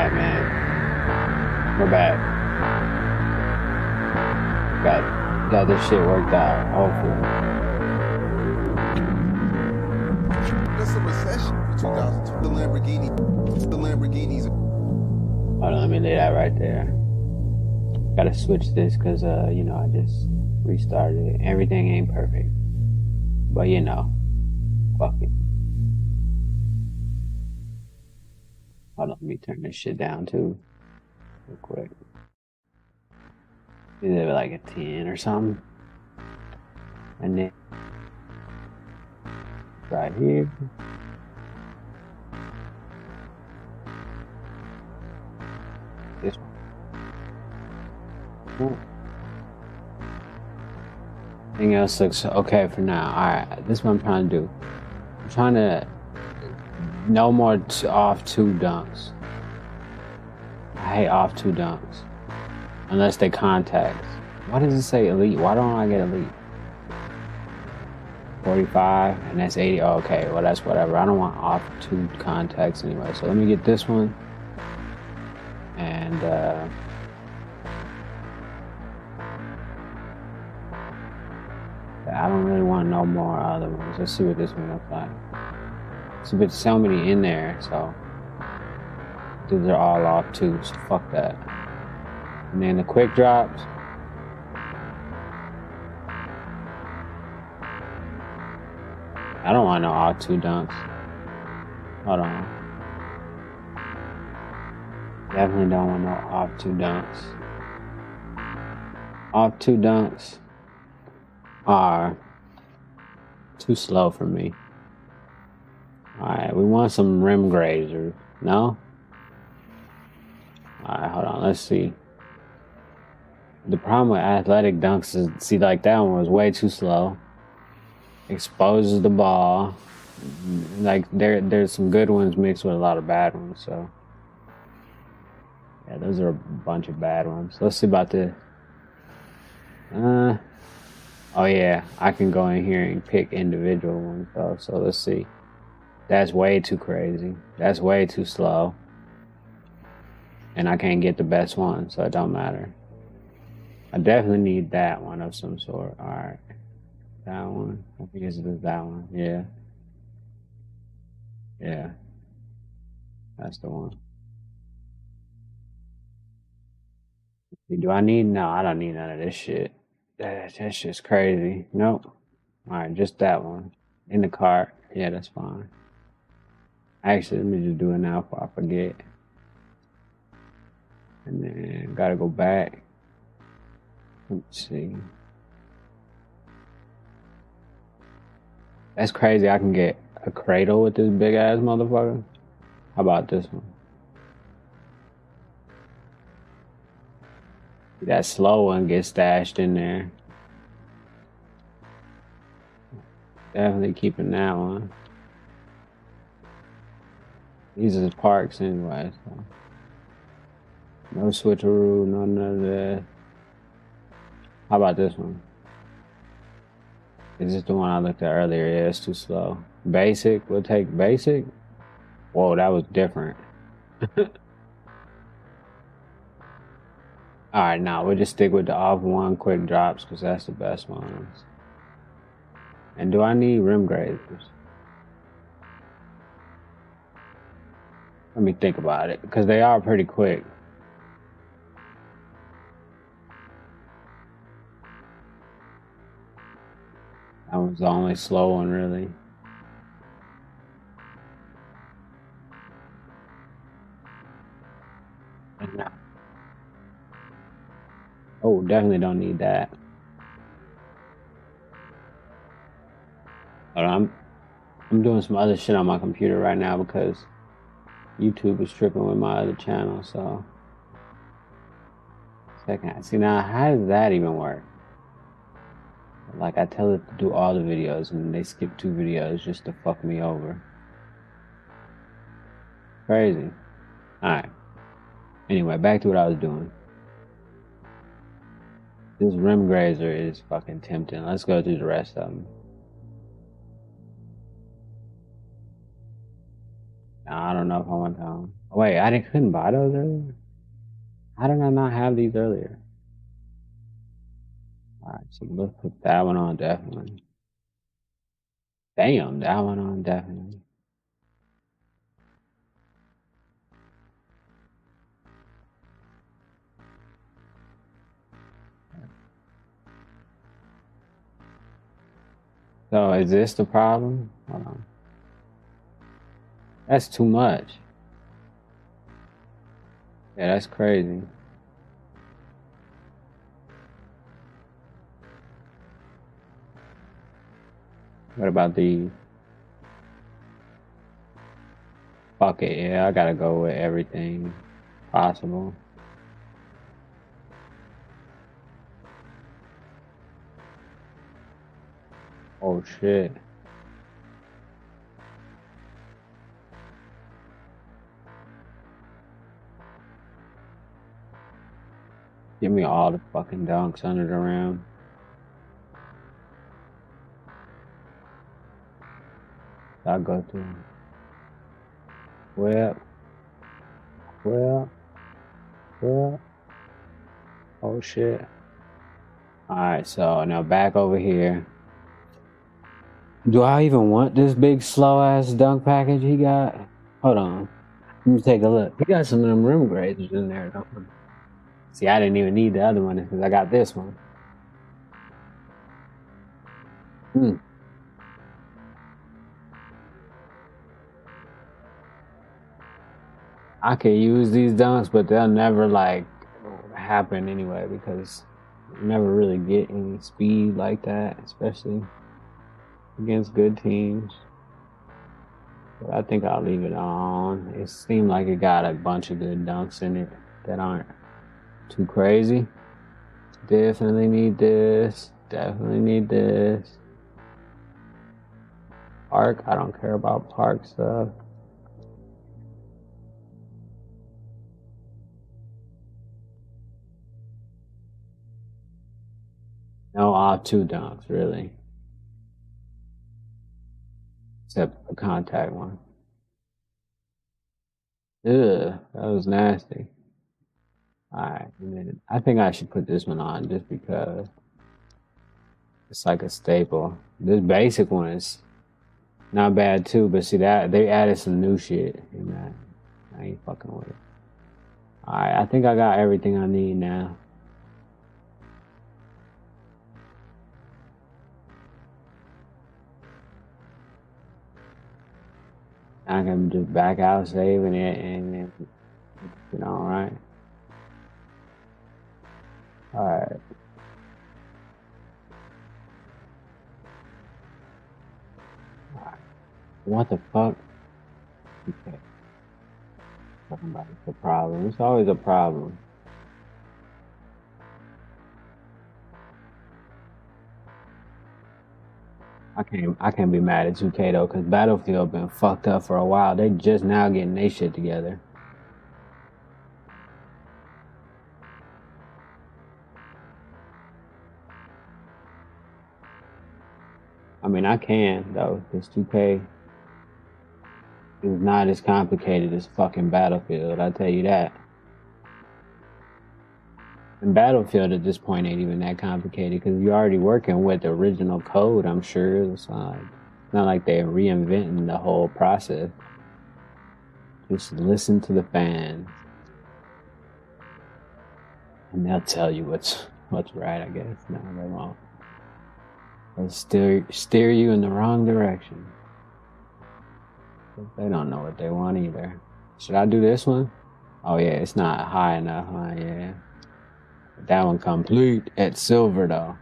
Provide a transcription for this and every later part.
Alright, man. We're back. Got this shit worked out, hopefully. That's a recession for 2002. The Lamborghinis. Hold on, let me lay that right there. Gotta switch this because, you know, I just restarted it. Everything ain't perfect. But, you know, fuck it. Hold on, let me turn this shit down too, real quick. Is it like a 10 or something? And then right here. This one. Everything else looks okay for now. Alright, this is what I'm trying to do. I'm trying to no more off two dunks. I hate off two dunks. Unless they contacts. Why does it say elite? Why don't I get elite? 45 and that's 80. Oh, okay, well that's whatever. I don't want off two contacts anyway. So let me get this one. And I don't really want no more other ones. Let's see what this one looks like. There's so many in there, so these are all off too, so fuck that. And then the quick drops. I don't want no off two dunks. Hold on. Definitely don't want no off two dunks. Off two dunks are too slow for me. Alright, we want some rim grazers. No? Alright, hold on, let's see. The problem with athletic dunks is, see, like that one was way too slow. Exposes the ball. Like there's some good ones mixed with a lot of bad ones, so yeah, those are a bunch of bad ones. Let's see about the oh yeah, I can go in here and pick individual ones though, so let's see. That's way too crazy. That's way too slow. And I can't get the best one, so it don't matter. I definitely need that one of some sort. Alright. That one. I think it's just that one. Yeah. Yeah. That's the one. Do I need? No, I don't need none of this shit. That's just crazy. Nope. Alright, just that one. In the cart. Yeah, that's fine. Actually, let me just do it now before I forget. And then gotta go back. Let's see. That's crazy. I can get a cradle with this big ass motherfucker. How about this one? That slow one gets stashed in there. Definitely keeping that one. These are parks anyway, so. No switcheroo, none of that. How about this one? Is this the one I looked at earlier? Yeah, it's too slow. Basic, we'll take basic. Whoa, that was different. Alright, now we'll just stick with the off one quick drops because that's the best ones. And do I need rim grazers? Let me think about it because they are pretty quick. That was the only slow one, really. Oh, definitely don't need that. But I'm doing some other shit on my computer right now because YouTube is tripping with my other channel, so. Second, see now, how does that even work? Like, I tell it to do all the videos and they skip 2 videos just to fuck me over. Crazy. Alright. Anyway, back to what I was doing. This rim grazer is fucking tempting. Let's go through the rest of them. I don't know if I want them. Oh, wait, couldn't buy those earlier? How did I not have these earlier? Alright, so let's put that one on definitely. Damn, that one on definitely. So is this the problem? Hold on. That's too much. Yeah, that's crazy. What about these? Fuck it, yeah, I gotta go with everything possible. Oh shit. Give me all the fucking dunks under the rim. I'll go to whip. Oh shit. Alright, so now back over here. Do I even want this big slow ass dunk package he got? Hold on. Let me take a look. He got some of them rim grazers in there though. See, I didn't even need the other one because I got this one. I could use these dunks, but they'll never like happen anyway because you never really get any speed like that, especially against good teams. But I think I'll leave it on. It seemed like it got a bunch of good dunks in it that aren't too crazy. Definitely need this. Definitely need this. Park, I don't care about park stuff. No, I'll have two dunks, really. Except the contact one. Ugh, that was nasty. Alright, I think I should put this one on just because it's like a staple. This basic one is not bad too, but see that they added some new shit in that. I ain't fucking with it. Alright, I think I got everything I need now. I can just back out saving it and then alright. Alright. What the fuck? Okay. Talking about it's a problem. It's always a problem. I can't be mad at 2K though, because Battlefield been fucked up for a while. They just now getting their shit together. I mean, I can though, because 2K is not as complicated as fucking Battlefield. I tell you that. And Battlefield at this point ain't even that complicated because you're already working with the original code. I'm sure it's not like they're reinventing the whole process. Just listen to the fans, and they'll tell you what's right. I guess no, they won't. They'll steer you in the wrong direction. They don't know what they want either. Should I do this one? Oh yeah, it's not high enough, huh? Yeah. That one complete at silver though.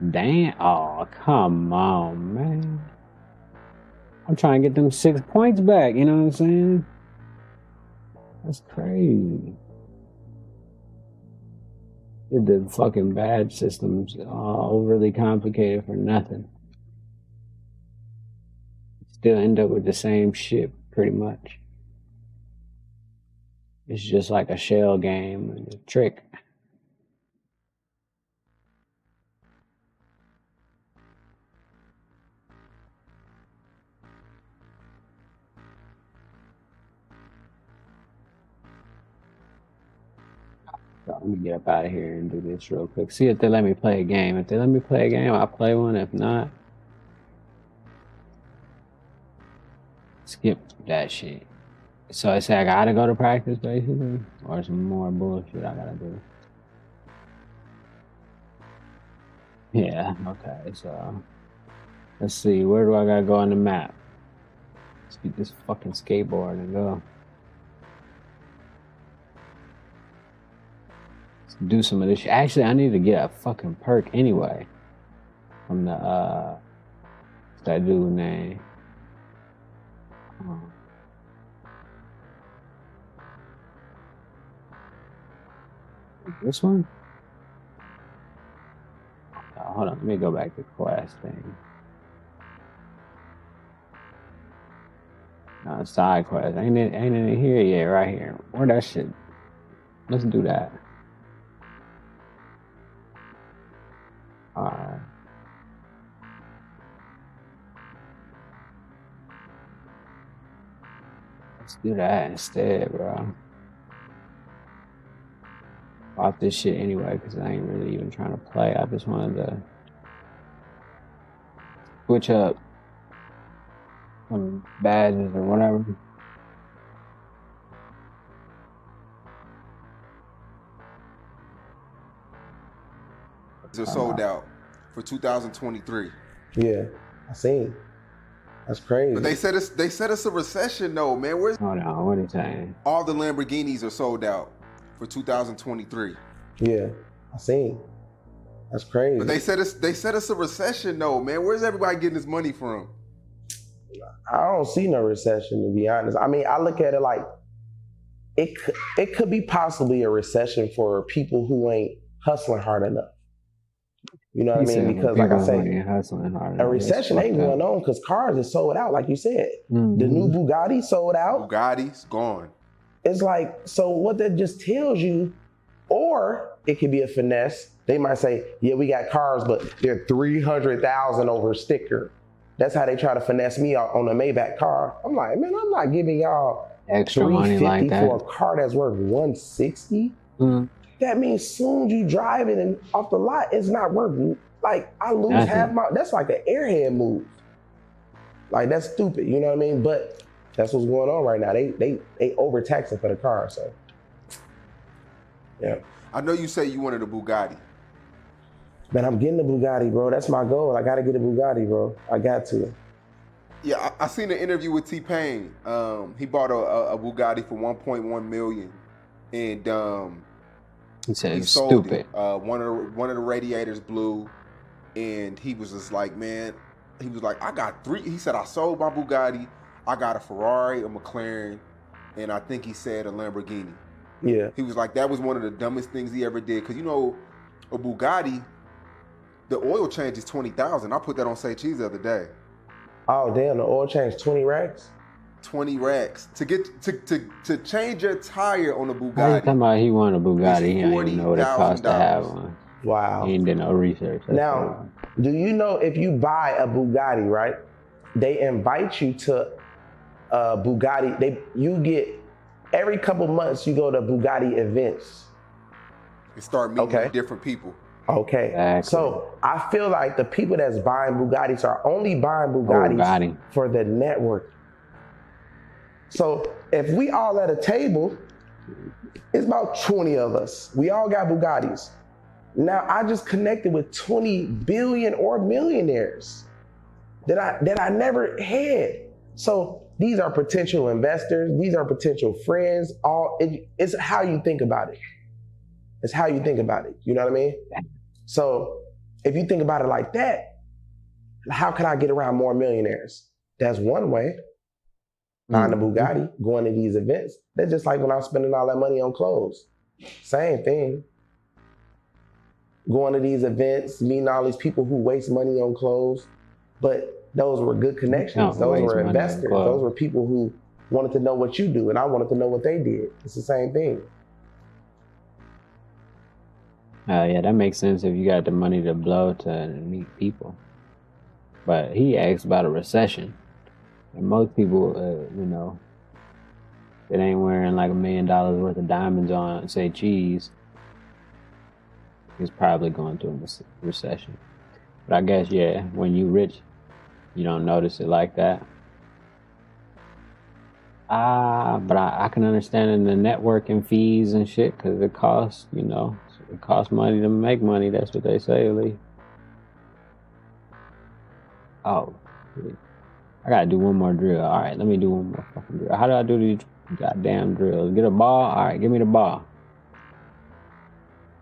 Damn! Oh, come on, man. I'm trying to get them 6 points back, you know what I'm saying? That's crazy. The fucking badge system's overly complicated for nothing. Still end up with the same shit, pretty much. It's just like a shell game and a trick. So let me get up out of here and do this real quick. See if they let me play a game. If they let me play a game, I'll play one. If not, skip that shit. So I say I gotta go to practice basically, or some more bullshit I gotta do. Yeah, okay, so let's see, where do I gotta go on the map? Let's get this fucking skateboard and go. Let's do some of this shit. Actually, I need to get a fucking perk anyway. From the, what's that dude's name? This one? Hold on, let me go back to quest thing. Side quest. Ain't it here yet? Right here. Where that shit? Let's do that. Alright. Let's do that instead, bro. Bought this shit anyway because I ain't really even trying to play. I just wanted to switch up some badges or whatever. They're sold out for 2023. Yeah, I seen. That's crazy. But they said it's a recession though, man. Where's Hold on, what are you saying? all the Lamborghinis are sold out for 2023. Yeah, I seen. That's crazy. But they said it's a recession though, man. Where's everybody getting this money from? I don't see no recession, to be honest. I mean, I look at it like it could be possibly a recession for people who ain't hustling hard enough. You know what I mean? Because like I say, a recession ain't going on because cars is sold out, like you said. Mm-hmm. The new Bugatti sold out. Bugatti's gone. It's like, so what that just tells you, or it could be a finesse. They might say, yeah, we got cars, but they're $300,000 over sticker. That's how they try to finesse me out on a Maybach car. I'm like, man, I'm not giving y'all extra money like that for a car that's worth $160. Mm-hmm. That means soon you drive it and off the lot, it's not worth, like I lose half my, that's like an airhead move. Like that's stupid, you know what I mean? But that's what's going on right now. They overtaxing for the car, so. Yeah. I know you say you wanted a Bugatti. Man, I'm getting the Bugatti, bro. That's my goal. I gotta get a Bugatti, bro. I got to. Yeah, I seen an interview with T-Pain. He bought a Bugatti for $1.1 million, and he said he it's sold stupid. It. One of the radiators blew, and he was just like, man, he was like, I got three. He said I sold my Bugatti. I got a Ferrari, a McLaren, and I think he said a Lamborghini. Yeah. He was like, that was one of the dumbest things he ever did. Cause you know, a Bugatti, the oil change is $20,000. I put that on Say Cheese the other day. Oh damn, the oil change 20 racks? 20 racks. To change your tire on a How you Bugatti. talking about he wanted a Bugatti? He didn't even know what it cost to have one. Wow. He ain't did no research. Now, do you know if you buy a Bugatti, right? They invite you to Bugatti. You get every couple months you go to Bugatti events. And start meeting with different people. Okay. Exactly. So I feel like the people that's buying Bugattis are only buying Bugattis for the network. So if we all at a table, it's about 20 of us. We all got Bugattis. Now I just connected with 20 billion or millionaires that I never had. So these are potential investors. These are potential friends. It's how you think about it. It's how you think about it. You know what I mean? So if you think about it like that, how can I get around more millionaires? That's one way. Buying a Bugatti, going to these events. That's just like when I'm spending all that money on clothes. Same thing. Going to these events, meeting all these people who waste money on clothes. But those were good connections. Those were investors. Those were people who wanted to know what you do, and I wanted to know what they did. It's the same thing. Yeah, that makes sense if you got the money to blow to meet people. But he asked about a recession. And most people, that ain't wearing like $1 million worth of diamonds on, say, cheese, He's probably going through a recession. But I guess, yeah, when you rich, you don't notice it like that. But I can understand in the networking fees and shit, because it costs, you know, it costs money to make money. That's what they say, at least. Oh, I gotta do one more drill. All right, let me do one more fucking drill. How do I do these goddamn drills? Get a ball? All right, give me the ball.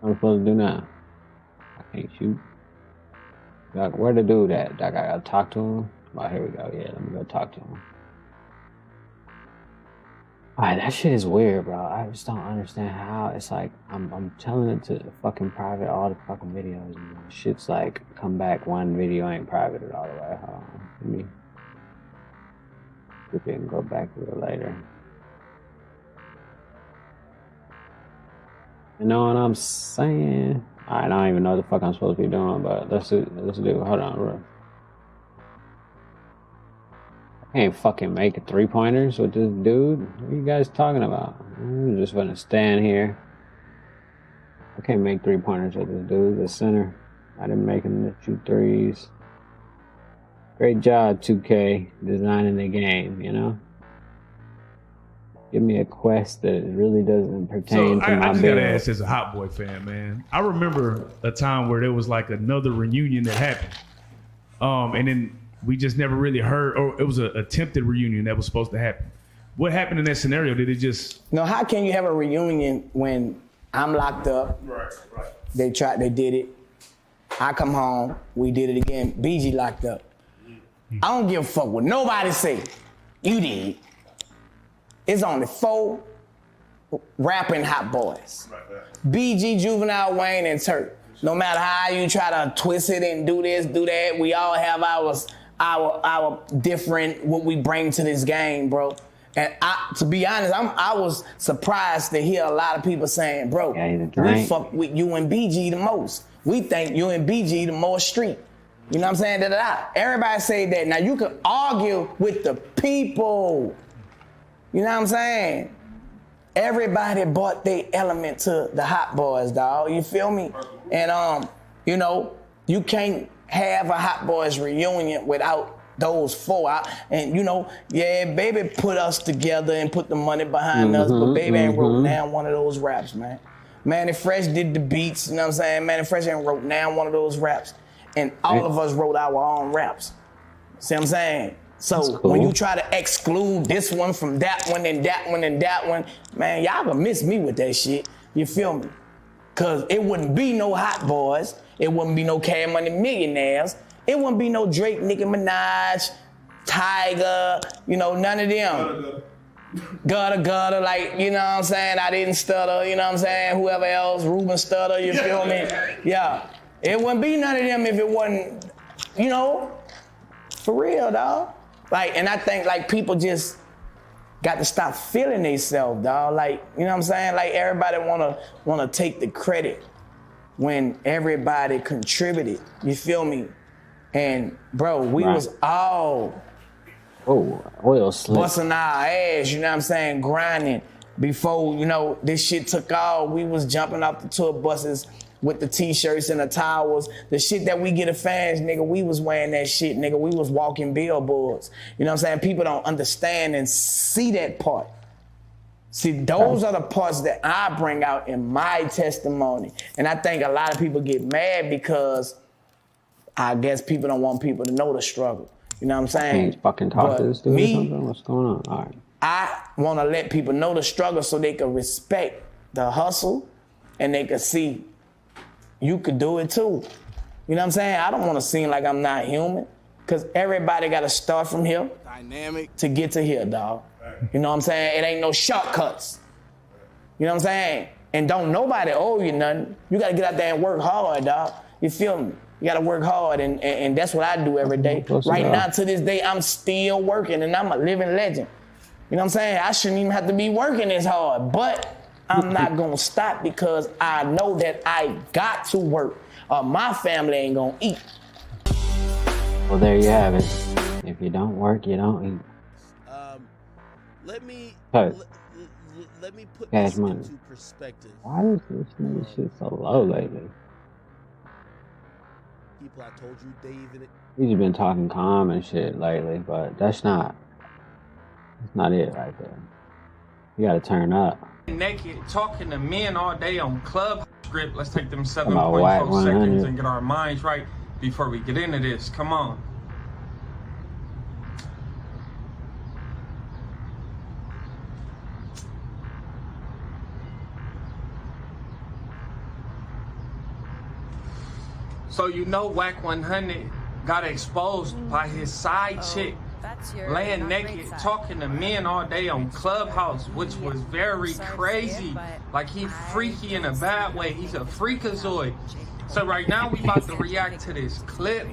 What am I supposed to do now? I can't shoot. Like, where the dude at? I gotta talk to him. Oh, here we go. Yeah, let me go talk to him. Alright, that shit is weird, bro. I just don't understand how it's like I'm telling it to fucking private all the fucking videos, and shit's like come back one video ain't private at all the way. Hold on. Let me see if we can go back to it later. You know what I'm saying? Alright, I don't even know what the fuck I'm supposed to be doing, but let's do hold on, bro. I can't fucking make 3-pointers with this dude. What are you guys talking about? I'm just gonna stand here. I can't make 3-pointers with this dude, the center. I didn't make him to shoot threes. Great job, 2K, designing the game, you know? Give me a quest that really doesn't pertain to my I just build. gotta ask as a Hot Boy fan, man. I remember a time where there was like another reunion that happened. And then we just never really heard, or it was an attempted reunion that was supposed to happen. What happened in that scenario? Did it just... No, how can you have a reunion when I'm locked up? Right. They did it. I come home, we did it again. BG locked up. I don't give a fuck what nobody say. You did. It's only 4 rapping Hot Boys. BG, Juvenile, Wayne, and Turk. No matter how you try to twist it and do this, do that, we all have our different, what we bring to this game, bro. And to be honest, I was surprised to hear a lot of people saying, bro, we fuck with you and BG the most. We think you and BG the more street. You know what I'm saying? Da-da-da. Everybody say that. Now you can argue with the people. You know what I'm saying? Everybody brought their element to the Hot Boys, dog. You feel me? And you know, you can't have a Hot Boys reunion without those 4. And you know, yeah, Baby put us together and put the money behind us, but Baby ain't wrote down one of those raps, man. Manny Fresh did the beats, you know what I'm saying? Manny Fresh ain't wrote down one of those raps. And all of us wrote our own raps. See what I'm saying? So when you try to exclude this one from that one and that one and that one, man, y'all gonna miss me with that shit. You feel me? Cause it wouldn't be no Hot Boys. It wouldn't be no Cash Money Millionaires. It wouldn't be no Drake, Nicki Minaj, Tiger, you know, none of them. Gutter, like, you know what I'm saying? I didn't stutter, you know what I'm saying? Whoever else, Ruben Stutter, you feel me? Yeah. It wouldn't be none of them if it wasn't, you know, for real, dog. Like, and I think like people just got to stop feeling themselves, dog. Like, you know what I'm saying? Like everybody wanna take the credit when everybody contributed. You feel me? And bro, we was all oil slick, busting our ass, you know what I'm saying, grinding. Before, you know, this shit took off, we was jumping off the tour buses with the t-shirts and the towels. The shit that we get as fans, nigga, we was wearing that shit, nigga. We was walking billboards. You know what I'm saying? People don't understand and see that part. See, those are the parts that I bring out in my testimony. And I think a lot of people get mad because I guess people don't want people to know the struggle. You know what I'm saying? Can't fucking talk to this dude or something? What's going on? All right. I want to let people know the struggle so they can respect the hustle and they can see you could do it too. You know what I'm saying? I don't want to seem like I'm not human because everybody got to start from here to get to here, dog. You know what I'm saying? It ain't no shortcuts. You know what I'm saying? And don't nobody owe you nothing. You got to get out there and work hard, dog. You feel me? You gotta work hard, and that's what I do every day. Right now, to this day, I'm still working, and I'm a living legend. You know what I'm saying? I shouldn't even have to be working this hard, but I'm not gonna stop because I know that I got to work, or my family ain't gonna eat. Well, there you have it. If you don't work, you don't eat. Let me put Cash this money. into perspective. Why is this nigga shit so low lately? people I told you, they even... He's been talking calm and shit lately, but that's not it right there. You gotta turn up. Naked, talking to men all day on Club script. Let's take them 7.4 Wack seconds and get our minds right before we get into this. Come on. So you know Wack 100 got exposed by his side chick laying naked, talking to men all day on Clubhouse, which was very crazy. Like, he freaky in a bad way. He's a freakazoid. So right now we about to react to this clip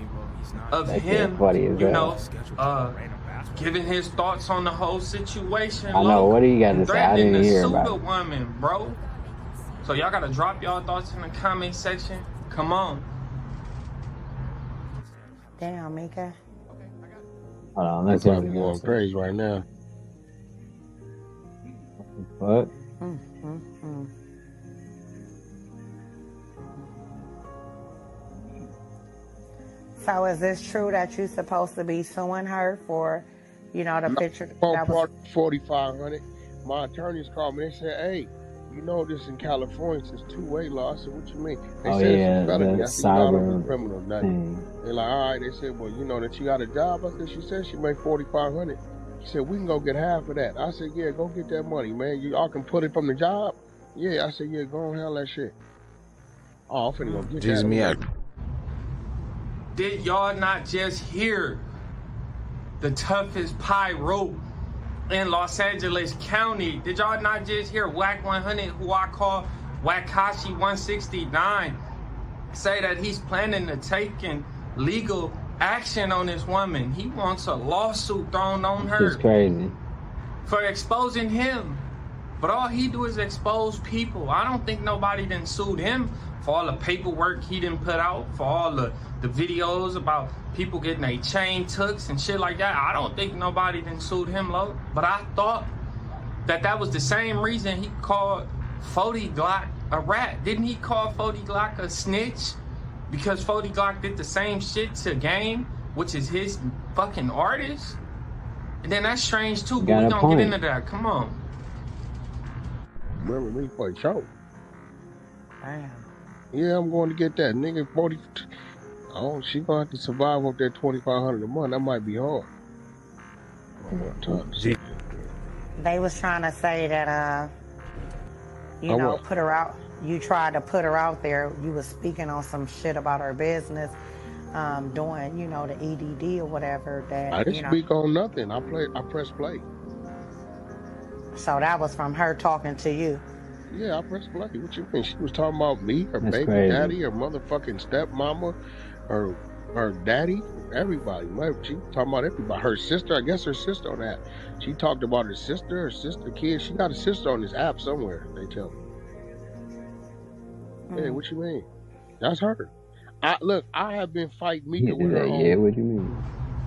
of him, you know, giving his thoughts on the whole situation. I know. What do you got to say? I didn't hear about it. Woman, bro. So y'all gotta drop y'all thoughts in the comment section. Come on. Damn, Mika. Hold on, let's probably going crazy right now. What? So is this true that you're supposed to be suing her for, you know, the picture that was... $4,500. My attorneys called me. They said, "Hey, you know this in California, it's two-way law." I said, "What you mean?" They said it's a felony. I said, "You know, it's criminal, nothing." They're like, "All right." They said, "Well, you know that you got a job." I said, "She said she made $4,500." She said, "We can go get half of that." I said, "Yeah, go get that money, man. You all can put it from the job." Yeah, I said, "Yeah, go and handle that shit." Oh, I'm finna go get that. Me out. Did y'all not just hear the toughest pyro in Los Angeles County? Did y'all not just hear Wack 100, who I call Wackashi 169, say that he's planning to take legal action on this woman? He wants a lawsuit thrown on her. It's crazy. For exposing him. But all he do is expose people. I don't think nobody done sued him for all the paperwork he didn't put out, for all the videos about people getting their chain took and shit like that. I don't think nobody done sued him, low. But I thought that was the same reason he called 40 Glock a rat. Didn't he call 40 Glock a snitch? Because 40 Glock did the same shit to Game, which is his fucking artist? And then that's strange too, but we gonna get into that. Come on. Remember me for a show. Damn. Yeah, I'm going to get that nigga 40. Oh, she gonna have to survive off that $2,500 a month. That might be hard. They was trying to say that, you know, put her out. You tried to put her out there. You was speaking on some shit about her business, doing, you know, the EDD or whatever. That I didn't speak on nothing. I press play. So that was from her talking to you. Yeah, I pressed play. What you mean? She was talking about me, her baby daddy, her motherfucking stepmama, her daddy, everybody. She talking about everybody. Her sister, I guess her sister on that. She talked about her sister kids. She got a sister on this app somewhere, they tell me. Hey, what you mean? That's her. I have been fighting Mika with her. Yeah, what you mean?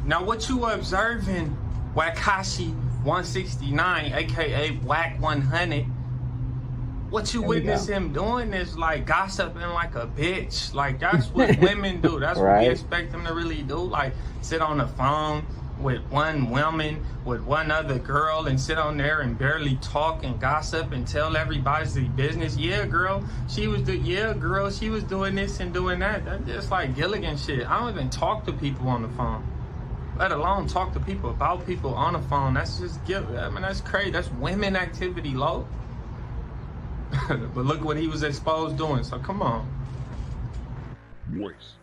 Now what you observing, Wackashi 169, aka Wack 100, what you witness him doing is like gossiping like a bitch. Like that's what women do. That's what we expect them to really do. Like sit on the phone with one woman, with one other girl, and sit on there and barely talk and gossip and tell everybody's the business. Yeah, girl, she was doing this and doing that. That's just like Gilligan shit. I don't even talk to people on the phone, let alone talk to people about people on the phone. That's just I mean, that's crazy. That's women activity, low. But look what he was exposed doing. So come on. Voice.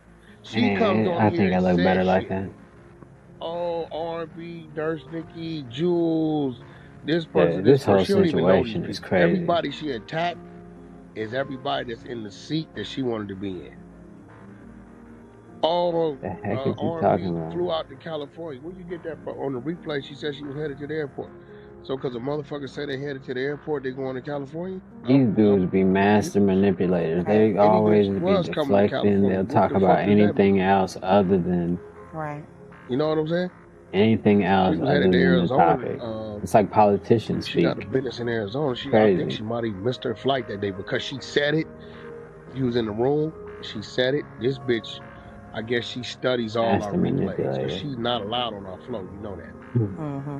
She comes on I here think I look better like that. Oh, R&B, Nurse Nikki, Jules, this person, Yeah, this whole situation is crazy. Everybody she attacked is everybody that's in the seat that she wanted to be in. All the heck is you R&B talking about? flew out to California. Where you get that from? On the replay, she said she was headed to the airport. So because the motherfuckers say they headed to the airport, they going to California? These dudes be master manipulators. They always be deflecting. They'll talk about anything else other than... Right. You know what I'm saying? Anything else other than the topic. It's like politicians speak. She got a business in Arizona. I think she might even missed her flight that day because she said it. She was in the room. She said it. This bitch I guess she studies all our replays. So she's not allowed on our flow. You know that. Mm-hmm.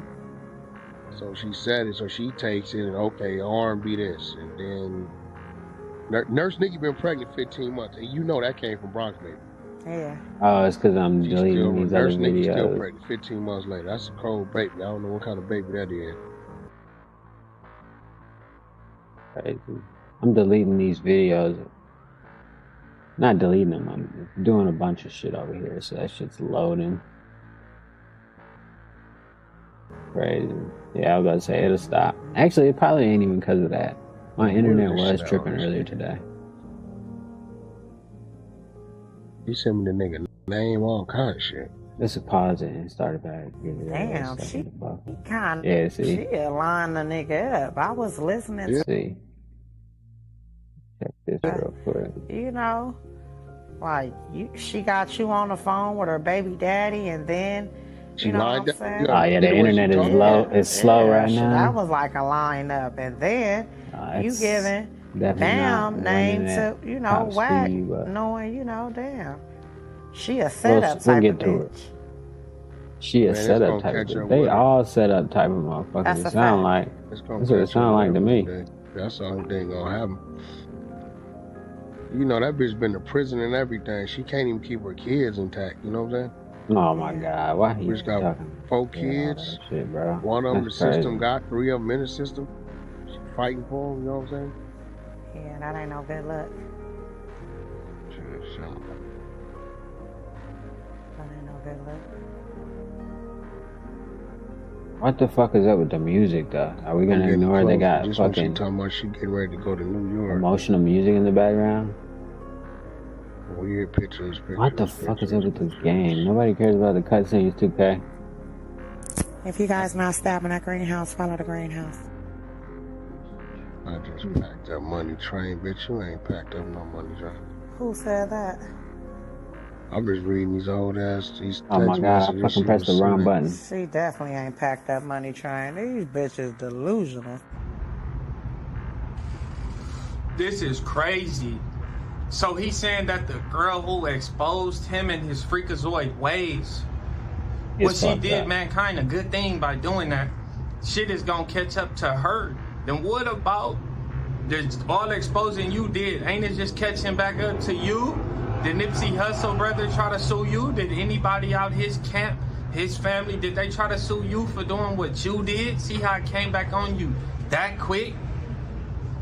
So she said it. So she takes it and okay, R&B this, and then Nurse Nikki been pregnant 15 months, and you know that came from Bronx Baby. Yeah. Oh, it's because I'm deleting these other Nurse Nikki's still videos. pregnant 15 months later. That's a cold baby. I don't know what kind of baby that is. Crazy. I'm deleting these videos. Not deleting them. I'm doing a bunch of shit over here, so that shit's loading. Crazy. Yeah, I was about to say it'll stop. Actually, it probably ain't even because of that. My internet was tripping earlier today. He sent me the nigga name, all kind of shit. Let's pause it and start it back. Damn, she kind of, yeah, see? she lined the nigga up. I was listening to. See. Check this real quick. You know, like she got you on the phone with her baby daddy, and then you know what I'm saying? Oh yeah, the internet is low. It's slow right now. That was like a line up, and then you giving damn name to Wack, knowing damn. She a setup type of bitch. She a setup type of bitch. They all set up type of motherfuckers. That's what it sound like to me. That's the only thing gonna happen. You know that bitch been to prison and everything. She can't even keep her kids intact. You know what I'm saying? Oh my God! Why he bitch got 4 kids? Shit, bro. One of them the system got, 3 of them in the system. She fighting for them. You know what I'm saying? Yeah, that ain't no good luck. What the fuck is up with the music, though? Are we gonna ignore they got fucking talking about she getting ready to go to New York? Emotional music in the background? Weird pictures. What the fuck is up with this game? Nobody cares about the cutscenes, 2K. If you guys not stopping at Greenhouse, follow the Greenhouse. I just packed up money train, bitch. You ain't packed up no money train. Who said that? I'm just reading these old ass Oh my God, I fucking pressed the wrong button. She definitely ain't packed up money train. These bitches delusional. This is crazy. So he's saying that the girl who exposed him and his freakazoid ways, what she did mankind a good thing by doing that, shit is gonna catch up to her. Then what about all the exposing you did? Ain't it just catching back up to you? Did Nipsey Hussle brother try to sue you? Did anybody out his camp, his family, did they try to sue you for doing what you did? See how it came back on you that quick?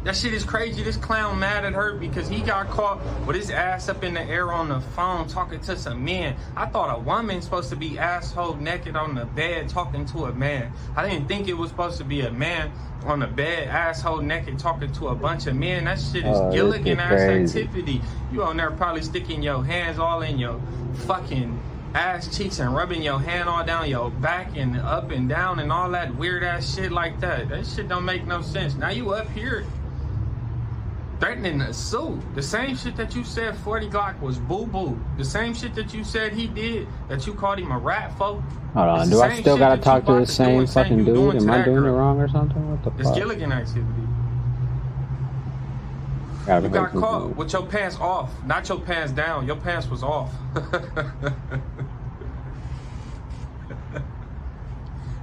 That shit is crazy. This clown mad at her because he got caught with his ass up in the air on the phone talking to some men. I thought a woman's supposed to be asshole naked on the bed talking to a man. I didn't think it was supposed to be a man on the bed asshole naked talking to a bunch of men. That shit is Gilligan ass activity. You on there probably sticking your hands all in your fucking ass cheeks and rubbing your hand all down your back and up and down and all that weird ass shit like that. That shit don't make no sense. Now you up here threatening to sue. The same shit that you said 40 Glock was boo-boo. The same shit that you said he did, that you called him a rat folk. Hold on, do I still gotta talk to the same fucking dude? Am I doing it wrong or something? What the fuck? It's Gilligan activity. You got caught with your pants off, not your pants down. Your pants was off.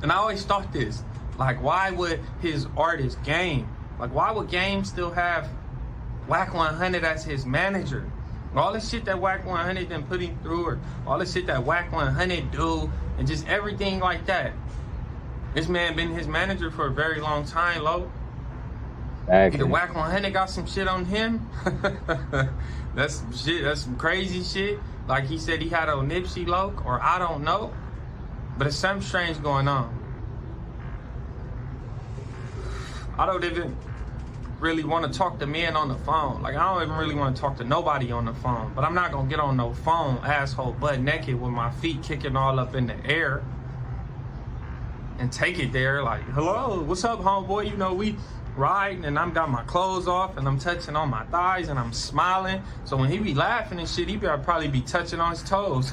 And I always thought this, like, why would his artist Game, like, why would Game still have Wack 100 as his manager? All the shit that Wack 100 done put him through, or all the shit that Wack 100 do, and just everything like that. This man been his manager for a very long time, Lo. Either Wack 100 got some shit on him. That's some shit, that's some crazy shit. Like he said he had a Nipsey Loke, or I don't know. But it's something strange going on. I don't even really want to talk to men on the phone. Like, I don't even really want to talk to nobody on the phone. But I'm not going to get on no phone, asshole, butt naked with my feet kicking all up in the air and take it there like, hello, what's up, homeboy? You know, we riding and I'm got my clothes off and I'm touching on my thighs and I'm smiling. So when he be laughing and shit, he probably be touching on his toes.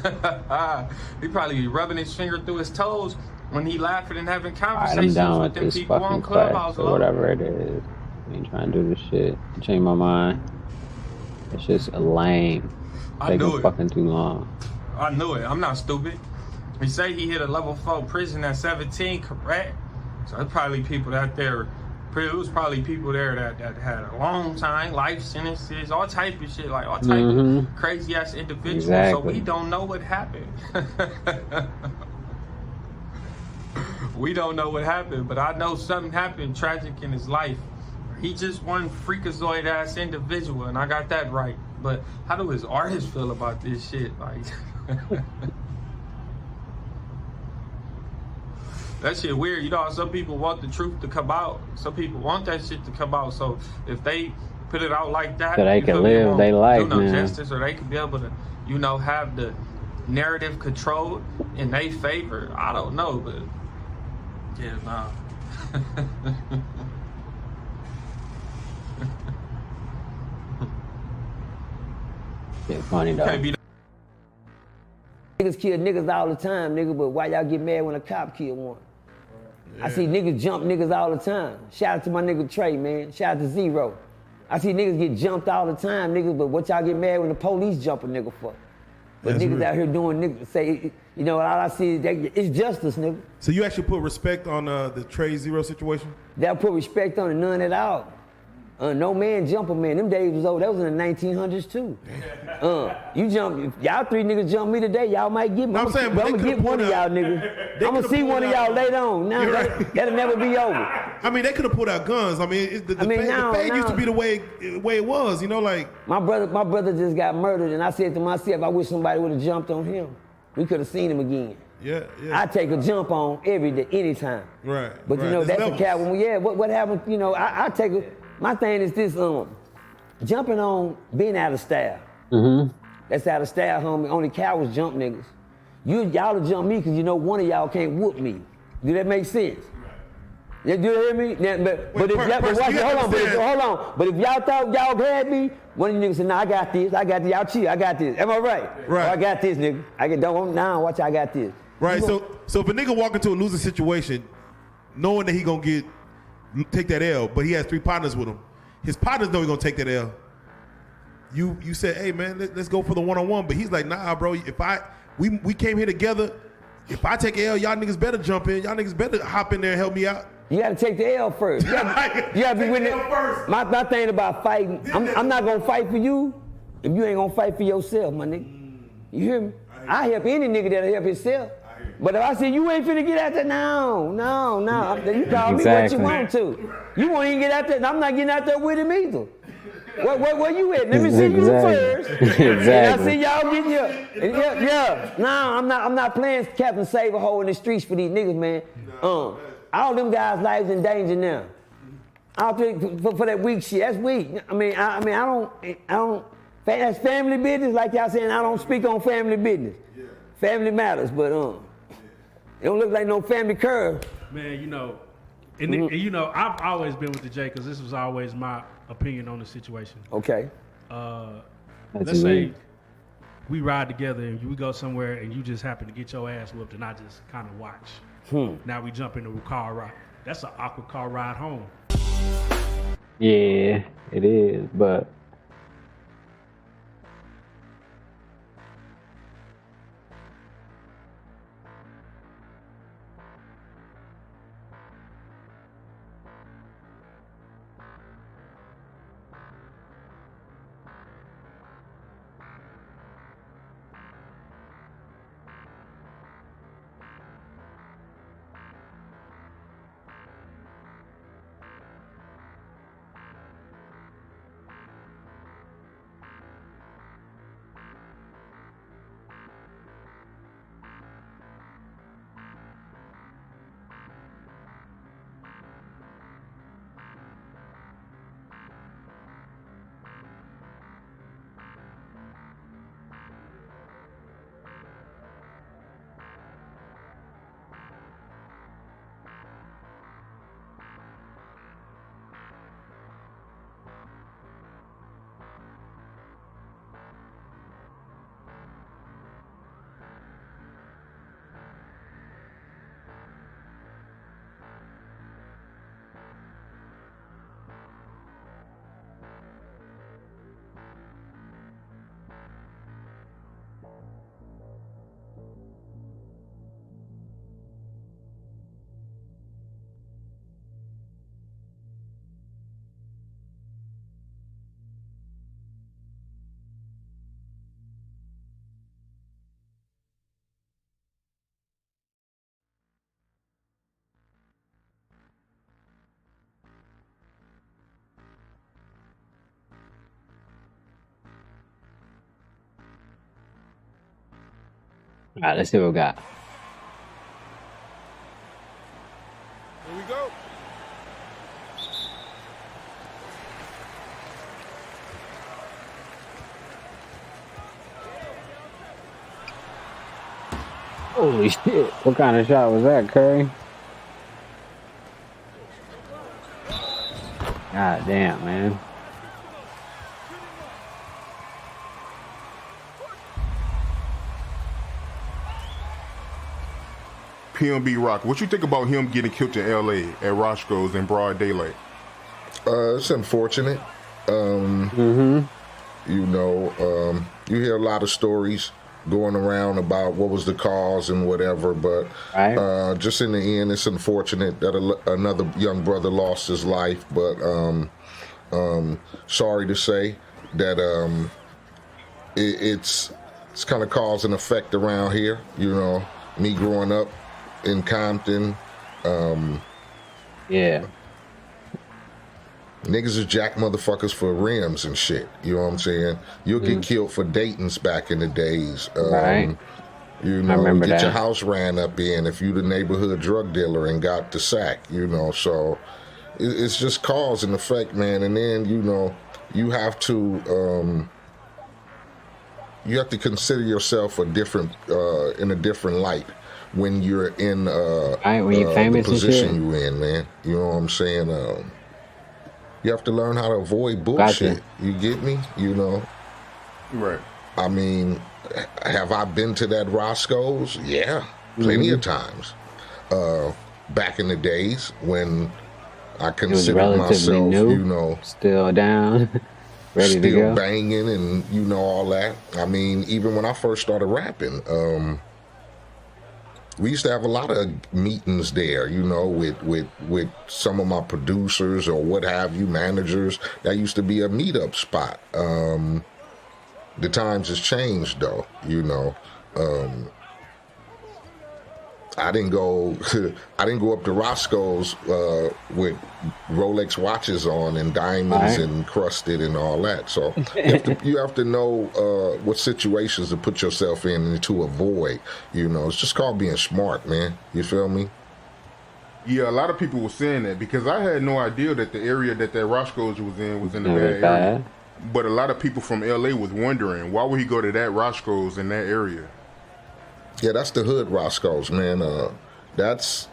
He probably be rubbing his finger through his toes when he laughing and having conversations with them people on Clubhouse. Or whatever it is. I ain't trying to do this shit. Change my mind. It's just lame. I knew it. Fucking too long. I knew it. I'm not stupid. He say he hit a level 4 prison at 17, correct? So there's probably people out there. It was probably people there that had a long time, life sentences, all type of shit, like all type of crazy ass individuals. Exactly. So we don't know what happened. We don't know what happened, but I know something happened tragic in his life. He just one freakazoid ass individual, and I got that right. But how do his artists feel about this shit? Like that shit weird. You know, some people want the truth to come out. Some people want that shit to come out. So if they put it out like that, so they can live their life, do no man. justice, or they can be able to, you know, have the narrative controlled in their favor. I don't know, but yeah, nah. It's funny though. Niggas kill niggas all the time, nigga, but why y'all get mad when a cop kill one? Yeah. I see niggas jump niggas all the time. Shout out to my nigga Trey, man. Shout out to Zero. I see niggas get jumped all the time, niggas, but what y'all get mad when the police jump a nigga for? But that's niggas real. Out here doing niggas say, you know, all I see is it's justice, nigga. So you actually put respect on the Trey Zero situation? They'll put respect on it, none at all. No man jump a man. Them days was over. That was in the 1900s too. You jump, if y'all three niggas jump me today, y'all might get me. I'm gonna get one of y'all niggas. I'm gonna see one of y'all later on. Now that'll never be over. I mean, they could have pulled out guns. I mean, the fade used to be the way it was. You know, like my brother just got murdered, and I said to myself, I wish somebody would have jumped on him. We could have seen him again. Yeah. I take a jump on every day, anytime. Right. But you know, that's a cat when what happened? You know, I take a. My thing is this, jumping on being out of style. That's out of style, homie. Only cowards jump niggas. Y'all will jump me because you know one of y'all can't whoop me. Do that make sense? You hear me? But if y'all thought y'all had me, one of you niggas said, nah, I got this, y'all chill, I got this. Am I right? Right. Oh, I got this, nigga. Watch, I got this. Right, so if a nigga walk into a losing situation, knowing that he gonna take that L, but he has 3 partners with him. His partners know he gonna take that L. You said, hey man, let's go for the one-on-one, but he's like, nah, bro. We came here together. If I take L, y'all niggas better jump in. Y'all niggas better hop in there and help me out. You gotta take the L first. You gotta be winning. My thing about fighting, I'm not gonna fight for you if you ain't gonna fight for yourself, my nigga. You hear me? I help any nigga that'll help himself. But if I say you ain't finna get out there, no. You call me what you want to. You won't even get out there, and I'm not getting out there with him either. Where you at? Let me see you first. Exactly. And I see y'all getting you. Yeah. No, I'm not playing Captain Save a Hole in the streets for these niggas, man. All them guys' lives in danger now. For that weak shit. That's weak. I mean, I don't. That's family business, like y'all saying. I don't speak on family business. Family matters, but it don't look like no family curve. Man, you know, and you know, I've always been with the J because this was always my opinion on the situation. Okay. Let's say we ride together and we go somewhere and you just happen to get your ass whooped and I just kind of watch. Now we jump into a car ride. That's an awkward car ride home. Yeah, it is, but All right, let's see what we got. Here we go. Holy shit. What kind of shot was that, Curry? God damn, man. PNB Rock, what you think about him getting killed in LA at Roscoe's in broad daylight? It's unfortunate. You know, you hear a lot of stories going around about what was the cause and whatever, but just in the end, it's unfortunate that another young brother lost his life. But sorry to say that it's kind of cause and effect around here. You know, me growing up in Compton, niggas is jack motherfuckers for rims and shit. You know what I'm saying? You'll get killed for Dayton's back in the days. You know, you get your house ran up in if you the neighborhood drug dealer and got the sack. You know, so it's just cause and effect, man. And then you know, you have to consider yourself a different in a different light when you're in the position you're in, man. You know what I'm saying? You have to learn how to avoid bullshit. You get me? You know? Right. I mean, have I been to that Roscoe's? Yeah, plenty of times. Back in the days when I considered myself, new, you know, still down, ready to go, banging, and you know all that. I mean, even when I first started rapping, we used to have a lot of meetings there, you know, with some of my producers or what have you, managers. That used to be a meetup spot. The times has changed, though, you know. I didn't go up to Roscoe's with Rolex watches on and diamonds and crusted and all that. So you have to know what situations to put yourself in and to avoid. You know, it's just called being smart, man. You feel me? Yeah, a lot of people were saying that because I had no idea that the area that Roscoe's was in the bad area. But a lot of people from LA was wondering why would he go to that Roscoe's in that area. Yeah, that's the hood Roscoe's, man. That's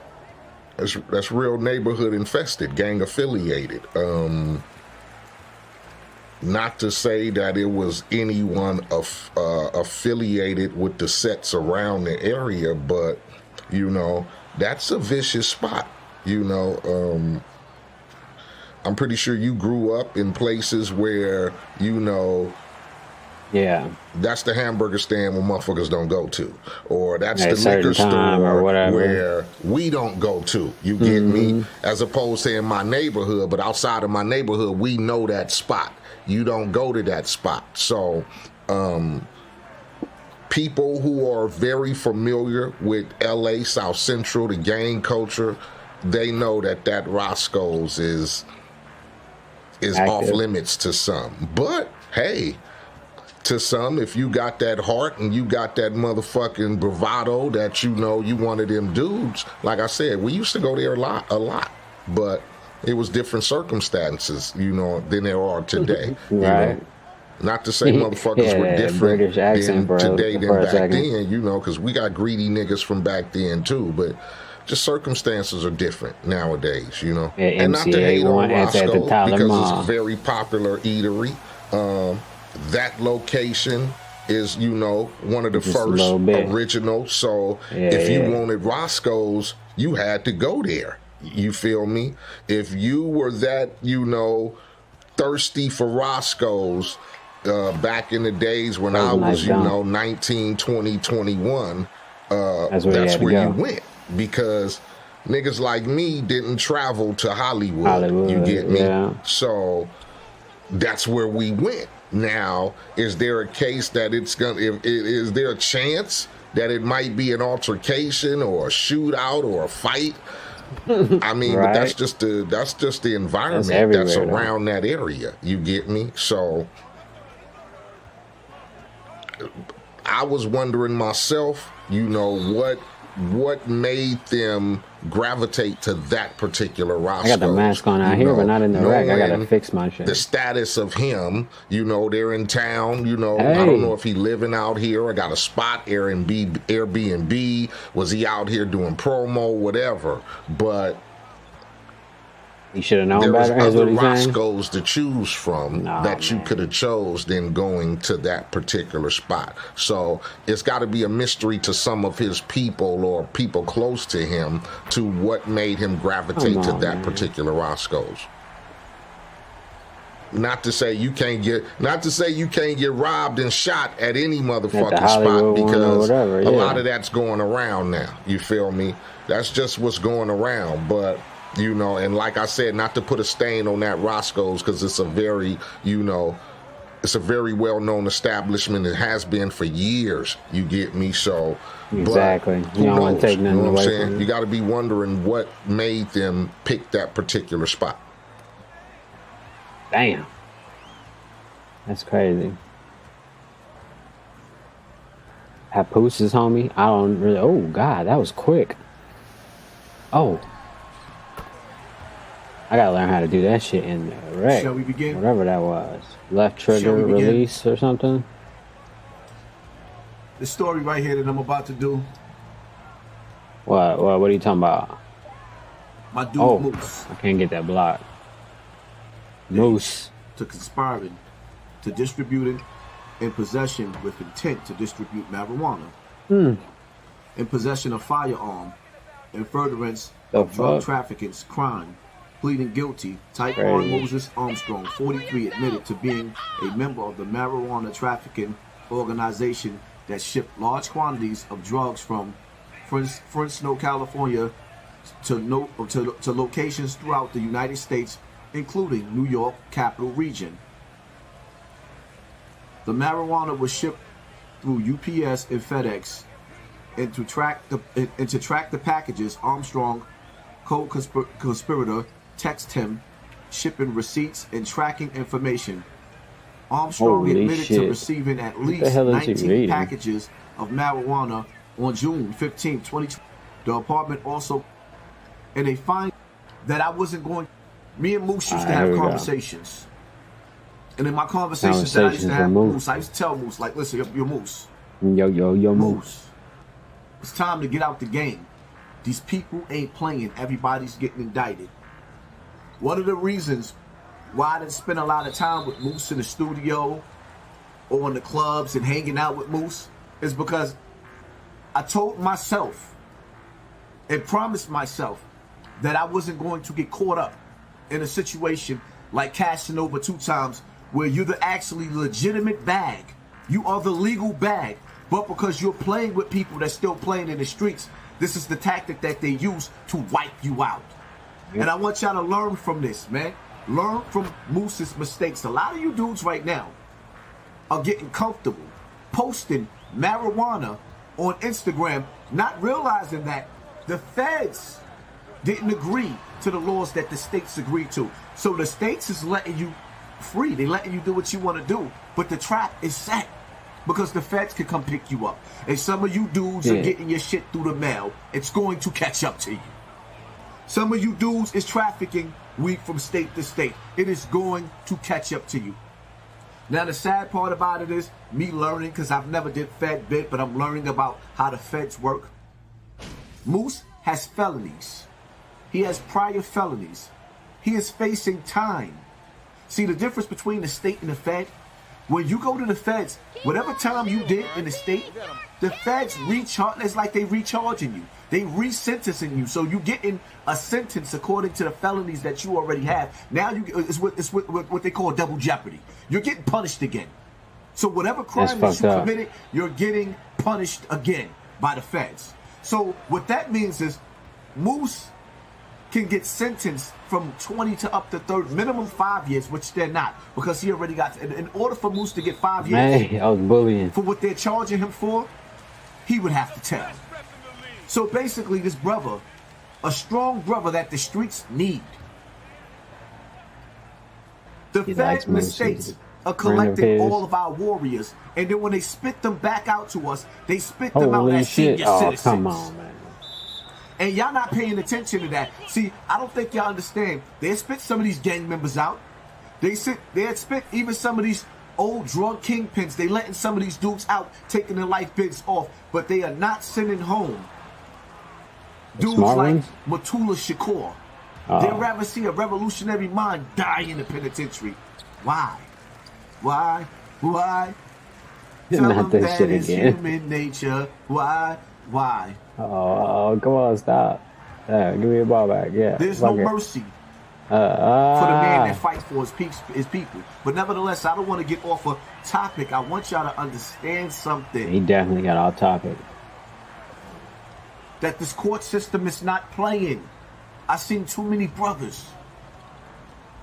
real neighborhood infested, gang affiliated. Not to say that it was anyone affiliated with the sets around the area, but you know, that's a vicious spot. You know, I'm pretty sure you grew up in places where, you know, that's the hamburger stand where motherfuckers don't go to, or that's the liquor store where we don't go to. You get me? As opposed to in my neighborhood, but outside of my neighborhood, we know that spot. You don't go to that spot. So, people who are very familiar with LA, South Central, the gang culture, they know that Roscoe's is off limits to some. But hey, to some, if you got that heart and you got that motherfucking bravado that you know you one of them dudes, like I said, we used to go there a lot, but it was different circumstances, you know, than there are today. You know? Not to say motherfuckers were different today than back then, you know, because we got greedy niggas from back then too, but just circumstances are different nowadays, you know. And not to hate on Roscoe because it's a very popular eatery. That location is, you know, one of the first original. So if you wanted Roscoe's, you had to go there. You feel me? If you were that, you know, thirsty for Roscoe's back in the days when I was, you know, 19, 20, 21, that's where you went. Because niggas like me didn't travel to Hollywood. You get me? So that's where we went. Now, is there a case that is there a chance that it might be an altercation or a shootout or a fight? I mean, but that's just the environment that's around that area. You get me? So I was wondering myself You know, what made them gravitate to that particular Roscoe? I got the mask on out here, but not in the rack. I gotta fix my shit. The status of him, you know, they're in town, you know. Hey. I don't know if he living out here. I got a spot, Airbnb. Was he out here doing promo, whatever? But he should have known better. There was other Roscoes to choose from that you could have chose than going to that particular spot. So it's got to be a mystery to some of his people or people close to him to what made him gravitate to that particular Roscoe's. Not to say you can't get robbed and shot at any motherfucking spot, because a lot of that's going around now. You feel me? That's just what's going around. But you know, and like I said, not to put a stain on that Roscoe's, because it's a very, you know, it's a very well-known establishment. It has been for years. You get me? So exactly. You don't want to take nothing away from you. You got to be wondering what made them pick that particular spot. Damn, that's crazy. Papoose is homie. I don't really. Oh God, that was quick. Oh. I gotta learn how to do that shit in the wreck. Shall we begin? Whatever that was. Left trigger release or something. The story right here that I'm about to do. What are you talking about? My dude Moose. I can't get that block. Moose. To conspiring, to distributing, in possession with intent to distribute marijuana. In possession of firearm, in furtherance of drug trafficking crime. Pleading guilty, Tyquan Moses Armstrong, 43, admitted to being a member of the marijuana trafficking organization that shipped large quantities of drugs from Fresno, California to locations throughout the United States, including New York Capital Region. The marijuana was shipped through UPS and FedEx, and to track the packages, Armstrong, co-conspirator, text him, shipping receipts and tracking information. Armstrong admitted to receiving at least 19 packages of marijuana on June 15, 2020. The apartment also, and they find that I wasn't going. Me and Moose used to have conversations. And in my conversations that I used to have with Moose, I used to tell Moose, like, listen, you're Moose. Yo, Moose. It's time to get out the game. These people ain't playing. Everybody's getting indicted. One of the reasons why I didn't spend a lot of time with Moose in the studio or in the clubs and hanging out with Moose is because I told myself and promised myself that I wasn't going to get caught up in a situation like Casanova 2 times, where you're the actually legitimate bag. You are the legal bag, but because you're playing with people that's still playing in the streets, this is the tactic that they use to wipe you out. And I want y'all to learn from this, man. Learn from Moose's mistakes. A lot of you dudes right now are getting comfortable posting marijuana on Instagram, not realizing that the feds didn't agree to the laws that the states agreed to. So the states is letting you free. They're letting you do what you want to do. But the trap is set because the feds can come pick you up. And some of you dudes are getting your shit through the mail. It's going to catch up to you. Some of you dudes is trafficking weed from state to state. It is going to catch up to you. Now, the sad part about it is me learning, because I've never did Fed bit, but I'm learning about how the feds work. Moose has felonies. He has prior felonies. He is facing time. See the difference between the state and the Fed? When you go to the feds, whatever time you did in the state, the feds recharge. It's like they recharging you. They re-sentencing you. So you getting a sentence according to the felonies that you already have. Now it's what they call double jeopardy. You're getting punished again. So whatever crime that you committed, you're getting punished again by the feds. So what that means is Moose can get sentenced from 20 to up to 30, minimum 5 years, which they're not, because he already got, in order for Moose to get 5 years, I was bullying. For what they're charging him for, he would have to tell. So basically, this brother, a strong brother that the streets need. The feds and the states collecting all of our warriors, and then when they spit them back out to us, they spit them out as senior citizens. Come on, man. And y'all not paying attention to that. See, I don't think y'all understand. They spit some of these gang members out. They had spit even some of these old drug kingpins. They letting some of these dudes out, taking their life bids off, but they are not sending home dudes like Matula Shakur. They'd rather see a revolutionary mind die in the penitentiary. Why? Tell them that it's human nature. Why? Oh, come on, stop. Give me a ball back. Yeah. There's no mercy for the man that fights for his people. But nevertheless, I don't want to get off a topic. I want y'all to understand something. He definitely got off topic. That this court system is not playing. I've seen too many brothers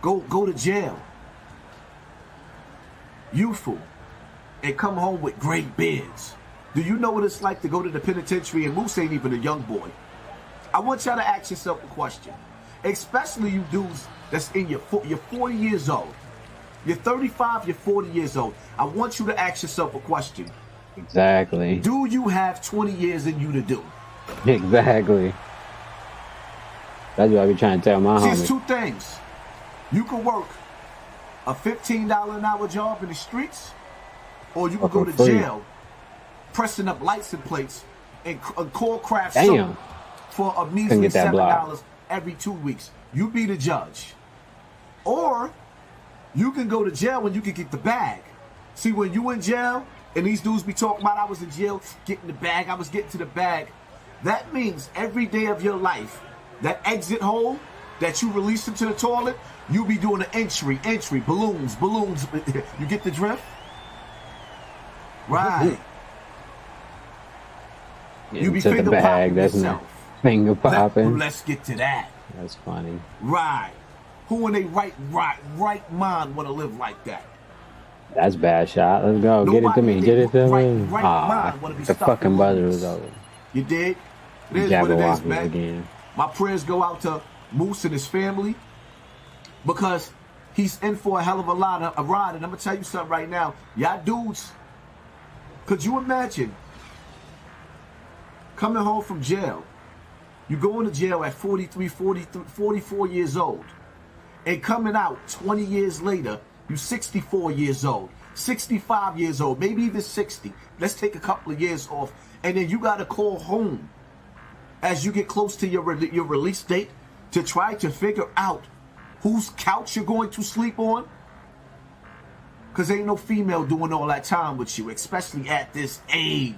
go to jail, youthful, and come home with great beards. Do you know what it's like to go to the penitentiary? And Moose ain't even a young boy. I want y'all to ask yourself a question, especially you dudes that's in you're 40 years old. You're 35, you're 40 years old. I want you to ask yourself a question. Exactly. Do you have 20 years in you to do? Exactly. That's what I be trying to tell my homies. There's two things. You can work a $15 an hour job in the streets, or you can go to jail pressing up license plates and call craft soap for a measly $7 every 2 weeks. You be the judge. Or you can go to jail and you can get the bag. See, when you in jail and these dudes be talking about I was in jail getting the bag, I was getting to the bag, that means every day of your life, that exit hole that you release into the toilet, you be doing an entry, balloons. You get the drift? Right. You be finger popping yourself. Finger popping. Let's get to that. That's funny. Right. Who in their right mind want to live like that? That's bad shot. Let's go. Get it to me. The fucking buzzer was over. You did? It is what it is, man. Again. My prayers go out to Moose and his family because he's in for a hell of a ride. And I'm going to tell you something right now. Y'all dudes, could you imagine coming home from jail? You go into jail at 44 years old. And coming out 20 years later, you're 64 years old, 65 years old, maybe even 60. Let's take a couple of years off. And then you got to call home as you get close to your release date to try to figure out whose couch you're going to sleep on. Because ain't no female doing all that time with you, especially at this age.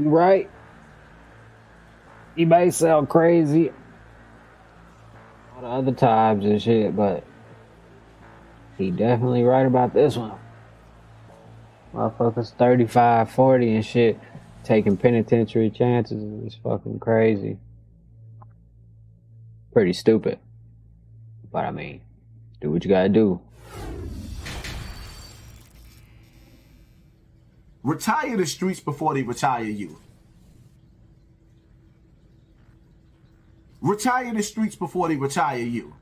Right. He may sound crazy all the other times and shit, but he definitely right about this one. Motherfuckers 35, 40 and shit, taking penitentiary chances is fucking crazy. Pretty stupid. But I mean, do what you gotta do. Retire the streets before they retire you. Retire the streets before they retire you.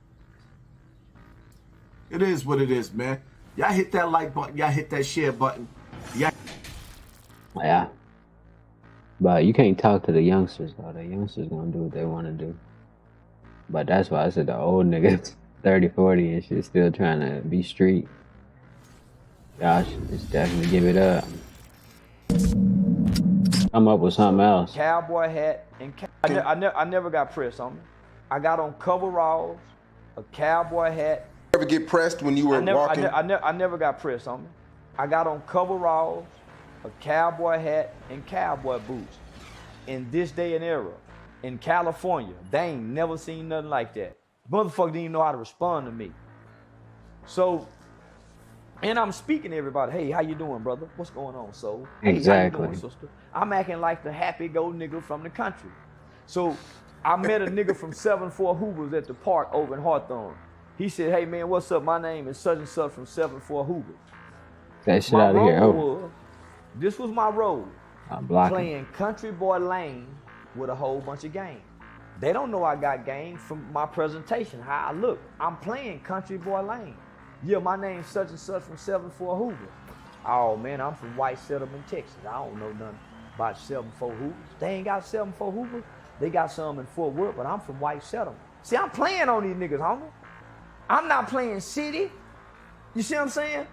It is what it is, man. Y'all hit that like button. Y'all hit that share button. Yeah. But you can't talk to the youngsters, though. The youngsters gonna do what they want to do. But that's why I said the old niggas, 30, 40 and shit, still trying to be street. Y'all should just definitely give it up. Come up with something else. Cowboy hat and I never got pressed on me. I got on coveralls, a cowboy hat. You ever get pressed when you were walking? I never got pressed on me. I got on coveralls, a cowboy hat, and cowboy boots. In this day and era, in California, they ain't never seen nothing like that. Motherfucker didn't even know how to respond to me. So, and I'm speaking to everybody. Hey, how you doing, brother? What's going on, soul? Exactly. Hey, how you doing, sister? I'm acting like the happy-go nigga from the country. So I met a nigga from 7-4 Hoovers at the park over in Hawthorne. He said, hey man, what's up? My name is such and such from 74 Hoover. That shit out of here. This was my role. I'm blocking. Playing Country Boy Lane with a whole bunch of game. They don't know I got game from my presentation, how I look. I'm playing Country Boy Lane. Yeah, my name's such and such from 74 Hoover. Oh man, I'm from White Settlement, Texas. I don't know nothing about 74 Hoover. They ain't got 74 Hoover. They got some in Fort Worth, but I'm from White Settlement. See, I'm playing on these niggas, homie. I'm not playing city. You see what I'm saying?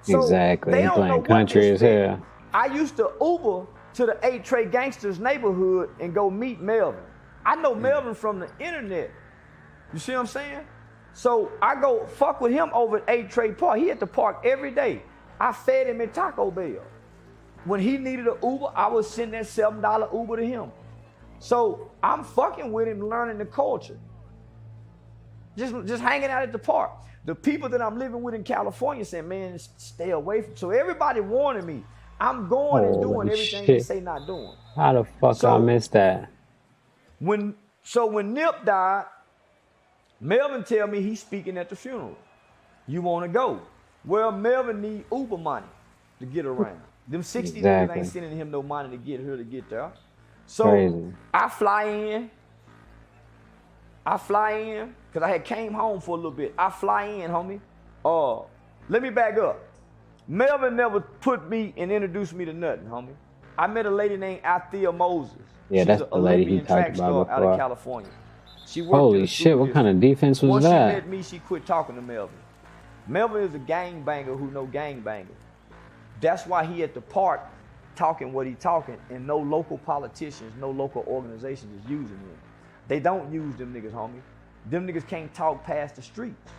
So exactly. They playing country as hell. I used to Uber to the 8 Trey Gangsters neighborhood and go meet Melvin. I know Melvin from the internet. You see what I'm saying? So I go fuck with him over at 8 Trey Park. He at the park every day. I fed him at Taco Bell. When he needed an Uber, I would send that $7 Uber to him. So I'm fucking with him, learning the culture. Just hanging out at the park. The people that I'm living with in California saying, man, stay away from. So everybody warning me. I'm going and doing everything they say not doing. How the fuck I missed that? When Nip died, Melvin tell me he's speaking at the funeral. You want to go? Well, Melvin need Uber money to get around. Them 60 niggas ain't sending him no money to get her to get there. So crazy. I fly in, because I had came home for a little bit. I fly in, homie. Let me back up. Melvin never put me and introduced me to nothing, homie. I met a lady named Althea Moses. Yeah, that's the lady he talked about before. Out of California. She worked holy shit, what kind of defense was Once that? Once she met me, she quit talking to Melvin. Melvin is a gangbanger who know gangbanger. That's why he at the park talking what he talking, and no local politicians, no local organizations is using him. They don't use them niggas, homie. Them niggas can't talk past the streets.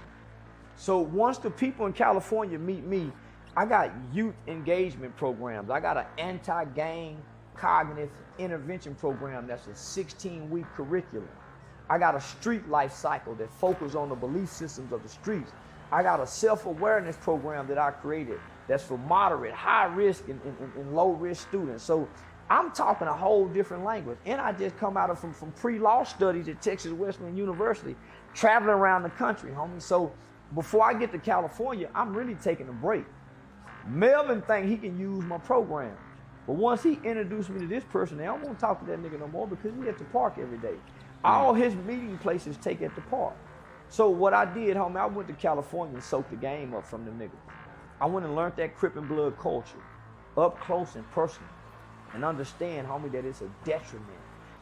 So once the people in California meet me, I got youth engagement programs. I got an anti-gang cognitive intervention program that's a 16-week curriculum. I got a street life cycle that focuses on the belief systems of the streets. I got a self-awareness program that I created that's for moderate, high risk, and low risk students. So I'm talking a whole different language. And I just come out of from pre-law studies at Texas Wesleyan University, traveling around the country, homie. So before I get to California, I'm really taking a break. Melvin think he can use my program. But once he introduced me to this person, I don't want to talk to that nigga no more because he at the park every day. All his meeting places take at the park. So what I did, homie, I went to California and soaked the game up from them niggas. I went and learned that Crip and Blood culture up close and personal, and understand, homie, that it's a detriment.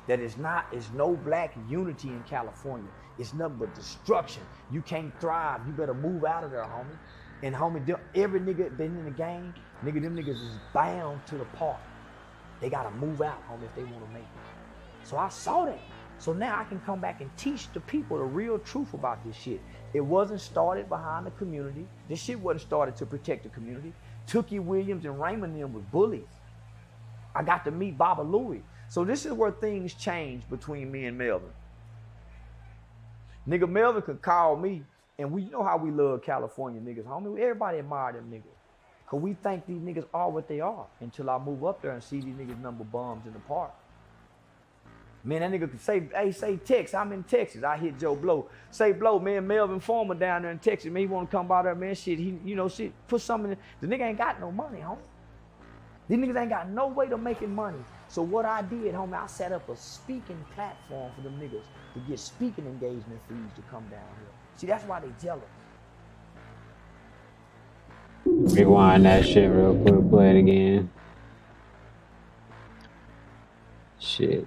That it's no black unity in California. It's nothing but destruction. You can't thrive. You better move out of there, homie. And homie, every nigga been in the game, them niggas is bound to the park. They gotta move out, homie, if they wanna make it. So I saw that. So now I can come back and teach the people the real truth about this shit. It wasn't started behind the community. This shit wasn't started to protect the community. Tookie Williams and Raymond them was bullies. I got to meet Baba Louie. So this is where things change between me and Melvin. Nigga, Melvin could call me, and we know how we love California niggas, homie. Everybody admire them niggas. Cause we think these niggas are what they are until I move up there and see these niggas number bums in the park. Man, that nigga could say, hey, say Tex, I'm in Texas. I hit Joe Blow. Say Blow, man, Melvin Former down there in Texas. Man, he want to come by there, man, shit. Shit, put something in. The nigga ain't got no money, homie. These niggas ain't got no way to making money. So what I did, homie, I set up a speaking platform for them niggas to get speaking engagement fees to come down here. See, that's why they jealous. Rewind that shit real quick, play it again. Shit.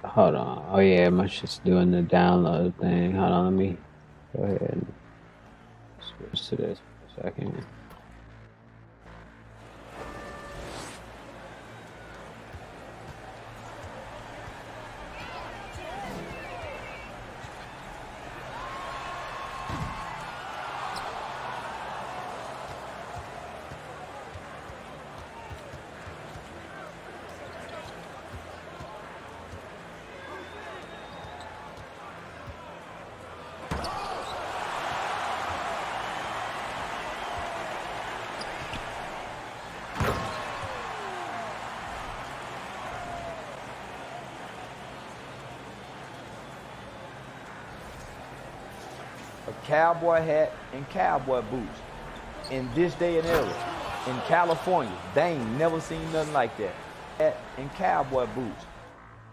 Hold on. Oh yeah, my shit's doing the download thing. Hold on, let me go ahead and switch to this for a second. cowboy hat and cowboy boots. In this day and era, in California, they ain't never seen nothing like that. Hat and cowboy boots.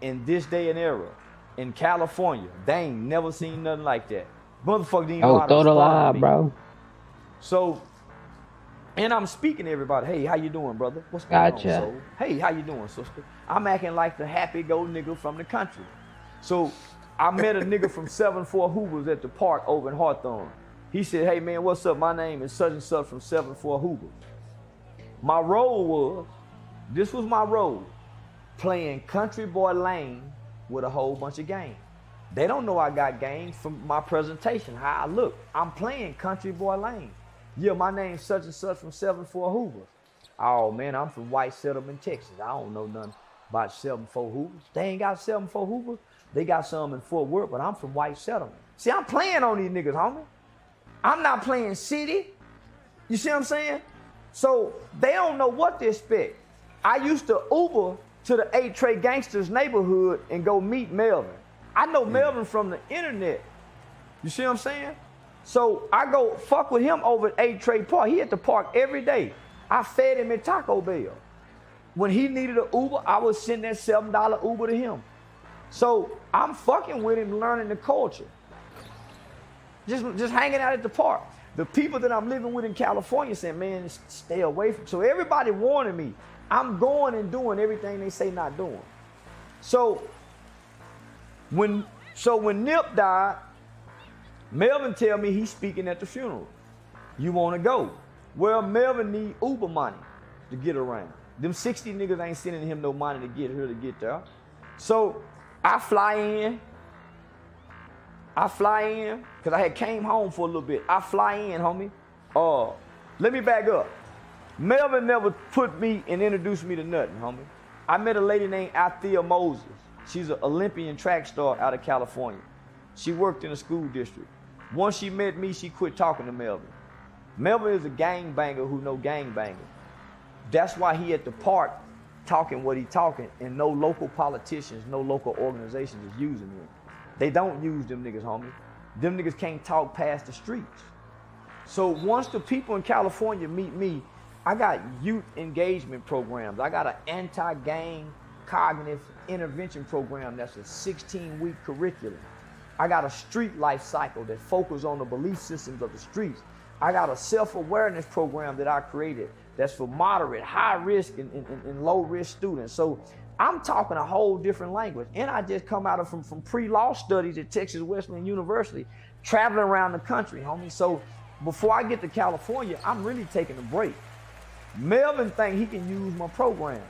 In this day and era, in California, they ain't never seen nothing like that. Motherfucker didn't know how to throw the respond lie, to me. bro. So, and I'm speaking to everybody. Hey, how you doing, brother? What's going Gotcha. on, soul? Hey, how you doing, sister? I'm acting like the happy-go nigga from the country. So, I met a nigga from 74 Hoovers at the park over in Hawthorne. He said, hey, man, what's up? My name is such and such from 74 Hoover. My role was my role, playing Country Boy Lane with a whole bunch of game. They don't know I got game from my presentation, how I look. I'm playing Country Boy Lane. Yeah, my name's such and such from 74 Hoover. Oh, man, I'm from White Settlement, Texas. I don't know nothing about 74 Hoovers. They ain't got 74 Hoover. They got some in Fort Worth, but I'm from White Settlement. See, I'm playing on these niggas, homie. I'm not playing city. You see what I'm saying? So they don't know what to expect. I used to Uber to the 8 Trey Gangsters neighborhood and go meet Melvin. I know Melvin from the internet. You see what I'm saying? So I go fuck with him over at 8 Trey Park. He at the park every day. I fed him at Taco Bell. When he needed an Uber, I would send that $7 Uber to him. So I'm fucking with him, learning the culture. Just hanging out at the park. The people that I'm living with in California saying, man, stay away from. So everybody warning me. I'm going and doing everything they say not doing. So when Nip died, Melvin tell me he's speaking at the funeral. You want to go? Well, Melvin need Uber money to get around. Them 60 niggas ain't sending him no money to get here to get there. So I fly in, because I had came home for a little bit. I fly in, homie. Let me back up. Melvin never put me and introduced me to nothing, homie. I met a lady named Althea Moses. She's an Olympian track star out of California. She worked in a school district. Once she met me, she quit talking to Melvin. Melvin is a gangbanger who know gangbangers. That's why he at the park talking what he talking, and no local politicians, no local organizations is using him. They don't use them niggas, homie. Them niggas can't talk past the streets. So once the people in California meet me, I got youth engagement programs. I got an anti-gang cognitive intervention program that's a 16-week curriculum. I got a street life cycle that focuses on the belief systems of the streets. I got a self-awareness program that I created that's for moderate, high risk, and low risk students. So I'm talking a whole different language. And I just come out of from pre-law studies at Texas Wesleyan University, traveling around the country, homie. So before I get to California, I'm really taking a break. Melvin think he can use my program.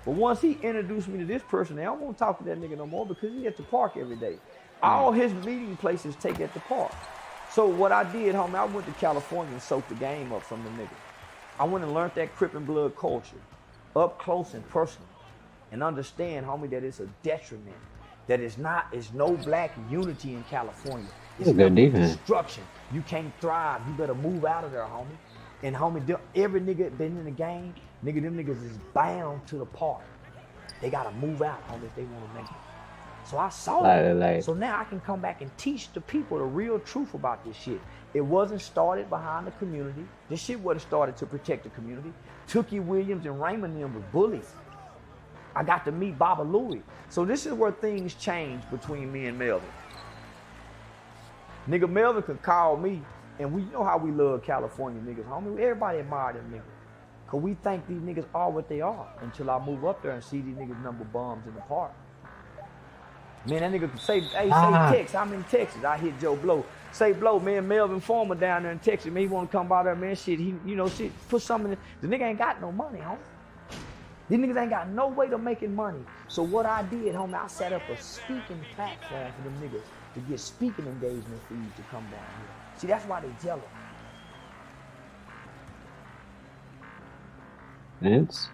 But once he introduced me to this person, I don't want to talk to that nigga no more because he at the park every day. All his meeting places take at the park. So what I did, homie, I went to California and soaked the game up from the nigga. I went and learned that Crip and Blood culture up close and personal and understand, homie, that it's a detriment, that it's no black unity in California. It's good defense. Destruction. You can't thrive. You better move out of there, homie. And homie, every nigga been in the game, nigga, them niggas is bound to the park. They gotta move out, homie, if they wanna make it. So I saw that. So now I can come back and teach the people the real truth about this shit. It wasn't started behind the community. This shit wasn't started to protect the community. Tookie Williams and Raymond them was bullies. I got to meet Baba Louie. So this is where things changed between me and Melvin. Nigga, Melvin could call me, and we know how we love California niggas, homie. Everybody admire them niggas. Cause we think these niggas are what they are until I move up there and see these niggas number bombs in the park. Man, that nigga could say, hey, say Texas, I'm in Texas. I hit Joe Blow. Say Blow, man, Melvin Farmer down there in Texas, man, he wanna come by there, man, shit, he, you know, shit, put something in the nigga ain't got no money, homie. These niggas ain't got no way to making money. So what I did, homie, I set up a speaking platform for them niggas to get speaking engagement fees to come down here. See, that's why they jealous. It's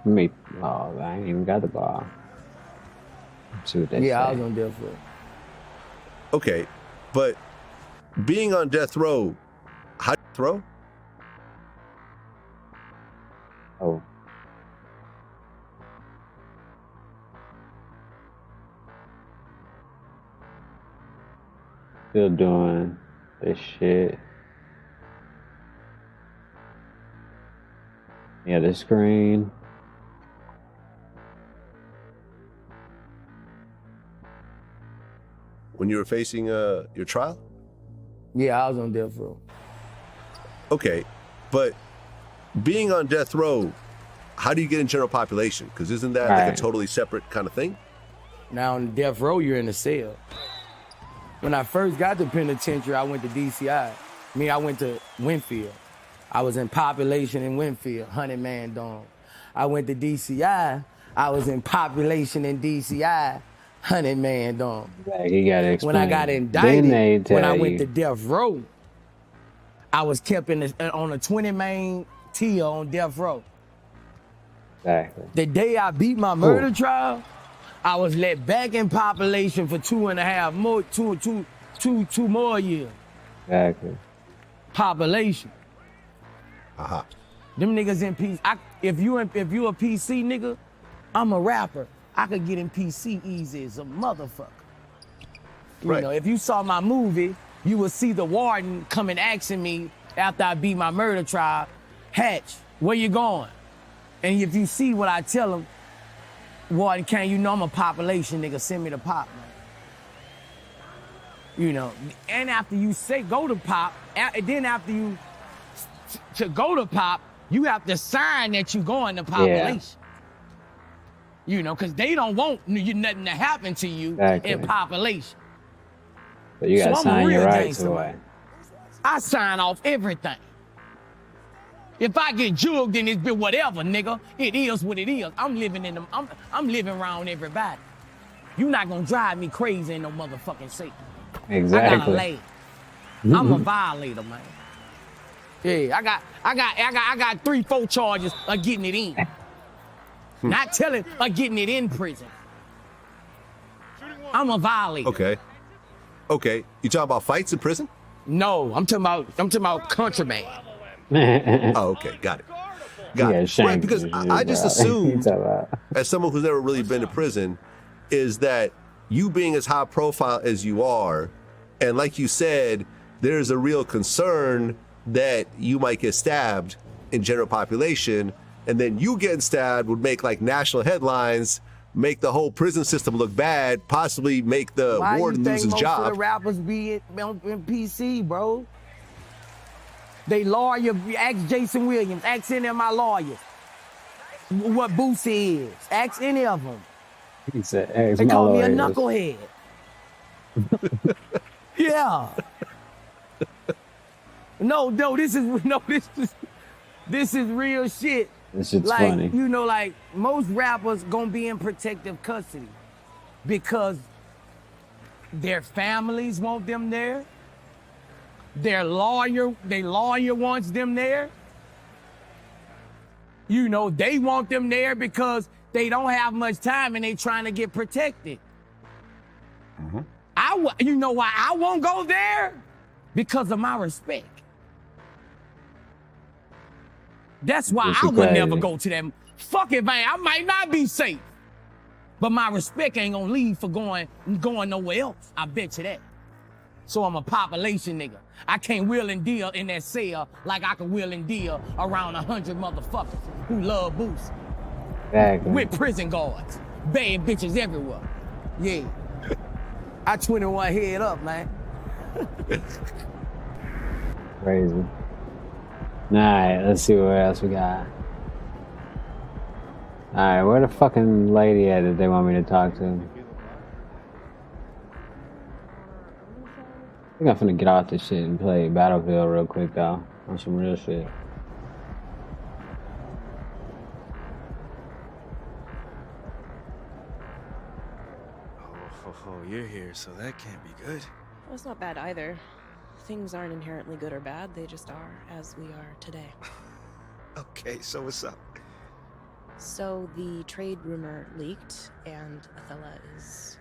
me. Oh, I ain't even got the ball. Let's see what they say. I was on death row. Okay, but being on death row, how do you throw? Oh. Still doing this shit. Yeah, the screen. When you were facing your trial? Yeah, I was on death row. Okay, but being on death row, how do you get in general population? Because isn't that like a totally separate kind of thing? Now on death row, you're in a cell. When I first got to penitentiary, I went to DCI. I went to Winfield. I was in population in Winfield, 100-man dorm. I went to DCI. I was in population in DCI, 100-man dorm. You gotta explain. When I got indicted, when I went to death row, I was kept on a 20-man tier on death row. Exactly. The day I beat my murder trial, I was let back in population for 2.5 more, two more years. Exactly. Population. Uh-huh. Them niggas in PC. If you a PC nigga, I'm a rapper. I could get in PC easy as a motherfucker. You know, if you saw my movie, you would see the warden come and asking me after I beat my murder trial, Hatch, where you going? And if you see what I tell him, warden, can you know I'm a population nigga, send me the pop, man. You know, and after you say go to pop, and then after you to go to pop, you have to sign that you going to population. Yeah. You know, because they don't want nothing to happen to you in population. But you gotta sign your rights away. I sign off everything. If I get jugged, then it's been whatever, nigga. It is what it is. I'm living in them. I'm living around everybody. You not gonna drive me crazy in no motherfucking city. Exactly. I gotta lay. I'm a violator, man. Yeah, I got 3-4 charges of getting it in. Not telling of getting it in prison. I'm a violator. Okay. You talking about fights in prison? No, I'm talking about contraband. Oh, okay, got it. Right, because I just assumed, as someone who's never really been to prison, is that you being as high profile as you are, and like you said, there's a real concern that you might get stabbed in general population, and then you getting stabbed would make like national headlines, make the whole prison system look bad, possibly make the warden lose his job. Why you think most of the rappers be in PC, bro? They lawyer, ask Jason Williams, ask any of my lawyers what Boosie is. Ask any of them. He said, they call me a knucklehead. Yeah. No, this is real shit. This shit's like, funny. You know, like most rappers gonna be in protective custody because their families want them there. Their lawyer wants them there. You know, they want them there because they don't have much time and they trying to get protected. You know why I won't go there? Because of my respect. That's why I would never go to them. Fuck it, man. I might not be safe. But my respect ain't gonna leave for going nowhere else. I bet you that. So I'm a population nigga. I can't wheel and deal in that cell like I can wheel and deal around 100 motherfuckers who love Boosie. Exactly. With prison guards. Bad bitches everywhere. Yeah. I 21 head up, man. Crazy. Alright, let's see what else we got. Alright, where the fucking lady at that they want me to talk to? I think I'm finna get off this shit and play Battlefield real quick though. On some real shit. Oh, you're here, so that can't be good. Well, it's not bad either. Things aren't inherently good or bad, they just are as we are today. Okay, so what's up? So the trade rumor leaked, and Othello is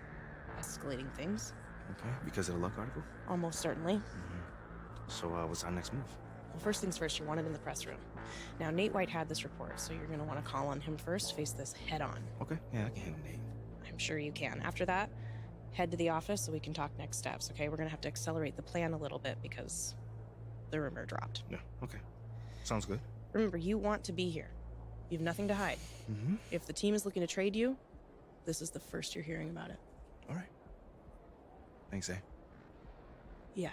escalating things. Okay, because of the Luck article? Almost certainly. So what's our next move? Well, first things first, you want it in the press room. Now, Nate White had this report, so you're going to want to call on him first, face this head on. Okay, yeah, I can handle Nate. I'm sure you can. After that, head to the office so we can talk next steps, okay? We're gonna have to accelerate the plan a little bit because the rumor dropped. Yeah, okay. Sounds good. Remember, you want to be here. You have nothing to hide. Mm-hmm. If the team is looking to trade you, this is the first you're hearing about it. All right. Thanks, eh? Yeah.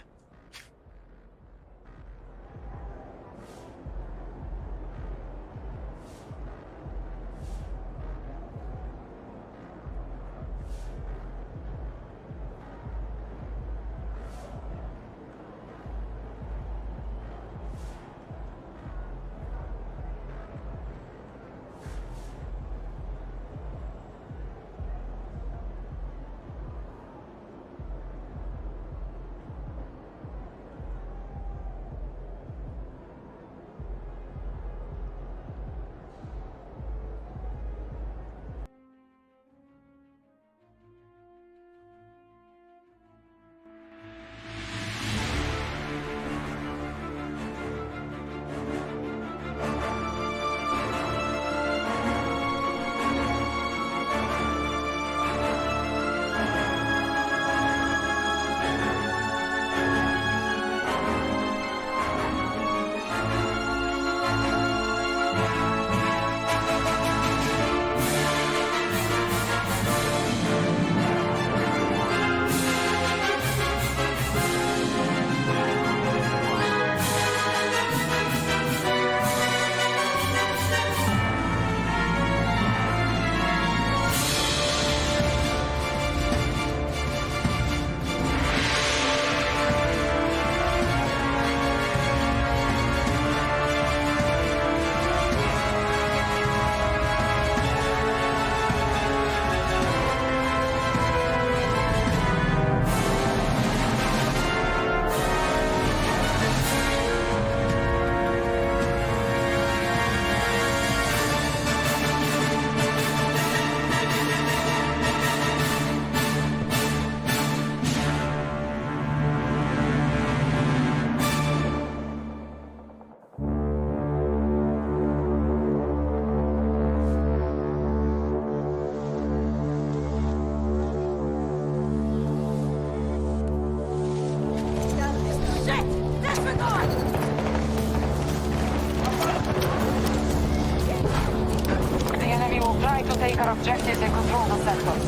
take our objectives and control the sectors.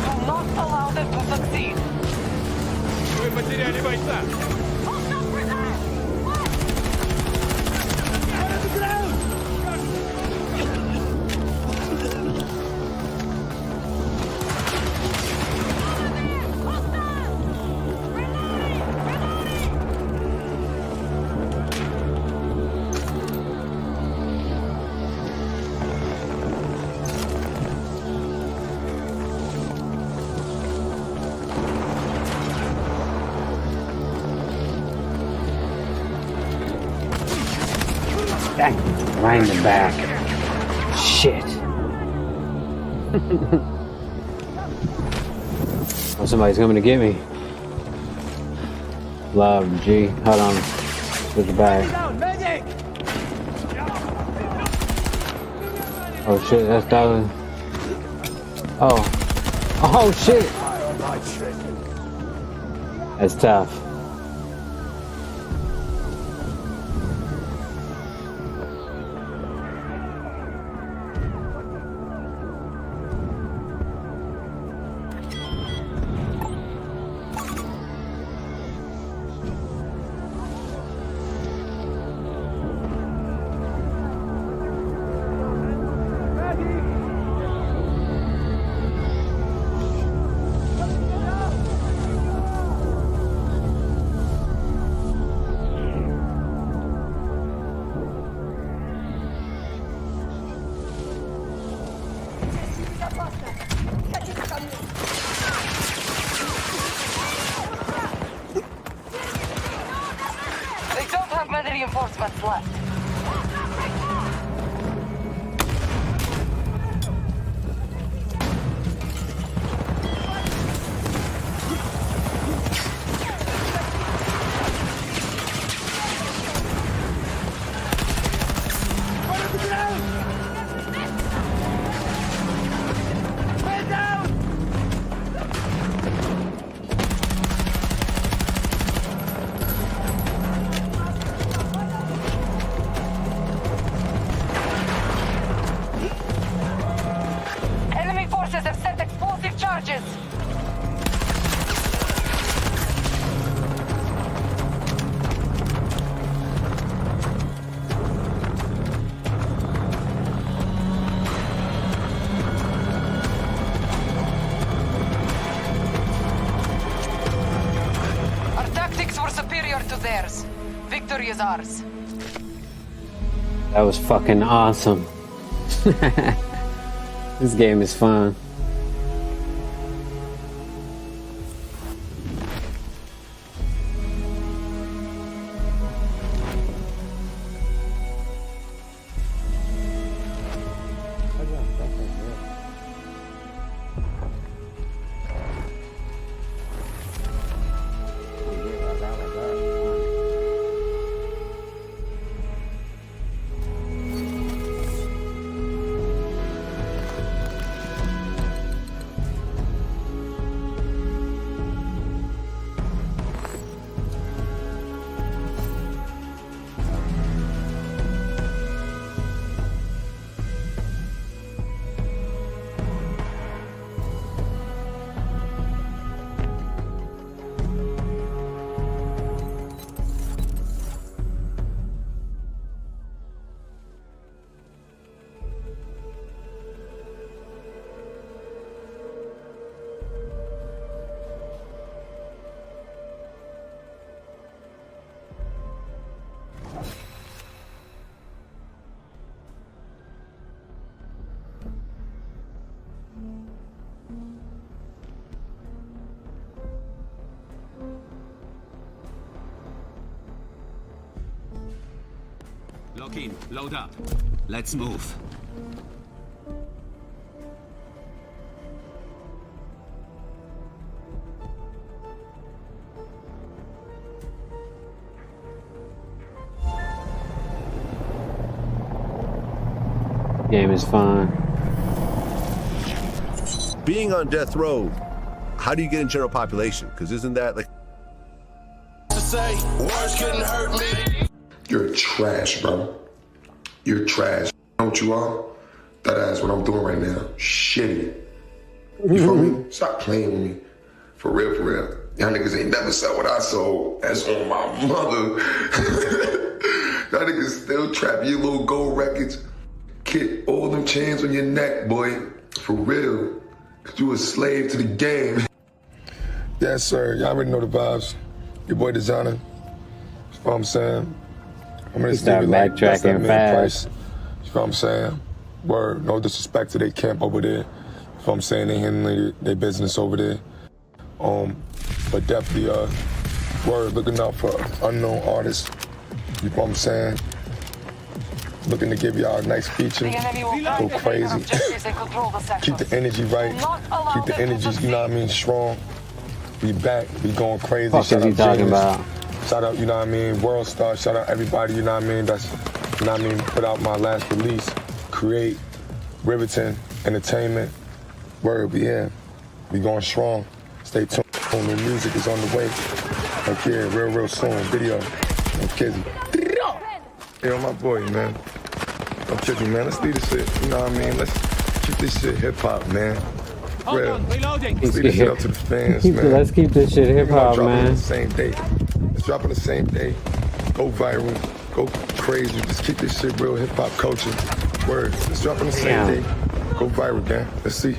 Do not allow them to succeed. Вы потеряли бойца. Right in the back. Shit. Oh, somebody's coming to get me. Love, G. Hold on. Switch it back. Oh shit, that's Dollar. Oh. Oh shit. That's tough. Reinforcements left. theirs. Victory is ours. That was fucking awesome. This game is fun. Lock in, load up. Let's move. Game is fun. Being on death row, how do you get in general population? Because isn't that like to say words couldn't hurt me? You're trash, bro. You're trash. You know what you are? That ass what I'm doing right now. Shitty. You feel me? Stop playing with me. For real, for real. Y'all niggas ain't never saw what I sold. That's on my mother. Y'all niggas still trap your little gold records. Kid, all them chains on your neck, boy. For real. Cause you a slave to the game. Yes, sir. Y'all already know the vibes. Your boy Designer. That's what I'm saying. I'm gonna start backtracking fast. You know what I'm saying? Word, no disrespect to their camp over there. You know what I'm saying? They handling their business over there. But definitely, word, looking out for unknown artists. You know what I'm saying? Looking to give y'all a nice feature. Go crazy. Keep the energy right. Keep the energies, you know what I mean, strong. We back. We going crazy. What is he talking about? Shout out, you know what I mean, World Star. Shout out everybody, you know what I mean, that's, you know what I mean, put out my last release. Create, Riverton, Entertainment. Word, we in. We going strong. Stay tuned. The music is on the way. Like here, real soon. Video. I'm Kizzy. Yo, my boy, man. I'm Kizzy, man. Let's leave this shit, you know what I mean? Let's keep this shit hip-hop, man. Real. Let's leave this shit up to the fans, man. Let's keep this shit hip-hop, man. The same day. Let's drop on the same day. Go viral. Go crazy. Just keep this shit real hip-hop culture. Word. Let's drop on the same day. Go viral, gang. Let's see.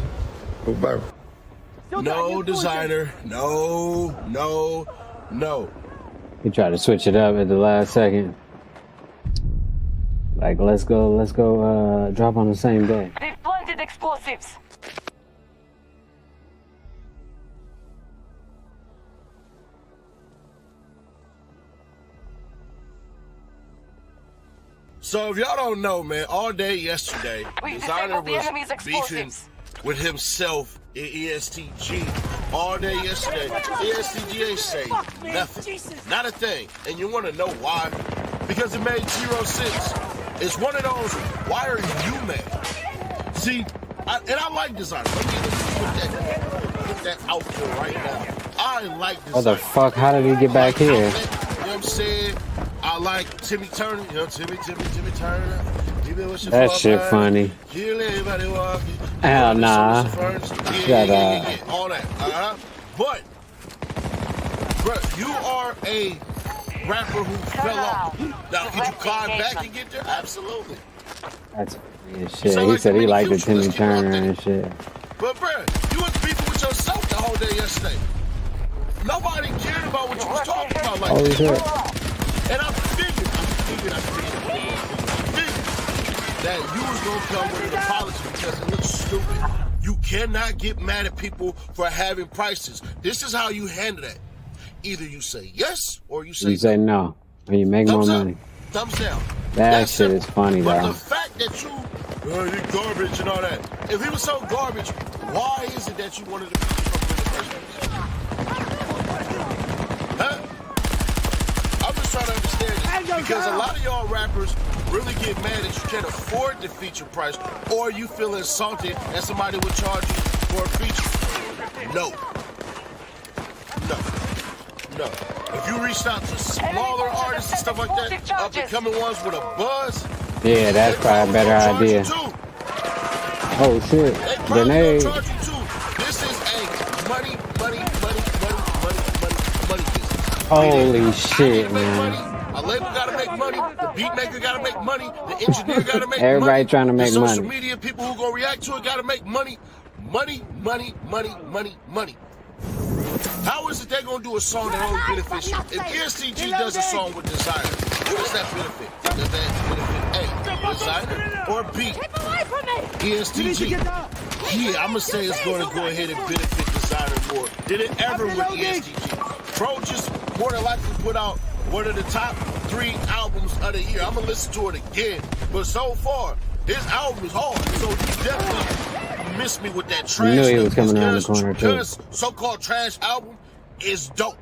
Go viral. No Designer. No. He tried to switch it up at the last second. Like, let's go drop on the same day. They've planted explosives. So if y'all don't know, man, all day yesterday, Designer was beefing with himself in ESTG. All day yesterday, ESTG ain't saying nothing, not a thing. And you want to know why? Because it made 0 sense. It's one of those, why are you mad? See, I like Designer. Let me put that out there right now. I like Designer. What the fuck? How did he get back here? You know what I'm saying? I like Timmy Turner, you know, Timmy Turner. That shit funny. Hell nah. Shut up. All that. But, bro, you are a rapper who fell off. Now, could you climb back and get there? Absolutely. That's funny as shit. He said he liked the Timmy Turner and shit. But, bro, you was beefing with yourself the whole day yesterday. Nobody cared about what you was talking about like Holy that. shit. And I figured that you was gonna come with an apology because it looks stupid. You cannot get mad at people for having prices. This is how you handle that. Either you say yes or you say You say no, and you make more money. Thumbs down. That shit is funny, But though. the fact that you garbage and all that. If he was so garbage, why is it that you wanted to be from in the first place? Huh? I'm just trying to understand this. Because a lot of y'all rappers really get mad that you can't afford the feature price, or you feel insulted that somebody would charge you for a feature. No. If you reached out to smaller artists and stuff like that, up and coming ones with a buzz, Yeah, that's probably a better idea. Oh shit, grenade. this is a money business. Holy shit, man. A label gotta make money, the beat maker gotta make money, the engineer gotta make Everybody money. trying to make the social money. media people who gonna react to it gotta make money. Money. How is it they gonna do a song that only benefits you? If ESTG does a song with Designer, what does that benefit? Does that benefit A, Designer, or B, ESTG? Yeah, I'm gonna say it's gonna go ahead and benefit Designer more than it ever with ESTG. Pro just more than likely put out one of the top 3 albums of the year. I'm gonna listen to it again, but so far, his album is hard, so you definitely missed me with that trash. I knew he was coming around the corner too. Because so-called trash album is dope.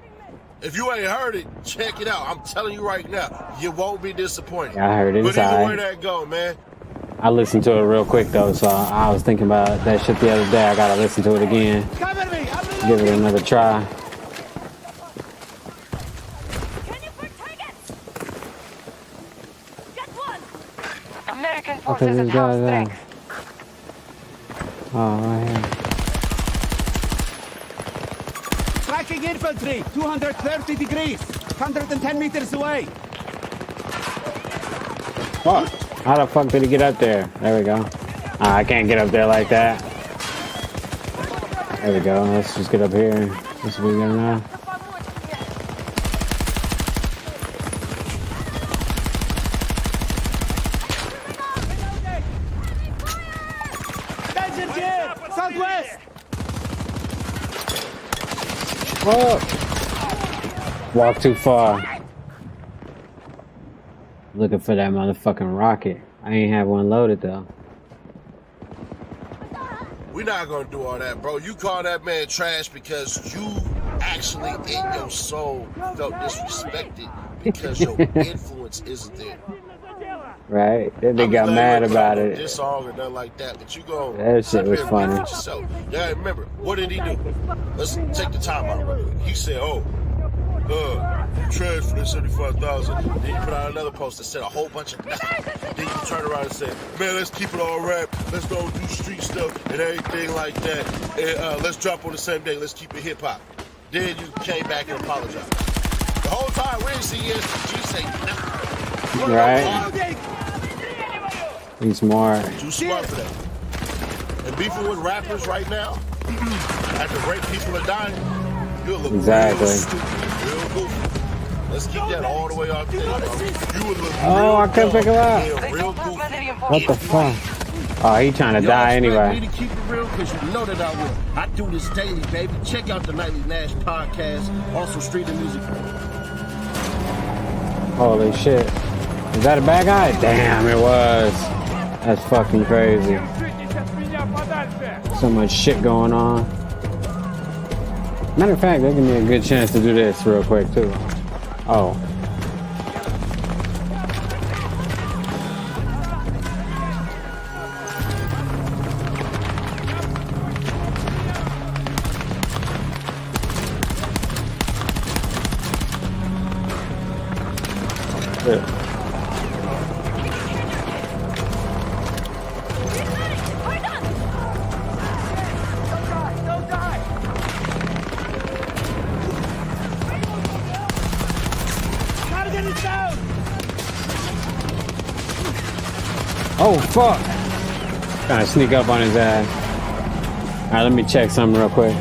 If you ain't heard it, check it out. I'm telling you right now, you won't be disappointed. Yeah, I heard it. But It's either way alright. that go, man. I listened to it real quick though, so I was thinking about that shit the other day. I gotta listen to it again. Give it another try. American Okay, forces this at guy house there. strength. Oh, right here. Tracking infantry, 230 degrees, 110 meters away. Fuck. How the fuck did he get up there? There we go. I can't get up there like that. There we go. Let's just get up here. This will be good enough. Southwest! Whoa. Walk too far. Looking for that motherfucking rocket. I ain't have one loaded though. We're not gonna do all that, bro. You call that man trash because you actually in your soul felt disrespected because your influence isn't there. Right? Then they got mad about it. This song or nothing like that, but you go. That shit was funny. Yourself. Yeah, remember, what did he do? Let's take the time out real quick. He said, you trash for the 75,000. Then you put out another post that said a whole bunch of nothing. Then you turn around and say, man, let's keep it all rap. Let's go do street stuff and everything like that. And let's drop on the same day. Let's keep it hip hop. Then you came back and apologized. The whole time we didn't see ESTG say nothing. Right? He's smart. Too smart for that. And beefing with rappers right now, after great people are dying, you'll look Exactly. real stupid, real goofy. Let's keep that all the way off there. You would look Oh, I couldn't pick him up. real goofy. What the fuck? Oh, he trying to die anyway. Me to keep it real because you know that I will. I do this daily, baby. Check out the Nightly Nash podcast. Also streaming music. Holy shit. Is that a bad guy? Damn, it was. That's fucking crazy. So much shit going on. Matter of fact, that give me a good chance to do this real quick too. Oh. Yeah. Oh fuck! Trying to sneak up on his ass. Alright, let me check something real quick.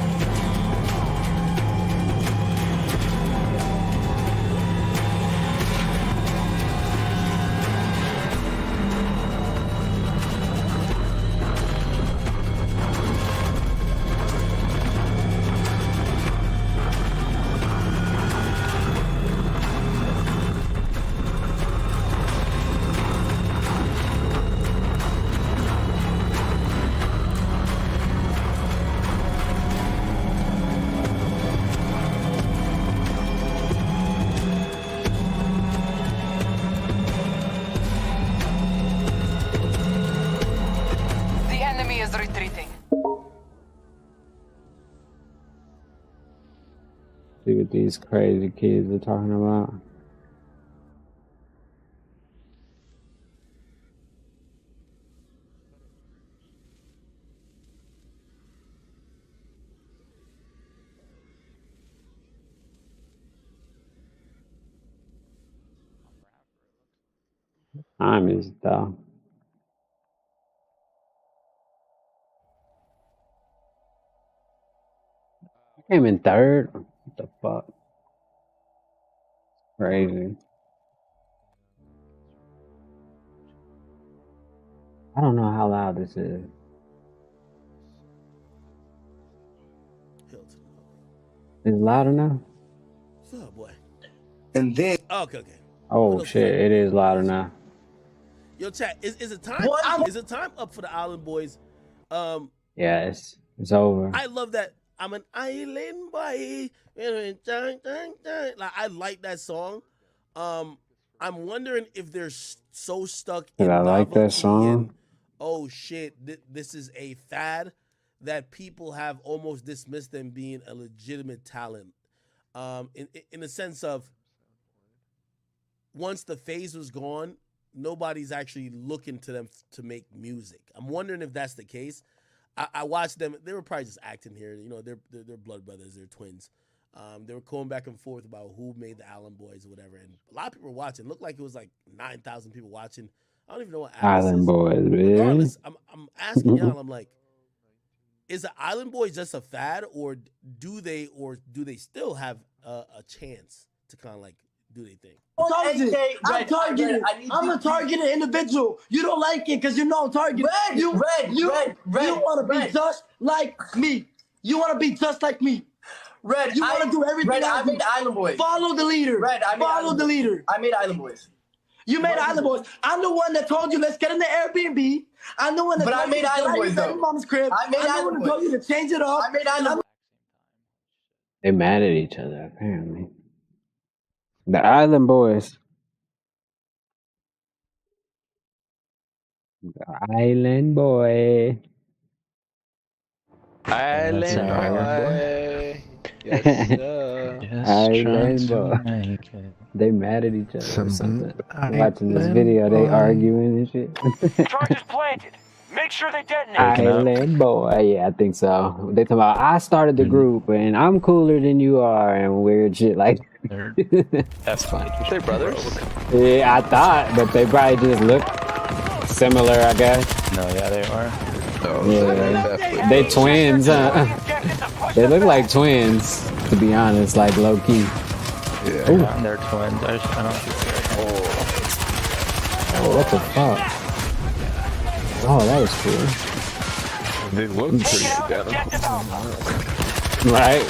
See what these crazy kids are talking about. Time is though. I came in third. What the fuck? Crazy. I don't know how loud this is. Is it loud enough? Oh boy. And then okay. Oh shit! It is loud enough. Yo, chat. Is it time? Is it time up for the Island Boys? Yeah, it's over. I love that. I'm an island boy. Like, I like that song. I'm wondering if they're so stuck in Did I like that novelty song? and, oh shit, this is a fad, that people have almost dismissed them being a legitimate talent. In the sense of, once the phase was gone, nobody's actually looking to them to make music. I'm wondering if that's the case. I watched them. They were probably just acting here. You know, they're blood brothers. They're twins. They were going back and forth about who made the Island Boys or whatever. And a lot of people were watching. It looked like it was like 9,000 people watching. I don't even know what Island Boys, man. Regardless, I'm asking y'all. I'm like, is the Island Boys just a fad, or do they still have a chance to kind of like do their thing? I'm a targeted individual. You don't like it because you know I'm targeted. You want to be just like me. You want to be just like me. Red, you want to do everything. Red, I made Island Boys. Follow the leader. Red, I made Follow the leader. I made Island Boys. You made Island Boys. I'm the one that told you let's get in the Airbnb. I'm the one that But told I made you to Island get Boys, out of your mom's crib. I made I'm the Island one that told Boys. you to change it up. I made Island Boys. They're mad at each other, apparently. The Island Boys. The Island Boy. Island boy. Yes, sir. Island Boy. They mad at each other or something. Watching this video, they arguing and shit. Charges planted. Make sure they detonate. Island Boy. Yeah, I think so. They talk about, I started the group and I'm cooler than you are and weird shit like That's fine. They're brothers. Yeah, I thought, but they probably just look similar, I guess. No, yeah, they are. Yeah, they twins, huh? They look like twins, to be honest, like low key. Yeah, they're twins. I don't think Oh, what the fuck? Oh, that was cool. They look pretty identical. Right?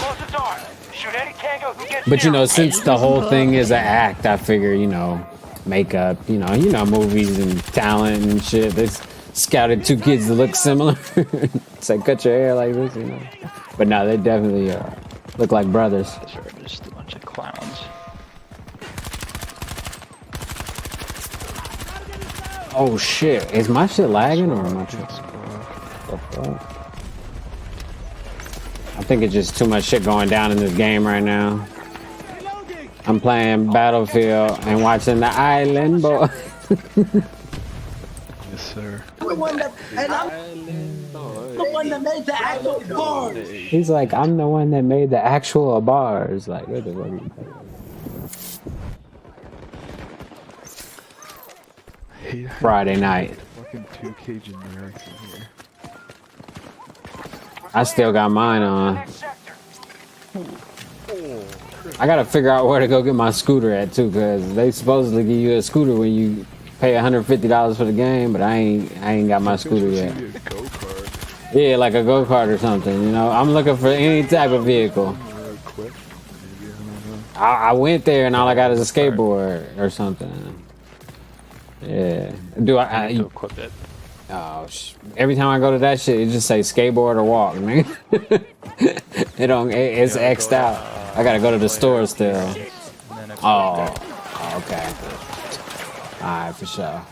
But you know, since the whole thing is an act, I figure, you know, makeup, you know, movies and talent and shit. They scouted two kids that look similar. It's like, cut your hair like this, you know. But no, they definitely look like brothers. They're just a bunch of clowns. Oh shit, is my shit lagging or am I I think it's just too much shit going down in this game right now. I'm playing Battlefield and watching the Island Boy. Yes, sir. The one that, and I'm the one that made the actual bars. He's like, I'm the one that made the actual bars. Like, what the fuck are you talking about? Friday night. Fucking 2K generics in here. I still got mine on. I gotta figure out where to go get my scooter at too, cause they supposedly give you a scooter when you pay $150 for the game, but I ain't got my scooter yet. Yeah, like a go-kart or something, you know. I'm looking for any type of vehicle. I went there and all I got is a skateboard or something. Yeah. Do I equip it? Oh, every time I go to that shit, it just say skateboard or walk, man. It don't. It's X'd out. I gotta go to the store still. Oh, okay. All right, for sure.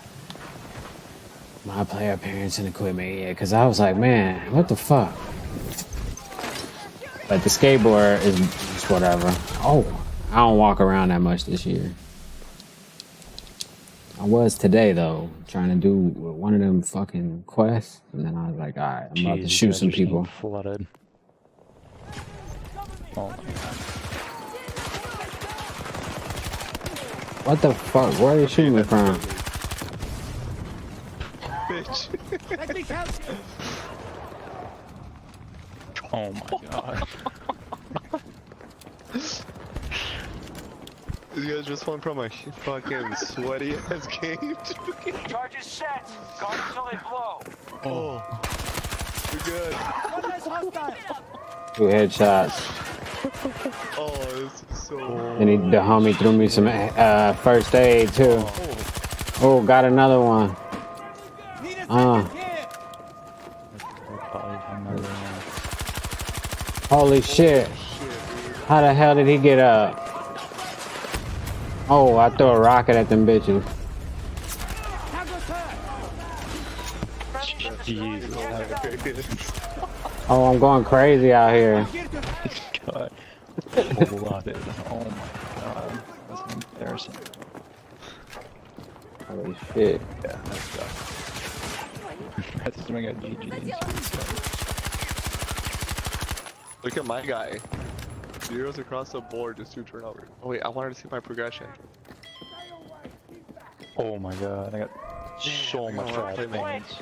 My player appearance and equipment, yeah. Cause I was like, man, what the fuck? But the skateboard is just whatever. Oh, I don't walk around that much this year. I was today though, trying to do one of them fucking quests, and then I was like, all right, I'm about to shoot some people. Flooded. Oh my god. What the fuck? Where are you shooting me from? Bitch. Oh my god. These guys just went from a fucking sweaty ass game to Charges set. Guard until they blow. oh, you're good. 2 headshots. Oh, this is so. And the homie threw me some first aid too. Oh, got another one. Holy shit. How the hell did he get up? Oh, I threw a rocket at them bitches. Oh, I'm going crazy out here. God. Love it. Oh my god. That's embarrassing. Holy shit. Yeah, that's tough. That's doing a GG. Look at my guy. Zeros across the board, just 2 turnovers. Oh wait, I wanted to see my progression. Oh my god, I got so much fast points.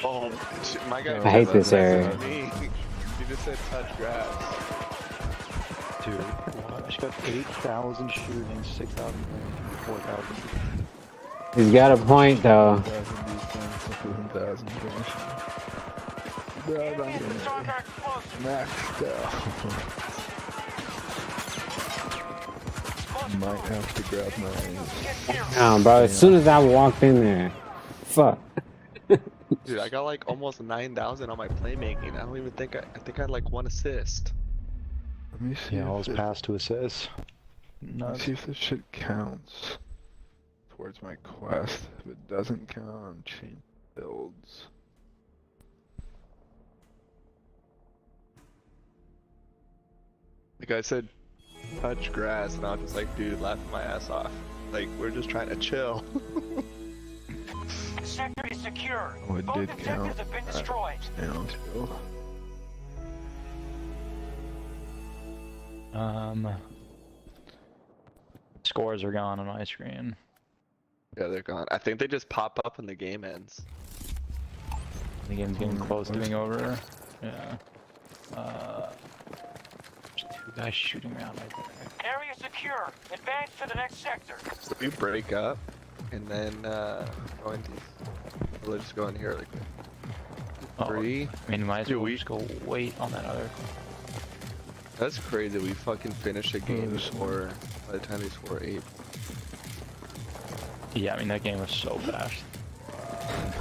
Oh, my guy. I hate this area. He just said touch grass. Dude, I just got 8,000 shooting, 6,000 range, 4,000. He's got a point though. 7,000 finishing. Maxed out. Might have to grab my. Nah, bro. As soon as I walked in there, fuck. Dude, I got like almost 9,000 on my playmaking. I don't even think I think I had like 1 assist. Let me see. Yeah, I was pass to assist. Let's see if this shit counts towards my quest. If it doesn't count, change builds. Like I said, touch grass, and I was just like, dude, laughing my ass off. Like, we're just trying to chill. The sector is secure. Oh, it Both did objectives count. have been destroyed. Down still. Scores are gone on my screen. Yeah, they're gone. I think they just pop up when the game ends. The game's getting close to being over. Yeah. There's 2 guys shooting around right there. Area secure. Advance to the next sector. So we break up, and then go into. We'll just go in here really quick. Oh, 3. I mean, might as well just go wait on that other. That's crazy. We fucking finished a game before. By the time they score 8. Yeah, I mean that game was so fast.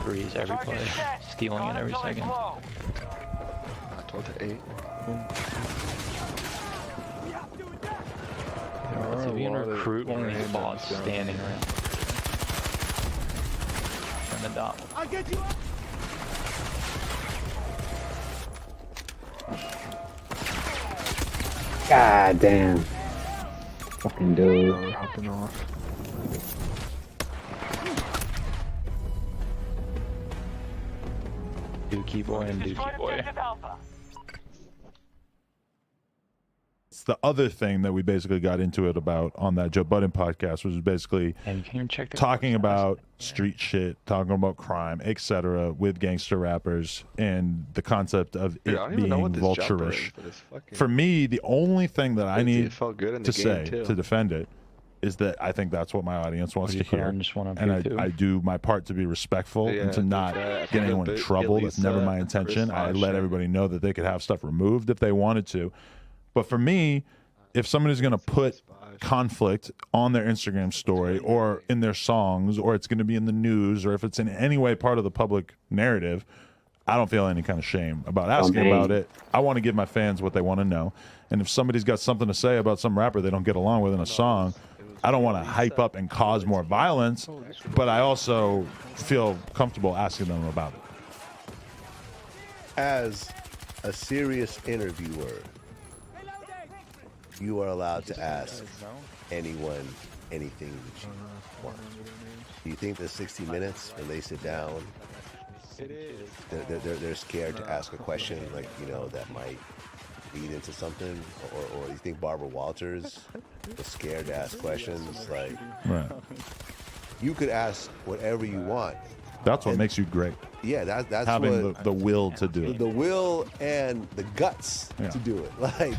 Threes every play, stealing it every second. 12 to 8. So if you can recruit one of these bots standing around in the dot. I'll get you up. God damn. Fucking dude. Hopping off. Dookie boy and Dookie boy. It's the other thing that we basically got into it about on that Joe Budden podcast, which is basically talking about street shit, talking about crime, etc., with gangster rappers, and the concept of Dude, it being vulturish. For me, the only thing that I need to say to defend it is that I think that's what my audience wants to hear, and I do my part to be respectful and to not get anyone in trouble. That's never my intention. I let everybody know that they could have stuff removed if they wanted to. But for me, if somebody's going to put conflict on their Instagram story or in their songs, or it's going to be in the news, or if it's in any way part of the public narrative, I don't feel any kind of shame about asking about it. I want to give my fans what they want to know. And if somebody's got something to say about some rapper they don't get along with in a song, I don't want to hype up and cause more violence, but I also feel comfortable asking them about it. As a serious interviewer, you are allowed to ask anyone anything that you want. Do you think that 60 Minutes, when they sit down, they're scared to ask a question like, you know, that might lead into something? Or do you think Barbara Walters was scared to ask questions? Like, you could ask whatever you want. That's what makes you great. Yeah, that's having what, the will to do it. The will and the guts to do it. Like,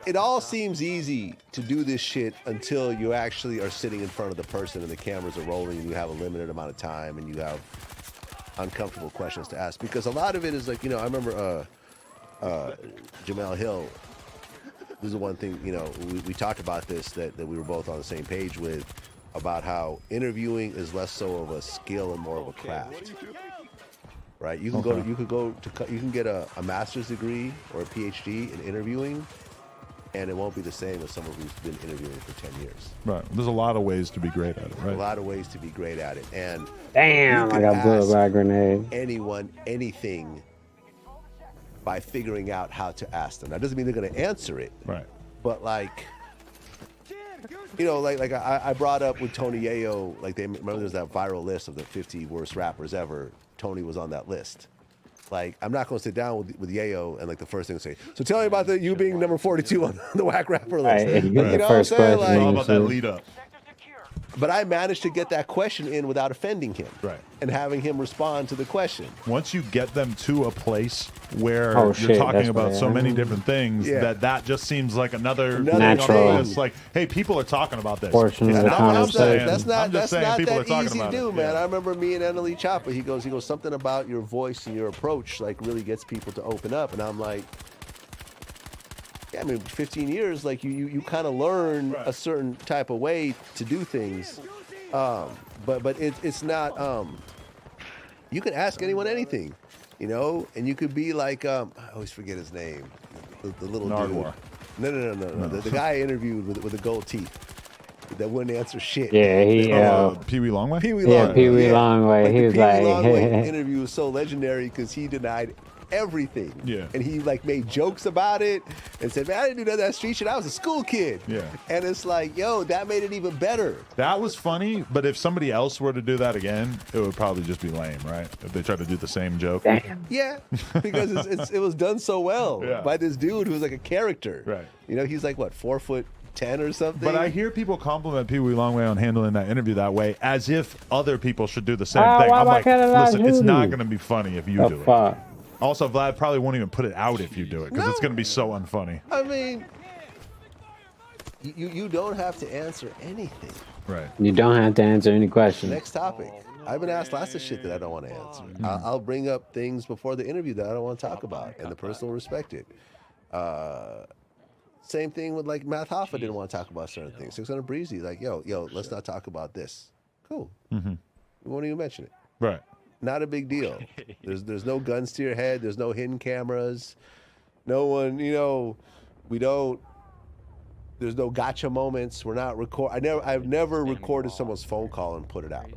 it all seems easy to do this shit until you actually are sitting in front of the person and the cameras are rolling and you have a limited amount of time and you have uncomfortable questions to ask. Because a lot of it is like, you know, I remember Jamel Hill. This is the one thing, you know, we talked about this that we were both on the same page with, about how interviewing is less so of a skill and more of a craft. Right? You can you can get a master's degree or a PhD in interviewing, and it won't be the same as someone who's been interviewing for 10 years. Right. There's a lot of ways to be great at it, right? A lot of ways to be great at it. And damn, I got blew by a grenade. Anyone, anything, by figuring out how to ask them. That doesn't mean they're going to answer it. Right. But like, you know, like I brought up with Tony Yayo, like remember there's that viral list of the 50 worst rappers ever. Tony was on that list. Like, I'm not going to sit down with Yayo and like the first thing to say, so tell me about you being number 42 on the whack rapper list. Right, you know what I'm saying? Like, all about that lead up. But I managed to get that question in without offending him. Right. And having him respond to the question. Once you get them to a place where Oh, you're shit, talking that's about right. so many different things Yeah. that just seems like another Natural. It's like, hey, people are talking about this. Portion of It's the not what I'm saying. conversation. That's not I'm just saying people are that talking easy to about do, it. man. Yeah. I remember me and Annalie Choppa, he goes, something about your voice and your approach like really gets people to open up. And I'm like, yeah, I mean, 15 years, like you kind of learn a certain type of way to do things. But it's not, you can ask anyone anything, you know, and you could be like, I always forget his name, the little Nardwuar. dude. No. The guy I interviewed with the gold teeth that wouldn't answer shit. Yeah, he. Pee Wee Longway? Pee Wee Yeah, Longway. Pee Wee Longway. He the was Pee Wee like, Longway interview was so legendary because he denied everything. Yeah. And he like made jokes about it and said, man, I didn't do none of that street shit. I was a school kid. Yeah. And it's like, yo, that made it even better. That was funny, but if somebody else were to do that again, it would probably just be lame, right? If they tried to do the same joke. Yeah, because it was done so well Yeah. by this dude who's like a character. Right. You know, he's like, what, 4'10" or something? But I hear people compliment Pee Wee Longway on handling that interview that way, as if other people should do the same thing. why I'm like, can't I listen, do it's not it? going to be funny if you The do it. fuck? Also, Vlad probably won't even put it out if you do it, because it's going to be so unfunny. I mean, you don't have to answer anything. Right. You don't have to answer any questions. Next topic. I've been asked lots of shit that I don't want to answer. I'll bring up things before the interview that I don't want to talk about, and the person will respect it. Same thing with like Matt Hoffa didn't want to talk about certain things. 600 Breezy, like, yo, let's not talk about this. Cool. Mm-hmm. We won't even mention it. Right. Not a big deal. There's no guns to your head. There's no hidden cameras. No one, you know, we don't. There's no gotcha moments. We're not I've never recorded someone's phone call and put it out.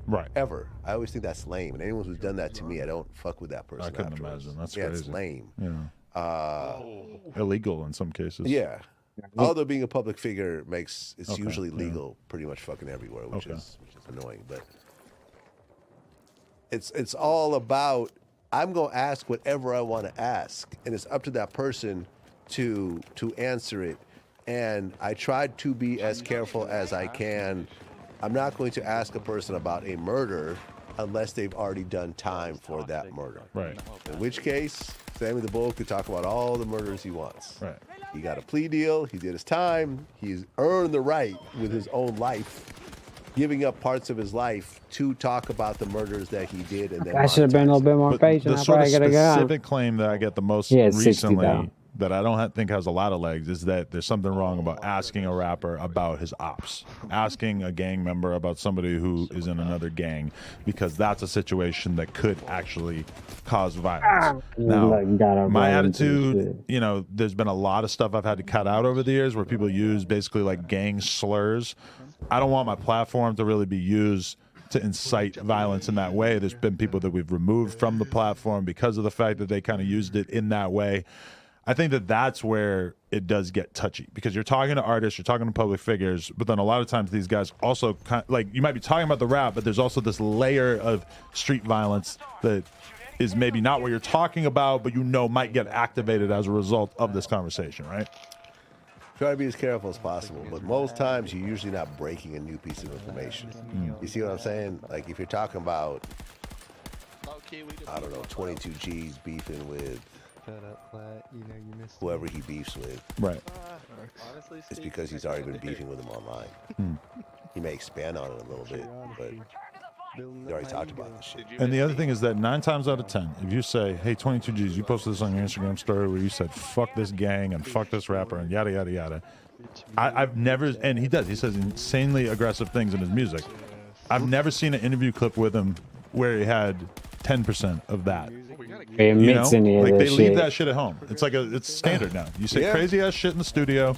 Right. Ever. I always think that's lame. And anyone who's done that to me, I don't fuck with that person. I couldn't afterwards. imagine. That's yeah, crazy. it's lame. Yeah. Illegal in some cases. Yeah. Although being a public figure it's Okay, usually yeah. legal pretty much fucking everywhere, which is annoying. But it's all about, I'm gonna ask whatever I want to ask, and it's up to that person to answer it. And I tried to be as careful as I can. I'm not going to ask a person about a murder unless they've already done time for that murder. Right. In which case, Sammy the Bull could talk about all the murders he wants. Right. He got a plea deal. He did his time. He's earned the right with his own life, giving up parts of his life to talk about the murders that he did. And then I should have been a little bit more But patient. the I sort of probably could have gone. specific claim that I get the most Yeah, it's 60 recently though. that I don't think has a lot of legs is that there's something wrong about asking a rapper about his ops, asking a gang member about somebody who is in another gang, because that's a situation that could actually cause violence. Now, my attitude, you know, there's been a lot of stuff I've had to cut out over the years where people use basically like gang slurs. I don't want my platform to really be used to incite violence in that way. There's been people that we've removed from the platform because of the fact that they kind of used it in that way. I think that that's where it does get touchy, because you're talking to artists, you're talking to public figures, but then a lot of times these guys also like, you might be talking about the rap, but there's also this layer of street violence that is maybe not what you're talking about, but might get activated as a result of this conversation, right? Try to be as careful as possible, but most times you're usually not breaking a new piece of information. You see what I'm saying? Like if you're talking about, I don't know, 22 G's beefing with whoever he beefs with, right? It's because he's already been beefing with him online. He may expand on it a little bit, but they already talked about this shit. And the other thing is that 9 times out of 10, if you say, hey, 22 G's, you posted this on your Instagram story where you said, fuck this gang and fuck this rapper and yada, yada, yada. I've never, and he says insanely aggressive things in his music. I've never seen an interview clip with him where he had 10% of that. They mix any of that they shit. leave that shit at home. It's like it's standard now. You say crazy ass shit in the studio,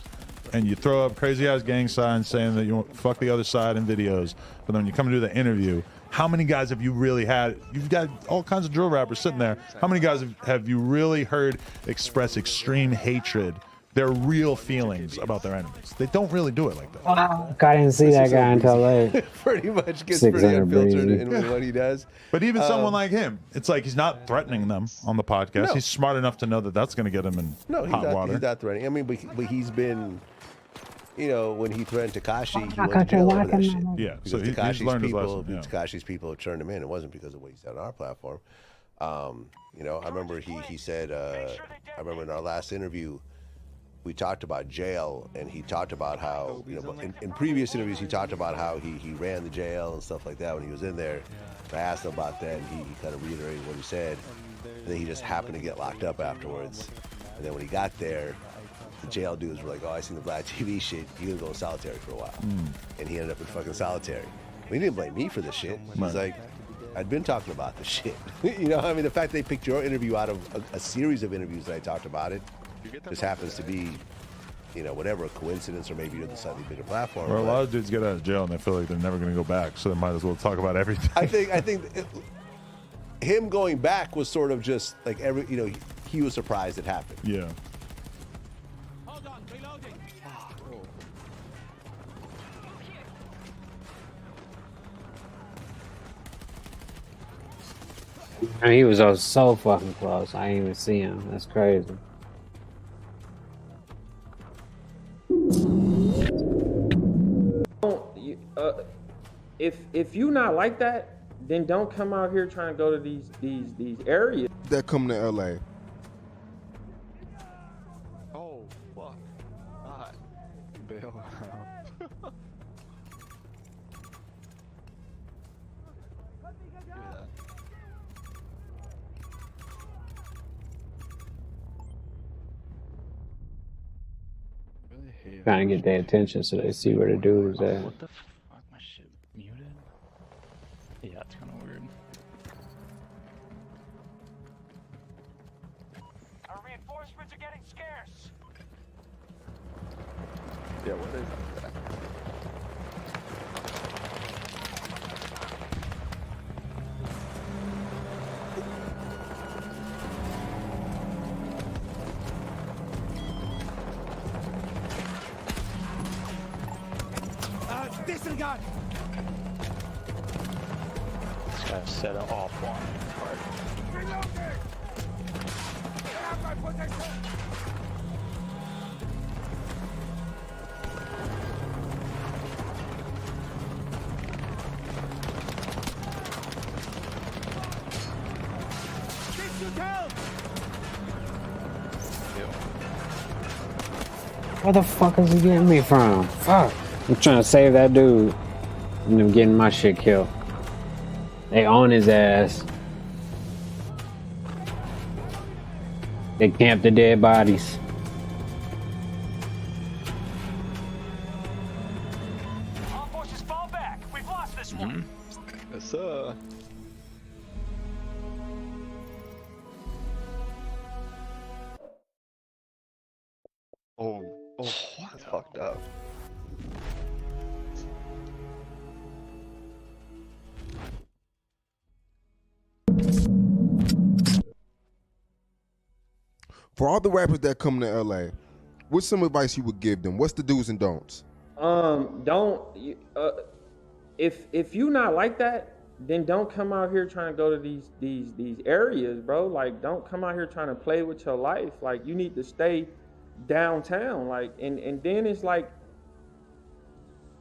and you throw up crazy ass gang signs saying that you want fuck the other side in videos, but then when you come and do the interview, how many guys have you really had? You've got all kinds of drill rappers sitting there. How many guys have you really heard express extreme hatred, their real feelings about their enemies? They don't really do it like that. I didn't see that guy until late. Pretty much gets pretty unfiltered in what he does. But even someone like him, it's like he's not threatening them on the podcast. No. He's smart enough to know that that's going to get him in hot water. He's not threatening. I mean, but he's been, when he threatened Tekashi, he went to jail over that shit. Yeah, because so he's learned his lesson. Yeah. Tekashi's people turned him in. It wasn't because of what he said on our platform. I remember he said, I remember in our last interview, we talked about jail, and he talked about how, in previous interviews, he talked about how he ran the jail and stuff like that when he was in there. And I asked him about that, and he kind of reiterated what he said. And then he just happened to get locked up afterwards. And then when he got there, the jail dudes were like, oh, I seen the Black TV shit. You're gonna go in solitary for a while. And he ended up in fucking solitary. He didn't blame me for the shit. He was like, I'd been talking about the shit. The fact they picked your interview out of a series of interviews that I talked about it just happens to be, whatever, a coincidence, or maybe you're the slightly bigger platform. Or a lot of dudes get out of jail and they feel like they're never going to go back, so they might as well talk about everything. I think him going back was sort of just like he was surprised it happened. Yeah. And he was so fucking close. I didn't even see him. That's crazy. If you not like that, then don't come out here trying to go to these areas. That come to LA. Oh fuck! God. Bail out. Trying to get their attention so they see where the dude is at. What the fuck? My shit muted? Yeah, it's kind of weird. Our reinforcements are getting scarce. Yeah, what is that? Disregard. This guy set it off on Where the fuck is he getting me from? Fuck. I'm trying to save that dude. And I'm getting my shit killed. They on his ass. They camped the dead bodies. All forces fall back. We've lost this one. Yes, sir. Oh, that's fucked up. For all the rappers that come to LA, what's some advice you would give them? What's the do's and don'ts? If you not like that, then don't come out here trying to go to these areas, bro. Like, don't come out here trying to play with your life. Like, you need to stay downtown. Like, and then it's like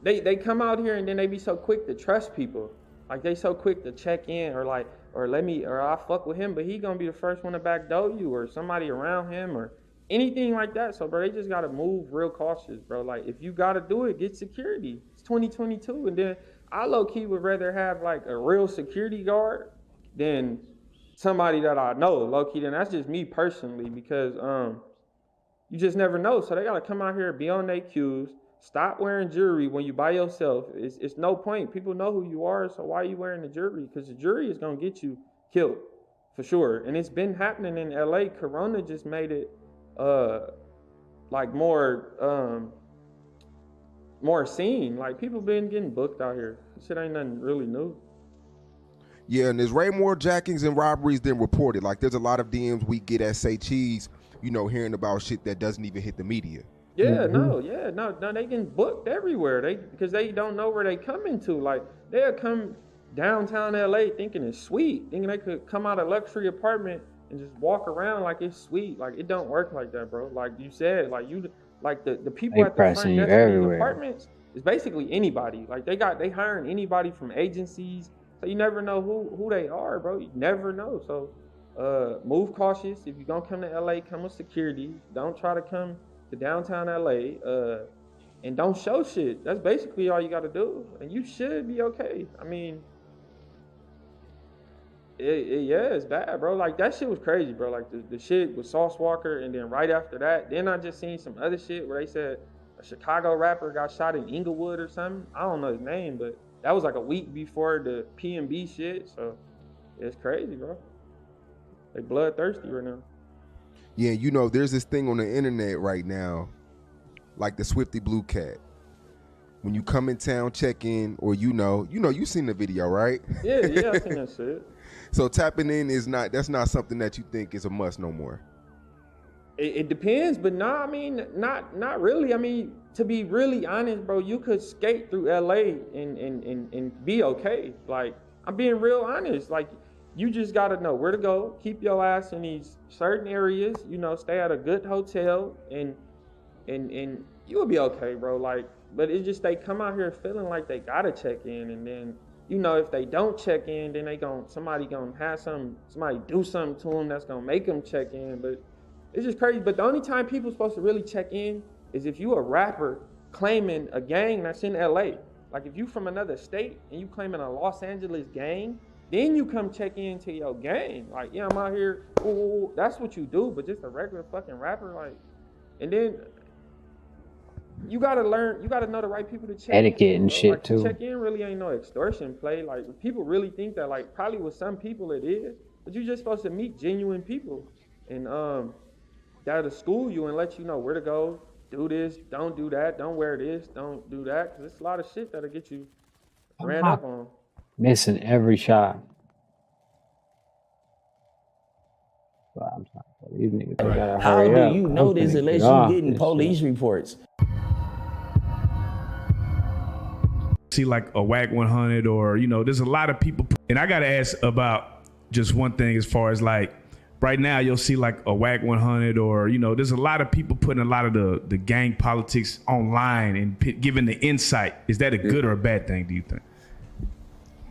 they come out here and then they be so quick to trust people. Like, they so quick to check in or I fuck with him, but he gonna be the first one to backdoor you or somebody around him or anything like that. So, bro, they just gotta move real cautious, bro. Like, if you gotta do it, get security. It's 2022, and then I low-key would rather have like a real security guard than somebody that I know, low-key. Then that's just me personally, because you just never know. So they gotta come out here, be on their cues, stop wearing jewelry when you by yourself. It's no point. People know who you are, so why are you wearing the jewelry? Because the jewelry is gonna get you killed, for sure. And it's been happening in LA. Corona just made it like more seen. Like, people been getting booked out here. This shit ain't nothing really new. Yeah, and there's way more jackings and robberies than reported. Like, there's a lot of DMs we get at Say Cheese, hearing about shit that doesn't even hit the media. Yeah, no, they getting booked everywhere. Because they don't know where they coming to. Like, they'll come downtown LA thinking it's sweet, thinking they could come out of a luxury apartment and just walk around like it's sweet. Like, it don't work like that, bro. Like you said, the people at the front desk of these apartments is basically anybody. Like, they hiring anybody from agencies, so you never know who they are, bro. You never know. So move cautious. If you're gonna come to LA, come with security. Don't try to come to downtown LA, and don't show shit. That's basically all you gotta do, and you should be okay. I mean, it's bad, bro. Like, that shit was crazy, bro. Like, the shit with Sauce Walker, and then right after that, then I just seen some other shit where they said a Chicago rapper got shot in Inglewood or something. I don't know his name, but that was like a week before the PNB shit. So it's crazy, bro. They bloodthirsty right now. Yeah, there's this thing on the internet right now, like the Swifty Blue Cat. When you come in town, check in, or you seen the video, right? Yeah, I seen that shit. So tapping in that's not something that you think is a must no more. It depends, but I mean, not really. I mean, to be really honest, bro, you could skate through LA and be okay. Like, I'm being real honest. Like, you just gotta know where to go, keep your ass in these certain areas, stay at a good hotel, and you will be okay, bro. Like, but it's just they come out here feeling like they gotta check in, and then if they don't check in, then somebody gonna have somebody do something to them that's gonna make them check in. But it's just crazy. But the only time people supposed to really check in is if you a rapper claiming a gang that's in LA. Like, if you from another state and you claiming a Los Angeles gang, then you come check in to your gang. Like, I'm out here, ooh, that's what you do. But just a regular fucking rapper, like, and then you gotta know the right people to check etiquette in, and shit, like, too. Check in really ain't no extortion play. Like, people really think that, like, probably with some people it is, but you're just supposed to meet genuine people, and that'll school you and let you know where to go, do this, don't do that, don't wear this, don't do that, because it's a lot of shit that'll get you ran up on. Missing every shot. Well, I'm sorry. These niggas gotta How hurry up. do you know this unless you getting police reports? See, like a WAC 100, or there's a lot of people, and I gotta ask about just one thing as far as, like, right now you'll see like a WAC 100, or there's a lot of people putting a lot of the gang politics online and giving the insight. Is that a good or a bad thing, do you think?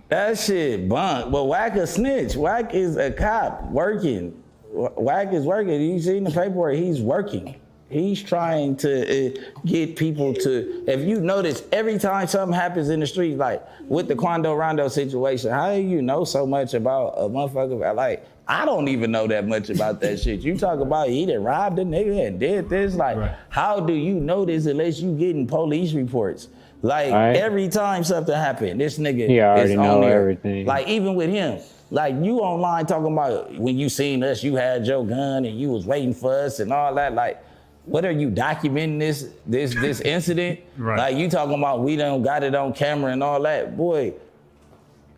That shit bunk. But WAC a snitch. WAC is a cop working. WAC is working. You seen the paperwork? He's working. He's trying to get people to, if you notice, every time something happens in the street, like with the Quando Rondo situation, how do you know so much about a motherfucker? Like, I don't even know that much about that shit. You talk about he done robbed a nigga and did this. Like, how do you know this unless you getting police reports? Like, every time something happened, this nigga is on there. Everything. Like, even with him. Like, you online talking about when you seen us, you had your gun and you was waiting for us and all that. Like, what are you documenting this incident? Like, you talking about we done got it on camera and all that. Boy,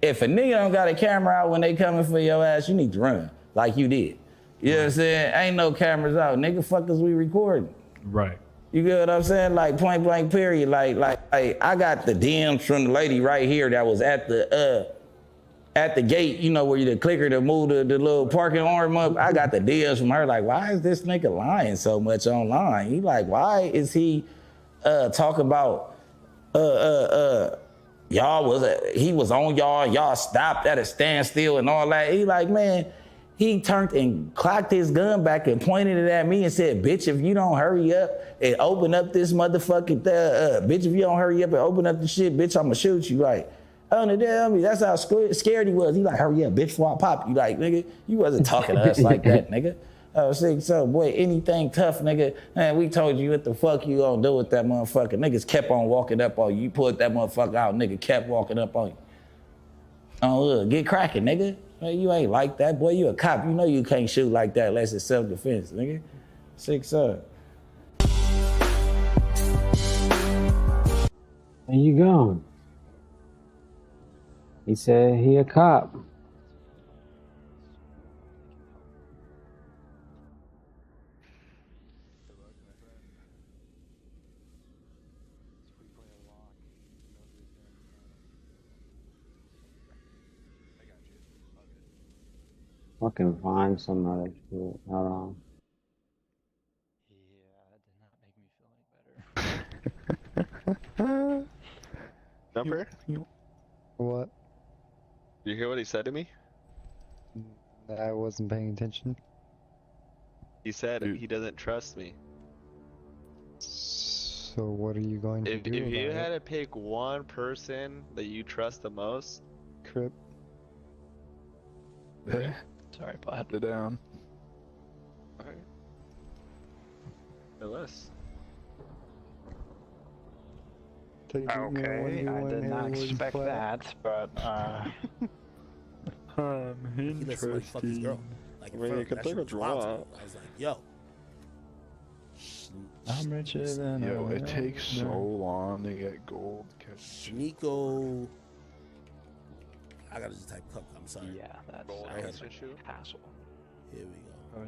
if a nigga don't got a camera out when they coming for your ass, you need to run like you did. You know what I'm saying? Ain't no cameras out. Nigga, fuck is we recording? Right. You get what I'm saying? Like point blank period. Like I got the DMs from the lady right here that was at the gate, you know, where you the clicker to move the little parking arm up. I got the DMs from her like, why is this nigga lying so much online? He like, why is he talking about he was on y'all stopped at a standstill and all that. He like, man, he turned and clocked his gun back and pointed it at me and said, bitch, if you don't hurry up and open up this motherfucking, bitch, if you don't hurry up and open up the shit, bitch, I'ma shoot you. Like, oh, no, damn me, that's how scared he was. He like, hurry up, bitch, before I pop you. Like, nigga, you wasn't talking to us like that, nigga. I was saying, so, boy, anything tough, nigga, man, we told you what the fuck you gonna do with that motherfucker. Niggas kept on walking up on you. You pulled that motherfucker out, nigga kept walking up on you. Oh, look, get cracking, nigga. Man, you ain't like that, boy. You a cop. You know you can't shoot like that unless it's self-defense, nigga. 6-up. Where you going? He said he a cop. Fucking find some other shit. Hold on. Number? What? Did you hear what he said to me? I wasn't paying attention. He said he doesn't trust me. So what are you going to do? If you had to pick one person that you trust the most, Crip. Yeah. Sorry, bud. Put it down. Alright. No less. Okay, I did not expect that, but interesting. Fuck his girl. Like, I mean, you could take a draw. I was like, yo. I'm richer than Yo, it takes so long to get gold. Nico. I gotta just type cup. I'm sorry. Yeah, that's hassle. Here we go.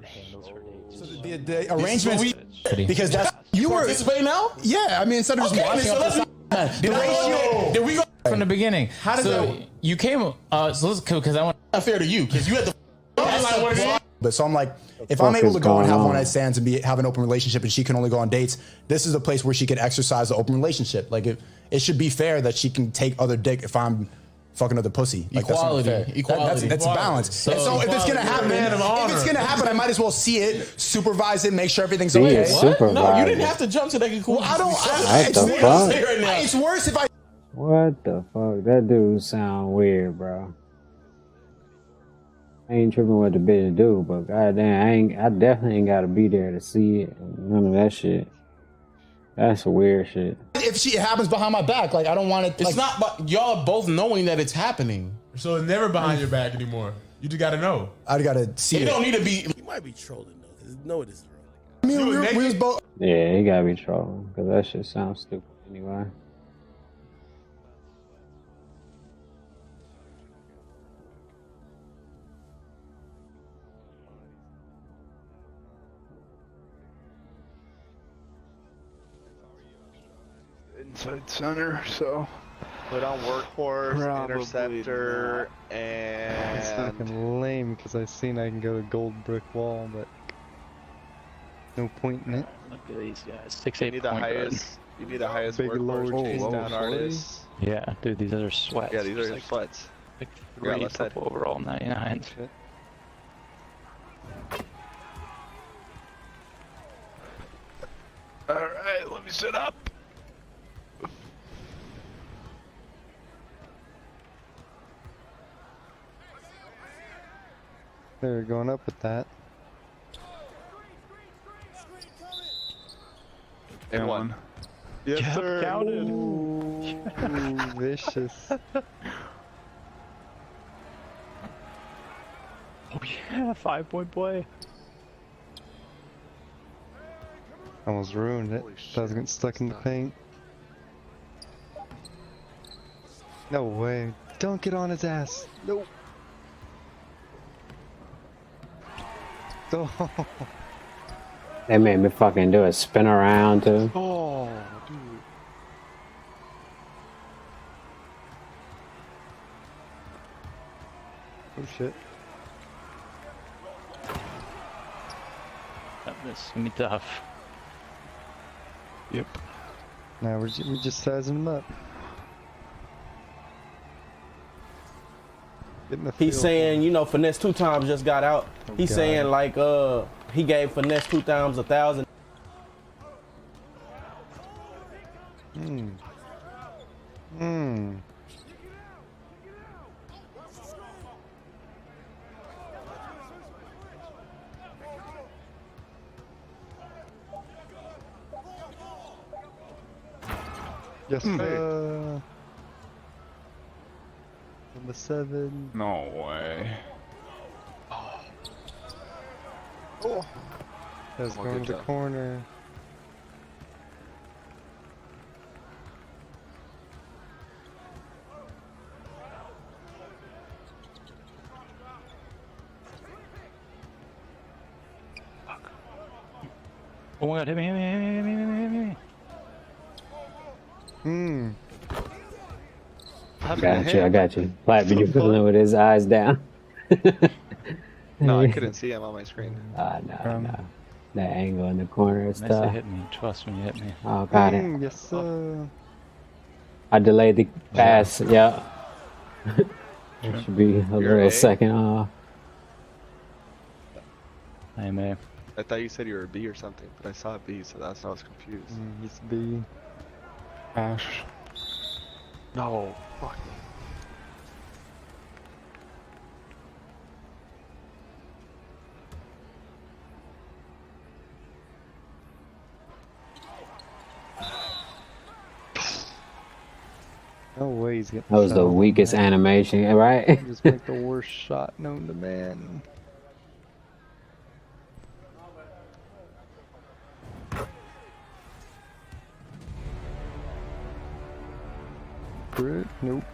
Handles for days. So the arrangements, because that's you were participating now. Yeah, I mean instead of just watching Did we go from the beginning? How does that? You came. So let's because I want Not fair to you because you had the. But so I'm like, if I'm able to go and have one night stands and have an open relationship, and she can only go on dates, this is a place where she can exercise the open relationship. Like it should be fair that she can take other dick if I'm fucking other pussy. Like, equality. That's a balance. So if it's gonna happen, I might as well see it, supervise it, make sure everything's okay. No, you didn't have to jump to that conclusion. It's worse if I. What the fuck? That dude sound weird, bro. I ain't tripping what the bitch do, but goddamn, I definitely ain't gotta be there to see it. None of that shit. That's weird shit. If it happens behind my back, like I don't want it. It's not, but y'all both knowing that it's happening. So it's never behind your back anymore. You just gotta know. I gotta see it. It don't need to be. You might be trolling though, because no, it isn't real. I mean, we was both. Yeah, he gotta be trolling, because that shit sounds stupid anyway. Inside center, so put on workhorse, interceptor, and it's fucking lame because I seen I can go to gold brick wall, but no point in it. Look at these guys. 6-8 You need the highest big workhorse chase down artists. Yeah, dude, these are sweats. Yeah, these are like sweats. Like 3 purple overall 99s. Alright, let me sit up. They're going up with that. And one. Yes, sir. Counted. Ooh, vicious. Oh yeah, 5-point play. Almost ruined it. I was getting stuck in the paint. No way. Don't get on his ass. Nope. They made me fucking do a spin around too. Oh, dude. Oh shit. This is gonna be tough. Yep. Now we're just sizing them up. He's saying, you know, Finesse 2 times just got out. He's saying like he gave Finesse 2 times 1,000. Yes, Number 7. No way. Oh. That's going to the corner. Oh my god, hit me. I got you. Plat, but you feeling with his eyes down. No, I couldn't see him on my screen. No. That angle in the corner is Nice to tough. hit me. Trust when you hit me. Oh, got it. Yes, sir. I delayed the pass. Yeah. It should be a little second off. Hey, man. I thought you said you were a B or something, but I saw a B, so that's why I was confused. He's B. Ash. No. Fuck. No way he's getting That was the weakest animation, right? Just make the worst shot known to man. Crit? Nope.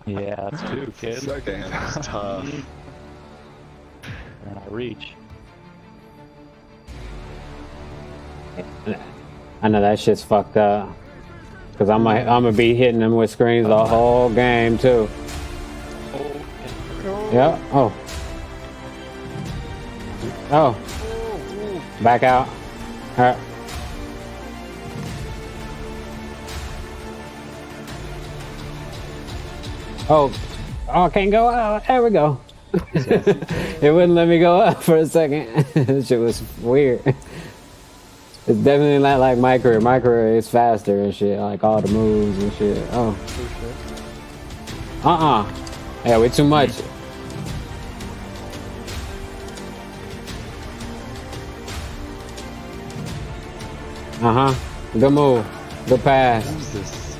Yeah, that's 2, kid. Damn, that's tough. And I reach. I know that shit's fucked up. Cause I'm gonna be hitting them with screens the whole game too. Yeah. Oh. Back out. Alright. Oh, I can't go out. There we go. It wouldn't let me go up for a second. This shit was weird. It's definitely not like my career. My career is faster and shit, like all the moves and shit. Oh. Yeah, way too much. Good move. Good pass. Jesus.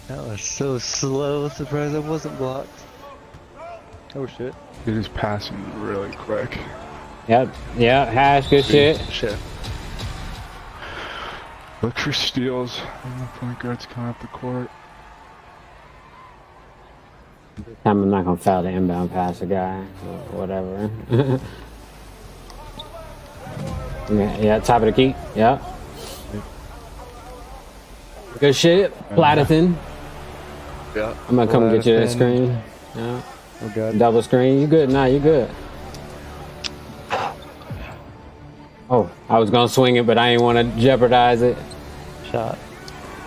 That was so slow. Surprised I wasn't blocked. Oh shit. It is passing really quick. Yep. Hash, good shit. Look for steals when the point guard's coming up the court. I'm not gonna foul the inbound passer guy or whatever. Yeah, top of the key. Yeah. Good shit. Platinum. Yeah. I'm gonna come get you that screen. Yeah. Oh god. Double screen. You good? Nah, you good. Oh, I was gonna swing it, but I didn't want to jeopardize it. Shot.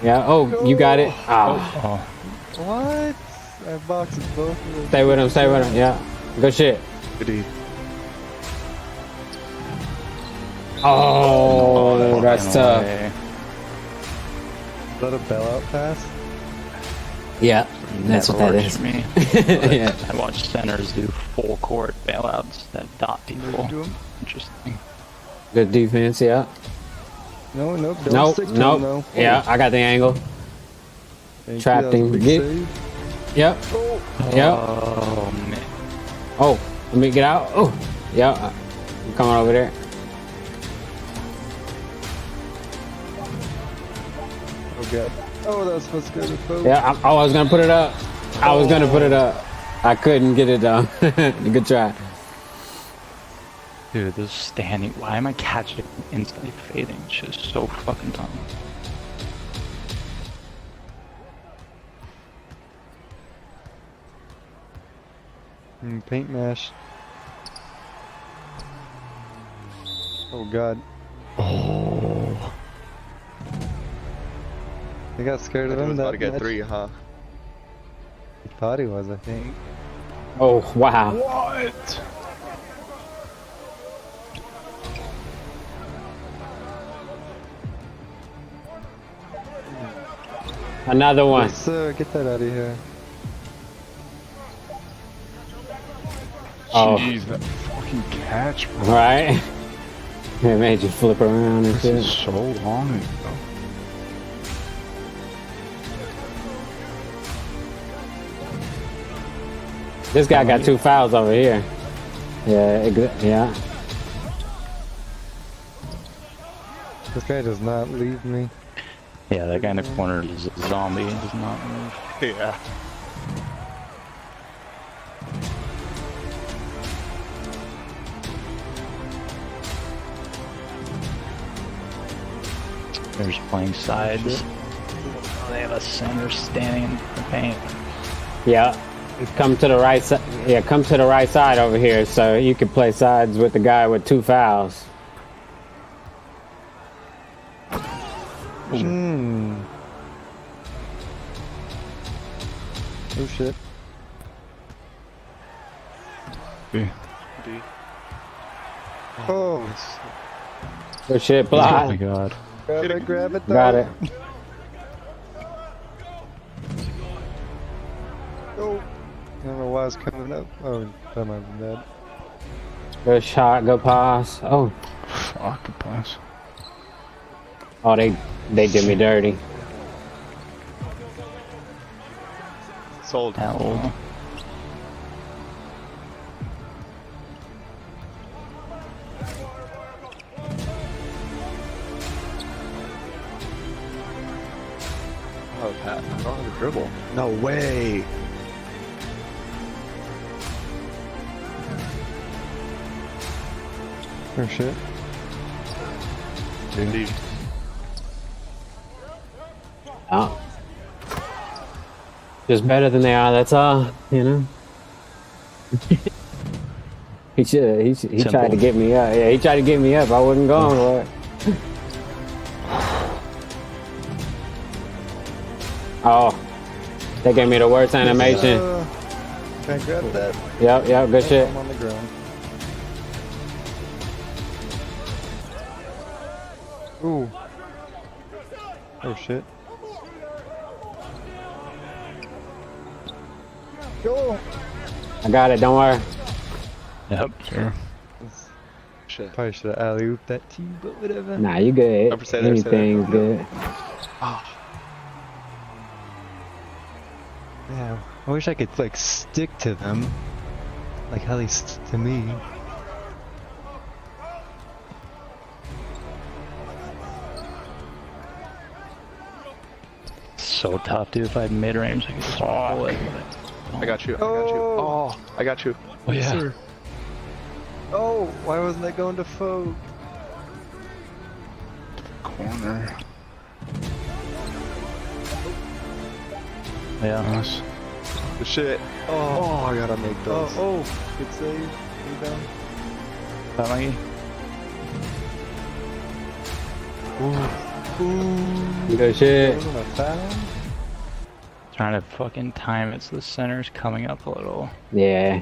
Yeah. Oh, you got it. Oh. What? I boxed both of them. Stay with him. Stay with him. Yeah. Good shit. Goodie. Oh, that's tough. Is that a bailout pass? Yeah, that's what that is. Me. Yeah. I watched centers do full court bailouts that dot people. Interesting. Good defense, yeah. No, Nope. Yeah, I got the angle. Trapped him. Yep. Yep. Oh, man. Oh, let me get out. Oh, yeah. I'm coming over there. Oh god. Oh, that was supposed to go to folks. Yeah, I was gonna put it up. I was gonna put it up. I couldn't get it done. Good try. Dude, this standing. Why am I catching instantly fading? It's just so fucking dumb. Paint mash. Oh god. Oh. I got scared of He him. was about to That get 3, huh? He thought he was, I think. Oh wow. What? Another one. Yes, sir. Get that out of here. Oh. Jeez, that fucking catch, bro. Right? It made you flip around and shit. This is so long ago. This guy got 2 fouls over here. Yeah, yeah. This guy does not leave me. Yeah, that guy in the corner is a zombie and does not move. Yeah. They're just playing sides. They have a center standing in the paint. Yeah. Come to the right side. Yeah, come to the right side over here so you can play sides with the guy with 2 fouls. Oh shit. B. Oh. Good shit, block. Oh my god. Grab it, though. Got it. Oh. I don't know why it's coming up. Oh, that might have been bad. Good shot, good pass. Oh. Fuck, good pass. Oh, they did me dirty. Sold. Hell. Oh, Pat, I don't have a dribble. No way. Oh shit. Indeed. Oh. Just better than they are, that's all, you know? He tried to get me up. Yeah, he tried to get me up. I wasn't going for it. Oh. They gave me the worst animation. Can I grab that? Yep, good shit. I'm on the ground. Ooh. Oh shit. Go! I got it, don't worry. Yep, sure. Shit. Probably should have alley-ooped that to you, but whatever. Nah, you good. Anything's good. Oh. Yeah, I wish I could like stick to them, like how they stick to me. So tough, dude. If I had mid-range, I could just pull it. I got you. I got you. Oh, I got you. Oh yeah. Sir. Oh, why wasn't I going to Fogue? Corner. Yeah. Nice. The shit. Oh, I gotta make those. Oh, good save. Rebound. That Mikey? Ooh. Good shit. Wasn't a foul? Trying to fucking time it so the center's coming up a little. Yeah,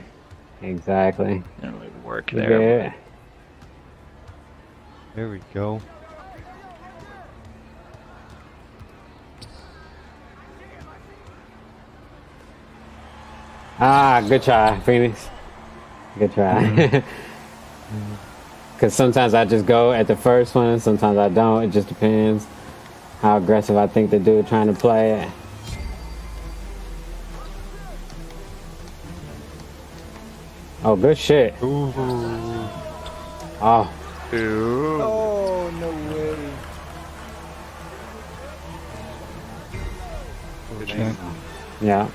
exactly. Didn't really work there. Yeah. There we go. Ah, good try, Phoenix. Good try. Because sometimes I just go at the first one, sometimes I don't. It just depends how aggressive I think the dude trying to play it. Oh, good shit. Ooh. Oh. Ew. Oh, no way. check. Yeah.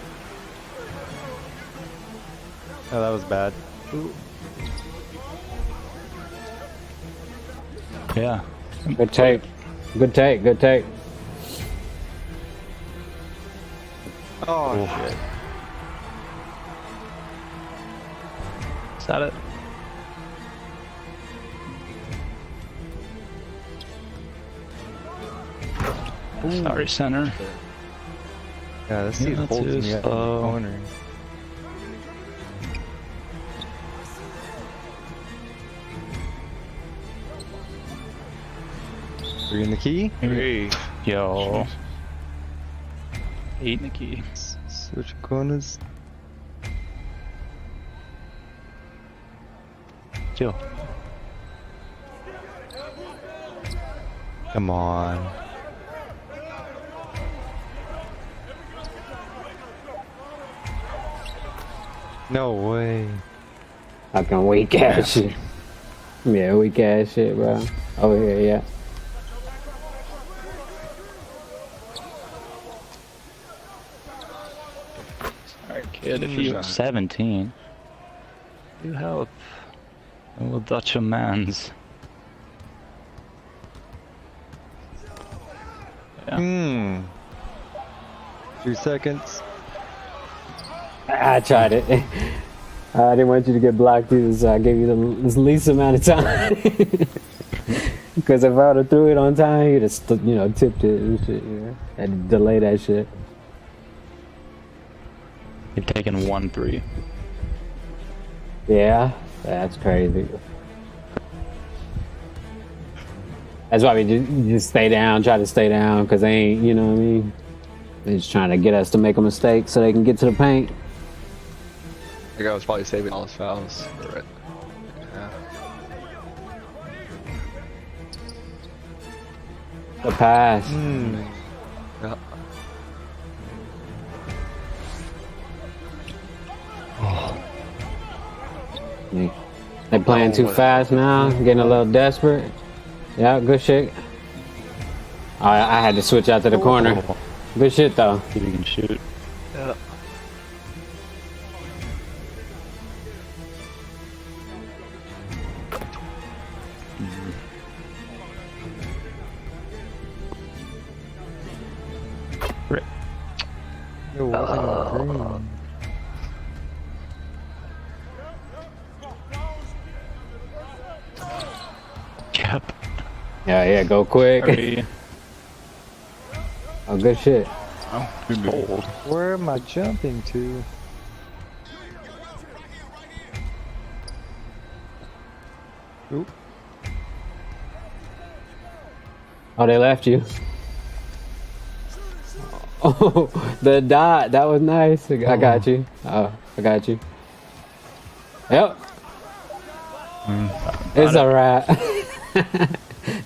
Oh, that was bad. Yeah. Good take. Good take. Good take. Oh, shit. Is that it? Sorry, center. Yeah, this dude holds me at the corner. Three in the key? Three. Yo. 8 in the key. Switch corners. Chill. Come on. No way. Fucking weak ass shit. Yeah, weak ass shit, bro. Over here, yeah. Alright, kid, if you have 17, you help. I will Dutch a man's. Yeah. 2 seconds. I tried it. I didn't want you to get blocked either, so I gave you the least amount of time. Because if I would have threw it on time, you'd have, you know, tipped it and shit. You know? Had to delay that shit. You've taken 1-3. Yeah, that's crazy. That's why we just stay down, try to stay down, because they ain't, you know what I mean? They're just trying to get us to make a mistake so they can get to the paint. The guy was probably saving all his fouls for it. Yeah. The pass. Yeah. They playing too fast now, getting a little desperate. Yeah, good shit. I had to switch out to the corner. Good shit though. See if you can shoot. Yeah. Right. Yo, why is it on green? Yep. Yeah, go quick. Sorry. Oh, good shit. Oh, bold. Where am I jumping to? Oop. Oh, they left you. Oh, the dot. That was nice. I got you. Oh, I got you. Yep. It's a wrap.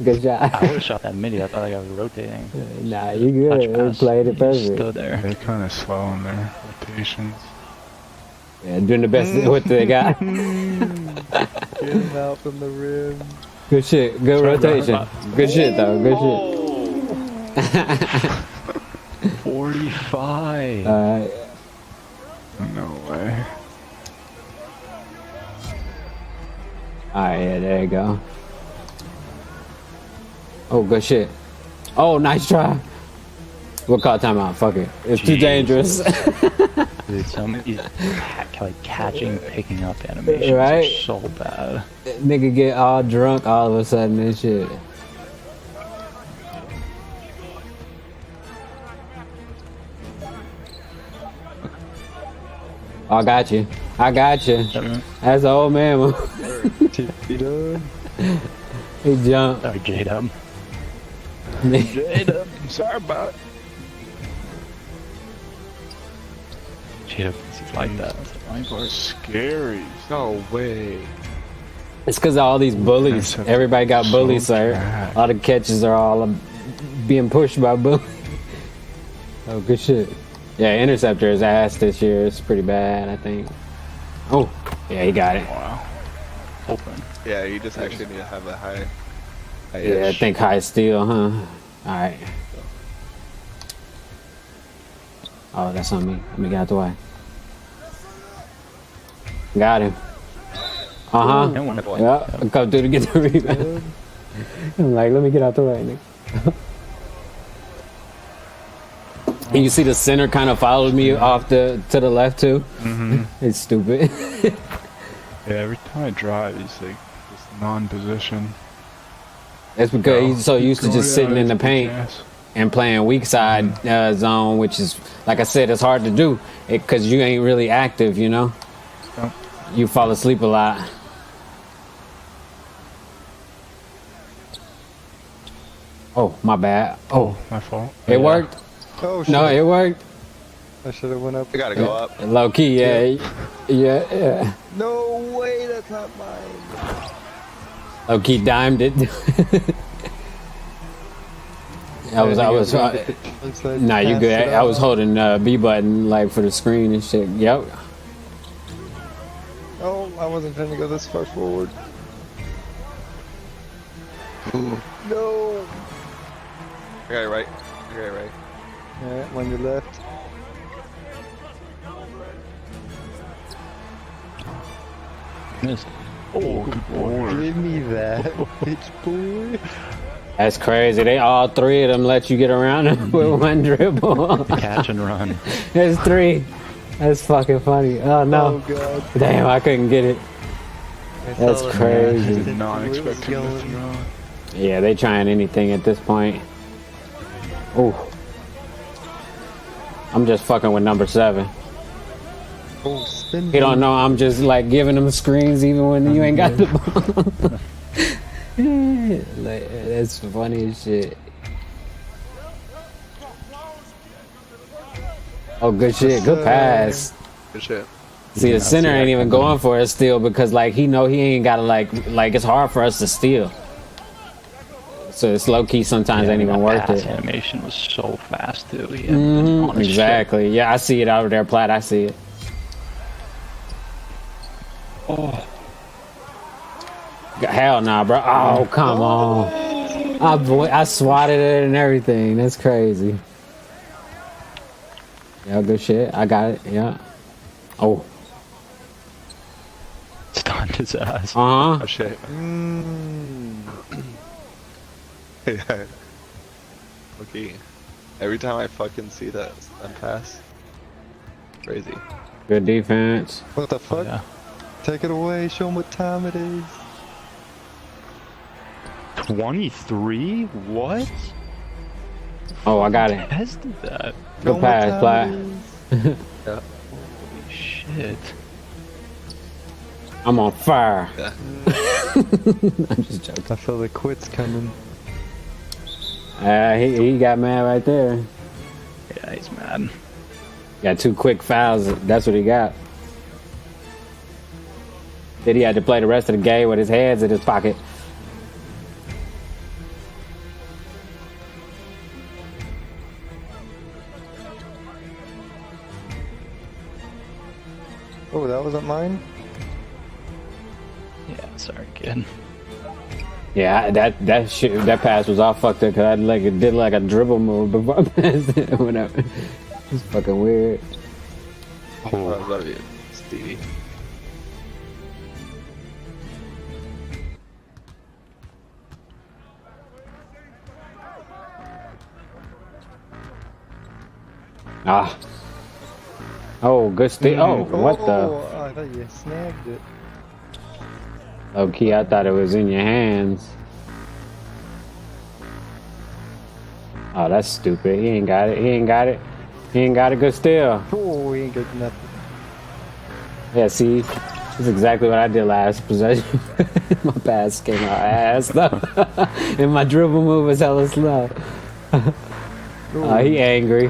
Good shot. I would have shot that midi. I thought I was rotating. Nah, you good. We played it perfect. Stood there. They're kind of slow in their rotations. Yeah, doing the best with what they got. Get him out from the rim. Good shit. Good rotation. Good shit, though. Good shit. 45. No way. Alright, yeah, there you go. Oh, good shit. Oh, nice try. We'll call timeout. Fuck it. It's too dangerous. Dude, some of these like catching, picking up animations right? are so bad. Nigga get all drunk all of a sudden and shit. Oh, I got you. I got you. That's the old man move. He jumped. Sorry, J-Dub. J-Dub, sorry about it. J-Dub, he's like that. That's scary. No way. It's because of all these bullies. Everybody got bullies, sir. All the catches are all being pushed by bullies. Oh, good shit. Yeah, Interceptor is ass this year. It's pretty bad, I think. Oh, yeah, he got it. Wow. Open. Yeah, you just actually need to have a high yeah, I think high steal, huh? Alright. Oh, that's on me. Let me get out the way. Got him. Yeah, come through to get the rebound. I'm like, let me get out the way, nigga. And you see the center kind of followed me off to the left too. It's stupid. Yeah, every time I drive, he's like just non-position. It's because he's so used to just sitting in the paint and playing weak side zone, which is, like I said, it's hard to do because you ain't really active, you know. You fall asleep a lot. Oh, my bad. Oh, my fault. It worked. Oh, shit. No, it worked. I should have went up. I gotta go up. Low key, yeah. No way, that's not mine. Low key dimed it. I was. Nah, you good. I was holding B button like for the screen and shit. Yep. Oh, I wasn't trying to go this far forward. No. I got it right. Alright, on your left. Missed. Oh, good boy. Give me that, bitch boy. That's crazy. They all three of them let you get around them with one dribble. Catch and run. There's three. That's fucking funny. Oh no. Oh god. Damn, I couldn't get it. That's crazy. I did not expect him to throw. Yeah, they trying anything at this point. Ooh. I'm just fucking with number 7. Oh, spin. He don't know I'm just like giving him screens even when you ain't got the ball. Like, that's funny as shit. Oh, good shit. Good pass. Good shit. See, the center ain't even going for it still because like he know he ain't gotta like it's hard for us to steal. So it's low key sometimes ain't even worth it. Animation was so fast too. Exactly. Yeah, I see it over there, Platt. I see it. Oh. Hell nah, bro. Oh, come on. I swatted it and everything. That's crazy. Yeah, good shit. I got it. Yeah. Oh. Stunned his ass. Uh-huh. Oh, shit. Yeah. Okay. Every time I fucking see that stun pass. Crazy. Good defense. What the fuck? Yeah. Take it away. Show them what time it is. 23? What? Oh, I got it. Tested that. Good pass, Platt. Yeah. Holy shit. I'm on fire. Yeah. I'm just joking. I feel the quits coming. He got mad right there. Yeah, he's mad. Got 2 quick fouls. That's what he got. Then he had to play the rest of the game with his hands in his pocket. Oh, that wasn't mine? Yeah, sorry, kid. Yeah, that pass was all fucked up because I did like a dribble move before I passed it or whatever. It's fucking weird. Oh, that was about to be Stevie. Ah. Oh, good steal. Oh, what the? Oh, I thought you snagged it. Okay, I thought it was in your hands. Oh, that's stupid. He ain't got it. He ain't got it. He ain't got a good steal. Oh, he ain't got nothing. Yeah, see? That's exactly what I did last possession. My pass came out ass though. And my dribble move was hella slow. He angry.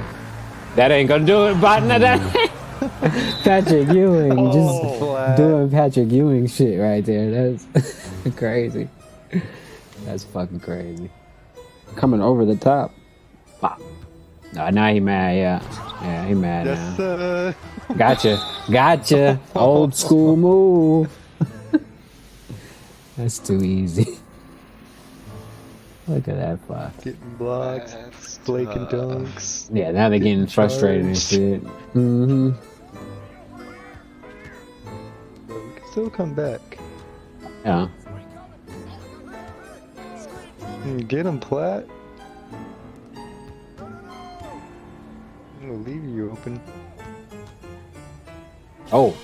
That ain't gonna do it, but that. Patrick Ewing, just doing Patrick Ewing shit right there. That's crazy. That's fucking crazy. Coming over the top. Pop. No, now he mad, yeah, he mad now. Gotcha. Old school move. That's too easy. Look at that fuck. Getting blocks, flaking dunks. Yeah, now they're getting frustrated and shit. Mm-hmm. But we can still come back. Yeah. Get him, Platt. I'm gonna leave you open. Oh.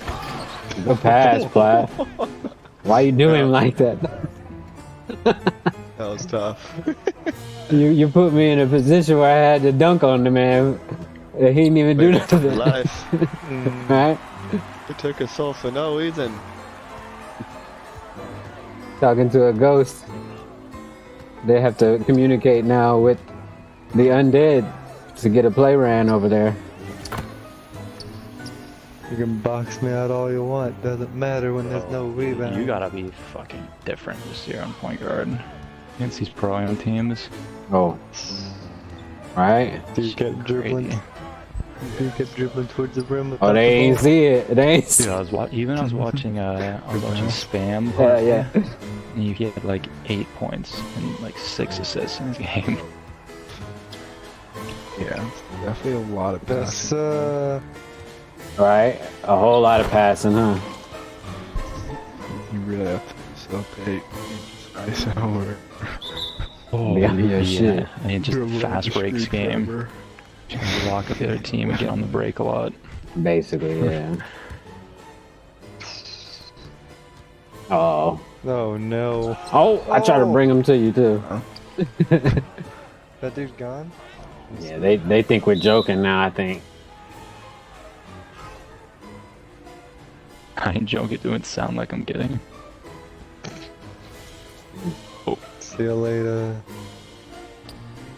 Good pass, Platt. Why you doing him like that? That was tough. You put me in a position where I had to dunk on the man. He didn't even do nothing. Life. Right? It took us all for no reason. Talking to a ghost. They have to communicate now with the undead to get a play ran over there. You can box me out all you want. Doesn't matter when there's no rebound. You gotta be fucking different this year on point guard against these pro-am teams. Oh. Right? Dude kept dribbling. Dude kept dribbling towards the rim. Oh, they ain't see it. They ain't see Dude, I was watching Spam. Yeah. And you get like 8 points and like 6 assists in this game. Yeah, definitely a lot of passes. Right? A whole lot of passing, huh? You really have to facilitate ice over. Oh, yeah, shit. I mean, just fast breaks game. Just lock up the other team and get on the break a lot. Basically, yeah. Oh. Oh no. Oh, I try to bring him to you too. That dude's gone? Yeah, they think we're joking now, I think. I ain't joking, doing sound like I'm kidding. Oh. See you later.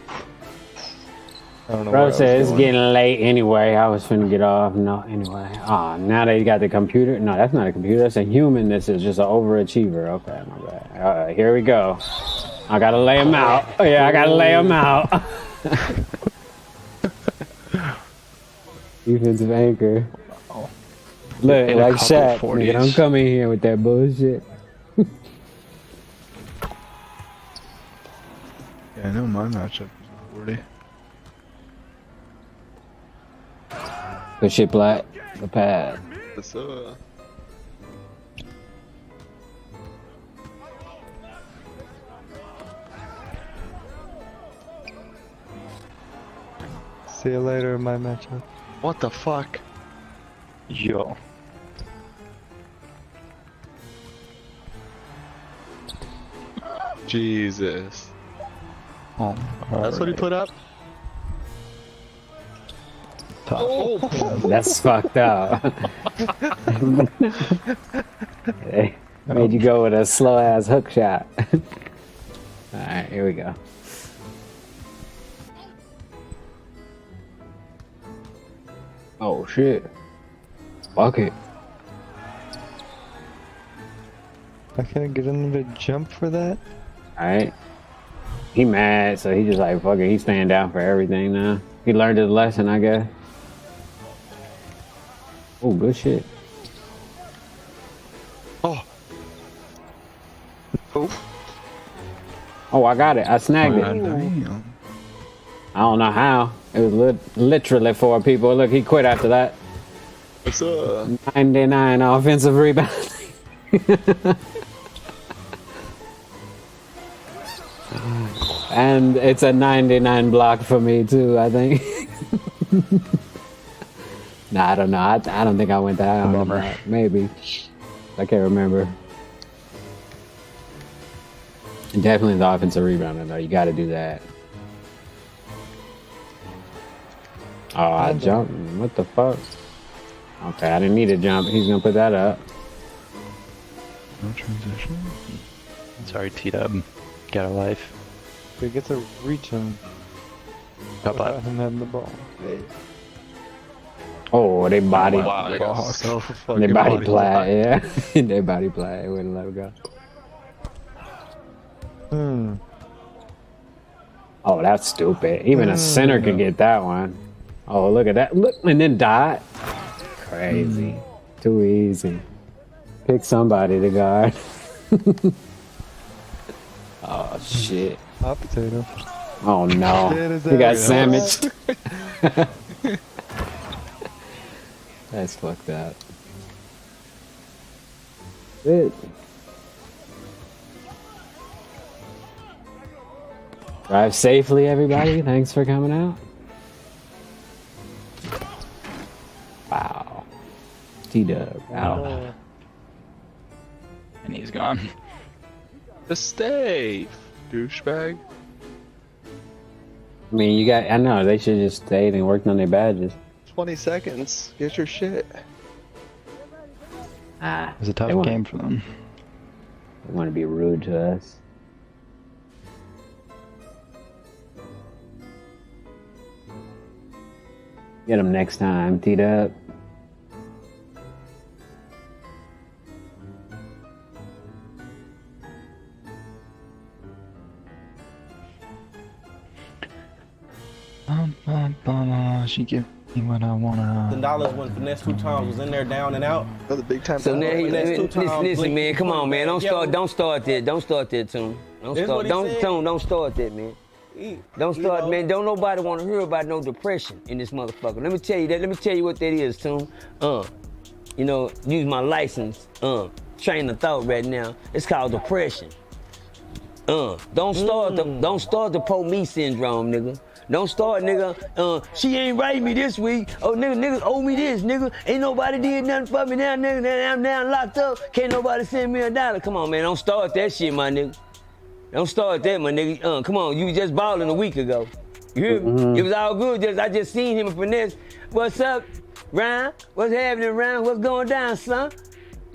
I don't know. Bro said it's getting late anyway. I was finna get off. No, anyway. Ah, now they got the computer. No, that's not a computer. That's a human. This is just an overachiever. Okay, my bad. Here we go. I gotta lay him out. Oh, yeah, I gotta lay him out. Defensive anchor. Look, like Shaq. Nigga, don't come in here with that bullshit. Yeah, I know my matchup is 40. Good shit, Black. The pad. What's up? See you later in my matchup. What the fuck? Yo. Jesus. Oh, that's what he put up? Oh. That's fucked up. Hey, made you go with a slow ass hook shot. Alright, here we go. Oh shit. Fuck it. I can't get him to jump for that? Alright. He mad, so he just like, fuck it, he's staying down for everything now. He learned his lesson, I guess. Oh, good shit. Oh. Oh. Oh, I got it. I snagged it. Damn. I don't know how. It was literally 4 people. Look, he quit after that. What's up? 99 offensive rebound. And it's a 99 block for me too, I think. Nah, I don't know. I don't think I went that high on that. Maybe. I can't remember. And definitely the offensive rebounding though. You got to do that. Oh, I jumped. What the fuck? Okay, I didn't need to jump. He's gonna put that up. No transition. Sorry, T-Dub. Get a life. We get to reach him. Without him having the ball. Hey. Oh, they body. Wow, they body play, yeah. They body play. They wouldn't let it go. Oh, that's stupid. Even a center could get that one. Oh, look at that. Look, and then die. Crazy. Too easy. Pick somebody to guard. Oh, shit. Hot potato. Oh no. He got sandwiched. That's fucked up. It. Drive safely, everybody. Thanks for coming out. Wow. T-Dub out. And he's gone. The stay, douchebag. I mean, I know, they should just stayed and worked on their badges. 20 seconds. Get your shit. It was a tough game for them. They want to be rude to us. Get them next time, T-Dub. She give me what I wanna. $10 when Finesse 2 times was in there down and out. Another big time. So now listen, man, come on, man. Don't start that. Don't start that, Tune. Don't start that, man. Don't start, man. Don't nobody want to hear about no depression in this motherfucker. Let me tell you that. Let me tell you what that is, Tune. You know, use my license, train of thought right now. It's called depression. Don't start the po me syndrome, nigga. Don't start, nigga. She ain't writing me this week. Oh, niggas owe me this, nigga. Ain't nobody did nothing for me now, nigga. I'm now locked up. Can't nobody send me $1. Come on, man. Don't start that shit, my nigga. Don't start that, my nigga. Come on, you was just balling a week ago. You hear me? It was all good. I just seen him and Finesse. What's up, Ryan? What's happening, Ryan? What's going down, son?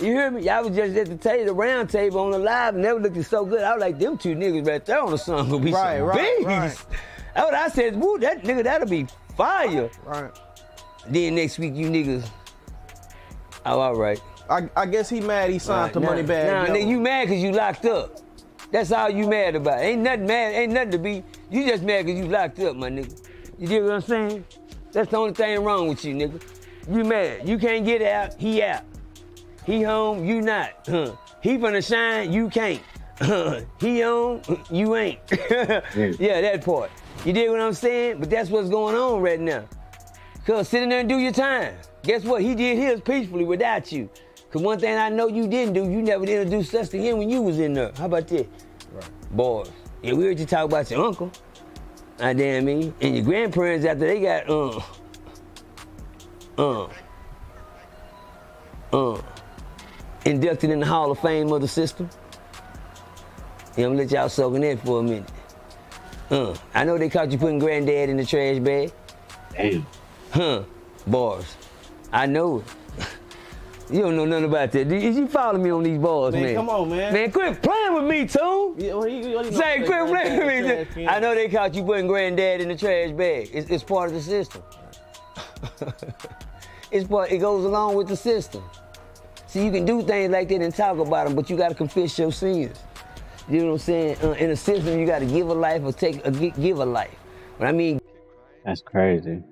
You hear me? Y'all was just at the round table on the live, and they were looking so good. I was like, them two niggas right there on the song gonna be some beast. Right. That's what I said. Woo, that nigga, that'll be fire. Right. Then next week, you niggas. Oh, all right. I guess he mad he signed to Moneybagg. Nah, nigga, you mad because you locked up. That's all you mad about. Ain't nothing to be. You just mad because you locked up, my nigga. You get what I'm saying? That's the only thing wrong with you, nigga. You mad. You can't get out, he out. He home, you not. He finna shine, you can't. He on, you ain't. Yeah, that part. You dig what I'm saying? But that's what's going on right now. Cause sit in there and do your time. Guess what? He did his peacefully without you. Cause one thing I know you didn't do, you never introduced us to him when you was in there. How about that? Right. Boys. Yeah, we heard you talk about your uncle. I damn mean. And your grandparents after they got inducted in the Hall of Fame of the system. Yeah, I'm gonna let y'all soak in that for a minute. I know they caught you putting granddad in the trash bag. Damn. Bars. I know it. You don't know nothing about that. Did you follow me on these bars, man? Come on, man. Man, quit playing with me, too. Say, quit playing with me. I know they caught you putting granddad in the trash bag. It's part of the system. It goes along with the system. See, you can do things like that and talk about them, but you gotta confess your sins. You know what I'm saying? In a system, you gotta give a life or give a life. What I mean. That's crazy.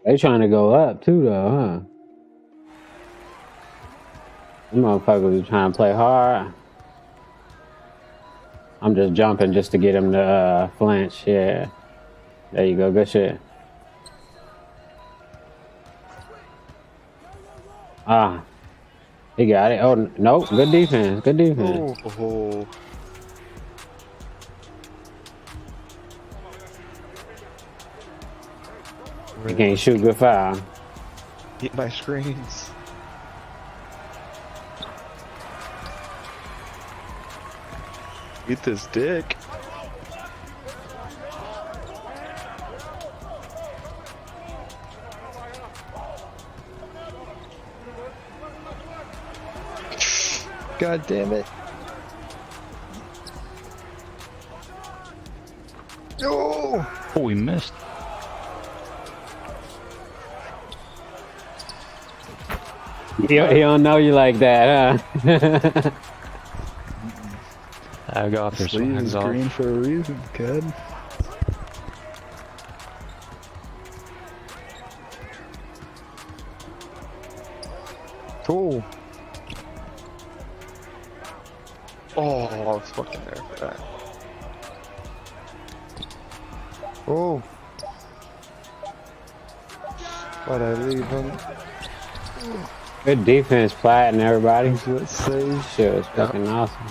They trying to go up too, though, huh? Them motherfuckers are trying to play hard. I'm just jumping just to get him to flinch. Yeah. There you go. Good shit. Ah. He got it. Oh, no. Good defense. Good defense. Oh. You can't shoot, good foul. Hit my screens. Eat this dick. God damn it. Oh, we missed. He don't know you like that, huh? I got their swings off. Green for a reason, kid. Cool. Oh, I was fucking there for that. Oh. Why'd I leave him? Good defense, Platt and everybody. Let's say. Shit was fucking awesome.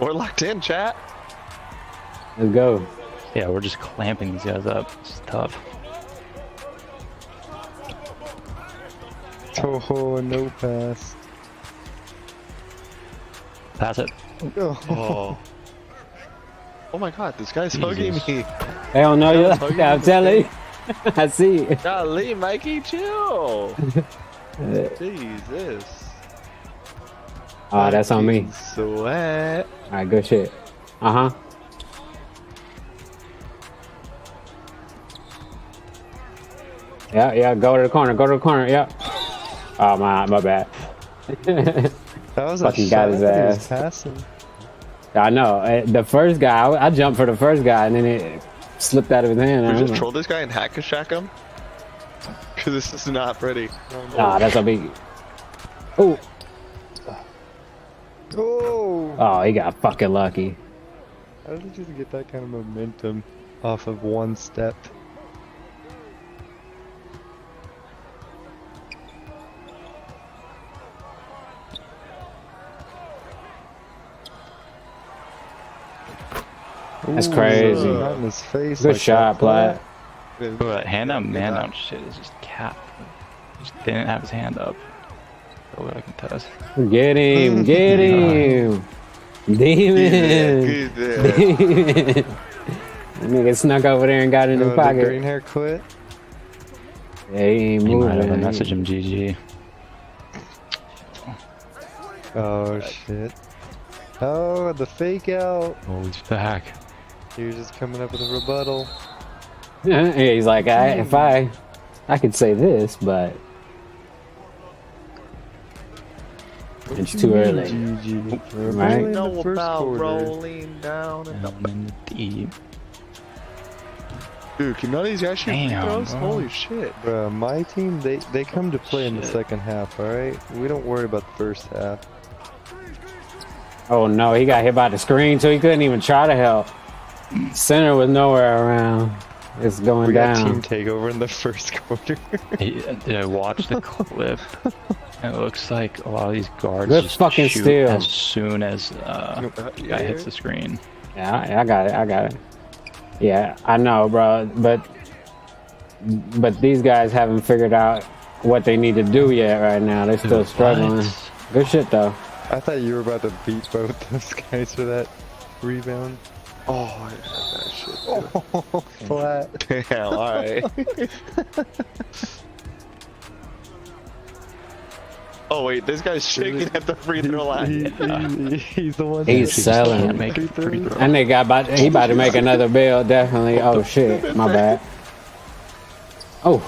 We're locked in, chat. Let's go. Yeah, we're just clamping these guys up. It's tough. Toho, no pass. Pass it. Oh. Oh my god, this guy's hugging me. They don't know you. I'm telling you. I see. Golly, Mikey, chill. Jesus. Oh, that's on me. Sweat. Alright, good shit. Uh-huh. Yeah, go to the corner, yeah. Oh, my bad. That was fucking got his ass. Passing. I know. The first guy, I jumped for the first guy, and then it slipped out of his hand. We just troll this guy and hack a shack him? Because this is not pretty. Nah, that's a big... Ooh. Oh! Oh, he got fucking lucky. How did you just get that kind of momentum off of one step? That's crazy. Not in his face. Good like shot, Platt. Hand up, man down shit is just cap. Just didn't have his hand up. So I can test. Get him, get him. Demon. Demon. That nigga snuck over there and got in the pocket. The green hair quit. Yeah, he ain't moving. You might have to message him GG. Oh shit. Oh, the fake out. Oh, he's back. He was just coming up with a rebuttal. Yeah, he's like, if I could say this, but it's too early. Right? Know about rolling down in the deep. Dude, can none of these guys shoot free throws? Holy shit. Bro, my team, they come to play in the second half, alright? We don't worry about the first half. Oh no, he got hit by the screen, so he couldn't even try to help. Center was nowhere around. It's going down. We got team takeover in the first quarter. I watched the clip. And it looks like a lot of these guards Good just fucking shoot steal. as soon as guy hits the screen. Yeah, I got it. Yeah, I know, bro, but these guys haven't figured out what they need to do yet right now. They're still struggling. Good shit though. I thought you were about to beat both those guys for that rebound. Oh, I had that shit. Oh, flat. Damn, alright. Oh wait, this guy's shaking at the free throw line. He's the one. He's selling. And they got he about to make another bill, definitely. Oh shit, my bad. Oh,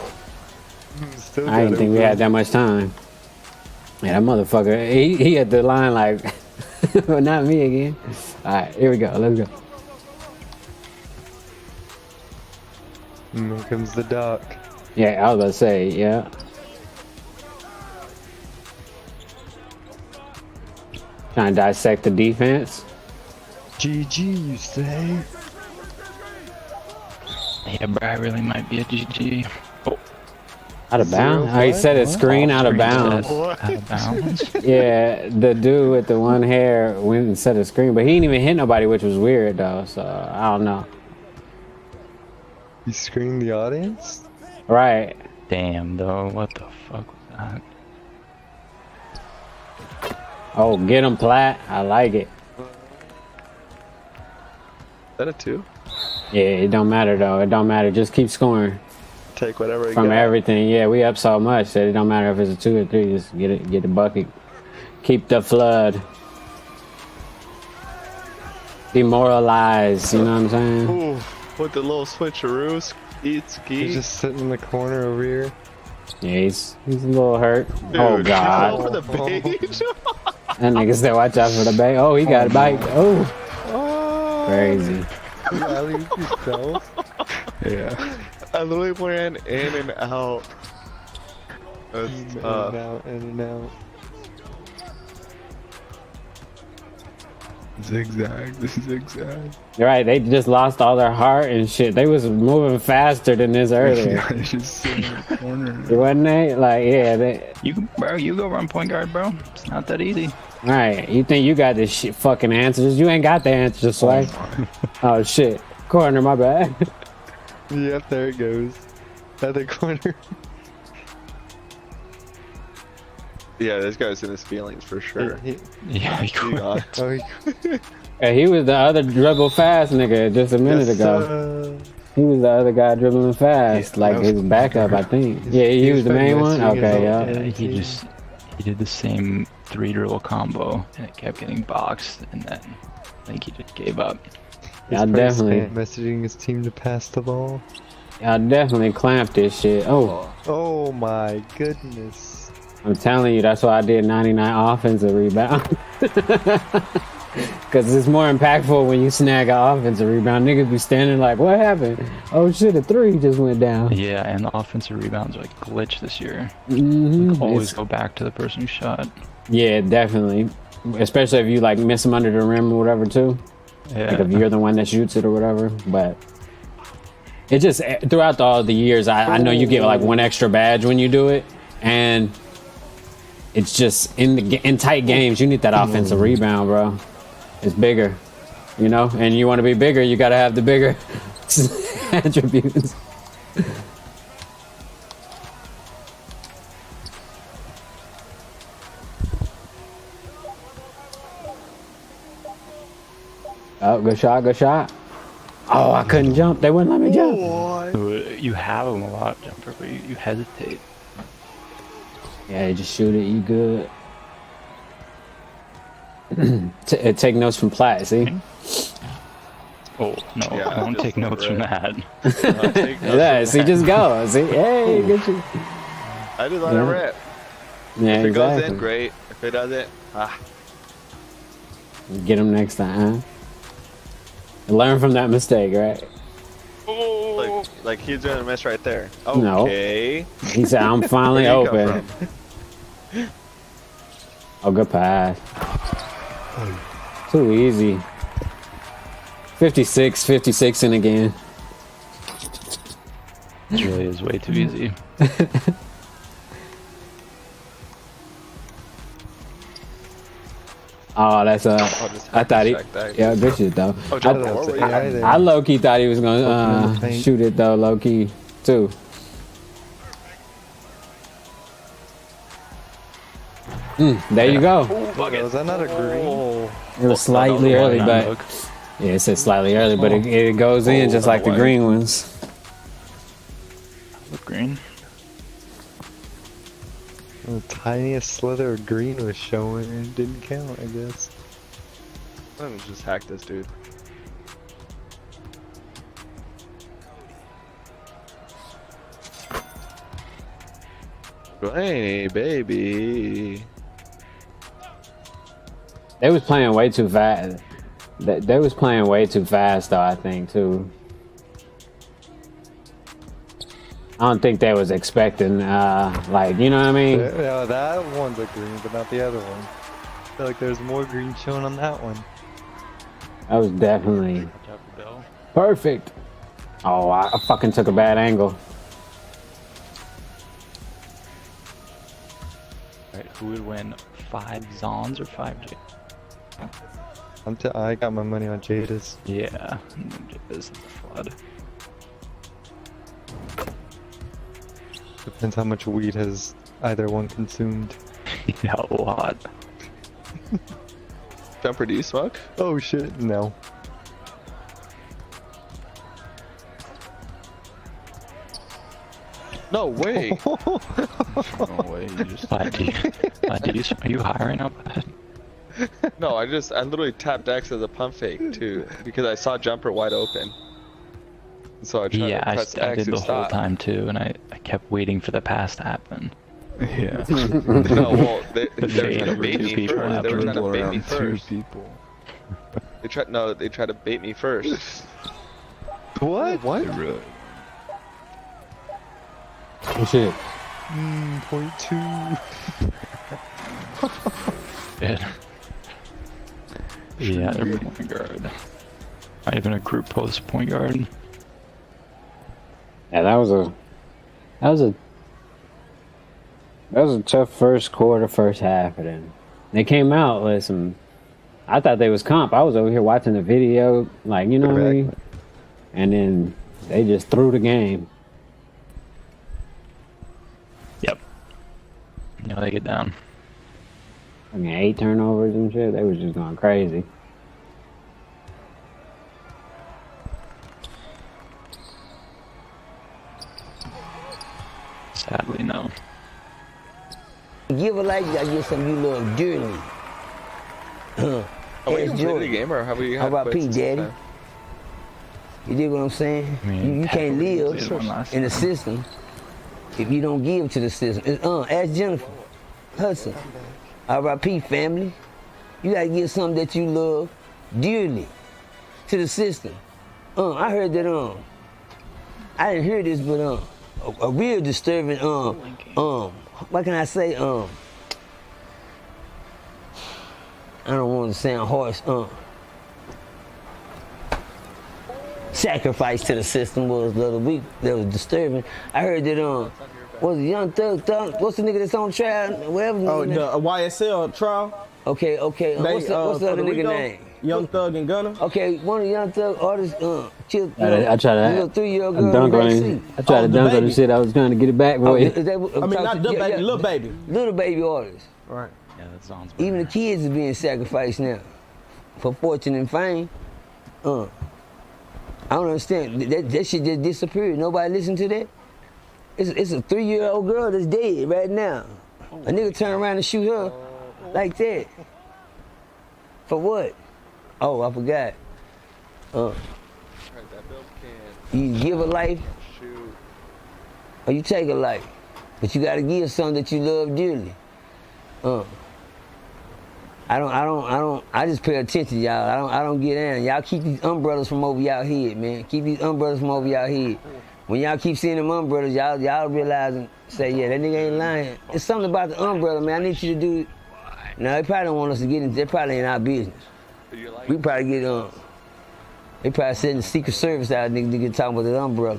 I didn't think we had that much time. Yeah, that motherfucker, he hit the line like, but not me again. All right, here we go. Let's go. And here comes the duck. Yeah, I was about to say, yeah. Trying to dissect the defense. GG, you say? Yeah, bro, I really might be a GG. Oh. Out of bounds? Oh, he set his screen out of bounds. Out of bounds? Yeah, the dude with the one hair went and set a screen, but he didn't even hit nobody, which was weird though, so I don't know. You screened the audience? Right. Damn, though, what the fuck was that? Oh, get him, Platt. I like it. Is that a 2? Yeah, it don't matter though. It don't matter. Just keep scoring. Take whatever you From got. everything. Yeah, we up so much that it don't matter if it's a 2 or 3. Just get the bucket. Keep the flood. Demoralized. You know what I'm saying? Ooh, with the little switcheroos. He's just sitting in the corner over here. Yeah, he's a little hurt. Dude, oh god. Over the page. That nigga said watch out for the bait. Oh, he got a bite. Oh. Crazy. Yeah. I literally ran in and out In and out, in and out. Zigzag, zigzag. You're right, they just lost all their heart and shit. They was moving faster than this earlier. Just sitting in the corner. Wasn't they? Like, yeah, they... You go run point guard, bro. It's not that easy. Right, you think you got this shit fucking answers? You ain't got the answers, Sway. Oh shit, corner, my bad. Yep, there it goes. At the corner. Yeah, this guy's in his feelings for sure. Yeah, he quit. Yeah, he was the other dribble fast nigga just a minute ago. He was the other guy dribbling fast, like his backup, I think. Yeah, he was the main one? Okay, yeah. He did the same 3 dribble combo, and it kept getting boxed, and then I think he just gave up. Yeah, definitely. Messaging his team to pass the ball. Y'all definitely clamped this shit. Oh. Oh my goodness. I'm telling you, that's why I did 99 offensive rebound. Because it's more impactful when you snag an offensive rebound. Niggas be standing like, what happened? Oh shit, a 3 just went down. Yeah, and the offensive rebounds are like glitch this year. Mm-hmm. Always go back to the person who shot. Yeah, definitely. Especially if you like miss them under the rim or whatever too. Yeah. Like if you're the one that shoots it or whatever. But it just, throughout all the years, I know you get like 1 extra badge when you do it. And it's just in tight games, you need that offensive rebound, bro. It's bigger, you know, and you want to be bigger, you got to have the bigger attributes. Oh, good shot, good shot. Oh, I couldn't jump. They wouldn't let me jump. You have them a lot, Jumper, but you hesitate. Yeah, just shoot it, you good. Take notes from Platt, see? Oh, no, Yeah, I won't take notes from that. Yeah, see, just go. See, hey, good shit. I just let it rip. Yeah, if it goes exactly. in, great. If it doesn't, Get him next time, huh? Learn from that mistake, right? like he's doing a miss right there. No. Okay. He said, I'm finally Where'd he open. come Oh, good pass. Too easy. 56 in again. It really is way too easy. Oh, that's I thought he. Yeah, good shit though. I low key thought he was gonna shoot it though, low key too. There you go. Was that not a green? It was slightly early, but yeah, it said slightly early, but it goes in just like the green ones. What green? The tiniest slither of green was showing and it didn't count, I guess. Let me just hack this dude. Hey, baby. They was playing way too fast. They was playing way too fast, though, I think, too. I don't think they was expecting, like, you know what I mean? Yeah, that one's a green, but not the other one. I feel like there's more green shown on that one. That was definitely perfect. Oh, I fucking took a bad angle. Alright, who would win? 5 Zons or 5 J? I got my money on Jadis. Yeah, Jadis is the flood. Depends how much weed has either one consumed. Yeah, a lot. Jumper, do you smoke? Oh shit, no. No way. No way. You just are you high right now? No, I literally tapped X as a pump fake too because I saw Jumper wide open. So I tried to press I X did the stop. whole time too, and I kept waiting for the pass to happen. Yeah. No, well, they were trying to bait me first. They were trying to bait me first. They tried to bait me first. What? Good shit. .2. Yeah. Yeah, they're point guard. Not even a group post point guard. Yeah, that was a tough first quarter, first half of them. They came out with some. I thought they was comp. I was over here watching the video, like, you know what I mean? And then they just threw the game. Yep. You know, they get down. I mean, 8 turnovers and shit. They was just going crazy. Sadly, no. Give a like, you gotta get some you love dearly. Are we completing the game, or have we? How about P, Daddy? You dig what I'm saying? I mean, you can't live in the system if you don't give to the system. Ask Jennifer Hudson. R.I.P. family. You gotta give something that you love dearly to the system. I heard that I didn't hear this, but a real disturbing what can I say? I don't want to sound harsh. Sacrifice to the system was the other week. That was disturbing. I heard that was Young Thug? What's the nigga that's on trial? Whatever. Oh, the YSL trial. Okay. What's the other nigga name? Young Thug and Gunna. Okay, one of the Young Thug artists. Killed. I tried to 3-year-old girl. Dunk on him. I tried to dunk on the shit. I was trying to get it back, boy. Not the baby, little baby. Little baby artists. Right. Yeah, that sounds. Even the kids are being sacrificed now for fortune and fame. I don't understand. That shit just disappeared. Nobody listen to that. It's a 3-year-old girl that's dead right now. A nigga turn around and shoot her like that. For what? Oh, I forgot. You give a life, or you take a life, but you gotta give something that you love dearly. I just pay attention, y'all. I don't get down. Y'all keep these umbrellas from over y'all head, man. Keep these umbrellas from over y'all head. When y'all keep seeing them umbrellas, y'all realize and say, yeah, that nigga ain't lying. It's something about the umbrella, man. I need you to do it. No, they probably don't want us to get into. They probably ain't our business. We probably get they probably sending Secret Service out nigga to get talking about the umbrella.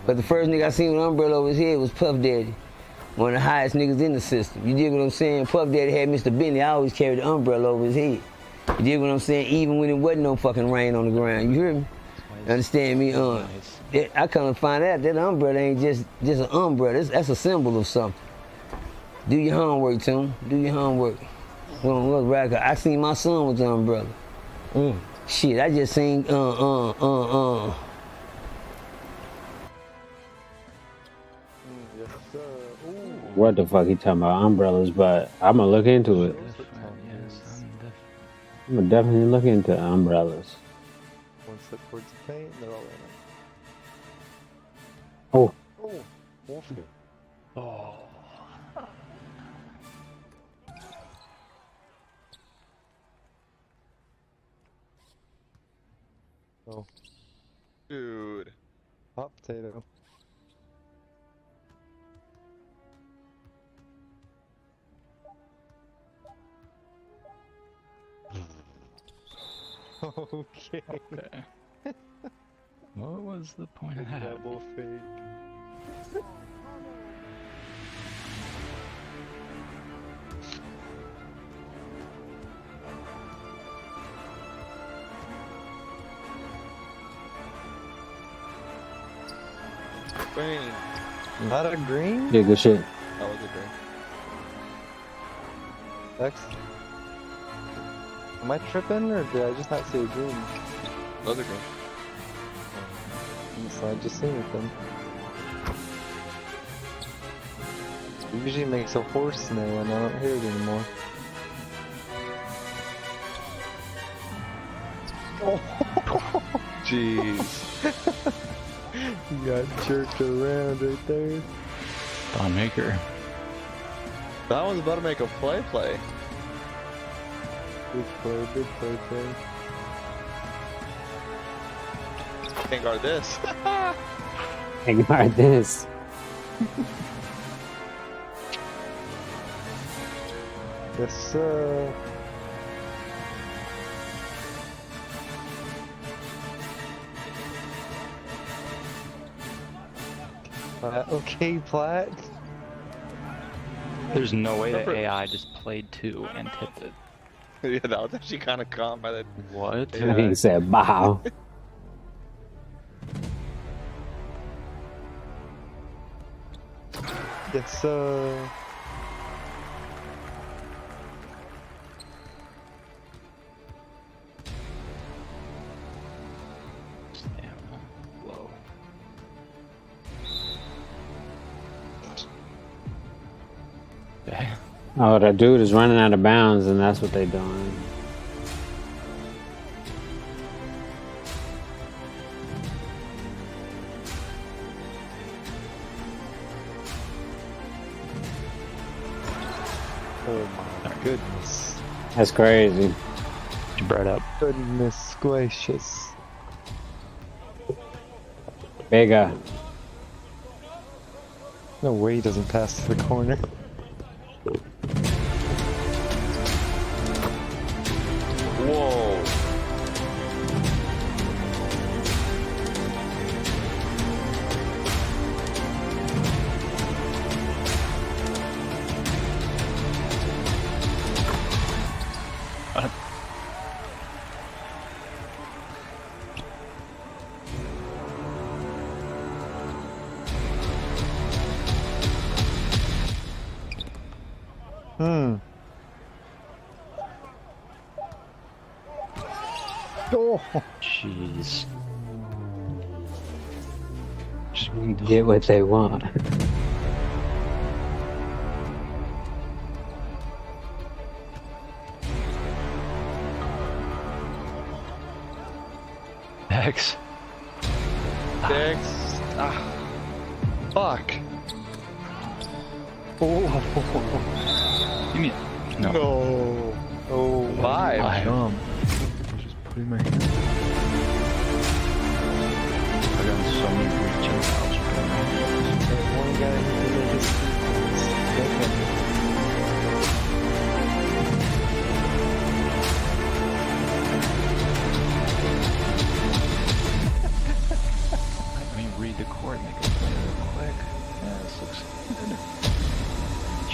But the first nigga I seen with an umbrella over his head was Puff Daddy. One of the highest niggas in the system. You dig what I'm saying? Puff Daddy had Mr. Benny. I always carried the umbrella over his head. You dig what I'm saying? Even when it wasn't no fucking rain on the ground. You hear me? Understand me? I come to find out that umbrella ain't just an umbrella. That's a symbol of something. Do your homework, Tim. Do your homework. I seen my son with the umbrella. Shit, I just seen What the fuck he talking about umbrellas, but I'm gonna look into it. I'm gonna definitely look into umbrellas. One step towards the paint, they're all in it. Oh. Wolfie. Oh. Oh. Dude. Hot potato. Okay. What was the point of that? Double fake. Green. Not a green? Yeah, good shit. That was a green. X. Am I tripping, or did I just not see a green? That was a green. So I just seen it then. It usually makes a horse neigh and I don't hear it anymore. Oh, jeez. You got jerked around right there. Don Maker. That one's about to make a play. Good play. Can't guard this. Ignore this. Yes, sir. Okay, Platt. There's no way that AI just played 2 and tipped it. Yeah, that was actually kind of calm by the. What? He said, "Bow." Yes, sir. Whoa. Okay. Oh, that dude is running out of bounds, and that's what they're doing. Oh my goodness. That's crazy. You brought up. Goodness gracious. Bigger. No way he doesn't pass to the corner. Whoa. Oh, jeez. Get what they want. X. X. Ah. Fuck. Oh. You mean no? No. Oh, 5. Jump. Just putting my hand. I've done so many great jump outs. There's one guy who can make his Let me read the court, make it play real quick. Yeah, this looks good.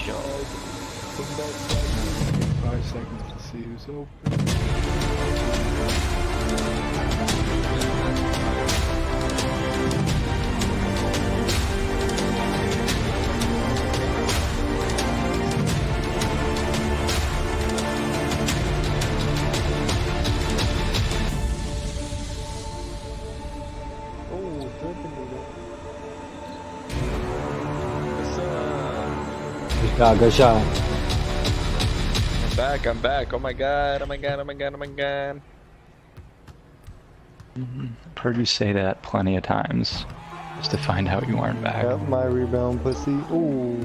Job. 5 seconds to see who's open. Good shot. I'm back. Oh my god, oh my god, oh my god, oh my god. I've heard you say that plenty of times, just to find out you aren't back. Yep, my rebound pussy. Ooh.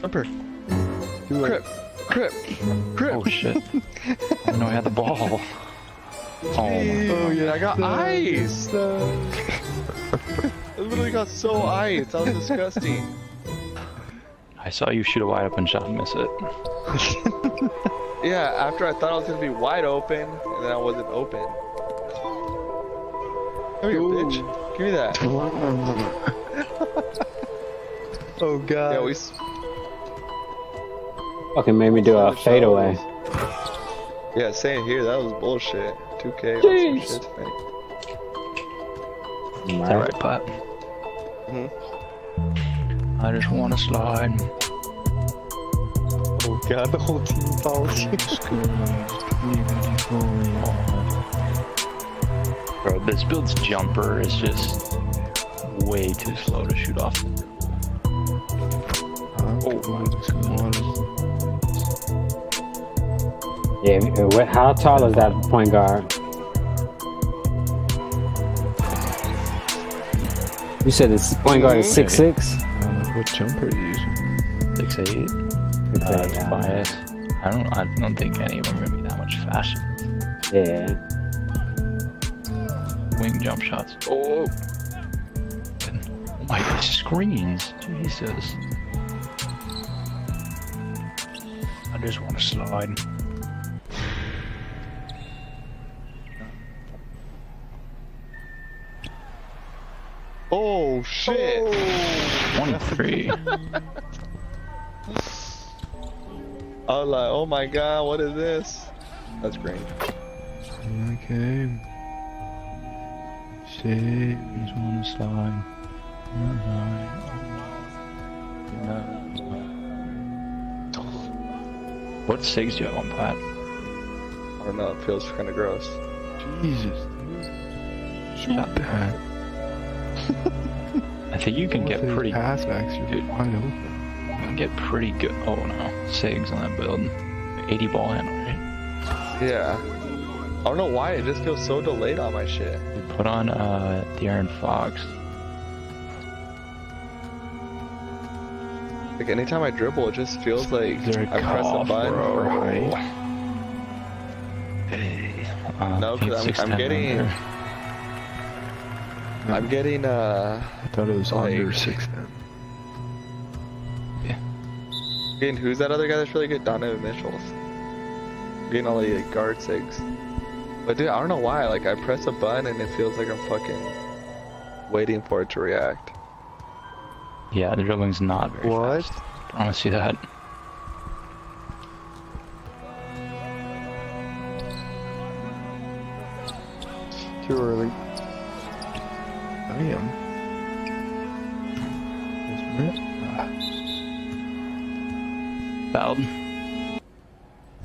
Jumper. Crip. Oh shit. I didn't know I had the ball. Oh yeah, I got ice. I literally got so ice. That was disgusting. I saw you shoot a wide open shot and miss it. Yeah, after I thought I was gonna be wide open, and then I wasn't open. Come here, bitch. Give me that. Oh god. Yeah, we. Fucking made me do a fadeaway. Yeah, same here. That was bullshit. 2K. Jeez. Shit, Is that right, Pat? I just want to slide. Oh god, the whole team follows you. Bro, this build's jumper is just way too slow to shoot off. Yeah, how tall is that point guard? You said this point guard is 6'6"? What jumper are you using? 6'8". That's bias. I don't think any of them are gonna be that much faster. Yeah. wing jump shots. Oh my God, screens. Jesus. I just want to slide. Oh shit! 23. I was like, oh my God, what is this? That's great. Okay. Shit. Just want to slide. What SIGs do you have on Pat? I don't know, it feels kind of gross. Jesus, dude. Shoot that. I think you can get pretty. Pass backs, you're wide open. You can get pretty good. Oh no, SIGs on that build. 80 ball handle, right? Yeah. I don't know why, it just feels so delayed on my shit. Put on De'Aaron Fox. Like anytime I dribble, it just feels like I press a button for height. No, because I'm getting. I'm getting. I thought it was like, under 6'10". Yeah. Getting who's that other guy that's really good? Donovan Mitchell's. Getting all the guard SIGs. But dude, I don't know why. Like I press a button and it feels like I'm fucking waiting for it to react. Yeah, the dribbling's not very fast. I promise you that. Too early. I am. Fouled.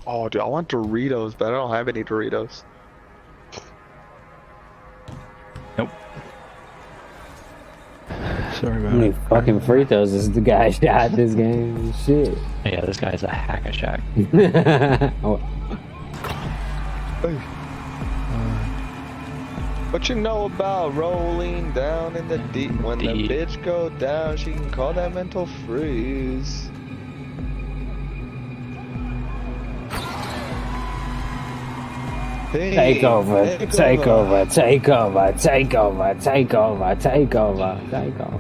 Oh, dude, I want Doritos, but I don't have any Doritos. Nope. Sorry about How many fucking free throws is the guy shot this game? Shit. Yeah, this guy's a hack-a-shack. Oh. What you know about rolling down in the deep? When the bitch go down, she can call that mental freeze. Take over, take over, take over, take over, take over, take over, take over.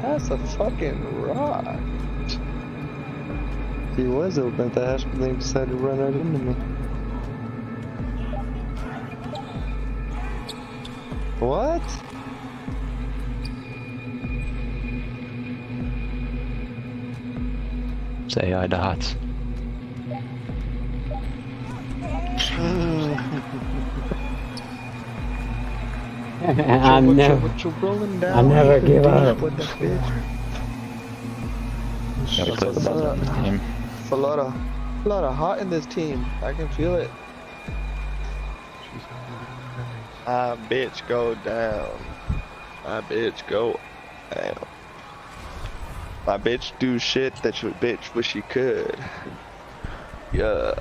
That's a fucking rock. He was open at the hash, but then he decided to run right into me. What? Say hi, Dots. I never give up. It's a lot of hot in this team. I can feel it. My bitch go down. My bitch go down. My bitch do shit that your bitch wish she could. Yeah.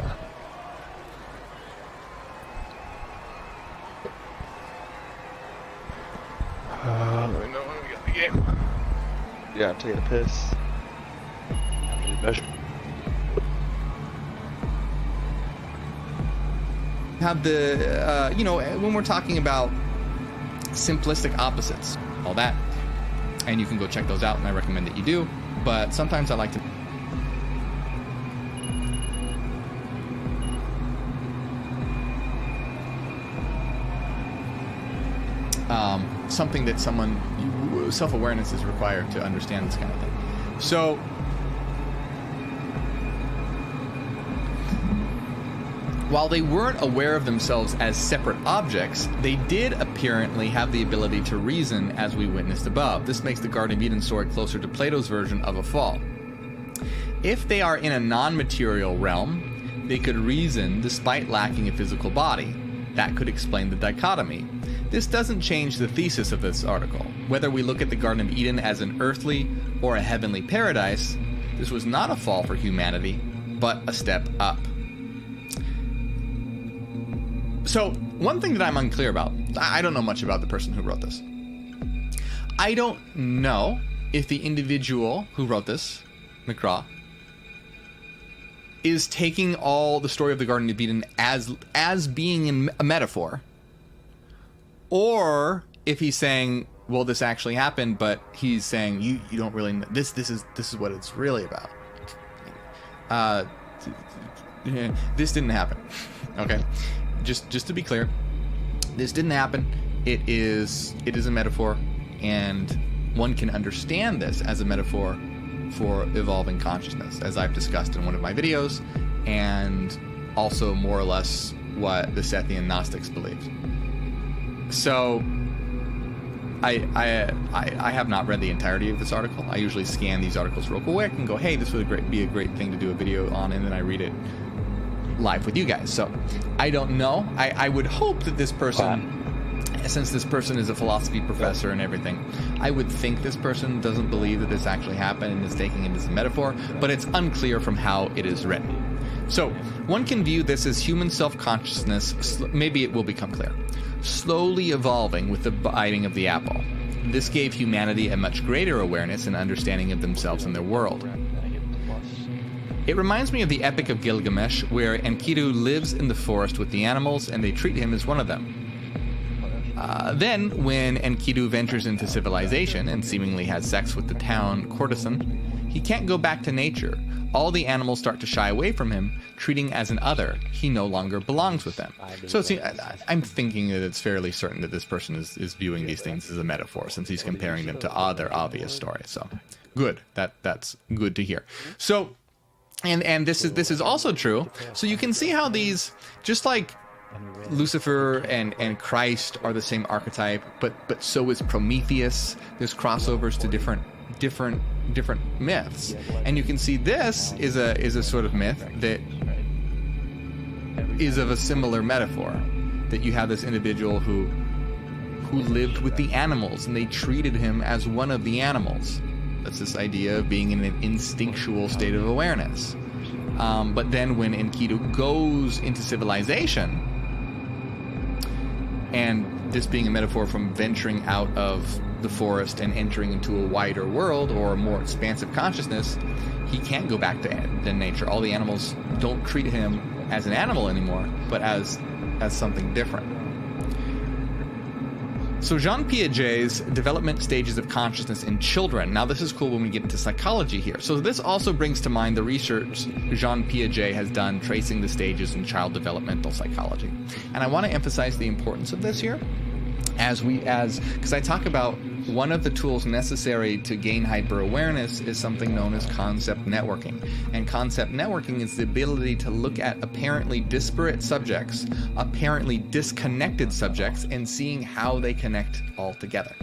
Let me know when we got the game. Yeah, I'm taking a piss. Have the, you know, when we're talking about simplistic opposites, all that, and you can go check those out, and I recommend that you do, but sometimes I like to something that self-awareness is required to understand this kind of thing. So while they weren't aware of themselves as separate objects, they did apparently have the ability to reason, as we witnessed above. This makes the Garden of Eden story closer to Plato's version of a fall. If they are in a non-material realm, they could reason despite lacking a physical body. That could explain the dichotomy. This doesn't change the thesis of this article. Whether we look at the Garden of Eden as an earthly or a heavenly paradise, this was not a fall for humanity, but a step up. So, one thing that I'm unclear about, I don't know much about the person who wrote this. I don't know if the individual who wrote this, McGraw, is taking all the story of the Garden of Eden as being a metaphor, or if he's saying, well, this actually happened, but he's saying you don't really know. This is what it's really about. This didn't happen. Okay, just to be clear, this didn't happen. It is a metaphor, and one can understand this as a metaphor for evolving consciousness, as I've discussed in one of my videos, and also more or less what the Sethian Gnostics believed. So I have not read the entirety of this article. I usually scan these articles real quick and go, hey, this would be a great thing to do a video on, and then I read it live with you guys. So I don't know. I would hope that this person, since this person is a philosophy professor and everything, I would think this person doesn't believe that this actually happened and is taking it as a metaphor, but it's unclear from how it is written. So one can view this as human self-consciousness, maybe it will become clear, slowly evolving with the biting of the apple. This gave humanity a much greater awareness and understanding of themselves and their world. It reminds me of the Epic of Gilgamesh, where Enkidu lives in the forest with the animals and they treat him as one of them. Then, when Enkidu ventures into civilization and seemingly has sex with the town courtesan, he can't go back to nature. All the animals start to shy away from him, treating as an other. He no longer belongs with them. So I'm thinking that it's fairly certain that this person is viewing these things as a metaphor, since he's comparing them to other obvious stories. So, good. That's good to hear. So, and this is also true. So you can see how these, just like Lucifer and Christ are the same archetype, but so is Prometheus. There's crossovers to different myths, and you can see this is a sort of myth that is of a similar metaphor, that you have this individual who lived with the animals and they treated him as one of the animals. That's this idea of being in an instinctual state of awareness. But then when Enkidu goes into civilization, and this being a metaphor from venturing out of the forest and entering into a wider world or a more expansive consciousness, he can't go back to nature. All the animals don't treat him as an animal anymore, but as something different. So Jean Piaget's development stages of consciousness in children. Now this is cool when we get into psychology here. So this also brings to mind the research Jean Piaget has done tracing the stages in child developmental psychology. And I want to emphasize the importance of this here because I talk about one of the tools necessary to gain hyper-awareness is something known as concept networking. And concept networking is the ability to look at apparently disparate subjects, apparently disconnected subjects, and seeing how they connect all together.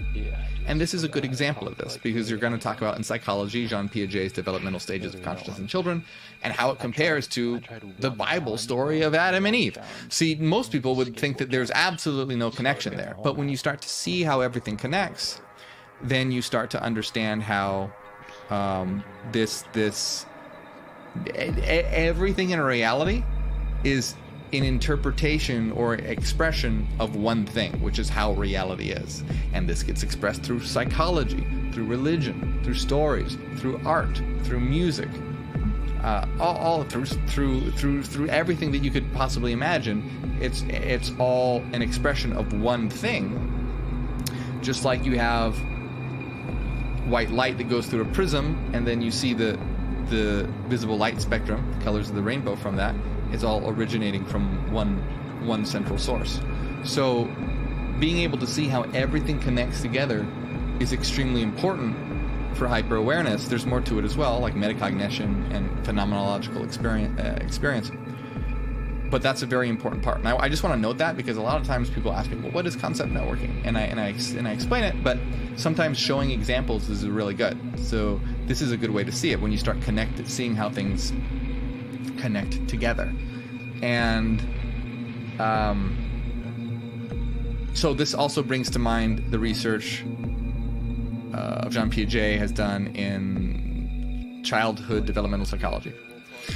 And this is a good example of this, because you're going to talk about in psychology Jean Piaget's developmental stages of consciousness in children and how it compares to the Bible story of Adam and Eve. See, most people would think that there's absolutely no connection there, but when you start to see how everything connects, then you start to understand how everything in reality is an interpretation or expression of one thing, which is how reality is. And this gets expressed through psychology, through religion, through stories, through art, through music, all through everything that you could possibly imagine. It's all an expression of one thing. Just like you have white light that goes through a prism, and then you see the visible light spectrum, the colors of the rainbow from that. It's all originating from one central source. So being able to see how everything connects together is extremely important for hyper-awareness. There's more to it as well, like metacognition and phenomenological experience. But that's a very important part. And I just want to note that, because a lot of times people ask me, well, what is concept networking? And I explain it, but sometimes showing examples is really good. So this is a good way to see it when you start seeing how things connect together. And so this also brings to mind the research Jean Piaget has done in childhood developmental psychology.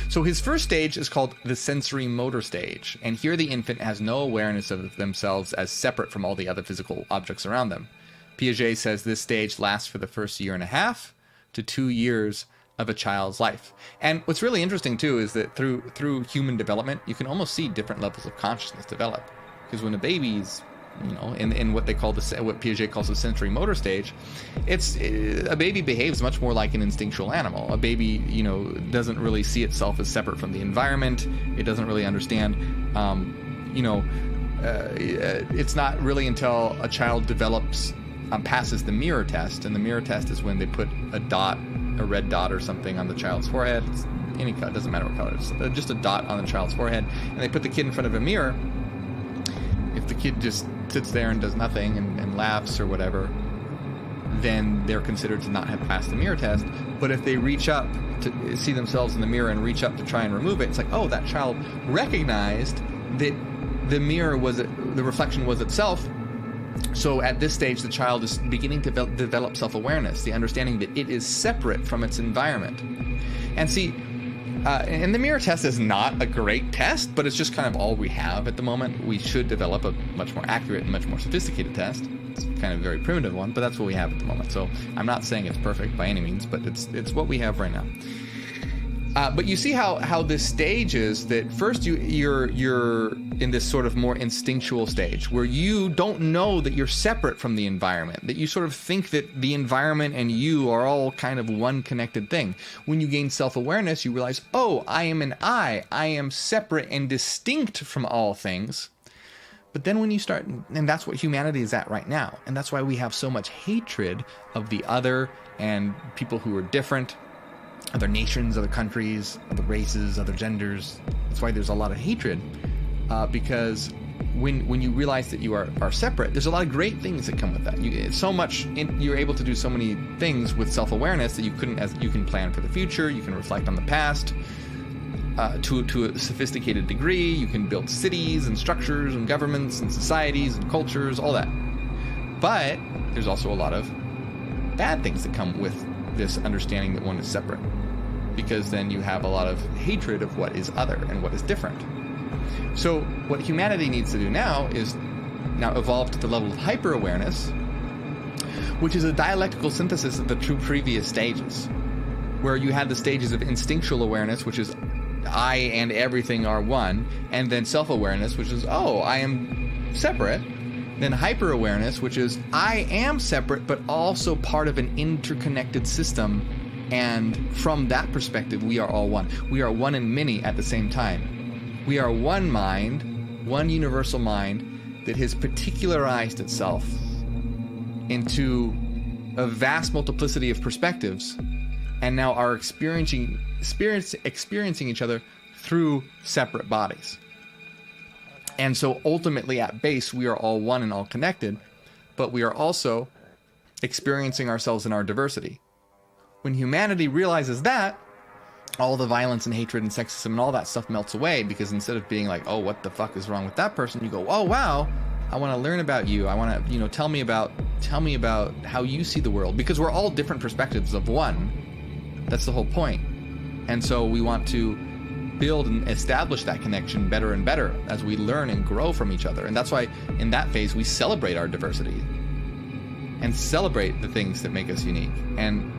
So his first stage is called the sensory motor stage, and here the infant has no awareness of themselves as separate from all the other physical objects around them. Piaget says this stage lasts for the first 1.5 to 2 years of a child's life. And what's really interesting too is that through human development, you can almost see different levels of consciousness develop. Because when a baby's, you know, in what they call what Piaget calls the sensory motor stage, a baby behaves much more like an instinctual animal. A baby, you know, doesn't really see itself as separate from the environment. It doesn't really understand, it's not really until a child develops, passes the mirror test, and the mirror test is when they put a red dot or something on the child's forehead. It's any color, it doesn't matter what color, it's just a dot on the child's forehead, and they put the kid in front of a mirror. If the kid just sits there and does nothing and laughs or whatever, then they're considered to not have passed the mirror test. But if they reach up to see themselves in the mirror and reach up to try and remove it, it's like, oh, that child recognized that the mirror the reflection was itself. So at this stage, the child is beginning to develop self-awareness, the understanding that it is separate from its environment. And see, and the mirror test is not a great test, but it's just kind of all we have at the moment. We should develop a much more accurate and much more sophisticated test. It's kind of a very primitive one, but that's what we have at the moment. So I'm not saying it's perfect by any means, but it's what we have right now. But you see how this stage is that first you're in this sort of more instinctual stage where you don't know that you're separate from the environment, that you sort of think that the environment and you are all kind of one connected thing. When you gain self-awareness, you realize, oh, I am an I am separate and distinct from all things. But then when you start, and that's what humanity is at right now, and that's why we have so much hatred of the other and people who are different, other nations, other countries, other races, other genders. That's why there's a lot of hatred, because when you realize that you are separate, there's a lot of great things that come with that. You're able to do so many things with self-awareness that you can plan for the future, you can reflect on the past to a sophisticated degree, you can build cities and structures and governments and societies and cultures, all that. But there's also a lot of bad things that come with this understanding that one is separate, because then you have a lot of hatred of what is other and what is different. So what humanity needs to do now is evolve to the level of hyper-awareness, which is a dialectical synthesis of the two previous stages, where you had the stages of instinctual awareness, which is I and everything are one, and then self-awareness, which is, oh, I am separate. Then hyper-awareness, which is I am separate, but also part of an interconnected system. And from that perspective, we are all one. We are one and many at the same time. We are one mind, one universal mind that has particularized itself into a vast multiplicity of perspectives, and now are experiencing each other through separate bodies. And so ultimately at base, we are all one and all connected, but we are also experiencing ourselves in our diversity. When humanity realizes that, all the violence and hatred and sexism and all that stuff melts away, because instead of being like, oh, what the fuck is wrong with that person? You go, oh, wow, I want to learn about you. I want to, tell me about how you see the world, because we're all different perspectives of one. That's the whole point. And so we want to build and establish that connection better and better as we learn and grow from each other. And that's why in that phase we celebrate our diversity and celebrate the things that make us unique. And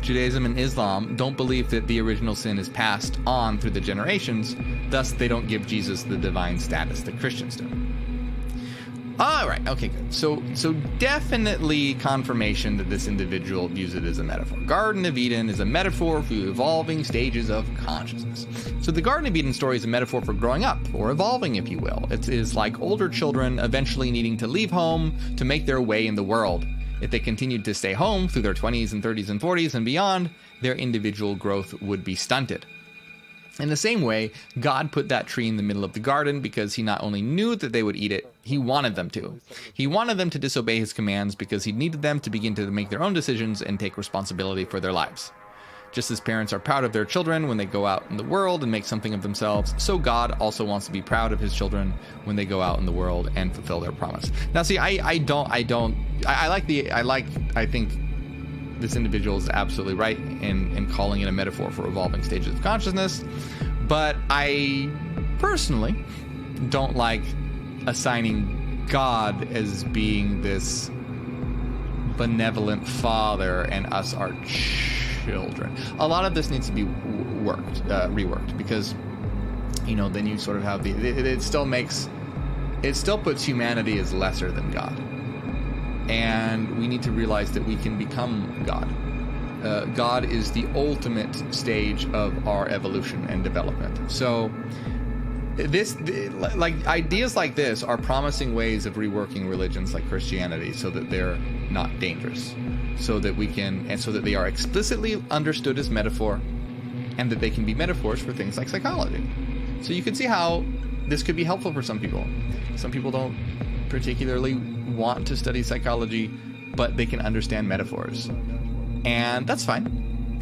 Judaism and Islam don't believe that the original sin is passed on through the generations, thus they don't give Jesus the divine status that Christians do. All right, okay, good. So definitely confirmation that this individual views it as a metaphor. Garden of Eden is a metaphor for evolving stages of consciousness. So the Garden of Eden story is a metaphor for growing up, or evolving, if you will. It is like older children eventually needing to leave home to make their way in the world. If they continued to stay home through their 20s and 30s and 40s and beyond, their individual growth would be stunted. In the same way, God put that tree in the middle of the garden because he not only knew that they would eat it, he wanted them to. He wanted them to disobey his commands because he needed them to begin to make their own decisions and take responsibility for their lives. Just as parents are proud of their children when they go out in the world and make something of themselves, so God also wants to be proud of his children when they go out in the world and fulfill their promise. Now, see, I think this individual is absolutely right in calling it a metaphor for evolving stages of consciousness, but I personally don't like assigning God as being this benevolent father and us our children. A lot of this needs to be reworked, because, you know, then you sort of have it still puts humanity as lesser than God. And we need to realize that we can become God. God is the ultimate stage of our evolution and development. So ideas like this are promising ways of reworking religions like Christianity so that they're not dangerous, so that they are explicitly understood as metaphor, and that they can be metaphors for things like psychology. So you can see how this could be helpful for some people. Some people don't particularly want to study psychology, but they can understand metaphors, and that's fine.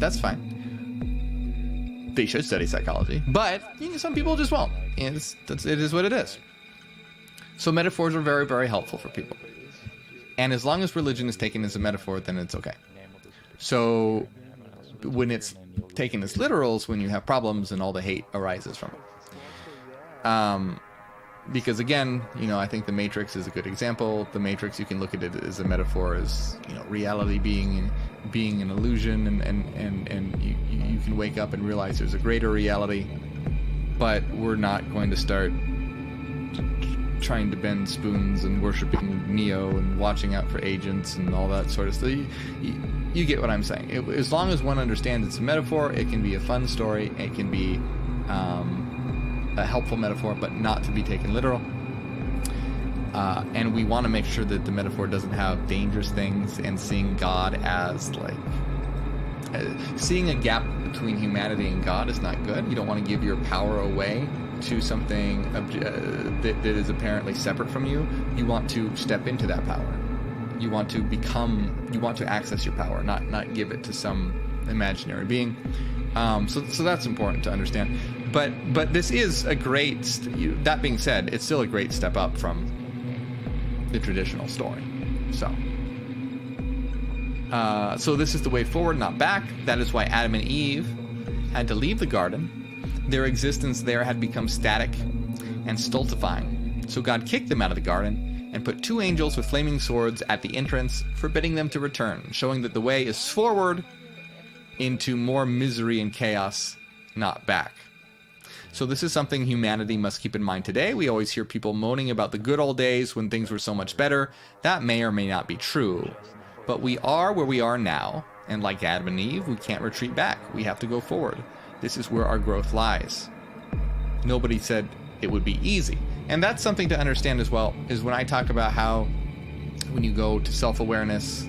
They should study psychology, but some people just won't. It is what it is. So metaphors are very, very helpful for people. And as long as religion is taken as a metaphor, then it's okay. So when it's taken as literals, when you have problems and all the hate arises from it. Because again, I think The Matrix is a good example. The Matrix, you can look at it as a metaphor, as reality being an illusion, and you can wake up and realize there's a greater reality. But we're not going to start trying to bend spoons and worshiping Neo and watching out for agents and all that sort of stuff. You get what I'm saying. As long as one understands it's a metaphor, it can be a fun story. It can be a helpful metaphor, but not to be taken literal. And we want to make sure that the metaphor doesn't have dangerous things, and seeing God as seeing a gap between humanity and God is not good. You don't want to give your power away to something that is apparently separate from you. You want to step into that power. You want to access your power, not give it to some imaginary being. So that's important to understand. But this is a great, that being said, it's still a great step up from the traditional story. So this is the way forward, not back. That is why Adam and Eve had to leave the garden. Their existence there had become static and stultifying. So God kicked them out of the garden and put 2 angels with flaming swords at the entrance, forbidding them to return, showing that the way is forward into more misery and chaos, not back. So this is something humanity must keep in mind today. We always hear people moaning about the good old days when things were so much better. That may or may not be true. But we are where we are now, and like Adam and Eve, we can't retreat back. We have to go forward. This is where our growth lies. Nobody said it would be easy. And that's something to understand as well, is when I talk about how when you go to self-awareness,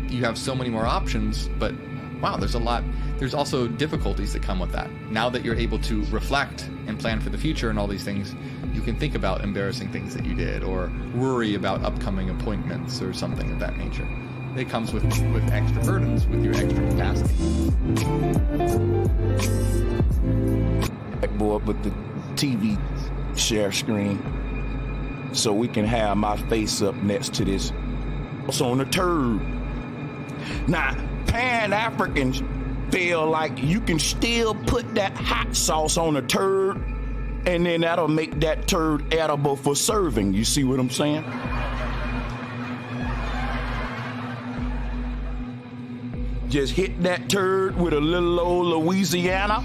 you have so many more options, but wow, there's also difficulties that come with that. Now that you're able to reflect and plan for the future and all these things, you can think about embarrassing things that you did, or worry about upcoming appointments or something of that nature. It comes with extra burdens, with your extra capacity. Blackboard with the TV share screen, so we can have my face up next to this. What's on the turd? Now, Pan-Africans feel like you can still put that hot sauce on a turd, and then that'll make that turd edible for serving. You see what I'm saying? Just hit that turd with a little old Louisiana,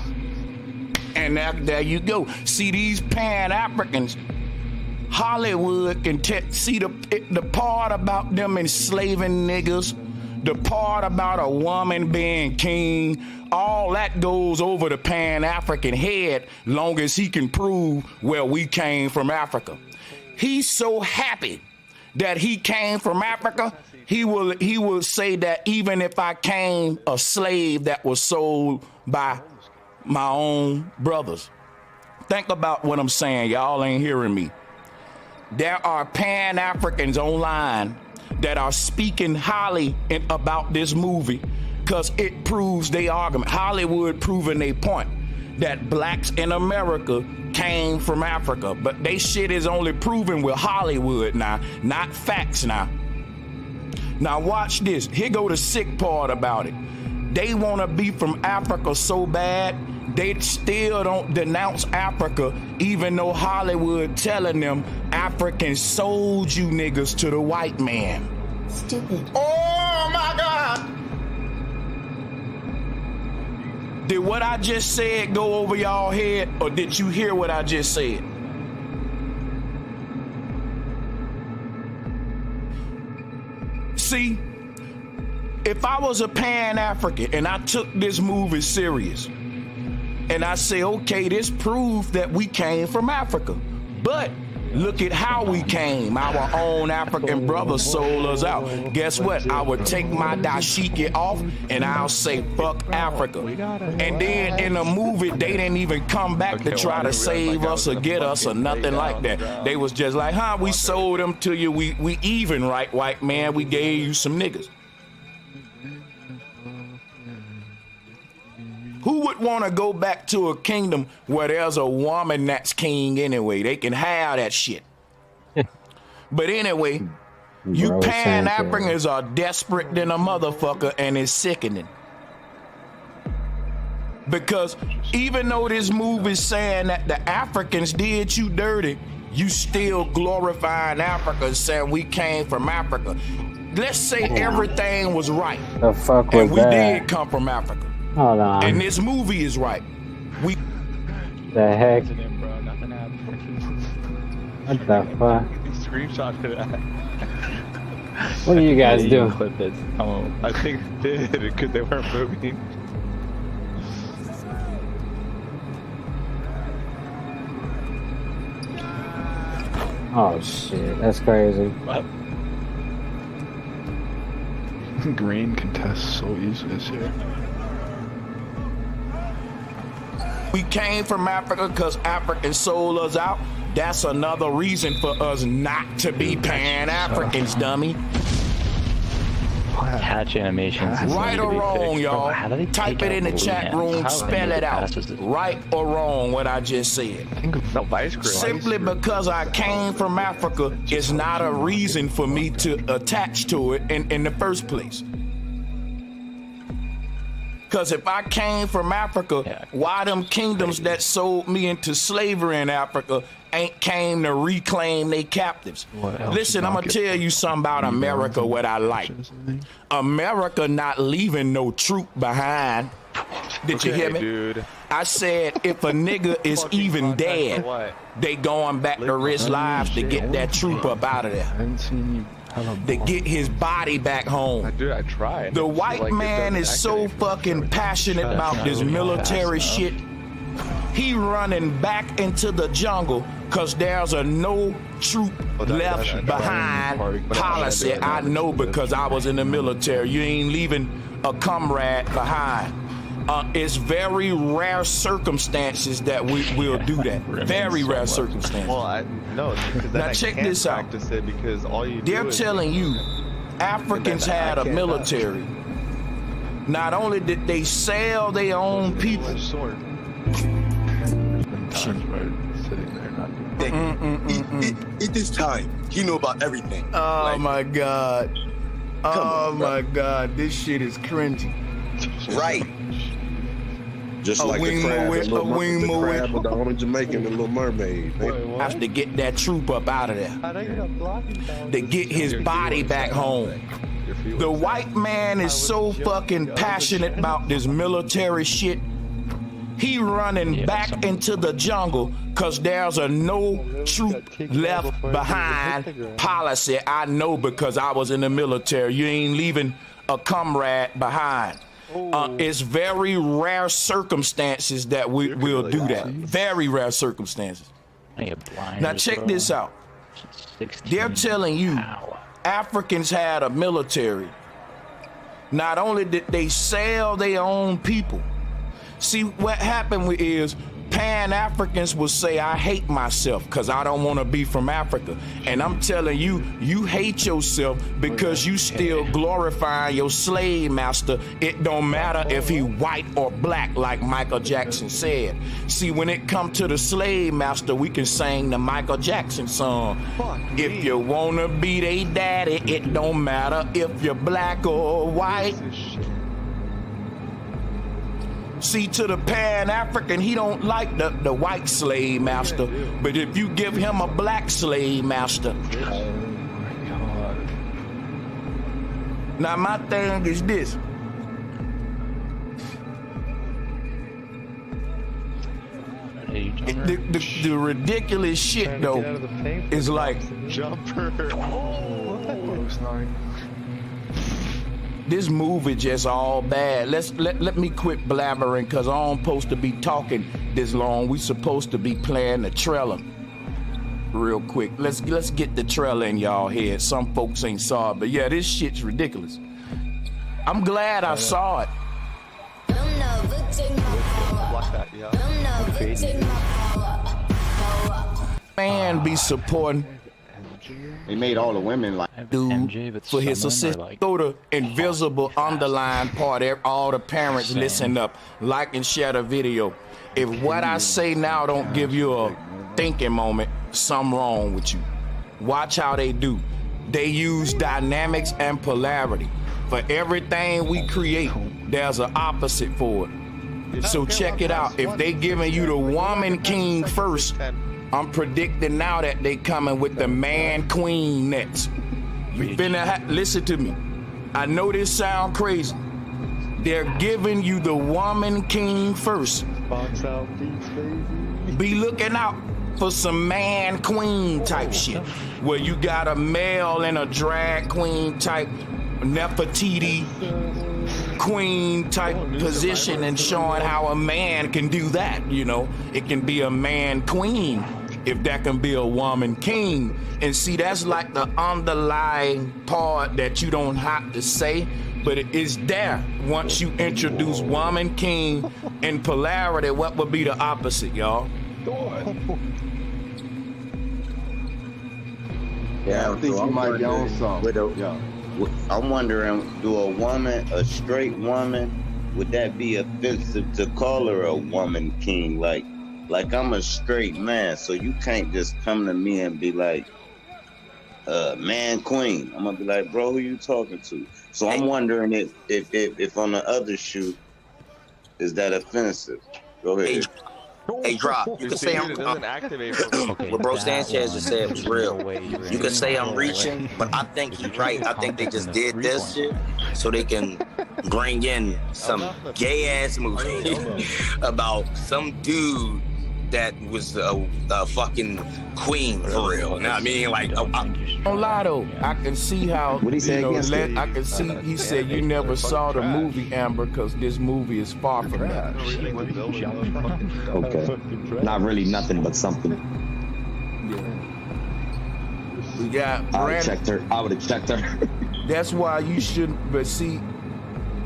and there you go. See, these Pan-Africans, Hollywood can see the part about them enslaving niggas, the part about a woman being king, all that goes over the Pan-African head, long as he can prove where we came from Africa. He's so happy that he came from Africa, he will say that even if I came a slave that was sold by my own brothers. Think about what I'm saying. Y'all ain't hearing me. There are Pan-Africans online that are speaking highly about this movie, because it proves their argument. Hollywood proving their point that blacks in America came from Africa. But they shit is only proven with Hollywood now, not facts now. Now watch this. Here go the sick part about it. They want to be from Africa so bad, they still don't denounce Africa, even though Hollywood telling them Africans sold you niggas to the white man. Stupid. Oh my God! Did what I just said go over y'all head, or did you hear what I just said? See, if I was a Pan-African and I took this movie serious, and I say, okay, this proves that we came from Africa, but look at how we came. Our own African brothers sold us out. Guess what? I would take my dashiki off and I'll say, fuck Africa. And then in the movie, they didn't even come back to try to save us or get us or nothing like that. They was just like, we sold them to you. We even, right, white man? We gave you some niggas. Who would want to go back to a kingdom where there's a woman that's king anyway? They can have that shit. But anyway, you Pan-Africans are desperate than a motherfucker, and it's sickening. Because even though this movie's saying that the Africans did you dirty, you still glorifying Africa, saying we came from Africa. Let's say everything was right. The fuck was and we that? did come from Africa. Hold on. And this movie is right. We. The heck? What the fuck? Screenshot to that. What do you guys do? Clip it. I think they did because they weren't moving. Oh shit, that's crazy. What? Green contests so easily this year. We came from Africa because Africans sold us out. That's another reason for us not to be Pan-Africans, dummy. Hatch animations. Right or wrong, y'all. Type it in the chat room, spell it out. Right or wrong, what I just said. Simply because I came from Africa is not a reason for me to attach to it in the first place. Because if I came from Africa, why them kingdoms that sold me into slavery in Africa ain't came to reclaim their captives? Listen, I'm going to tell you something about America, what I like. America not leaving no troop behind. Did you hear me? Dude. I said if a nigga is even dead, they going back to risk lives to get that troop up out of there. I haven't seen you. To get his body back home. Dude, I tried. The white man is so fucking passionate about this military shit. He running back into the jungle because there's a no troop left behind policy. I know because I was in the military. You ain't leaving a comrade behind. It's very rare circumstances that we will do that. Very rare circumstances. Well, now check this out. Because all you They're telling you Africans had a military. Not only did they sell their own people. It is time. You know about everything. Oh my God. Oh my God. This shit is cringy. Right. Just like the crab, the homie Jamaican, the Little Mermaid. Have to get that troop up out of there. To get his body back home. The white man is so fucking passionate about this military shit. He running back into the jungle because there's a no troop left behind policy. I know because I was in the military. You ain't leaving a comrade behind. It's very rare circumstances that we will do that. Very rare circumstances. Now check this out. They're telling you Africans had a military. Not only did they sell their own people. See, what happened is Pan-Africans will say, I hate myself because I don't want to be from Africa. And I'm telling you, you hate yourself because you still glorifying your slave master. It don't matter if he white or black, like Michael Jackson said. See, when it come to the slave master, we can sing the Michael Jackson song. If you want to be they daddy, it don't matter if you're black or white. See, to the Pan-African, he don't like the white slave master. But if you give him a black slave master. Now, my thing is this. The ridiculous shit, though, is like... Jumper. This movie just all bad. Let me quit blabbering because I don't supposed to be talking this long. We supposed to be playing the trailer real quick. Let's get the trailer in y'all head. Some folks ain't saw it, but yeah, this shit's ridiculous. I'm glad I saw it. Man be supporting. They made all the women like dude for his assist. Go to invisible underline part. All the parents listen up, like and share the video. If what I say now don't give you a thinking moment, something wrong with you. Watch how they do. They use dynamics and polarity. For everything we create, there's an opposite for it. So check it out. If they giving you the woman king first, I'm predicting now that they coming with the man queen next. Listen to me. I know this sound crazy. They're giving you the woman king first. Be looking out for some man queen type shit, where you got a male and a drag queen type Nefertiti queen type position, and showing how a man can do that. You know, it can be a man queen if that can be a woman king. And see, that's like the underlying part that you don't have to say, but it is there. Once you introduce woman king and polarity, what would be the opposite, y'all? Yeah, I think you might be on something. I'm wondering, do a straight woman, would that be offensive to call her a woman king? Like I'm a straight man, so you can't just come to me and be like, man queen. I'm gonna be like, bro, who you talking to? So I'm wondering if on the other shoe, is that offensive? Go ahead. Hey, Drop, you can say what Bro Sanchez just said was real. You can say I'm reaching, but I think he's right. I think they just did this shit so they can bring in some gay-ass movie about some dude that was a fucking queen for real. You know what I mean? Like, Lotto, I can see how. What he say again? I can see. He said you never saw the movie, Amber, because this movie is far from that. Okay, not really nothing but something. Yeah. We got. I would have checked her. That's why you shouldn't. But see.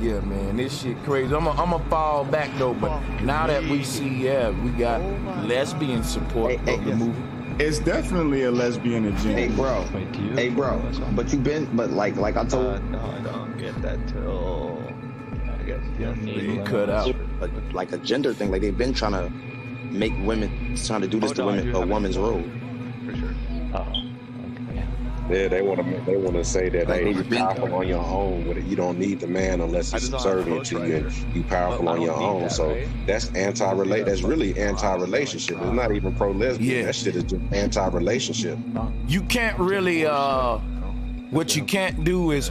Yeah, man, this shit crazy. I'm a fall back though, but now that we see, we got lesbian support of the movie. It's definitely a lesbian agenda. Hey, bro. But like I told. No, I don't get that till. I guess you cut out. Like a gender thing. Like they've been trying to make women, trying to do this to women, a woman's role. For sure. Yeah, they want to say that hey, you're powerful on your own. You don't need the man unless he's subservient to you, and you powerful on your own. So that's anti-relate. That's really anti-relationship. It's not even pro-lesbian. That shit is just anti-relationship. You can't really. What you can't do is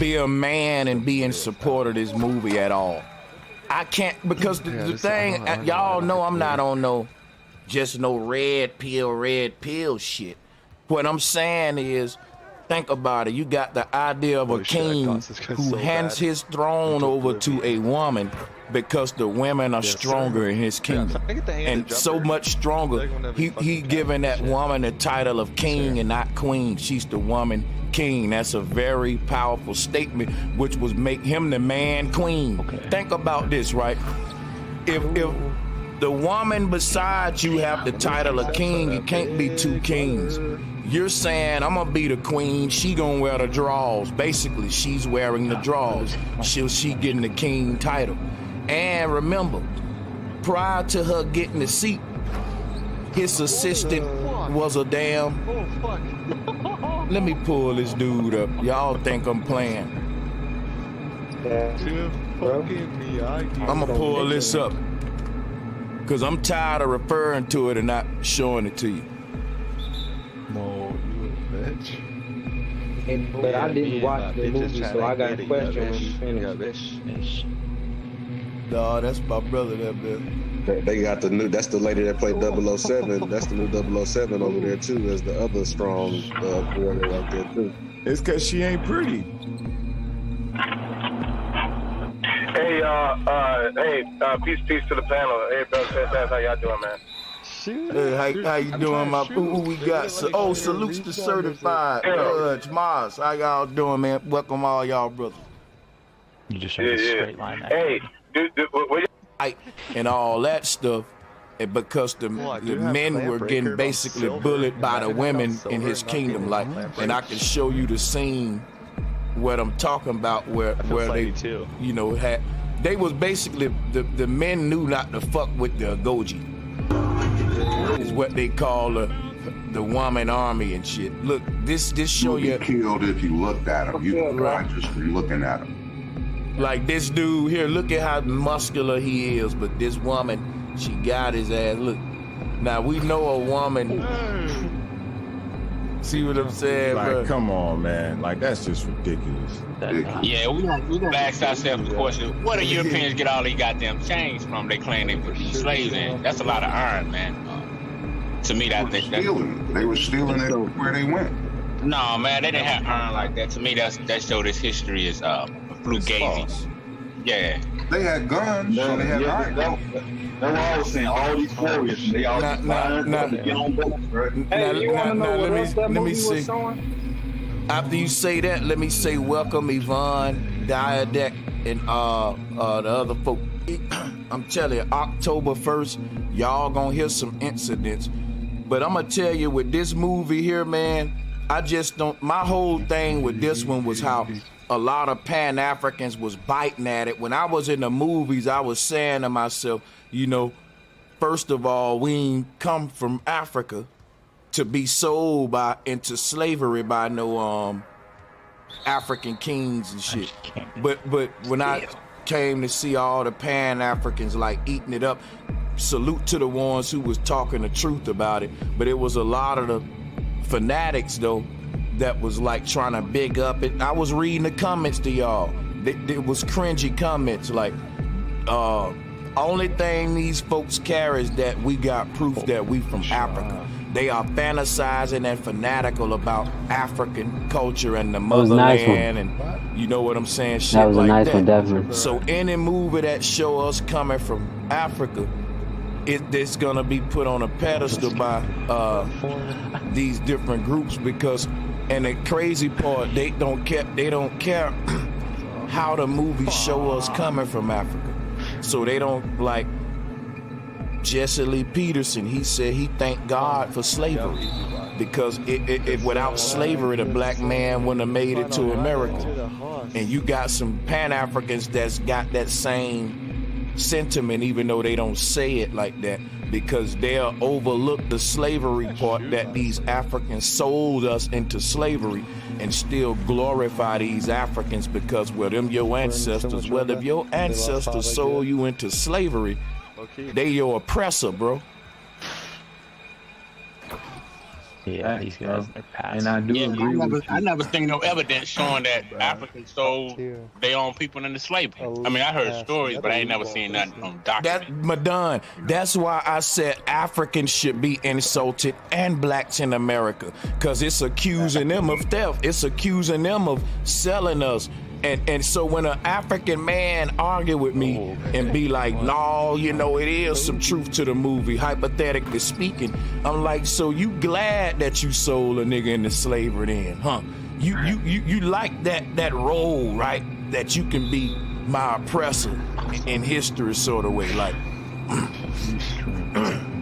be a man and be in support of this movie at all. I can't, because the thing, y'all know I'm not on no red pill shit. What I'm saying is, think about it. You got the idea of a king who hands his throne over to a woman because the women are stronger in his kingdom. And so much stronger, he giving that woman the title of king and not queen. She's the woman king. That's a very powerful statement, which would make him the man queen. Think about this, right? If the woman beside you have the title of king, it can't be two kings. You're saying, I'm gonna be the queen, she gonna wear the drawers. Basically, she's wearing the drawers. She getting the king title. And remember, prior to her getting the seat, his assistant was a damn... Let me pull this dude up. Y'all think I'm playing. I'ma pull this up. Cause I'm tired of referring to it and not showing it to you. Mo, you a bitch. But I didn't watch the movie, so I got a question when you finish. Nah, that's my brother, that man. They got the new. That's the lady that played 007. That's the new 007 over there too. There's the other strong warrior right there too. It's cause she ain't pretty. Hey, peace to the panel. Hey, bro, fantastic. How y'all doing, man? Hey, how you doing, my who we got? Salutes to certified Judge Mars. How y'all doing, man? Welcome all y'all brothers. You just showed a straight line. Hey, and all that stuff, and because the men were getting basically bullied by the women in his kingdom, like, and I can show you the scene what I'm talking about, where they, you know, they was basically the men knew not to fuck with the Agoji. Is what they call the woman army and shit. Look, this show you. You'll be killed if you looked at him. You can die just for looking at him. Like this dude here, look at how muscular he is, but this woman, she got his ass. Look, now we know a woman. See what I'm saying, like, bro? Come on, man. Like, that's just ridiculous. Yeah, we gonna ask ourselves the question: where do Europeans get all these goddamn chains from? They claim they put slaves in. That's a lot of iron, man. To me, that they were stealing it where they went. No, man, they didn't have iron like that. To me, that show this history is fugazi. Yeah. They had guns, so they had iron. That's what I was saying. All these warriors, they all get on boats, right? Let me see. After you say that, let me say welcome Yvonne, Diadec, and the other folk. I'm telling you, October 1st, y'all gonna hear some incidents. But I'm gonna tell you, with this movie here, man, I just don't. My whole thing with this one was how a lot of Pan-Africans was biting at it. When I was in the movies, I was saying to myself, you know, first of all, we ain't come from Africa to be sold into slavery by no African kings and shit. But when I came to see all the Pan-Africans like eating it up, salute to the ones who was talking the truth about it. But it was a lot of the fanatics though that was like trying to big up it. I was reading the comments to y'all. It was cringy comments like, only thing these folks care is that we got proof that we from Africa. They are fantasizing and fanatical about African culture and the motherland, and you know what I'm saying? Shit that was like a nice that. one, definitely. So any movie that show us coming from Africa, it's gonna be put on a pedestal by these different groups because, and the crazy part, they don't care how the movies show us coming from Africa. So they don't like Jesse Lee Peterson. He said he thanked God for slavery because it without slavery, the black man wouldn't have made it to America. And you got some Pan-Africans that's got that same sentiment, even though they don't say it like that, because they'll overlook the slavery part that these Africans sold us into slavery and still glorify these Africans because, well, them your ancestors. Well, if your ancestors sold you into slavery, they your oppressor, bro. Yeah, these guys are past. And I do agree with you. I never seen no evidence showing that Africans sold their own people into slavery. I mean, I heard stories, but I ain't never seen nothing on document. Madon, that's why I said Africans should be insulted and blacks in America, because it's accusing them of theft. It's accusing them of selling us. And so when an African man argue with me and be like, no, you know, it is some truth to the movie, hypothetically speaking, I'm like, so you glad that you sold a nigga into slavery then, huh? You like that role, right? That you can be my oppressor in history sort of way. Like,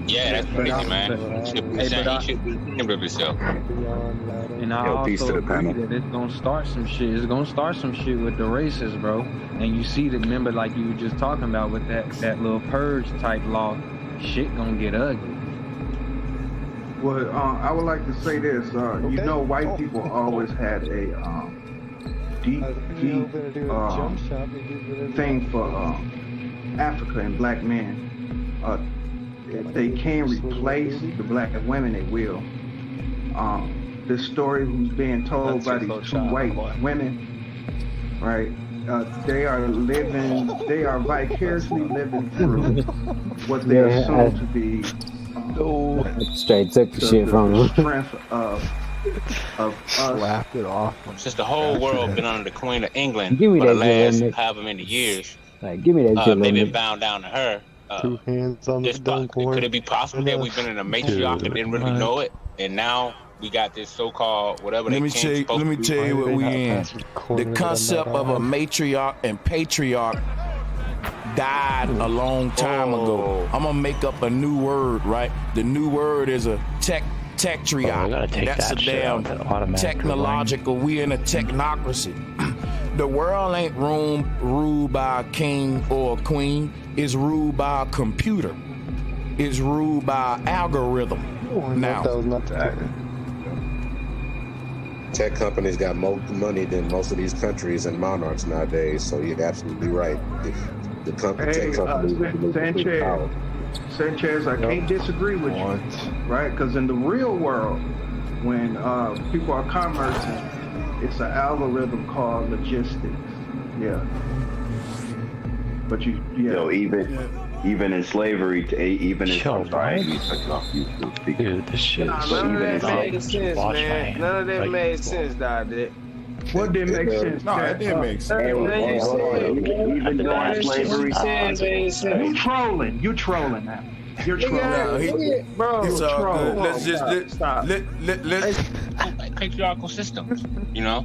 Yeah, that's crazy, man. He should be ashamed of himself. And I peace also to the agree panel. that it's gonna start some shit. It's gonna start some shit with the racists, bro. And you see, remember, like you were just talking about with that little purge type law, shit gonna get ugly. Well, I would like to say this. You know, white people always had a deep thing for Africa and black men. If they can replace the black women, they will. This story who's being told by these two white women, right? They are vicariously living through what they assume to be straight took the shit from the him. strength of us. Slapped it off. Since the whole world been under the Queen of England Give me for the that last shit, Nick. however many years, Like, give me that shit. they've been Nick. bound down to her. 2 hands on the dunk board. Could it be possible that we've been in a matriarch and didn't really know it, and now we got this so-called whatever Let they me tell you what we in. The concept of a matriarch and patriarch died a long time ago. I'm gonna make up a new word, right? The new word is a techtriarch. That's a damn technological. We in a technocracy. The world ain't ruled by a king or a queen. It's ruled by a computer. It's ruled by algorithm. Now, Tech companies got more money than most of these countries and monarchs nowadays, so you're absolutely right. The tech companies Sanchez, I can't disagree with you, right? Because in the real world, when people are commercing, it's an algorithm called logistics. Yeah. But Yo, even in slavery, even in Yo, sorry, dude, this shit is None of that made sense, man. None of that made sense, Dad. What didn't make sense? No, it didn't make sense. Even during slavery, You trolling. You trolling now. You're trolling. Bro, it's all good. Let's just stop. Let's patriarchal systems, you know.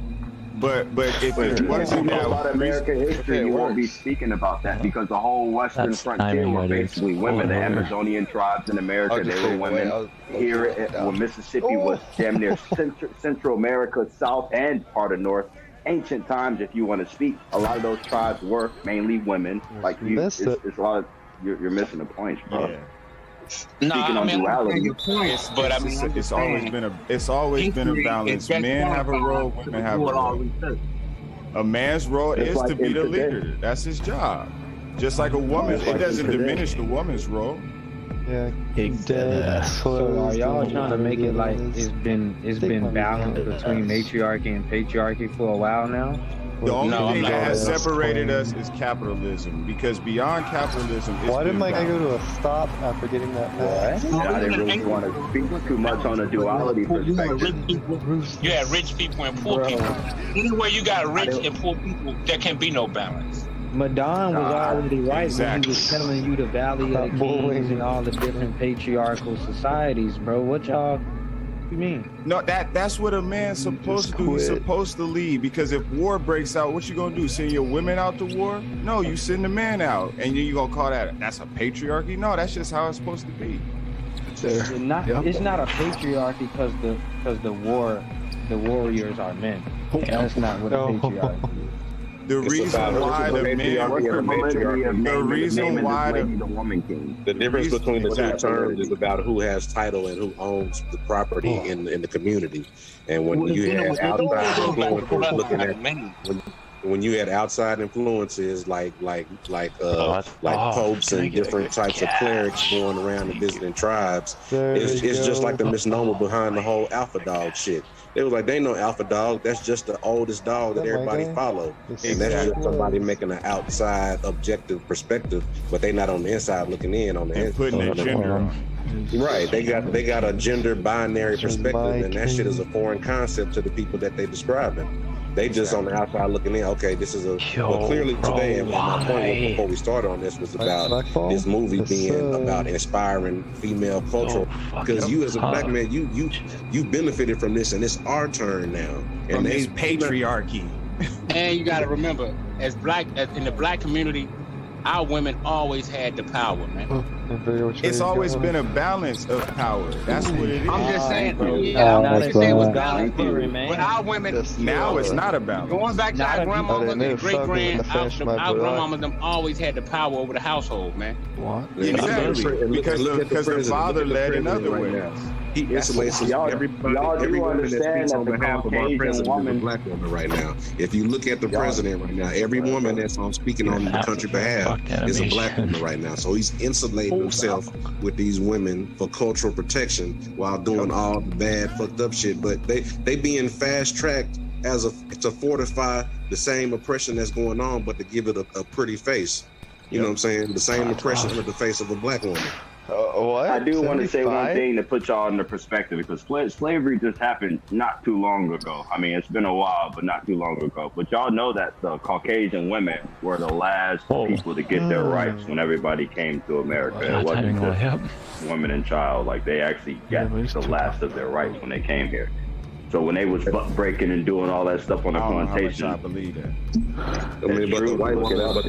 But if you know about American history, you won't be speaking about that because the whole Western frontier were basically women. The Amazonian tribes in America, they were women. Here, where Mississippi was damn near Central America, South and part of North. Ancient times, if you want to speak, a lot of those tribes were mainly women. Like you, it's a lot of you're missing the points, bro. Yeah. No, I mean, your points, but I mean, it's always been a balance. Men have a role, women have a role. A man's role is to be the leader. That's his job. Just like a woman, it doesn't diminish the woman's role. Yeah, So are y'all trying to make it like it's been balanced between matriarchy and patriarchy for a while now? The only thing that has separated us is capitalism, because beyond capitalism, it's Why didn't been I go to a stop after getting that pass? I didn't really want to speak too much on a duality perspective. You had rich people and poor people. Anywhere you got rich and poor people, there can be no balance. Madon was already right when he was telling you the Valley of the Kings and all the different patriarchal societies, bro. What y'all you mean? No, that's what a man's supposed to do. He's supposed to lead, because if war breaks out, what you gonna do? Send your women out to war? No, you send the man out, and you gonna call that's a patriarchy? No, that's just how it's supposed to be. It's not a patriarchy because the warriors are men. That's not what a patriarchy is. The reason why the difference between the two terms is about who has title and who owns the property in the community. And when you had outside influences looking at when you had outside influences like popes and different types of clerics going around and visiting tribes, it's just like the misnomer behind the whole alpha dog shit. It was like, they know alpha dog, that's just the oldest dog that everybody follow. And that's just somebody making an outside objective perspective, but they not on the inside looking in on the inside. Putting their gender on. Right, they got a gender binary perspective, and that shit is a foreign concept to the people that they describing. They just on the outside looking in. Okay, this is well, clearly today, and my point before we started on this was about this movie being about inspiring female culture. Because you as a black man, you benefited from this, and it's our turn now. And they patriarchy. And you got to remember, in the black community, our women always had the power, man. It's always been a balance of power. That's what it is. I'm just saying, I'm just saying it was balanced, but our women now it's not a balance. Going back to our grandmamas and our grandmamas them always had the power over the household, man. What? Exactly. Because the father led in other ways. He insulates everybody. Every woman that speaks on behalf of our president is a black woman right now. If you look at the president right now, every woman that's speaking on the country's behalf is a black woman right now. So he's insulating himself with these women for cultural protection while doing all the bad, fucked up shit. But they being fast tracked to fortify the same oppression that's going on, but to give it a pretty face. You know what I'm saying? The same oppression under the face of a black woman. What? I do want to say one thing to put y'all into perspective, because slavery just happened not too long ago. I mean, it's been a while, but not too long ago. But y'all know that the Caucasian women were the last people to get their rights when everybody came to America. It wasn't just women and child. Like, they actually got the last of their rights when they came here. So when they was butt breaking and doing all that stuff on the plantation, I believe that. I mean, but the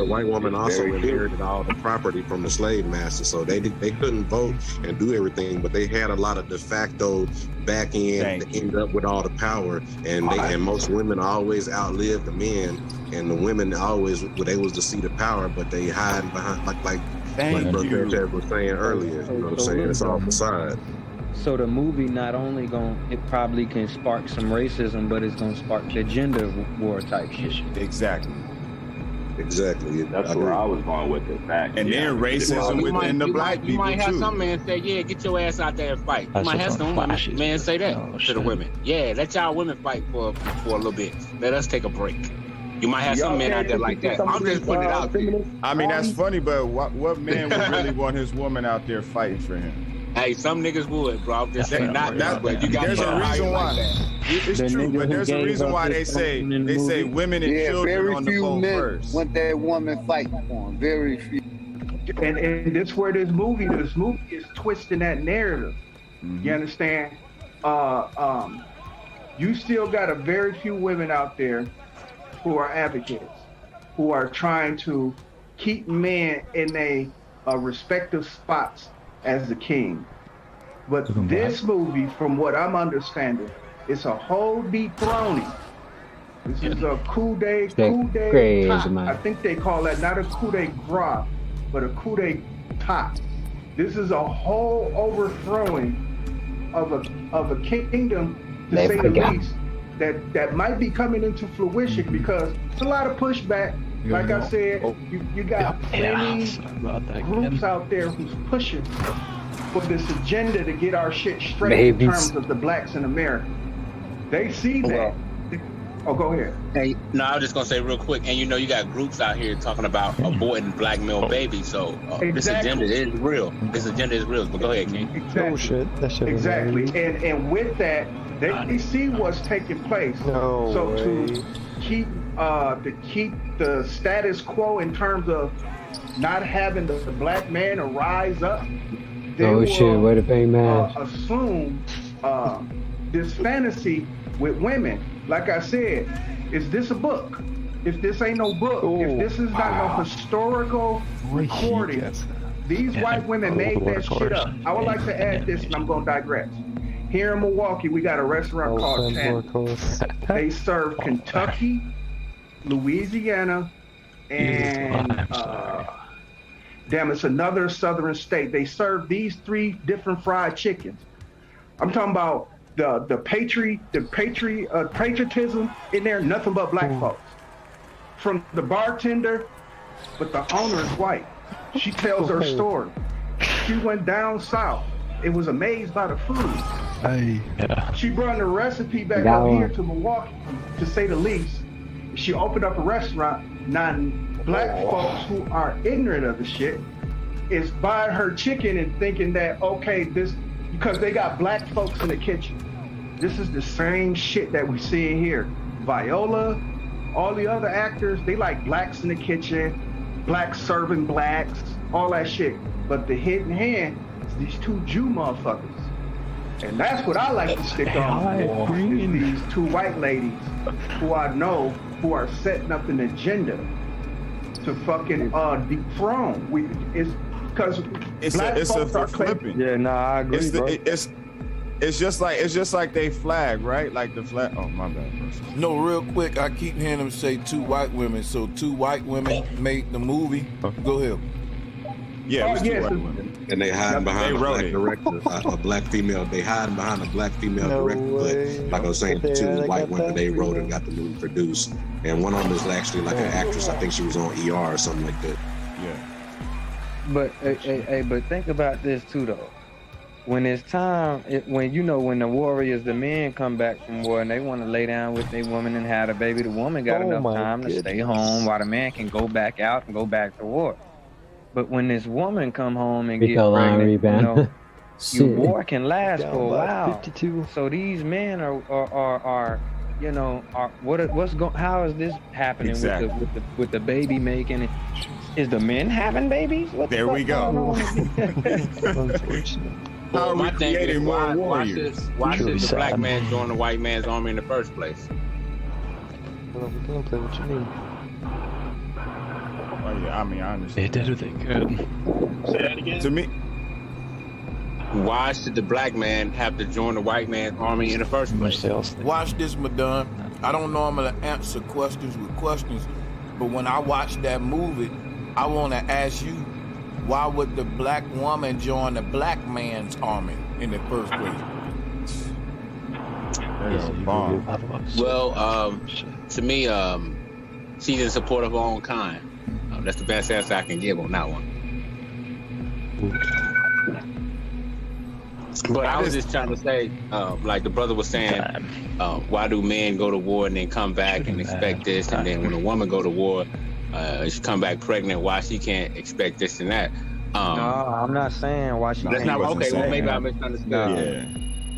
white woman also inherited all the property from the slave master, so they couldn't vote and do everything, but they had a lot of de facto back end to end up with all the power, and most women always outlived the men, and the women always they was the seat of power, but they hide behind like Brother Ted was saying earlier. You know what I'm saying? It's all facade. So the movie not only it probably can spark some racism, but it's gonna spark the gender war type shit. Exactly. That's where I was going with it. Fact. And then racism within the black people too. You might have some men say, "Yeah, get your ass out there and fight." You might have some men say that to the women. Yeah, let y'all women fight for a little bit. Let us take a break. You might have some men out there like that. I'm just putting it out there. I mean, that's funny, but what man would really want his woman out there fighting for him? Hey, some niggas would, bro. I'm just saying, but you got there's a reason why. It's true, but there's a reason why they say women and children on the phone first. Want that woman fighting for them. Very few. And this where this movie is twisting that narrative. You understand? You still got a very few women out there who are advocates, who are trying to keep men in a respective spots as the king. But this movie, from what I'm understanding, it's a whole dethroning. This is a coup d'etat. I think they call that not a coup de grace, but a coup d'etat. This is a whole overthrowing of a kingdom, to say the least, that might be coming into fruition, because it's a lot of pushback. Like I said, you got plenty groups out there who's pushing for this agenda to get our shit straight in terms of the blacks in America. They see that. Oh, go ahead. Hey, no, I was just gonna say real quick, and you got groups out here talking about aborting black male babies. So this agenda is real. This agenda is real. But go ahead, King. Exactly. Oh shit, that shit. Exactly. And with that, they see what's taking place. To keep the status quo in terms of not having the black man rise up, they will assume this fantasy with women. Like I said, is this a book? If this ain't no book, if this is not no historical recording, these white women made that shit up. I would like to add this, and I'm going to digress. Here in Milwaukee, we got a restaurant called Chandler's. They serve Kentucky, Louisiana, and it's another southern state. They serve these 3 different fried chickens. I'm talking about the patriotism in there, nothing but black folks. From the bartender, but the owner is white. She tells her story. She went down south and was amazed by the food. She brought the recipe back up here to Milwaukee, to say the least. She opened up a restaurant. Non-black folks who are ignorant of the shit is buying her chicken and thinking that, okay, this, because they got black folks in the kitchen. This is the same shit that we see here. Viola, all the other actors, they like blacks in the kitchen, blacks serving blacks, all that shit. But the hidden hand is these 2 Jew motherfuckers. And that's what I like to stick on, is these 2 white ladies who I know who are setting up an agenda to fucking dethrone. It's because black folks are flipping. Yeah, no, I agree, It's just like they flag, right? Like the flag. Oh, my bad, bro. No, real quick, I keep hearing them say 2 white women. So 2 white women made the movie. Go ahead. Yeah, it was 2 white women. And they hide behind a black director, a black female. They hide behind a black female director. But like I was saying, 2 white women, they wrote and got the movie produced. And one of them is actually like an actress. I think she was on ER or something like that. Yeah. But but think about this too, though. When it's time, when the warriors, the men come back from war and they want to lay down with their woman and have a baby, the woman got enough time to stay home while the man can go back out and go back to war. But when this woman come home and get pregnant, your war can last for a while. 52. So these men are how is this happening with the baby making? Is the men having babies? There we go. Well, my thing is, why should the black man join the white man's army in the first place? Well, we can't play what you mean. Oh yeah, I mean, I understand. They did what they could. Say that again? To me, why should the black man have to join the white man's army in the first place? Watch this, Madon. I don't normally answer questions with questions, but when I watch that movie, I want to ask you, why would the black woman join the black man's army in the first place? Well, to me, she's in support of her own kind. That's the best answer I can give on that one. But I was just trying to say, like the brother was saying, why do men go to war and then come back and expect this? And then when a woman go to war, she come back pregnant, why she can't expect this and that? No, I'm not saying why she that's can't. Not okay. Well, maybe I misunderstood.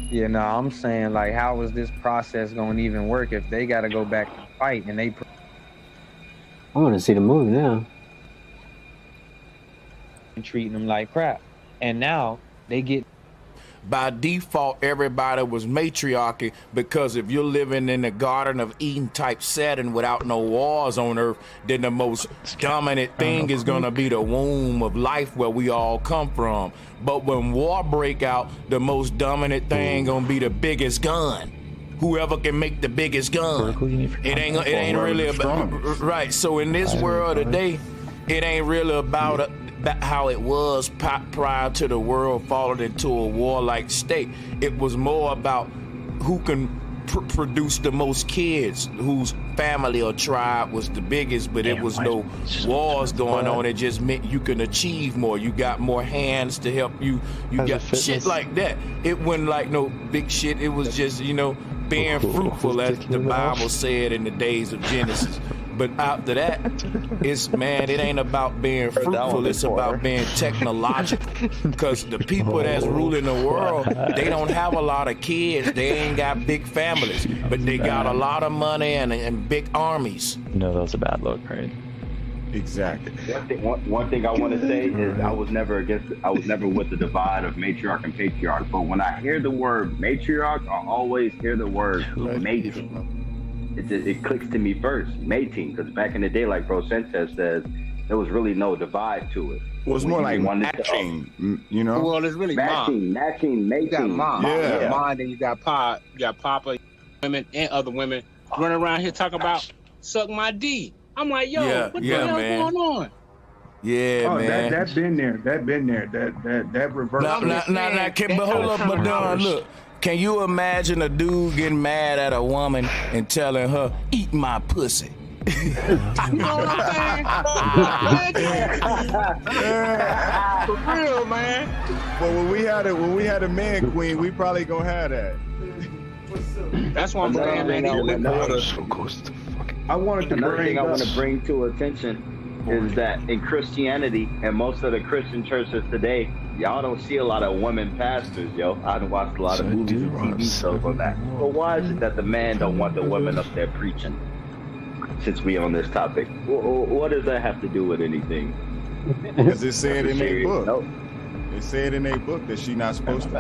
Yeah, no, I'm saying like, how is this process going to even work if they got to go back and fight and they? I want to see the movie now. Treating them like crap, and now they get. By default, everybody was matriarchy, because if you're living in the Garden of Eden type setting without no wars on earth, then the most dominant thing is going to be the womb of life where we all come from. But when war break out, the most dominant thing going to be the biggest gun. Whoever can make the biggest gun. It ain't really about, right. So in this world today, it ain't really about how it was prior to the world falling into a warlike state. It was more about who can produce the most kids, whose family or tribe was the biggest, but it was no wars going on. It just meant you can achieve more. You got more hands to help you. You got shit like that. It wasn't like no big shit. It was just, being fruitful, as the Bible said in the days of Genesis. But after that, it ain't about being fruitful, it's about being technological. Because the people that's ruling the world, they don't have a lot of kids, they ain't got big families, but they got a lot of money and big armies. No, that was a bad look, right? Exactly. One thing I want to say is I was never with the divide of matriarch and patriarch, but when I hear the word matriarch, I always hear the word mating. It clicks to me first, mating, because back in the day, like Bro Sanchez says, there was really no divide to it. Well, it's more like matching, Well, it's really matching, mating. You got mom, yeah. Mom, and you got papa, women and other women running around here talking about suck my D. I'm like, yo, what the hell going on? Yeah, man. That been there. That reverse. But hold up, Madon, look. Can you imagine a dude getting mad at a woman and telling her, eat my pussy? You know what I'm saying? For real, man. Well, when we had a man queen, we probably gonna have that. That's what I'm saying, man. I wanted to bring to attention is that in Christianity and most of the Christian churches today, y'all don't see a lot of women pastors, yo. I've watched a lot of movies and TV shows on that. But why is it that the man don't want the women up there preaching? Since we on this topic, what does that have to do with anything? Because it said in their book. Nope. It said in their book that she's not supposed to.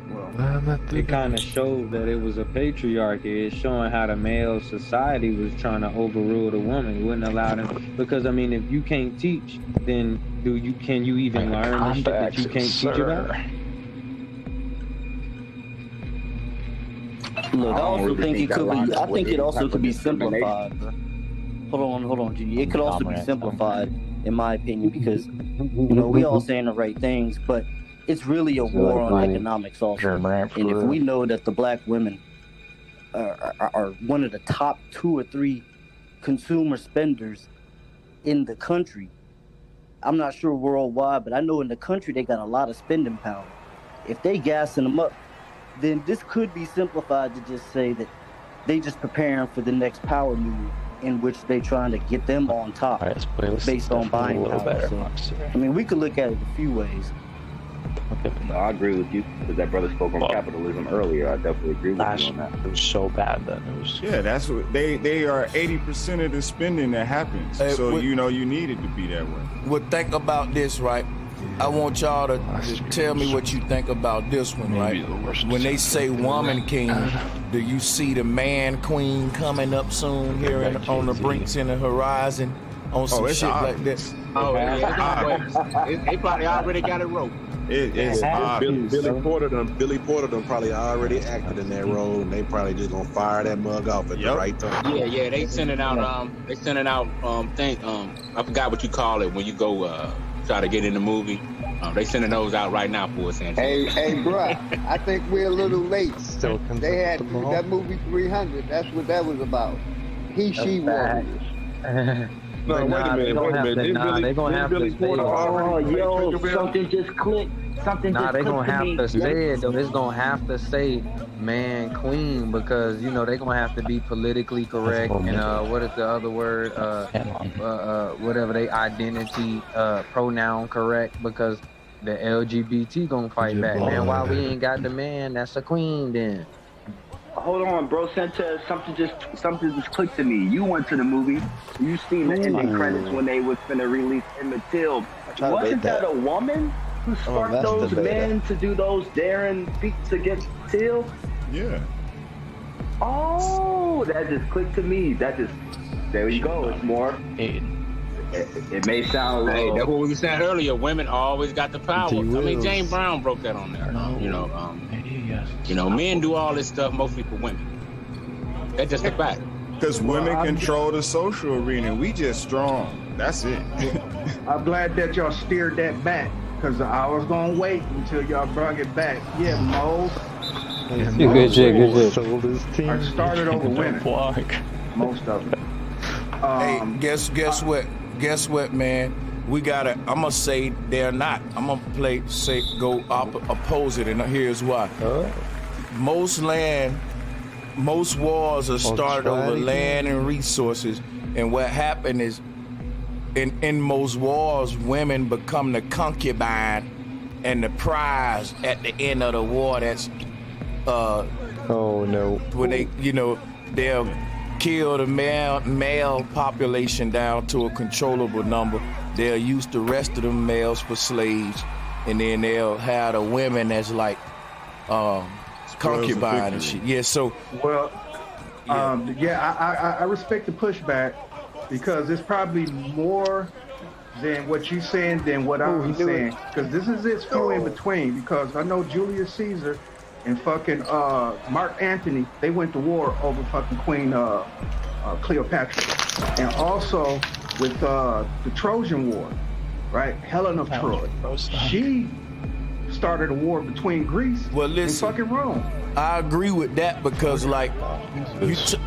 Well, It kind of showed that it was a patriarchy. It's showing how the male society was trying to overrule the woman. It wouldn't allow them, because I mean, if you can't teach, then can you even learn the shit that you can't teach about? Look, I also think it could be. I think it also could be simplified. Hold on, G. It could also be simplified, in my opinion, because we all saying the right things, but it's really a war on economics also. And if we know that the black women are one of the top 2 or 3 consumer spenders in the country, I'm not sure worldwide, but I know in the country they got a lot of spending power. If they gassing them up, then this could be simplified to just say that they just preparing for the next power move, in which they trying to get them on top based on buying power. So, I mean, we could look at it a few ways. No, I agree with you, because that brother spoke on capitalism earlier. I definitely agree with you on that. It was so bad then. Yeah, that's what they are 80% of the spending that happens. So you need it to be that way. Well, think about this, right? I want y'all to tell me what you think about this one, right? When they say woman king, do you see the man queen coming up soon here on the brinks in the horizon on some shit like this? Oh, yeah. They probably already got it roped. It's Billy Porter done probably already acted in that role, and they probably just gonna fire that mug off at the right time. Yeah, they sending out I forgot what you call it when you go try to get in the movie. They sending those out right now for us. Hey, bro, I think we're a little late. They had that movie 300. That's what that was about. She warriors. No, wait a minute. They're gonna have to say it. Something just clicked. Something just clicked. They're gonna have to say it though. It's gonna have to say man, queen, because they're gonna have to be politically correct and what is the other word? Whatever they identity pronoun correct, because the LGBT gonna fight back. Man, why we ain't got the man that's a queen then? Hold on, bro. Sanchez, something just clicked to me. You went to the movie. You seen the ending credits when they was finna release Emmett Till. Wasn't that a woman who sparked those men to do those daring feats against Till? Yeah. Oh, that just clicked to me. There you go. It's more. It may sound like that's what we were saying earlier. Women always got the power. I mean, James Brown broke that on there. Men do all this stuff mostly for women. That's just a fact. Because women control the social arena. We just strong. That's it. I'm glad that y'all steered that back, because I was gonna wait until y'all brought it back. Yeah, Mo. Good shit. I started over women. Most of them. Hey, guess what, man? We gotta. I'm gonna say they're not. I'm gonna go opposite, and here's why. Most wars are started over land and resources, and what happened is, in most wars, women become the concubine and the prize at the end of the war. That's when they, they'll kill the male population down to a controllable number. They'll use the rest of the males for slaves, and then they'll have the women that's like concubine and shit. Yeah, so I respect the pushback, because it's probably more than what you're saying than what I'm saying, because this is its few in between. Because I know Julius Caesar and fucking Mark Antony, they went to war over fucking Queen Cleopatra, and also with the Trojan War, right? Helen of Troy, she started a war between Greece and fucking Rome. I agree with that, because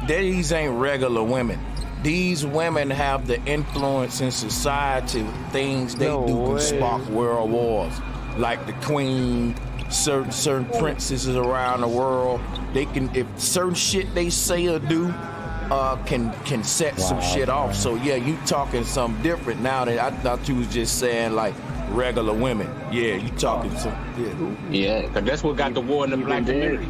these ain't regular women. These women have the influence in society. Things they do can spark world wars, like the queen. Certain princesses around the world, they can, if certain shit they say or do can set some shit off. So yeah, you talking something different now. That I thought you was just saying like regular women. Yeah, you talking some. Yeah, because that's what got the war in the black community.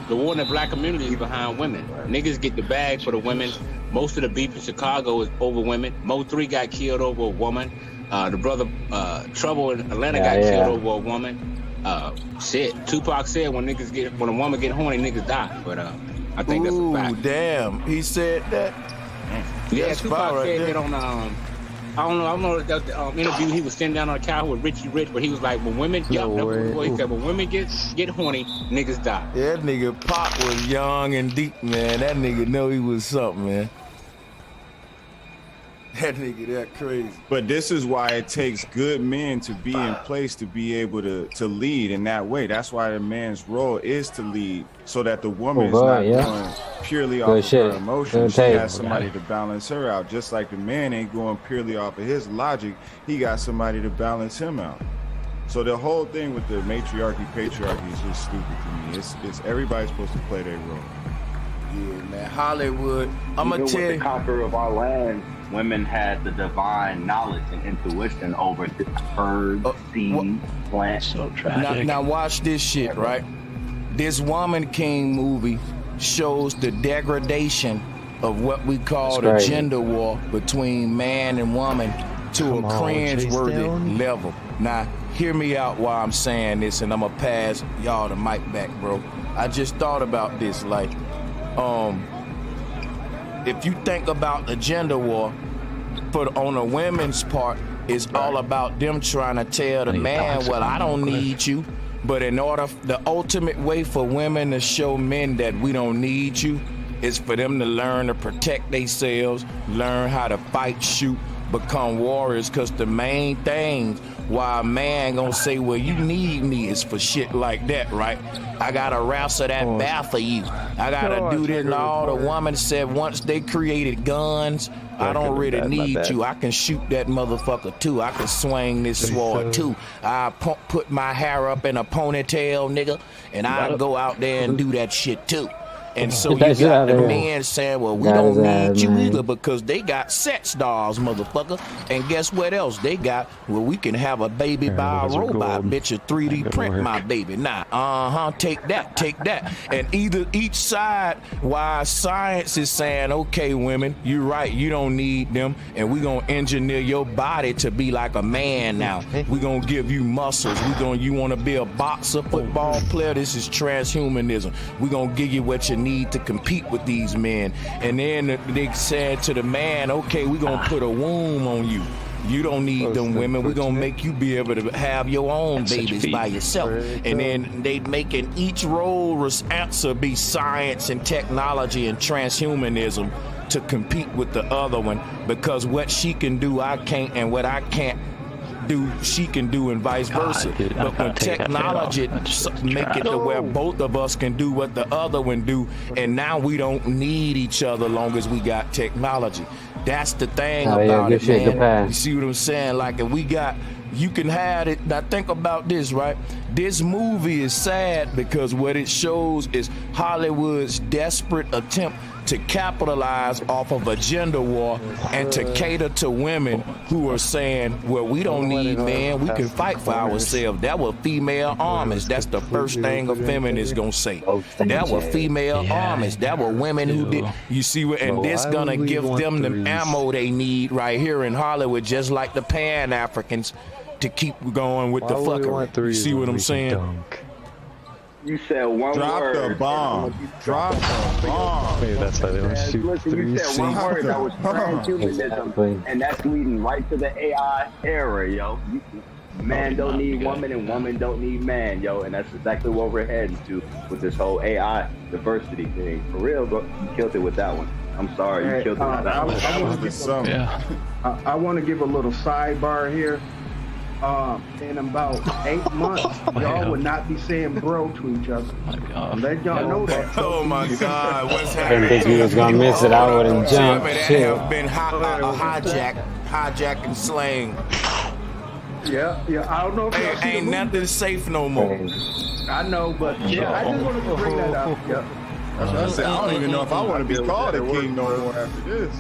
The war in the black community is behind women. Niggas get the bag for the women. Most of the beef in Chicago is over women. Mo 3 got killed over a woman. The brother Trouble in Atlanta got killed over a woman. Shit, Tupac said when a woman get horny, niggas die. But I think that's a fact. Damn, he said that. Yeah, That's Tupac right said there. that on I don't know the interview. He was sitting down on a couch with Richie Rich, but he was like, when women, he said when women get horny, niggas die. That nigga Pop was young and deep, man. That nigga know he was something, man. That nigga that crazy. But this is why it takes good men to be in place to be able to lead in that way. That's why the man's role is to lead, so that the woman is not going purely off of her emotions. She has somebody to balance her out. Just like the man ain't going purely off of his logic, he got somebody to balance him out. So the whole thing with the matriarchy, patriarchy is just stupid to me. It's everybody's supposed to play their role. Yeah, man. Hollywood. I'm gonna tell you. The conqueror of our land, women had the divine knowledge and intuition over the birds, seeds, plants. So tragic. Now watch this shit, right? This Woman King movie shows the degradation of what we call the gender war between man and woman to a cringe-worthy level. Now, hear me out while I'm saying this, and I'm gonna pass y'all the mic back, bro. I just thought about this, like, if you think about the gender war, on the women's part, it's all about them trying to tell the man, well, I don't need you. But the ultimate way for women to show men that we don't need you is for them to learn to protect themselves, learn how to fight, shoot, become warriors. Because the main thing why a man gonna say, well, you need me, is for shit like that, right? I gotta wrestle that bath for you. I gotta do this. And all the woman said once they created guns, I don't really need you. I can shoot that motherfucker too. I can swing this sword too. I put my hair up in a ponytail, nigga, and I go out there and do that shit too. And so you got the men saying, well, we don't need you either, because they got sex dolls, motherfucker. And guess what else they got? Well, we can have a baby by a robot, bitch, a 3D print my baby. Nah, take that. And each side, why science is saying, okay, women, you're right, you don't need them, and we gonna engineer your body to be like a man now. We gonna give you muscles. You wanna be a boxer, football player? This is transhumanism. We gonna give you what you need to compete with these men. And then they said to the man, okay, we're gonna put a womb on you. You don't need them women. We're gonna make you be able to have your own babies by yourself. And then they making each role answer be science and technology and transhumanism to compete with the other one, because what she can do I can't, and what I can't do she can do, and vice versa. But when technology make it to where both of us can do what the other one do, and now we don't need each other long as we got technology. That's the thing about it, man. You see what I'm saying? Like, if we got, you can have it. Now think about this, right? This movie is sad because what it shows is Hollywood's desperate attempt to capitalize off of a gender war and to cater to women who are saying, well, we don't need men, we can fight for ourselves. That was female armies. That's the first thing a feminist gonna say. That were female armies. That were women who did. You see what? And this gonna give them the ammo they need right here in Hollywood, just like the Pan-Africans, to keep going with the fuckery. You see what I'm saying? You said one word. Drop the bomb. Drop the bomb. Maybe that's why they don't shoot. Listen, you said one word, that was transhumanism, and that's leading right to the AI era, yo. Man don't need woman, and woman don't need man, yo, and that's exactly what we're heading to with this whole AI diversity thing. For real, bro, you killed it with that one. I'm sorry, you killed it with that one. I want to give a little sidebar here. In about 8 months, y'all would not be saying bro to each other. Let y'all know that. Oh my God, what's happening? I didn't think you was gonna miss it. I would've jumped. That have been hijacking slang. Yeah. I don't know if ain't nothing safe no more. I know, but yeah, I just wanted to bring that up. Yeah. That's what I said. I don't even know if I want to be called a king no more after this.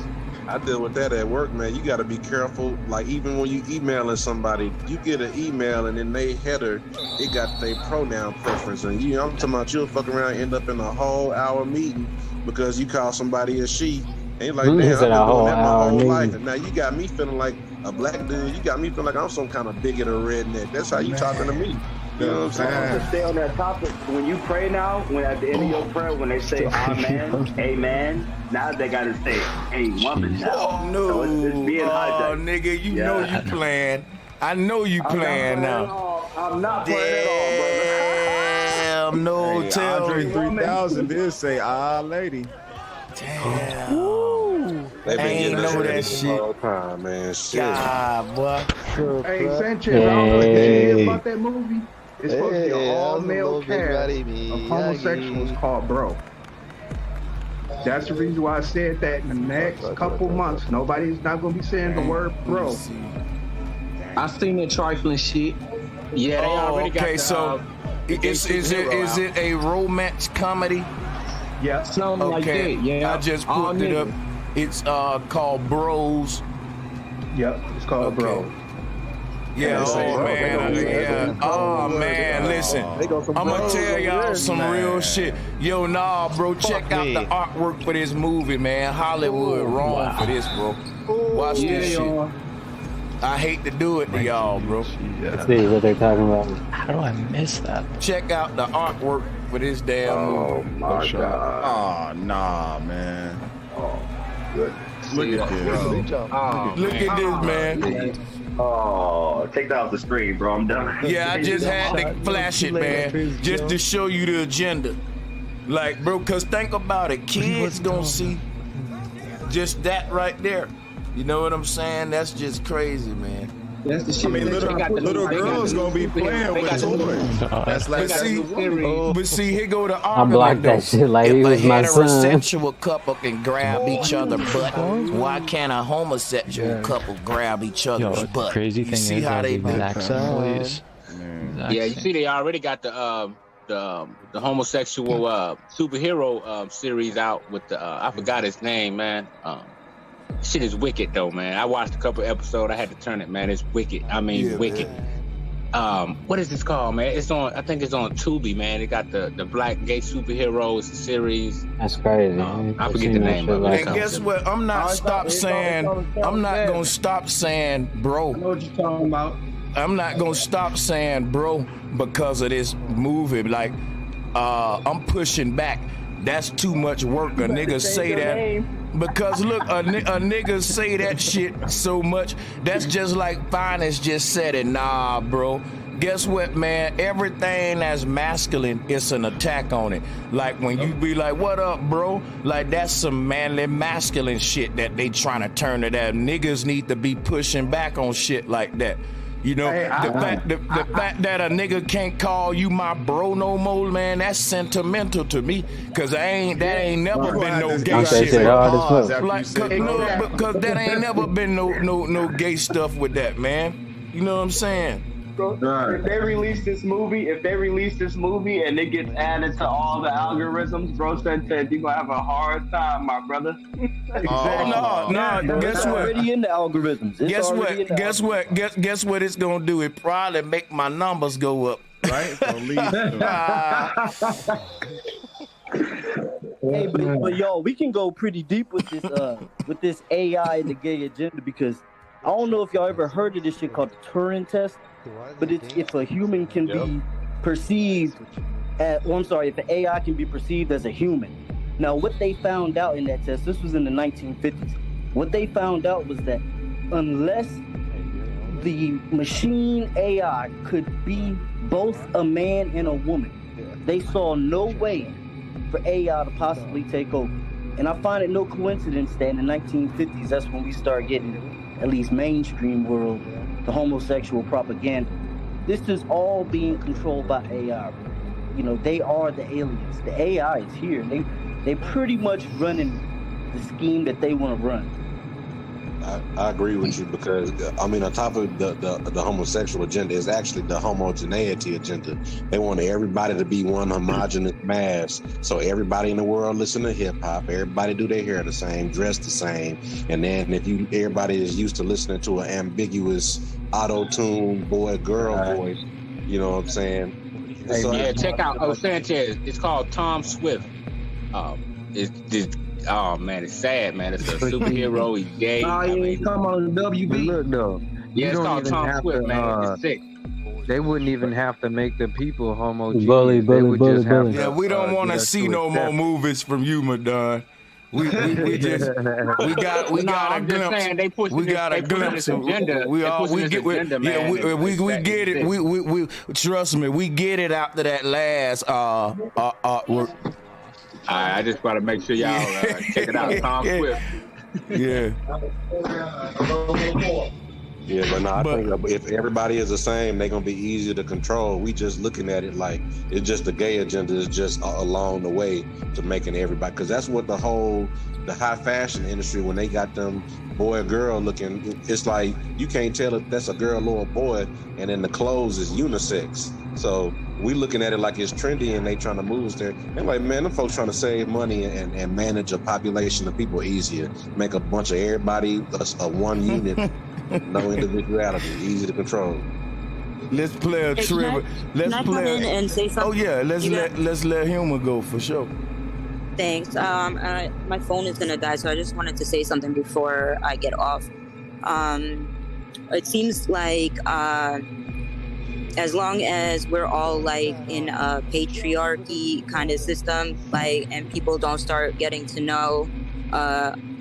I deal with that at work, man. You got to be careful. Like, even when you emailing somebody, you get an email and then they header, it got their pronoun preference. And I'm talking about you'll fuck around and end up in a whole hour meeting because you call somebody a she. And you're like, damn, I've been doing that my whole life. And now you got me feeling like a black dude. You got me feeling like I'm some kind of bigot or redneck. That's how you talking to me. You know what I'm saying? To stay on that topic, when you pray now, when at the end of your prayer, when they say amen, amen, now they gotta say, hey, woman now. Oh, no. So it's being hijacked. Nigga, you know you playing. I know you playing now. I'm not playing at all, brother. Damn, no, Hey, tell Andre me. 3000 did say, lady. Damn. They been ain't getting know us that the shit. whole time, man. Shit. God, boy. Hey, Sanchez, I don't know if you hear about that movie. It's supposed to be an all-male cast of homosexuals called Bro. That's the reason why I said that in the next couple months, nobody's not going to be saying the word bro. I seen that trifling shit. Yeah, they already got the, so is it a romance comedy? Yeah, something like that. Yeah, I just put it up. It's called Bros. Yep, it's called Bro. Yeah, oh man, listen, I'm gonna tell y'all some real shit. Yo, nah, bro, check out the artwork for this movie, man. Hollywood wrong for this, bro. Watch this shit. I hate to do it to y'all, bro. Let's see what they're talking about. How do I miss that? Check out the artwork for this damn movie. My God. Oh, nah, man. Oh, good. Look at this. Look at this, man. Oh, take that off the screen, bro. I'm done. Yeah, I just had to flash it, man, just to show you the agenda. Like, bro, cause think about it, kids gonna see just that right there. You know what I'm saying? That's just crazy, man. That's the shit. I mean, little girls gonna be playing with toys. That's like but see, here go the I blocked that shit like he was my son. heterosexual couple can grab each other butt, why can't a homosexual couple grab each other's butt? Crazy thing see is how they do? please. Yeah, you see, they already got the homosexual superhero series out with the I forgot his name, man. Shit is wicked though, man. I watched a couple episodes. I had to turn it, man. It's wicked. I mean, wicked. What is this called, man? It's on. I think it's on Tubi, man. They got the black gay superheroes series. That's crazy. I forget the name of it. And guess what? I'm not gonna stop saying bro. I know what you're talking about. I'm not gonna stop saying bro because of this movie. Like, I'm pushing back. That's too much work. A nigga say that. Because look, a nigga say that shit so much. That's just like Finest just said it. Nah, bro. Guess what, man? Everything that's masculine, it's an attack on it. Like when you be like, what up, bro? Like that's some manly masculine shit that they trying to turn to that. Niggas need to be pushing back on shit like that. You know, the fact that a nigga can't call you my bro no more, man, that's sentimental to me. Cause that ain't never been no gay shit. Like, because that ain't never been no gay stuff with that, man. You know what I'm saying? Bro, if they release this movie and it gets added to all the algorithms, bro said you're gonna have a hard time, my brother. No. Guess what? Already in the algorithms. Guess what it's gonna do? It probably make my numbers go up. Right? Hey, but y'all, we can go pretty deep with this AI and the gay agenda, because I don't know if y'all ever heard of this shit called the Turing test. But it's if a human can be perceived if an AI can be perceived as a human. Now, what they found out in that test, this was in the 1950s, what they found out was that unless the machine AI could be both a man and a woman, they saw no way for AI to possibly take over. And I find it no coincidence that in the 1950s, that's when we start getting, at least mainstream world, the homosexual propaganda. This is all being controlled by AI. You know, they are the aliens. The AI is here. They pretty much running the scheme that they want to run. I agree with you, because I mean, on top of the homosexual agenda is actually the homogeneity agenda. They want everybody to be one homogenous mass, so everybody in the world listen to hip hop, everybody do their hair the same, dress the same, and then everybody is used to listening to an ambiguous auto-tune boy-girl voice, you know what I'm saying? Hey, so check out Sanchez. It's called Tom Swift. Oh man, it's sad, man. It's a superhero. He's gay. Come on WB. Look though. Yeah, it's called Tom Swift, man. It's sick. They wouldn't even have to make the people homogeneous. Bully, They would bully, just have bully. to, Yeah, we don't want to see no more movies from you, Madon. We got a glimpse. We got a glimpse. We get it. We trust me. We get it after that last I just gotta make sure y'all check it out. Tom Swift. Yeah. Yeah, but no, I think if everybody is the same, they're gonna be easier to control. We just looking at it like it's just the gay agenda is just along the way to making everybody, because that's what the high fashion industry, when they got them boy or girl looking, it's like you can't tell if that's a girl or a boy, and then the clothes is unisex. So we looking at it like it's trendy and they trying to move us there. And like, man, them folks trying to save money and manage a population of people easier, make a bunch of everybody a one unit. No individuality, easy to control. Let's play a trivia. Let's can I play. Come in and say something? Oh yeah, let's let Humor go for sure. Thanks. My phone is gonna die, so I just wanted to say something before I get off. It seems like as long as we're all like in a patriarchy kind of system, like, and people don't start getting to know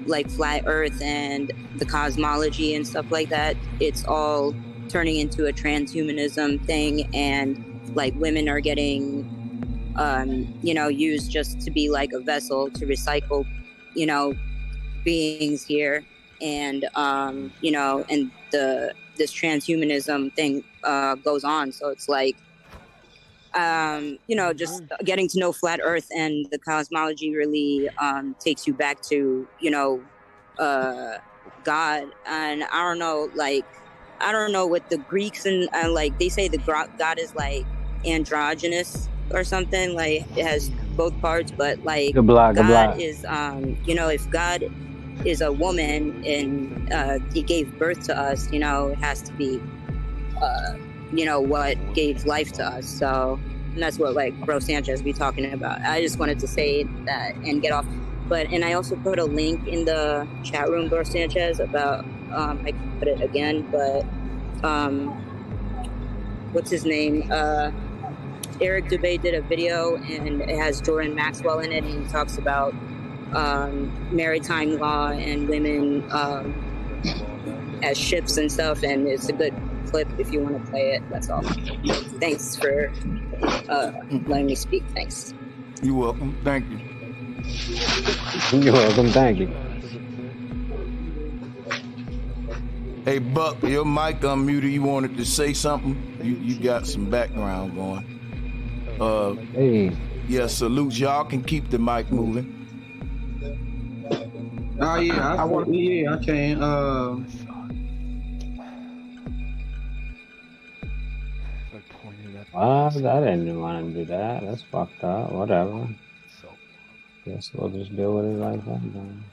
like flat earth and the cosmology and stuff like that, it's all turning into a transhumanism thing, and like women are getting used just to be like a vessel to recycle beings here, and and this transhumanism thing goes on. So it's like just getting to know flat earth and the cosmology really takes you back to God. And I don't know what the Greeks and like they say the God is like androgynous or something, like it has both parts, but like God is if God is a woman and he gave birth to us, it has to be what gave life to us. So, and that's what like Bro Sanchez be talking about. I just wanted to say that and get off. And I also put a link in the chat room, Bro Sanchez, about I can put it again, but what's his name? Eric Dubé did a video and it has Jordan Maxwell in it, and he talks about maritime law and women as ships and stuff, and it's a good clip if you want to play it. That's all. Thanks for letting me speak. Thanks. You're welcome. Thank you. You're welcome. Thank you. Hey Buck, your mic unmuted. You wanted to say something? You got some background going. Hey. Yeah, salute. Y'all can keep the mic moving. Oh yeah, I can. What? I didn't want to do that. That's fucked up. Whatever. Guess we'll just deal with it like that then.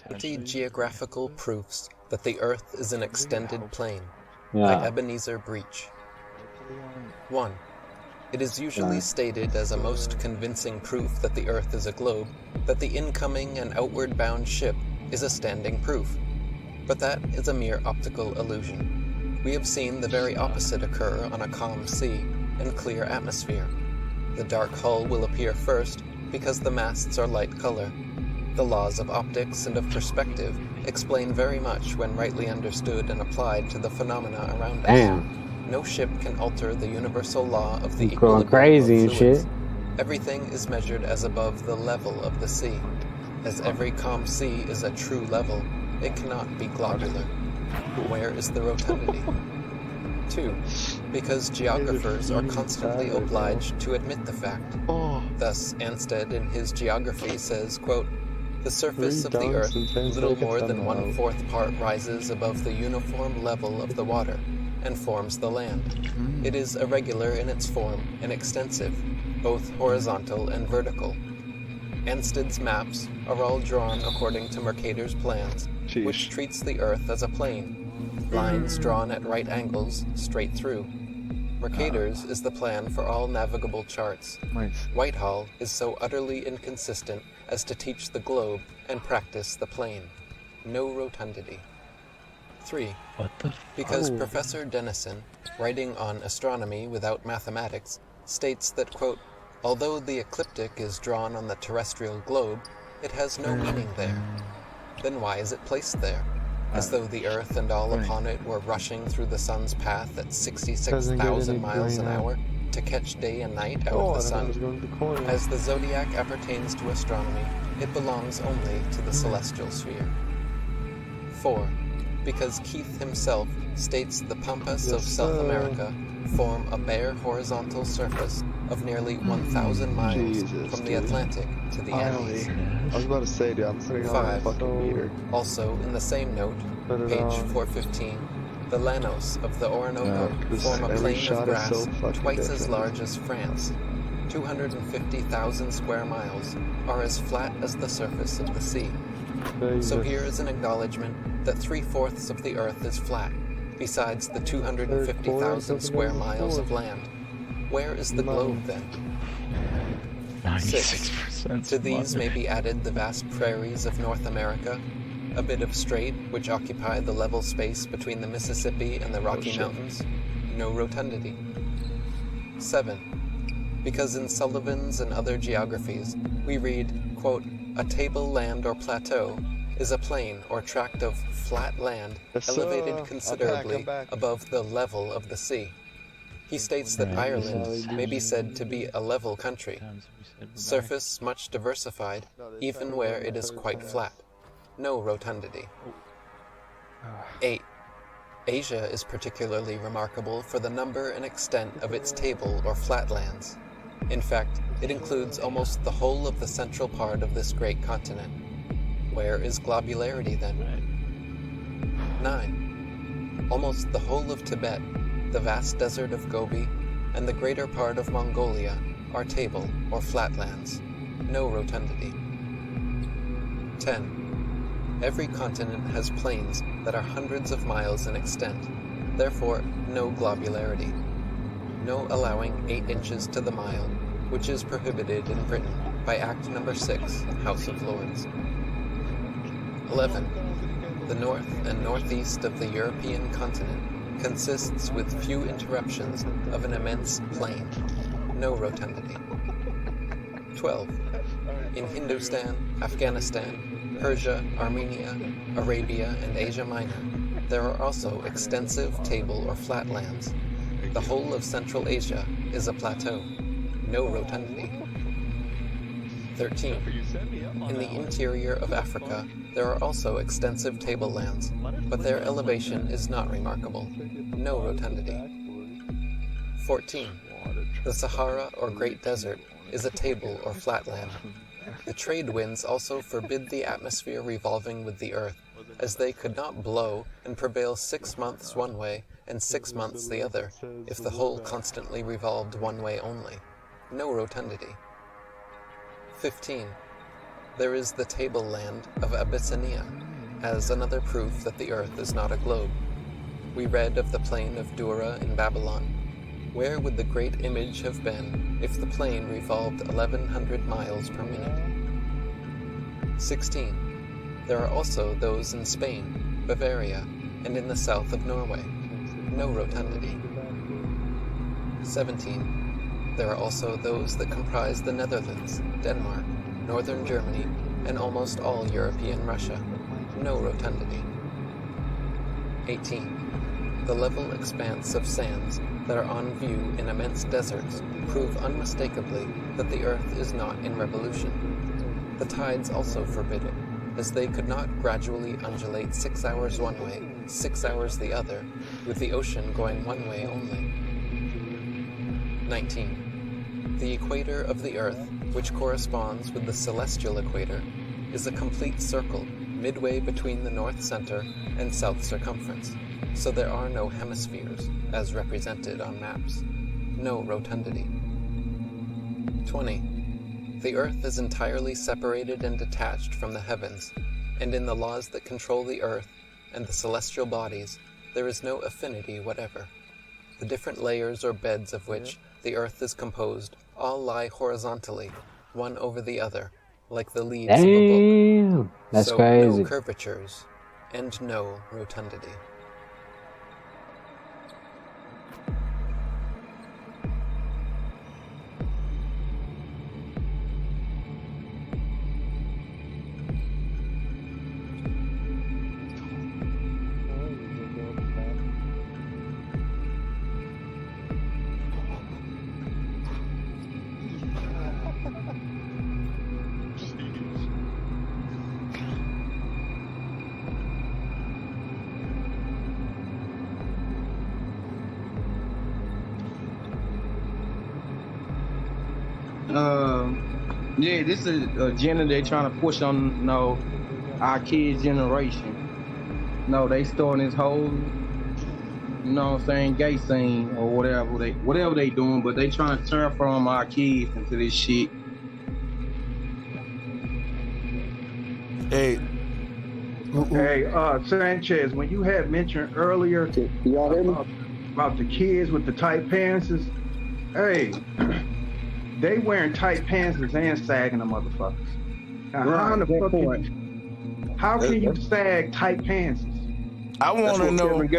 20 geographical proofs that the Earth is an extended plane Yeah. by Ebenezer Breach. 1. It is usually stated as a most convincing proof that the Earth is a globe that the incoming and outward bound ship is a standing proof. But that is a mere optical illusion. We have seen the very opposite occur on a calm sea and clear atmosphere. The dark hull will appear first because the masts are light color. The laws of optics and of perspective explain very much when rightly understood and applied to the phenomena around us. Damn. No ship can alter the universal law of the You going crazy and shit. Everything is measured as above the level of the sea. As every calm sea is a true level, it cannot be globular. Where is the rotundity? 2. Because geographers are constantly obliged to admit the fact. Thus, Ansted in his geography says, quote, "The surface of the earth little more than 1/4 part rises above the uniform level of the water and forms the land. It is irregular in its form and extensive, both horizontal and vertical. Ansted's maps are all drawn according to Mercator's plans, which treats the earth as a plane, lines drawn at right angles straight through. Mercator's is the plan for all navigable charts. Whitehall is so utterly inconsistent as to teach the globe and practice the plane. No rotundity. 3. What the Because Professor Dennison, writing on Astronomy Without Mathematics, states that, quote, although the ecliptic is drawn on the terrestrial globe, it has no meaning there. Then why is it placed there? As though the Earth and all upon it were rushing through the sun's path at 66,000 miles an hour to catch day and night out of the sun. As the zodiac appertains to astronomy, it belongs only to the celestial sphere. 4. Because Keith himself states the pampas of South America form a bare horizontal surface of nearly 1,000 miles from the Atlantic to the Andes. I was about to say, dude, I'm sitting on a fucking meter. Also, in the same note, page 415, the Llanos of the Orinoco form a plain of grass twice as large as France. 250,000 square miles are as flat as the surface of the sea. So here is an acknowledgement that 3/4 of the Earth is flat, besides the 250,000 square miles of land. Where is the globe then? 6. To these may be added the vast prairies of North America, a bit of strait which occupy the level space between the Mississippi and the Rocky Mountains. No rotundity. 7. Because in Sullivan's and other geographies, we read, quote, a tableland or plateau is a plain or tract of flat land elevated considerably above the level of the sea. He states that Ireland may be said to be a level country, surface much diversified, even where it is quite flat. No rotundity. 8. Asia is particularly remarkable for the number and extent of its table or flatlands. In fact, it includes almost the whole of the central part of this great continent. Where is globularity then? 9. Almost the whole of Tibet, the vast desert of Gobi, and the greater part of Mongolia are table or flatlands. No rotundity. 10. Every continent has plains that are hundreds of miles in extent, therefore no globularity. No allowing 8 inches to the mile, which is prohibited in Britain by Act No. 6, House of Lords. 11. The north and northeast of the European continent consists with few interruptions of an immense plain. No rotundity. 12. In Hindustan, Afghanistan, Persia, Armenia, Arabia, and Asia Minor, there are also extensive table or flatlands. The whole of Central Asia is a plateau. No rotundity. 13. In the interior of Africa, there are also extensive tablelands, but their elevation is not remarkable. No rotundity. 14. The Sahara or Great Desert is a table or flatland. The trade winds also forbid the atmosphere revolving with the earth, as they could not blow and prevail 6 months one way and 6 months the other, if the whole constantly revolved one way only. No rotundity. 15. There is the tableland of Abyssinia, as another proof that the earth is not a globe. We read of the plain of Dura in Babylon. Where would the great image have been if the plane revolved 1,100 miles per minute? 16. There are also those in Spain, Bavaria, and in the south of Norway. No rotundity. 17. There are also those that comprise the Netherlands, Denmark, northern Germany, and almost all European Russia. No rotundity. 18. The level expanse of sands that are on view in immense deserts prove unmistakably that the earth is not in revolution. The tides also forbid it, as they could not gradually undulate 6 hours one way, 6 hours the other, with the ocean going one way only. 19. The equator of the earth, which corresponds with the celestial equator, is a complete circle midway between the north center and south circumference, so there are no hemispheres, as represented on maps. No rotundity. 20. The earth is entirely separated and detached from the heavens, and in the laws that control the earth and the celestial bodies, there is no affinity whatever. The different layers or beds of which the earth is composed all lie horizontally, one over the other, like the leaves of a book. That's so crazy. No curvatures and no rotundity. Yeah, this is an agenda they trying to push on, our kids' generation. They starting this whole, gay scene or whatever they doing, but they trying to transform our kids into this shit. Hey, Sanchez, when you had mentioned earlier about the kids with the tight pants, hey, they wearing tight pants and sagging the motherfuckers. Now, how can you sag tight pants? I want to know, and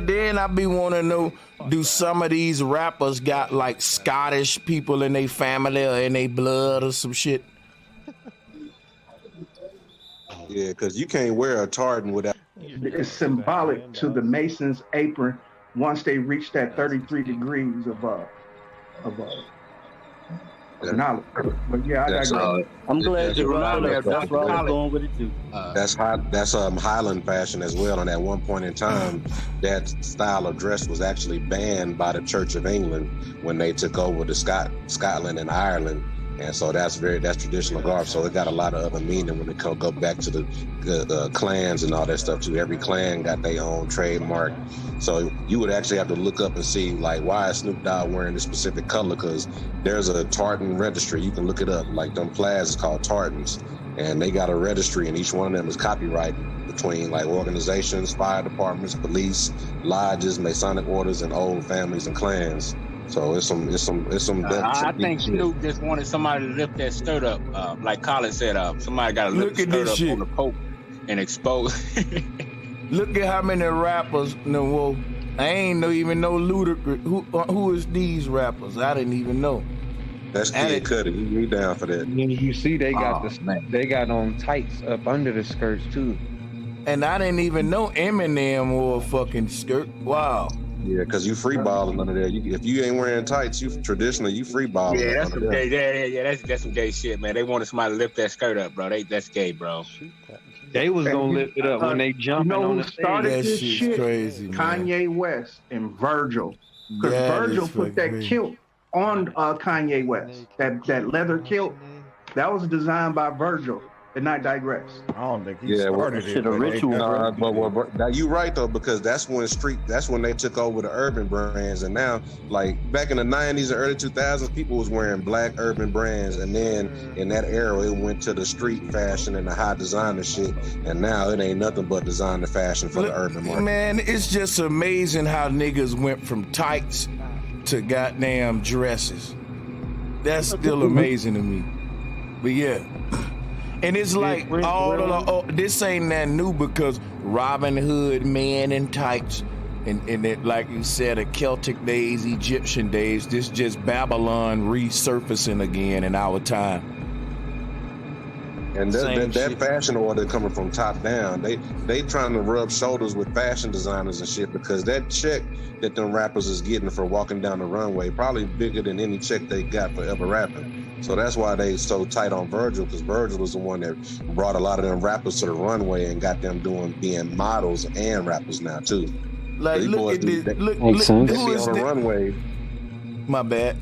then I be want to know, do some of these rappers got like Scottish people in their family or in their blood or some shit? Yeah, because you can't wear a tartan without. It's symbolic to the Mason's apron once they reach that 33 degrees of knowledge. But yeah, I got. I'm glad you're right. That's where I was going with it too. That's Highland fashion as well. And at one point in time, that style of dress was actually banned by the Church of England when they took over the Scotland and Ireland. And so that's traditional garb. So it got a lot of other meaning when it go back to the clans and all that stuff too. Every clan got their own trademark. So you would actually have to look up and see like why is Snoop Dogg wearing this specific color? Because there's a tartan registry. You can look it up. Like them plaids is called tartans, and they got a registry, and each one of them is copyrighted between like organizations, fire departments, police, lodges, Masonic orders, and old families and clans. So it's some. I think Snoop just wanted somebody to lift that skirt up, like Colin said. Somebody got to lift the skirt up shit on the Pope and expose. Look at how many rappers. I ain't even know Ludacris. Who is these rappers? I didn't even know. That's Kid Cudi. He down for that. You see, they got they got on tights up under the skirts too. And I didn't even know Eminem wore a fucking skirt. Wow. Yeah, because you free balling under there. If you ain't wearing tights, you free balling. Yeah, that's some gay. That's some gay shit, man. They wanted somebody to lift that skirt up, bro. That's gay, bro. They was gonna lift it up when they jumping on the stage. Started this shit? Crazy, Kanye West and Virgil, because Virgil put that kilt on Kanye West. That leather kilt that was designed by Virgil. And not digress. I don't think he started it. A ritual. But now you right though, because that's when they took over the urban brands, and now like back in the 90s and early 2000s, people was wearing black urban brands, and then in that era it went to the street fashion and the high designer shit, and now it ain't nothing but designer fashion for the urban market. Man, it's just amazing how niggas went from tights to goddamn dresses. That's still amazing to me. But yeah. And it's like this ain't that new, because Robin Hood men in tights, and it, like you said, the Celtic days, Egyptian days. This just Babylon resurfacing again in our time. And that fashion order coming from top down, they trying to rub shoulders with fashion designers and shit, because that check that them rappers is getting for walking down the runway probably bigger than any check they got for ever rapping. So that's why they so tight on Virgil, because Virgil was the one that brought a lot of them rappers to the runway and got them being models and rappers now too. Like look at this. Look, who is on the runway? My bad.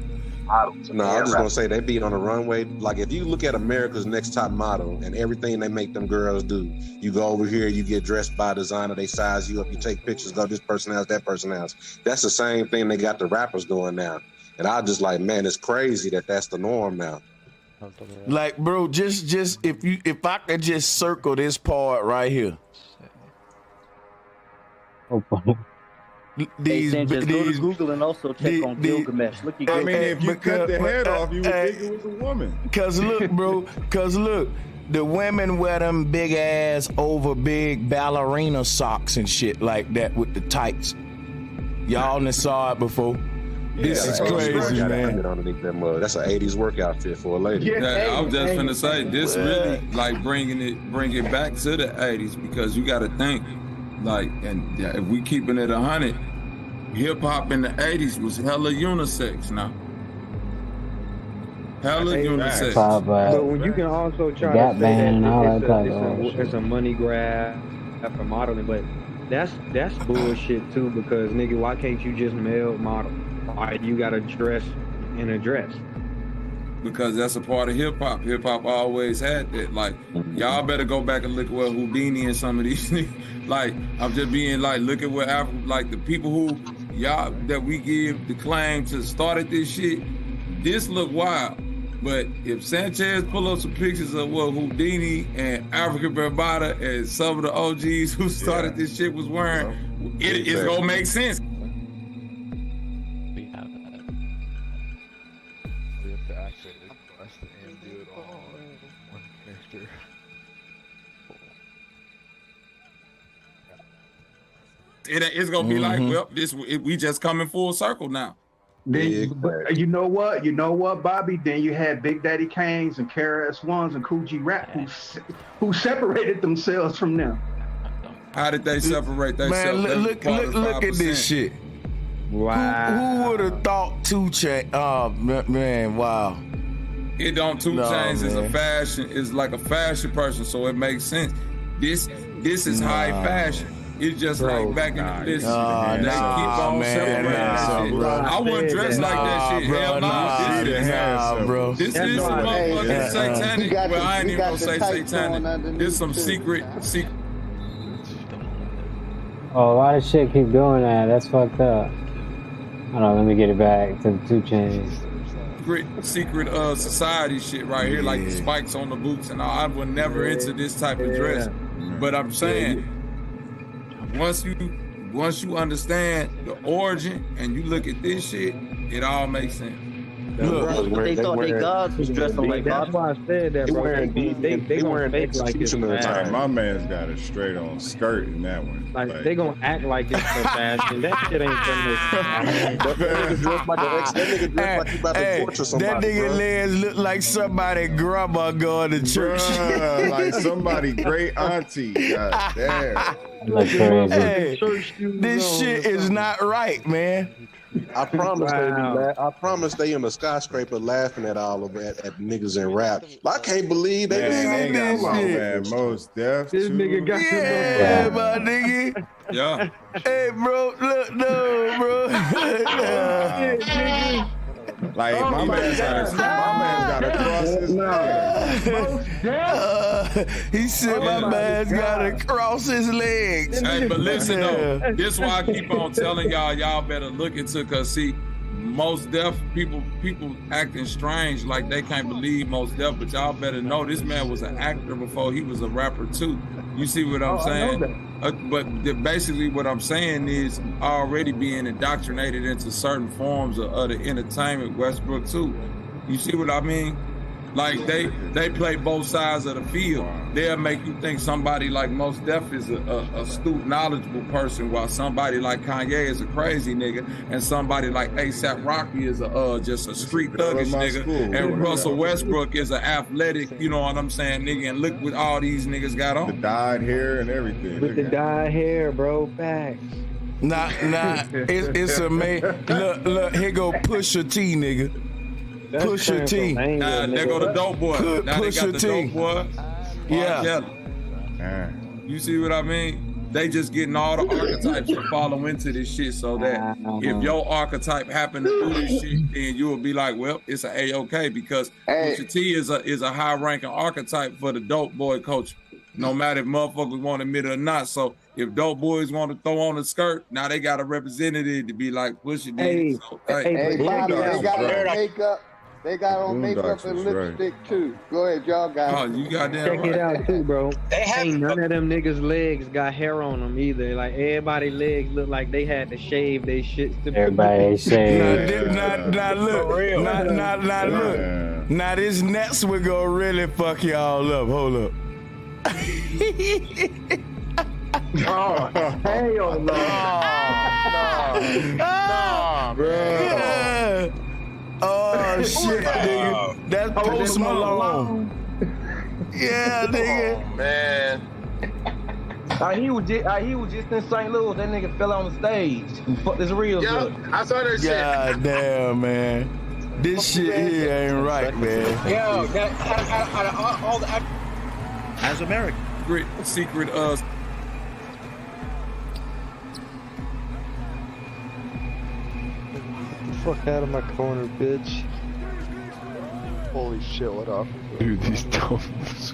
No, I was just gonna say they be on the runway. Like if you look at America's Next Top Model and everything they make them girls do, you go over here, you get dressed by a designer, they size you up, you take pictures, go this person else, that person else. That's the same thing they got the rappers doing now. And I just like, man, it's crazy that's the norm now. Like, bro, just if I could just circle this part right here. Go to Google and also check on Gilgamesh. Look at Gilgamesh. If you cut the head off, you would think it was a woman. Cause look, bro, the women wear them big ass over big ballerina socks and shit like that with the tights. Y'all done saw it before. This is crazy, man. That's an 80s work outfit for a lady. I was just finna say, this really like bring it back to the 80s, because you got to think, like, and if we keeping it 100, hip hop in the 80s was hella unisex now. Hella unisex. But when you can also try to say that it's a money grab for modeling, but that's bullshit too, because nigga, why can't you just male model? Why you gotta dress in a dress. Because that's a part of hip hop. Hip hop always had that. Like, y'all better go back and look at what Houdini and some of these niggas. Like, I'm just being like, look at what like the people who y'all that we give the claim to started this shit. This look wild. But if Sanchez pull up some pictures of what Houdini and Africa Bambaataa and some of the OGs who started this shit was wearing, it's gonna make sense. It's gonna be like, well, we just coming full circle now. Then, you know what, Bobby? Then you had Big Daddy Kane's and KRS-Ones and Kool G Rap who separated themselves from them. How did they separate themselves? Man, look at this shit. Wow. Who would have thought 2 Chainz? Oh man, wow. It don't 2 Chainz is a fashion, is like a fashion person, so it makes sense. This is high fashion. It's just like back in the list. They keep on separating shit. I wouldn't dress like that shit. Hell no. Bro. This is some motherfucking satanic. Well, I ain't even gonna say satanic. This some secret. Oh, why does shit keep doing that? That's fucked up. Hold on, let me get it back to the 2 Chainz. Secret society shit right here, like the spikes on the boots and all. I would never into this type of dress. But I'm saying, once you understand the origin and you look at this shit, it all makes sense. Look, they thought they gods was dressing like that's why I said that, bro. They wearing fake like this. My man's got a straight on skirt in that one. Like they gonna act like it's so fashion. That shit ain't from That nigga legs look like somebody grandma going to church. Bruh, like somebody great auntie. God damn. Hey, this shit is not right, man. I promise they in the skyscraper laughing at all of it at niggas in rap. I can't believe they ain't got my man Mos Def. This nigga got my nigga. Yeah. Hey, bro, look, no, bro. Like my man's got to cross his legs. He said my man's got to cross his legs. Hey, but listen though, this is why I keep on telling y'all better look into, cause see, Mos Def people acting strange, like they can't believe Mos Def, but y'all better know this man was an actor before he was a rapper too. You see what I'm saying? But basically what I'm saying is already being indoctrinated into certain forms of the entertainment, Westbrook too. You see what I mean? Like they play both sides of the field. They'll make you think somebody like Mos Def is a astute, knowledgeable person, while somebody like Kanye is a crazy nigga, and somebody like A$AP Rocky is just a street thuggish nigga, and Russell Westbrook is an athletic, you know what I'm saying, nigga. And look what all these niggas got on. The dyed hair and everything. With the dyed hair, bro. Facts. Nah, it's amazing. Look, here go Pusha T, nigga. Pusha T. There go the dope boy. Now they got the dope boy. Yeah. You see what I mean? They just getting all the archetypes to follow into this shit, so that if your archetype happen to do this shit, then you will be like, well, it's an A-OK, because Pusha T is a high ranking archetype for the dope boy culture, no matter if motherfuckers want to admit it or not. So if dope boys want to throw on a skirt, now they got a representative to be like Pusha T. So, they got on makeup. They got on makeup and lipstick too. Go ahead, y'all guys. Oh, you got that. Check it out too, bro. Ain't none of them niggas' legs got hair on them either. Like everybody's legs look like they had to shave their shit. Everybody shaved. Now look. Now this next one gonna really fuck y'all up. Hold up. Oh, hell no. Nah, bro. Yeah. Oh shit, nigga. That's Post Malone. Yeah, nigga. Oh, man. He was just in St. Louis. That nigga fell on the stage. Fuck this real good. I saw that shit. God damn, man. This shit here ain't right, man. Yo, out of all the as American. Secret fuck out of my corner, bitch. Holy shit, what off? Dude, these dummies.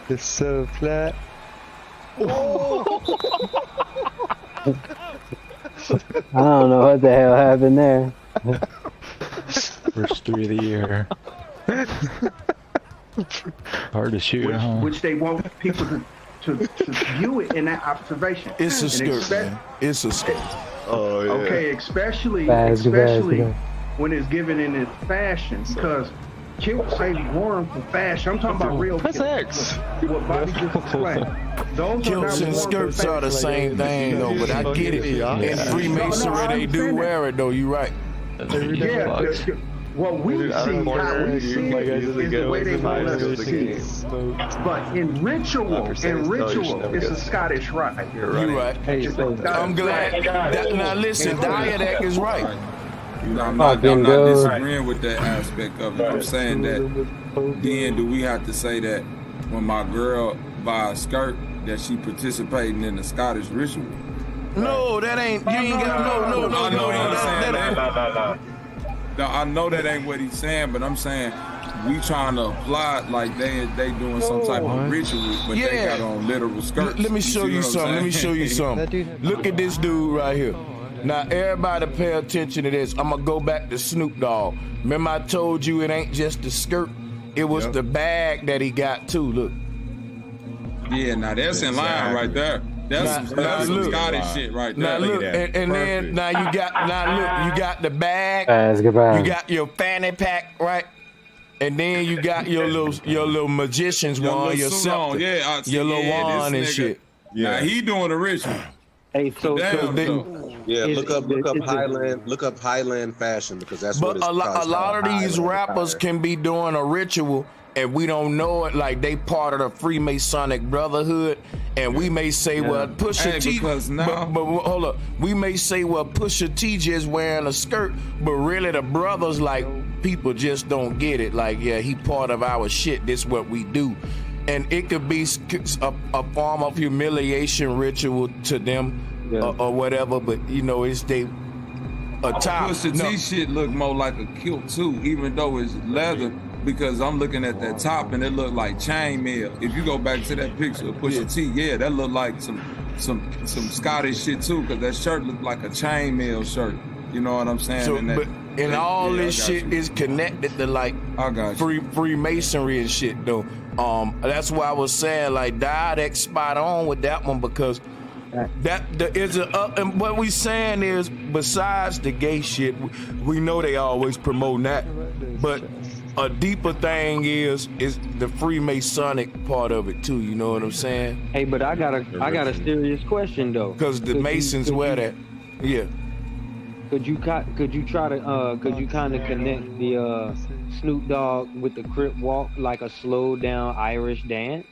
It's so flat. I don't know what the hell happened there. First 3 of the year. Hard to shoot, huh? Which they want people to view it in that observation. It's a skirt, man. It's a skirt. Oh, yeah. Okay, especially when it's given in its fashion, because kilt say worn for fashion. I'm talking about real Press X. What Bobby just explained. Kilts and skirts are the same thing, though, but I get it. In Freemasonry, they do wear it, though. You right. Yeah. What we see, how we see it is the way they want us to see it. But in ritual, it's a Scottish rite. You're right. I'm glad. Now listen, Diadac is right. I'm not disagreeing with that aspect of it. I'm saying that then do we have to say that when my girl buy a skirt that she participating in the Scottish ritual? No, that ain't. You ain't got no. No, I know that ain't what he's saying, but I'm saying we trying to apply it like they doing some type of ritual, but they got on literal skirts. Let me show you something. Look at this dude right here. Now, everybody pay attention to this. I'm going to go back to Snoop Dogg. Remember I told you it ain't just the skirt. It was the bag that he got, too. Look. Yeah, now that's in line right there. That's some Scottish shit right there. Now, look, and then, now you got the bag. You got your fanny pack, right? And then you got your little magician's wand, your scepter, your little wand and shit. Yeah, he doing the ritual. Hey, look up Highland fashion because that's what it's a lot of these rappers can be doing a ritual and we don't know it, like they part of the Freemasonic Brotherhood, and we may say, well, Pusha T, but hold up, we may say, well, Pusha T just wearing a skirt, but really the brothers, like, people just don't get it, like, yeah, he part of our shit, this what we do. And it could be a form of humiliation ritual to them or whatever, but you know, it's they attire. Pusha T shit look more like a kilt too, even though it's leather, because I'm looking at that top and it look like chainmail. If you go back to that picture of Pusha T, that look like some Scottish shit too, because that shirt looked like a chainmail shirt. You know what I'm saying? So, all this shit is connected to like Freemasonry and shit though. That's why I was saying like Diadac spot on with that one, because and what we saying is, besides the gay shit, we know they always promoting that, but a deeper thing is the Freemasonic part of it too. You know what I'm saying? Hey, but I got a serious question though. Because the Masons wear that. Yeah. Could you kind of connect the Snoop Dogg with the Crip Walk like a slow down Irish dance?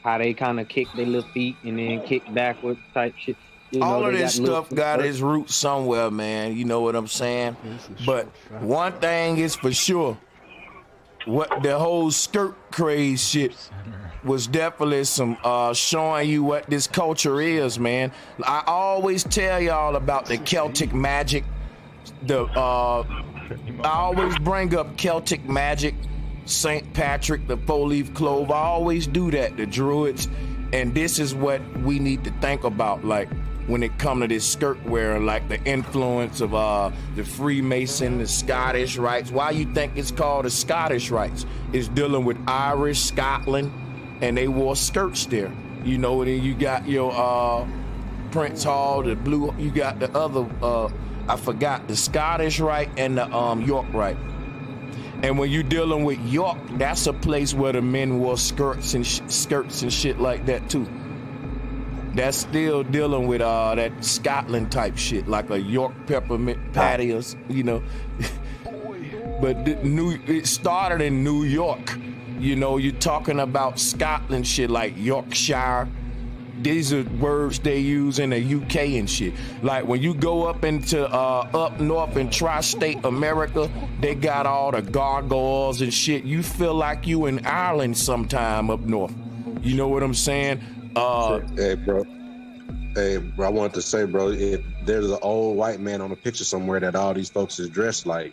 How they kind of kick their little feet and then kick backward type shit. All of this stuff got its roots somewhere, man. You know what I'm saying? But one thing is for sure, what the whole skirt craze shit was definitely some showing you what this culture is, man. I always tell y'all about the Celtic magic. I always bring up Celtic magic, St. Patrick, the four-leaf clove. I always do that, the Druids. And this is what we need to think about, like, when it comes to this skirt wearing, like the influence of the Freemason, the Scottish rites. Why you think it's called the Scottish rites? It's dealing with Irish, Scotland, and they wore skirts there. You know, then you got your Prince Hall, the blue, you got the other, I forgot, the Scottish rite and the York rite. And when you're dealing with York, that's a place where the men wore skirts and shit like that too. That's still dealing with that Scotland type shit, like a York peppermint patty, or, you know. But it started in New York. You know, you're talking about Scotland shit like Yorkshire, these are words they use in the UK and shit. Like when you go up into up north in tri-state America, they got all the gargoyles and shit. You feel like you in Ireland sometime up north. You know what I'm saying? Hey, bro, I wanted to say, bro, if there's an old white man on a picture somewhere that all these folks is dressed like,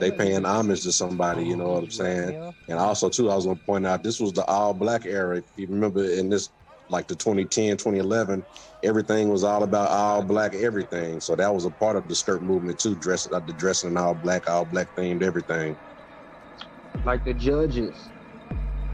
they paying homage to somebody, you know what I'm saying? And also, too, I was going to point out, this was the all-black era. If you remember in this, like the 2010, 2011, everything was all about all-black everything. So that was a part of the skirt movement, too, dressing in all-black themed everything. Like the judges,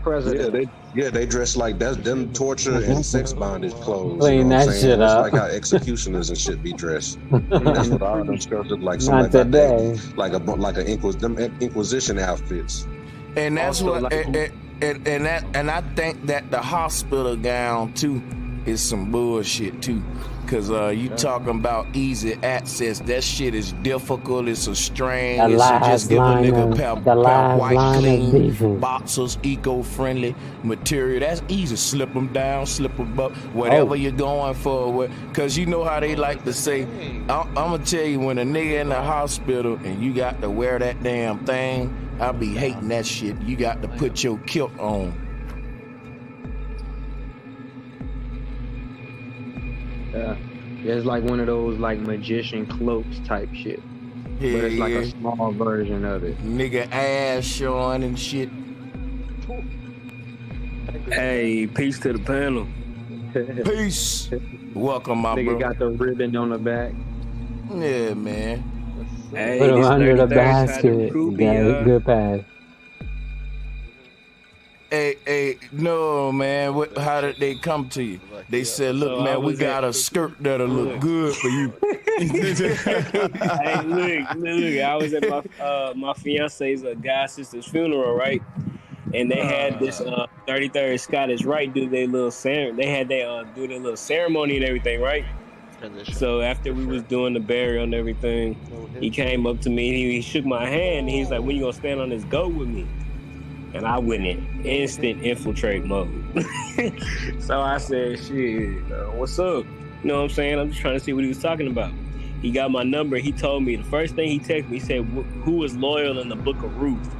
president. They dress like that's them torture and sex bondage clothes. Clean you know that what I'm shit saying? up. It's like how executioners and shit be dressed. That's what all them skirts look like. Not today. Like them Inquisition outfits. And that's Also, what, and I think that the hospital gown too is some bullshit too. Cause you talking about easy access, that shit is difficult. It's a strain. The It's just give a live nigga line white of clean defense. boxers, eco-friendly material. That's easy. Slip them down, slip them up, whatever you're going for. Cause you know how they like to say. I'm gonna tell you, when a nigga in the hospital and you got to wear that damn thing, I be hating that shit. You got to put your kilt on. Yeah, it's like one of those like magician cloaks type shit. Yeah, but it's like a small version of it. Nigga ass showing and shit. Hey, peace to the panel. Peace. Welcome, my Nigga bro. got the ribbon on the back. Yeah, man. Hey, Put him this under the 33rd side basket. of Ruby, Got a good pass. Hey, no, man. How did they come to you? They said, look, man, we got a skirt that'll look good for you. Hey, look, I was at my fiance's god sister's funeral, right? And they had this 33rd Scottish Rite do their little ceremony. They had do their little ceremony and everything, right? So after we was doing the burial and everything, he came up to me and he shook my hand and he's like, when you gonna stand on this goat with me? And I went in instant infiltrate mode. So I said, shit, what's up? You know what I'm saying? I'm just trying to see what he was talking about. He got my number. He told me, the first thing he texted me, he said, who was loyal in the book of Ruth?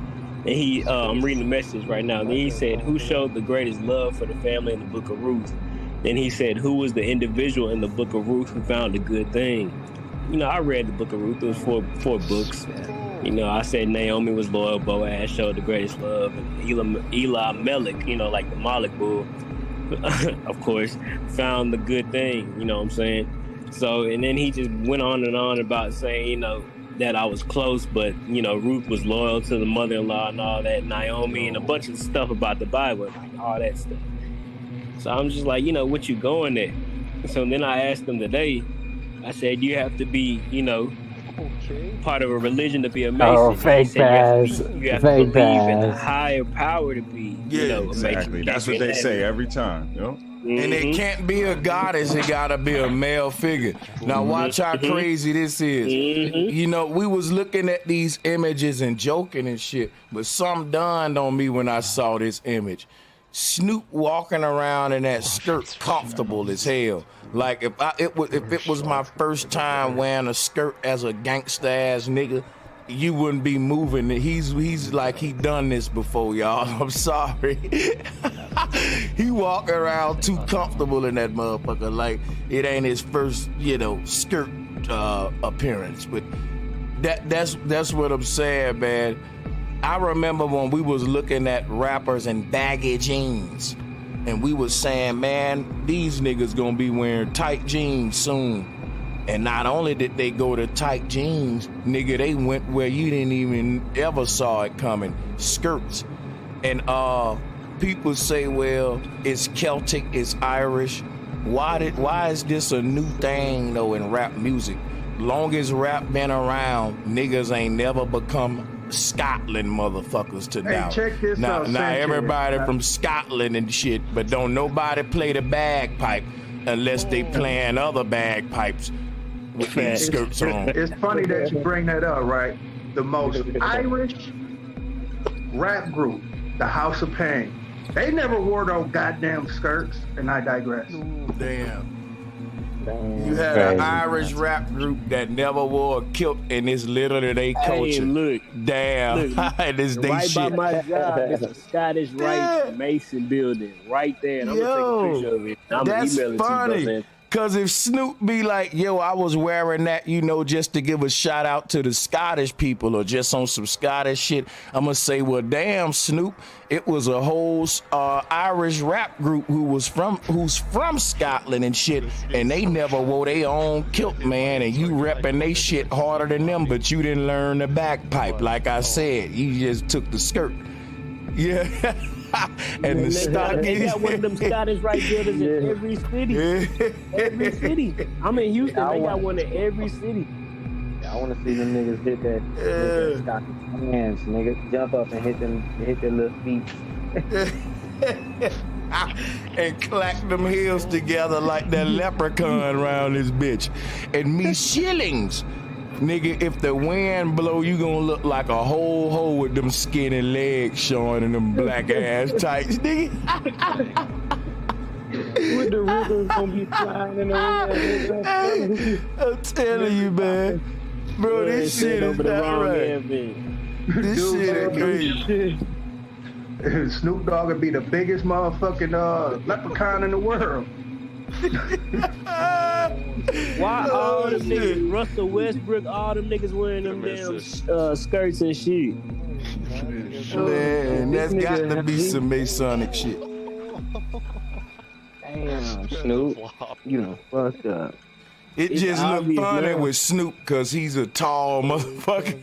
And I'm reading the message right now. Then he said, who showed the greatest love for the family in the book of Ruth? Then he said, who was the individual in the book of Ruth who found a good thing? You know, I read the book of Ruth. It was four books. You know, I said Naomi was loyal, Boaz showed the greatest love, and Eli Melech, you know, like the Moloch bull, of course, found the good thing, you know what I'm saying? So, and then he just went on and on about saying, you know, that I was close, but, you know, Ruth was loyal to the mother-in-law and all that, Naomi, and a bunch of stuff about the Bible, like all that stuff. So I'm just like, you know, what you going at? So then I asked him today, I said, you have to be, you know, part of a religion to be a Mason. Oh, fake pass. You have to Fake believe in a pass. higher power to be, you know, Exactly. Mason. That's what they say every time. You know? And it can't be a goddess, it gotta be a male figure. Now watch how crazy this is. You know, we was looking at these images and joking and shit, but something dawned on me when I saw this image. Snoop walking around in that skirt, comfortable as hell. Like if it was my first time wearing a skirt as a gangsta ass nigga, you wouldn't be moving. He's like he done this before, y'all. I'm sorry. He walk around too comfortable in that motherfucker, like it ain't his first, you know, skirt appearance. But that's what I'm saying, man. I remember when we was looking at rappers in baggy jeans, and we was saying, man, these niggas gonna be wearing tight jeans soon. And not only did they go to tight jeans, nigga, they went where you didn't even ever saw it coming, skirts. And people say, well, it's Celtic, it's Irish. Why is this a new thing though in rap music? Long as rap been around, niggas ain't never become Scotland motherfuckers to now. Check this now, out, now Sanchez. everybody from Scotland and shit, but don't nobody play the bagpipe unless they playing other bagpipes with these skirts on. It's funny that you bring that up, right? The most Irish rap group, the House of Pain. They never wore no goddamn skirts, and I digress. Damn. You had an Irish rap group that never wore a kilt, and it's literally they culture. Hey, look. Damn. This they right shit. by my job, it's a Scottish Rite Mason building right there. And I'm going to take a picture of it. I'm going to email it to you, bro. Cause if Snoop be like, yo, I was wearing that, you know, just to give a shout out to the Scottish people or just on some Scottish shit, I'm gonna say, well, damn, Snoop, it was a whole Irish rap group who's from Scotland and shit, and they never wore their own kilt, man, and you repping they shit harder than them, but you didn't learn the bagpipe. Like I said, you just took the skirt. Yeah. And the stock they got one of them Scottish Rite buildings in every city. Every city. I'm in Houston. They got one in every city. I want to see them niggas hit that Scottish hands, nigga. Jump up and hit their little feet. And clack them heels together like that leprechaun around this bitch. And me shillings. Nigga, if the wind blow, you gonna look like a whole hoe with them skinny legs showing and them black ass tights, nigga. With the rivers gonna be flying in the wind. I'm telling you, man. Bro, this shit is not right. This shit is crazy. Snoop Dogg would be the biggest motherfucking leprechaun in the world. Why all them niggas, Russell Westbrook, all them niggas wearing them damn skirts and shit? Man, that's got to be some Masonic shit. Damn, Snoop, you know, fucked up. It It's just look obvious, funny man. with Snoop because he's a tall motherfucker.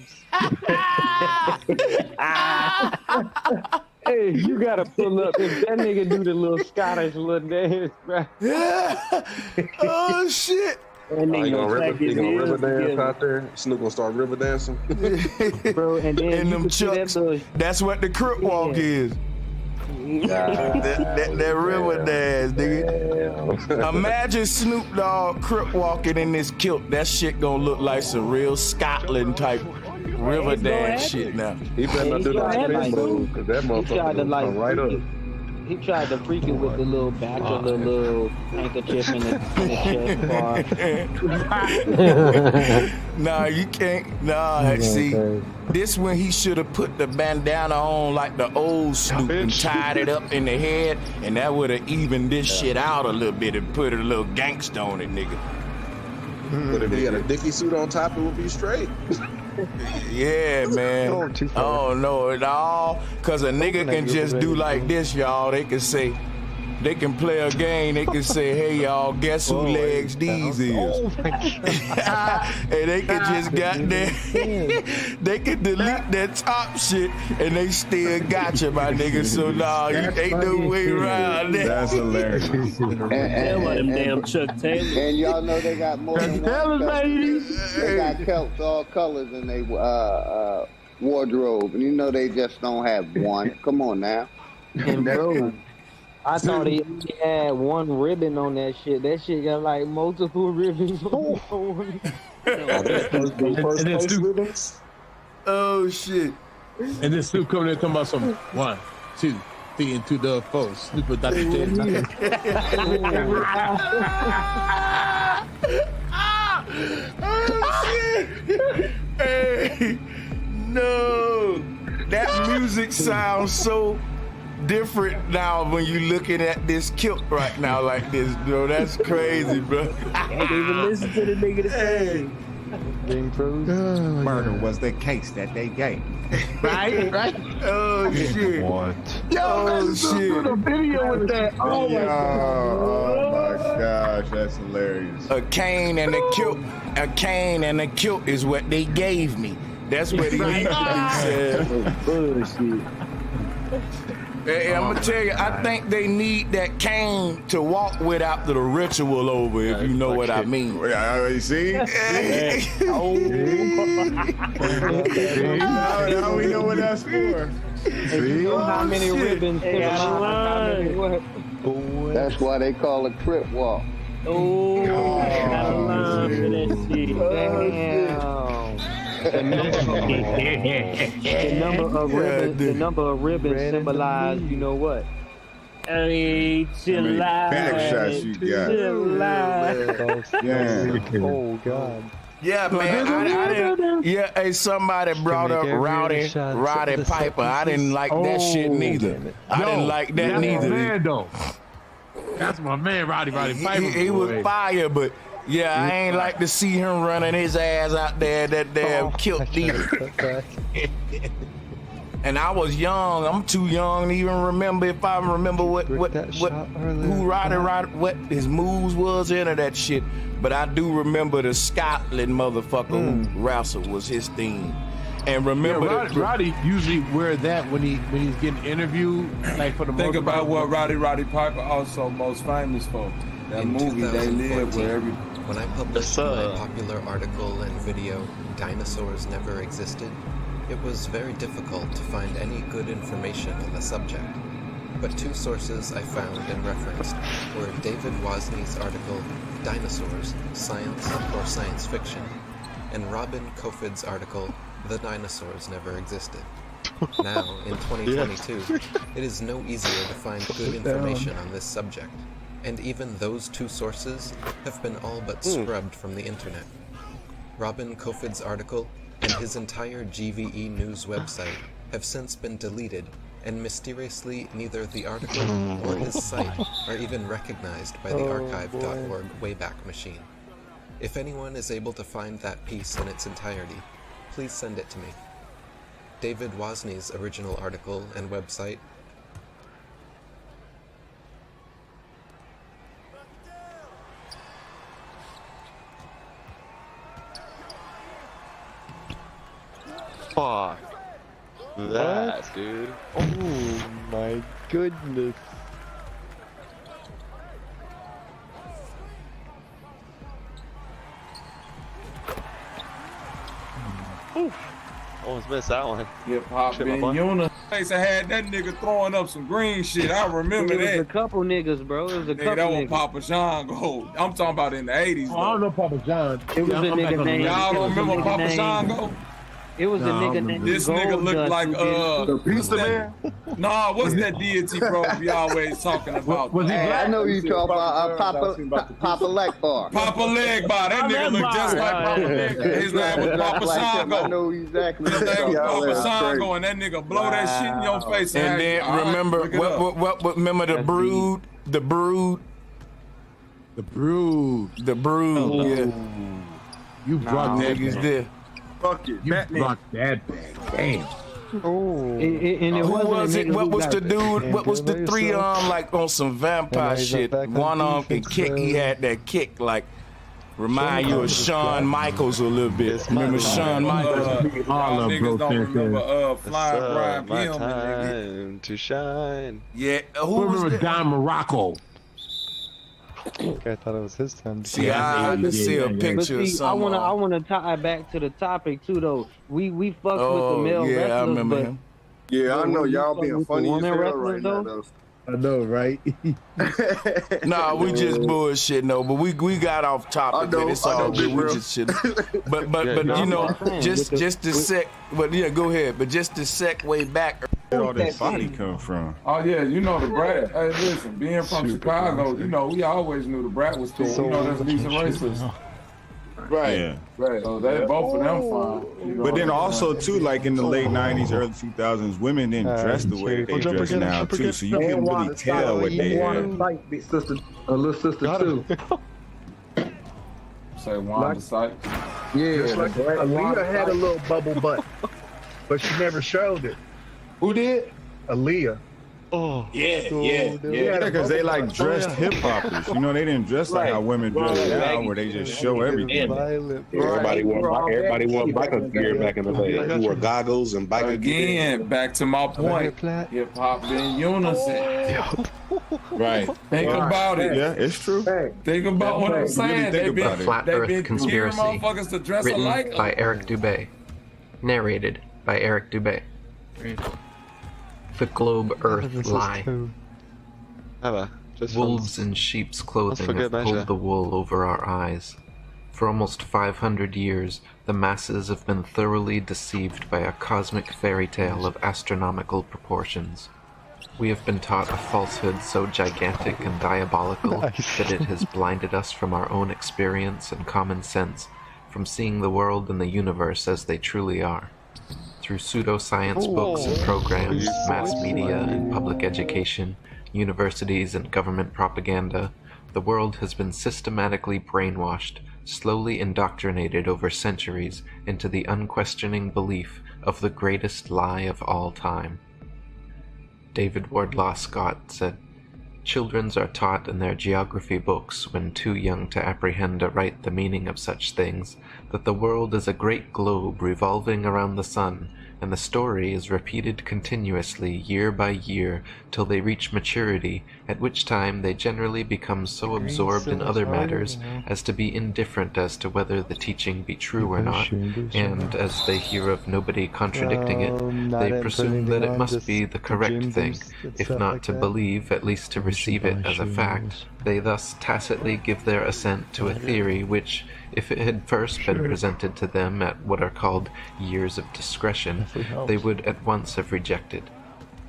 Hey, you gotta pull up if that nigga do the little Scottish little dance, bro. Oh shit! You gonna river dance out there? Snoop gonna start river dancing? Bro, and then And you them can see chucks. that That's what the crip walk is. That river dance, nigga. Imagine Snoop Dogg crip walking in this kilt. That shit gonna look like some real Scotland type river dance shit now. He better not do that spin move, because that motherfucker gonna come right up. He tried to freak it with the little back of the little handkerchief in the chest bar. Nah, you can't. Nah, see, this when he should have put the bandana on like the old Snoop and tied it up in the head, and that would have evened this shit out a little bit and put a little gangsta on it, nigga. But if he had a dicky suit on top, it would be straight. Yeah, man. Oh no, it all because a nigga can just do like this, y'all. They can say, they can play a game. They can say, hey, y'all, guess who legs these is? And they can just goddamn, they can delete that top shit and they still got you, my nigga. So nah, you ain't no way around that. That's hilarious. And y'all know they got more than one color. They got kilts, all colors in their wardrobe, and you know they just don't have one. Come on now. And bro, I thought he only had one ribbon on that shit. That shit got like multiple ribbons on it. Oh shit. And then Snoop coming in talking about some 1, 2, 3 into the 4. Snoop with Dr. J. Oh shit. Hey, no. That music sounds so different now when you looking at this kilt right now like this, bro. That's crazy, bro. Can't even listen to the nigga to say. Murder was the case that they gave. Right? Oh shit. What? Oh shit. A video with that. Oh my Oh my gosh, that's hilarious. A cane and a kilt is what they gave me. That's what he said. Bullshit. Hey, I'm gonna tell you, I think they need that cane to walk with after the ritual over, if you know what I mean. Yeah, you see? Oh. Now we know what that's for. See? How many ribbons? That's why they call it Crip Walk. Oh, got a line for that shit. Damn. The number of ribbons symbolize, you know what? Hey, chill out. Back shots you got. Chill out. Yeah. Oh God. Yeah, man, I didn't. Yeah, hey, somebody brought up Roddy Piper. I didn't like that shit neither. I didn't like that neither. That's my man, though. That's my man, Roddy Piper. He was fire, but yeah, I ain't like to see him running his ass out there that damn killed either. And I was young. I'm too young to even remember if I remember who Roddy what his moves was into that shit. But I do remember the Scotland motherfucker who wrestled was his theme. And remember Roddy usually wear that when he's getting interviewed, like for the Think about what Roddy Piper also most famous for. That In movie They Live, where every when I published my popular article and video, Dinosaurs Never Existed, it was very difficult to find any good information on the subject. But two sources I found and referenced were David Wozney's article, Dinosaurs, Science or Science Fiction, and Robin Kofid's article, The Dinosaurs Never Existed. Now, in 2022, it is no easier to find good information on this subject, and even those two sources have been all but scrubbed from the internet. Robin Kofid's article and his entire GVE News website have since been deleted, and mysteriously neither the article or his site are even recognized by the archive.org Wayback Machine. If anyone is able to find that piece in its entirety, please send it to me. David Wozney's original article and website Fuck that, dude. Oh my goodness. Almost missed that one. Hip Hop Ben Yuna. I had that nigga throwing up some green shit. I remember that. It was a couple niggas, bro. It was a couple that niggas. was Papa John Go. I'm talking about in the 80s. Oh, I don't know Papa John. It was a nigga named. Y'all don't remember Papa John Go? It was a nigga named. This nigga looked like the Pizza Man. Nah, what's that deity bro we always talking about? Was he black? I know you talking about Papa Legbar. Papa Legbar. That nigga looked just like Papa Legbar. His name was Papa Shango. I know exactly. His name was Papa Shango, and that nigga blow that shit in your face. And then remember remember the Brood, the Brood. Yeah. You brought that niggas there. Fuck it. You brought that back. Damn. Oh. And it Who was it? What was the dude? What was the three like on some vampire shit? One and kick. He had that kick like remind you of Shawn Michaels a little bit. Remember Shawn Michaels? Niggas don't remember Flying Brian My Pillman. time to shine. Yeah. Who was remember that? Don Morocco? I thought it was his time. See, I can see a picture of I someone. wanna tie back to the topic too though. We fucked with the Oh male yeah, I wrestlers, remember but him. Yeah, I know y'all fuck being with the funny as women hell wrestlers, right now, though? though. I know, right? Nah, we just bullshit, no. But we got off topic. I know, It's all good. big We bro. just shit. But you know, just to sec. But yeah, go ahead. But just to sec way back. Where all this body come from? Oh yeah, you know the Brat. Hey, listen, being from Chicago, you know we always knew the Brat was still. You know, there's decent racists. Right. Yeah. Right. So they both of them fine. You know But then what I'm also saying? too, like in the late '90s, early 2000s, women didn't dress the way they dress now too. So you can really tell what they had. Like big sister, a little sister too. Say Wanda Sykes. Yeah, like Aaliyah had a little bubble butt, but she never showed it. Who did? Aaliyah. Oh, yeah. Because they like dressed hip hoppers. You know, they didn't dress like how women dress now, where they just show everything. Everybody wore biker gear back in the day. Who wore goggles and biker gear. Again, back to my point. Hip hop in unison. Right. Think about it. Yeah, it's true. Think about what I'm saying. They've been Flat Earth teaching Conspiracy. motherfuckers to dress Written alike. by Eric Dubé. Narrated by Eric Dubé. The Globe Earth Lie. Wolves in sheep's clothing have pulled the wool over our eyes. For almost 500 years, the masses have been thoroughly deceived by a cosmic fairy tale of astronomical proportions. We have been taught a falsehood so gigantic and diabolical that it has blinded us from our own experience and common sense, from seeing the world and the universe as they truly are. Through pseudoscience books and programs, mass media and public education, universities and government propaganda, the world has been systematically brainwashed, slowly indoctrinated over centuries into the unquestioning belief of the greatest lie of all time. David Wardlaw Scott said, "Children are taught in their geography books, when too young to apprehend aright the meaning of such things, that the world is a great globe revolving around the sun, and the story is repeated continuously year by year till they reach maturity, at which time they generally become so absorbed in other matters as to be indifferent as to whether the teaching be true or not, and as they hear of nobody contradicting it, they presume that it must be the correct thing, if not to believe, at least to receive it as a fact. They thus tacitly give their assent to a theory which, if it had first been presented to them at what are called years of discretion, they would at once have rejected.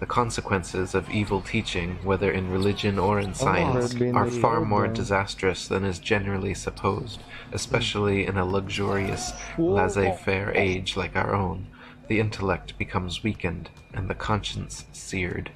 The consequences of evil teaching, whether in religion or in science, are far more disastrous than is generally supposed, especially in a luxurious, laissez-faire age like our own. The intellect becomes weakened, and the conscience seared.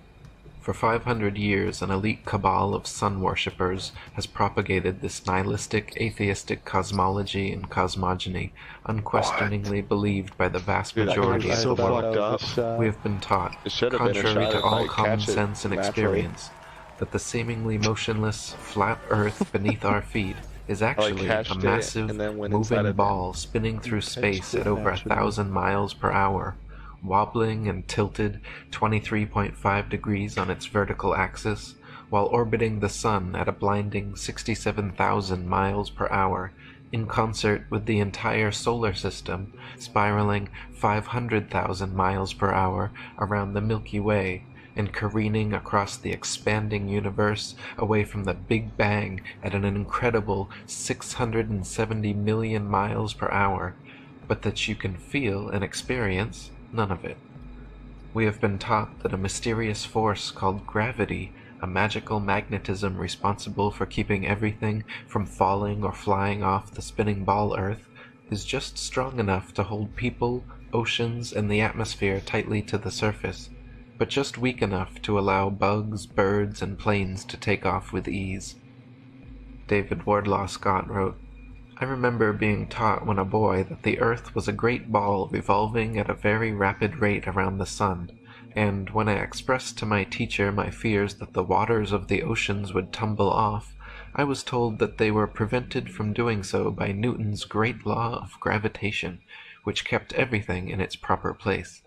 For 500 years, an elite cabal of sun worshippers has propagated this nihilistic, atheistic cosmology and cosmogony, unquestioningly believed by the vast majority of the world. We have been taught, contrary to all common sense and experience, that the seemingly motionless, flat earth beneath our feet is actually a massive, moving ball spinning through space at over 1,000 miles per hour, wobbling and tilted 23.5 degrees on its vertical axis, while orbiting the sun at a blinding 67,000 miles per hour, in concert with the entire solar system, spiraling 500,000 miles per hour around the Milky Way, and careening across the expanding universe away from the Big Bang at an incredible 670 million miles per hour, but that you can feel and experience none of it. We have been taught that a mysterious force called gravity, a magical magnetism responsible for keeping everything from falling or flying off the spinning ball Earth, is just strong enough to hold people, oceans, and the atmosphere tightly to the surface, but just weak enough to allow bugs, birds, and planes to take off with ease. David Wardlaw Scott wrote, "I remember being taught when a boy that the earth was a great ball revolving at a very rapid rate around the sun, and when I expressed to my teacher my fears that the waters of the oceans would tumble off, I was told that they were prevented from doing so by Newton's great law of gravitation, which kept everything in its proper place.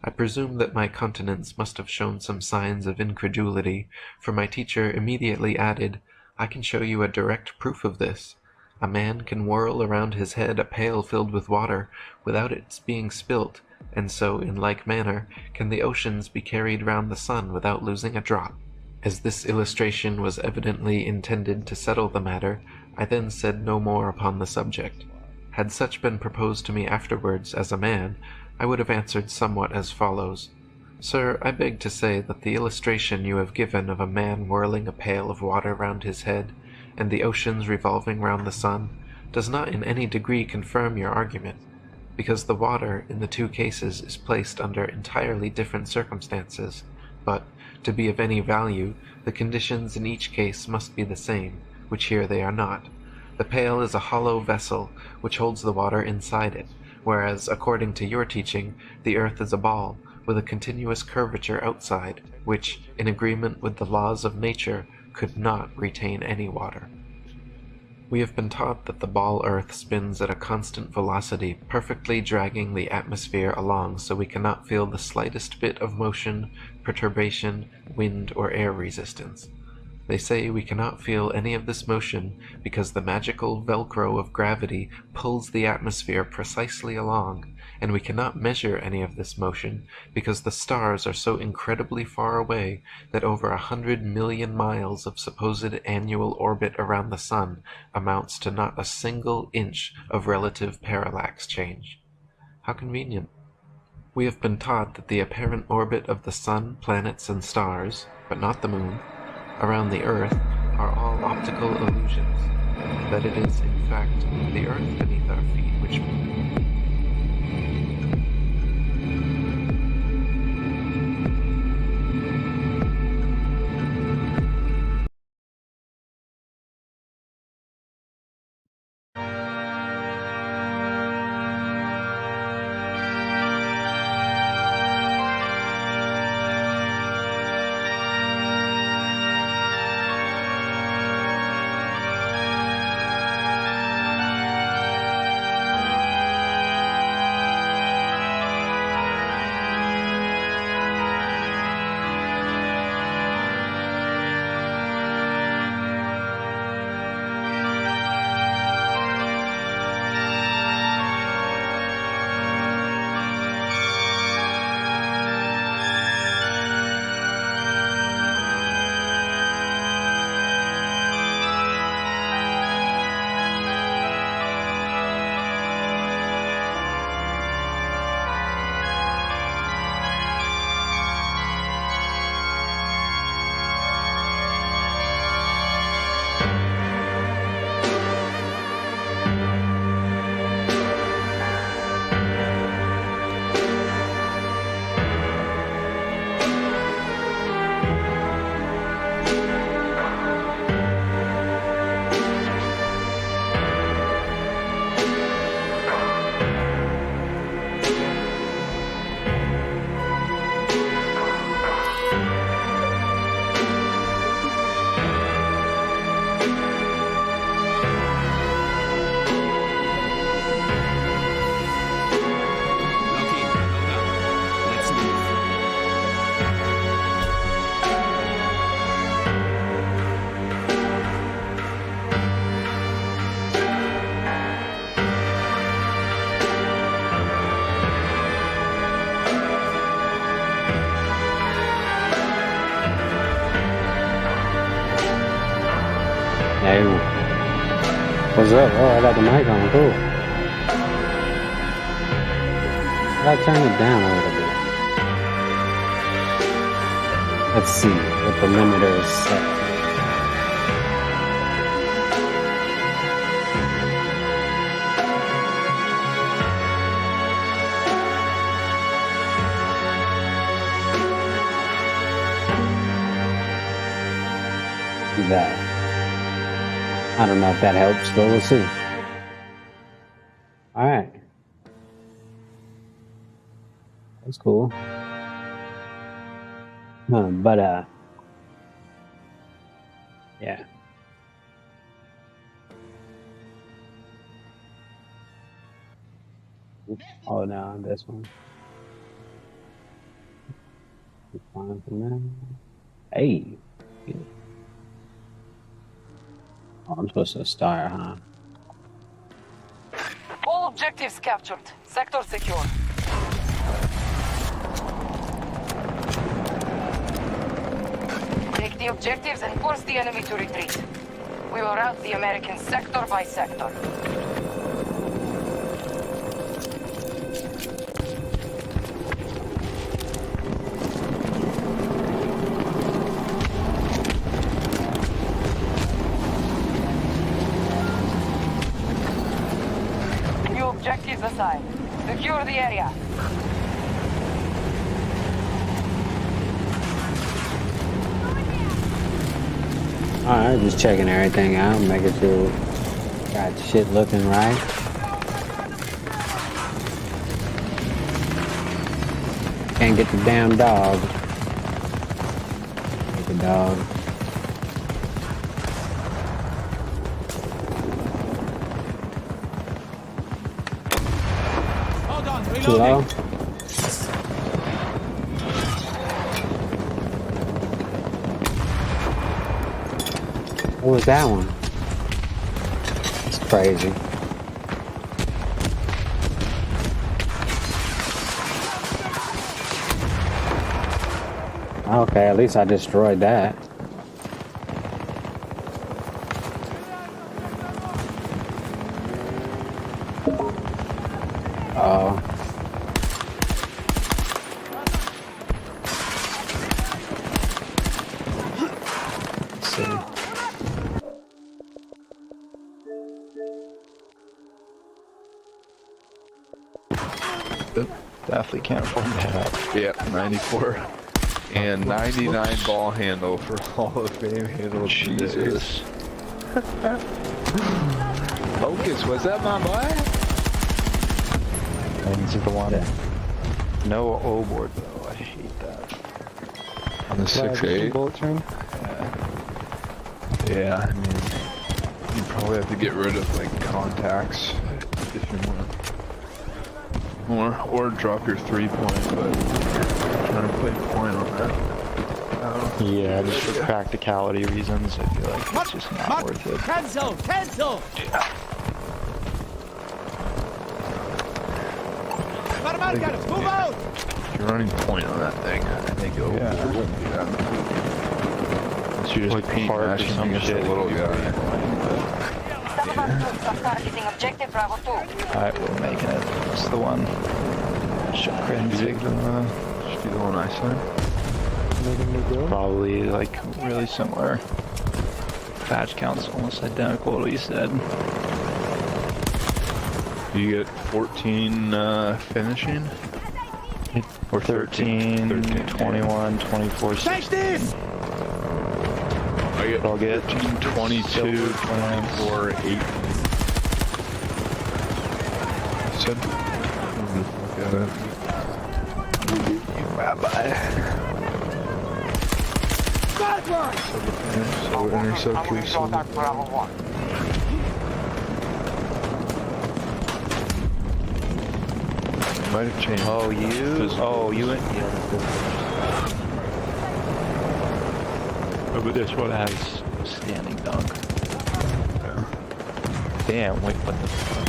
I presume that my countenance must have shown some signs of incredulity, for my teacher immediately added, 'I can show you a direct proof of this. A man can whirl around his head a pail filled with water without its being spilt, and so, in like manner, can the oceans be carried round the sun without losing a drop.' As this illustration was evidently intended to settle the matter, I then said no more upon the subject. Had such been proposed to me afterwards as a man, I would have answered somewhat as follows. 'Sir, I beg to say that the illustration you have given of a man whirling a pail of water round his head, and the oceans revolving round the sun, does not in any degree confirm your argument, because the water in the two cases is placed under entirely different circumstances, but, to be of any value, the conditions in each case must be the same, which here they are not. The pail is a hollow vessel, which holds the water inside it, whereas, according to your teaching, the earth is a ball, with a continuous curvature outside, which, in agreement with the laws of nature, could not retain any water. We have been taught that the ball Earth spins at a constant velocity, perfectly dragging the atmosphere along so we cannot feel the slightest bit of motion, perturbation, wind, or air resistance. They say we cannot feel any of this motion because the magical Velcro of gravity pulls the atmosphere precisely along, and we cannot measure any of this motion because the stars are so incredibly far away that over 100 million miles of supposed annual orbit around the sun amounts to not a single inch of relative parallax change. How convenient. We have been taught that the apparent orbit of the sun, planets, and stars, but not the moon, around the Earth are all optical illusions, that it is, in fact, the Earth beneath our feet which Hey, what's up? Oh, I got the mic on, cool. I gotta turn it down a little bit. Let's see what the limiter is set to. That. I don't know if that helps, but we'll see. Alright. That's cool. Yeah. Oh, no, this one. Hey. Oh, I'm supposed to start, huh? All objectives captured. Sector secure. Take the objectives and force the enemy to retreat. We will rout the Americans sector by sector. Objectives assigned. Secure the area. Alright, just checking everything out, making sure got shit looking right. Can't get the damn dog. Get the dog. Too low. What was that one? It's crazy. Okay, at least I destroyed that. Oh. Definitely can't afford that. Yeah, 94. And 99 ball handle for Hall of Fame handle. Jesus. Focus, was that my boy? This is the one. No O board though, I hate that. On the 6.8? Bullet train? Yeah, I mean, you probably have to get rid of like contacts if you want. Or drop your 3-point, but trying to play point on that. Yeah, just for practicality reasons, I feel like it's just not worth it. Cancel! Cancel! Move out! If you're running point on that thing, I think it'll won't be that. Unless you're just like paint park or mashing some against shit. a little guy. Targeting objective Bravo 2. Alright, we're making it. That's the one. Should be the one I signed. Probably like really similar. Patch count's almost identical to what you said. You get 14 finishing? Or 13, 21, 24, 16. I'll get 13, 22, 24, 8. Said. Look at it. Rabbi. So intercept weeks. Might have changed. Oh, you went. Oh, but this one has standing dunk. Yeah. Damn, wait, what the fuck?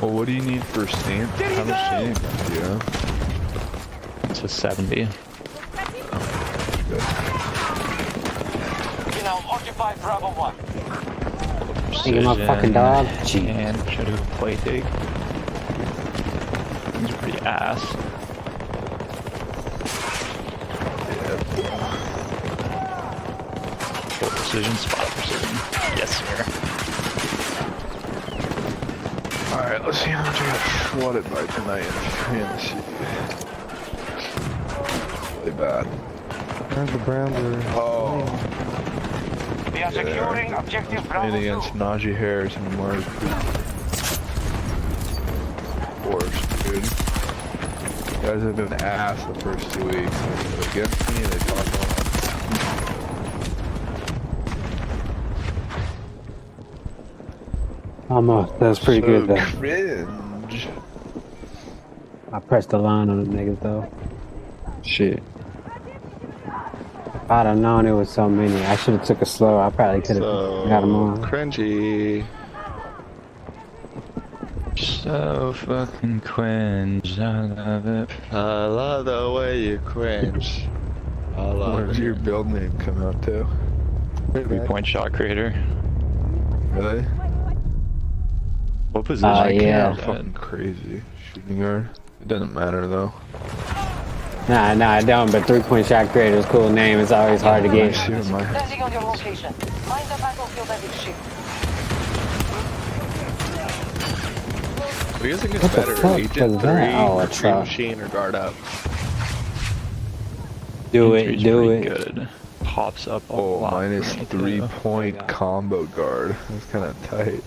Well, what do you need for stand? How much standing dunk do you have? It's a 70. Occupy Bravo 1. Thinking my fucking dog. And should have play take. He's pretty ass. Full precision, spot precision. Yes, sir. Alright, let's see how much I got flooded by tonight in fantasy. Really bad. Where's the Browns are? We are securing objective Bravo 2. Against Najee Harris and Mark. Worst, dude. You guys have been ass the first 2 weeks. Against me, they talk Almost. That was pretty good though. Cringe. I pressed the line on the niggas though. Shit. If I'd have known it was so many, I should have took it slow. I probably could have got them on. Cringy. So fucking cringe. I love it. I love the way you cringe. I love Where's it. your build name come out to? 3-point shot creator. Really? What position? Yeah. Fucking crazy. Shooting guard. It doesn't matter though. Nah, I don't, but 3-point shot creator is a cool name. It's always hard to get. Depending on your location, find the battlefield as it ships. Who do you think What is the better, fuck Agent was 3, that? Oh, a Green truck. Machine, or Guard Up? Do Entry's it. pretty good. Pops up a lot. Mine is for me, too. 3-point combo guard. That's kind of tight.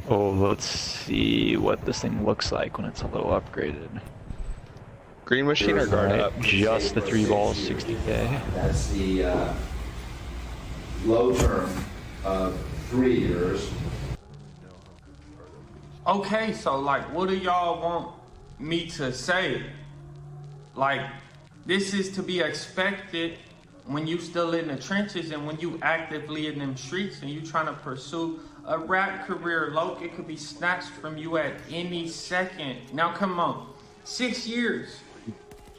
Oh, let's see what this thing looks like when it's a little upgraded. Green Machine or Guard Right, Up? just the 3 balls, 60k. That's the low term of 3 years. Okay, so like, what do y'all want me to say? Like, this is to be expected when you still in the trenches and when you actively in them streets and you trying to pursue a rap career. Loke, it could be snatched from you at any second. Now come on, 6 years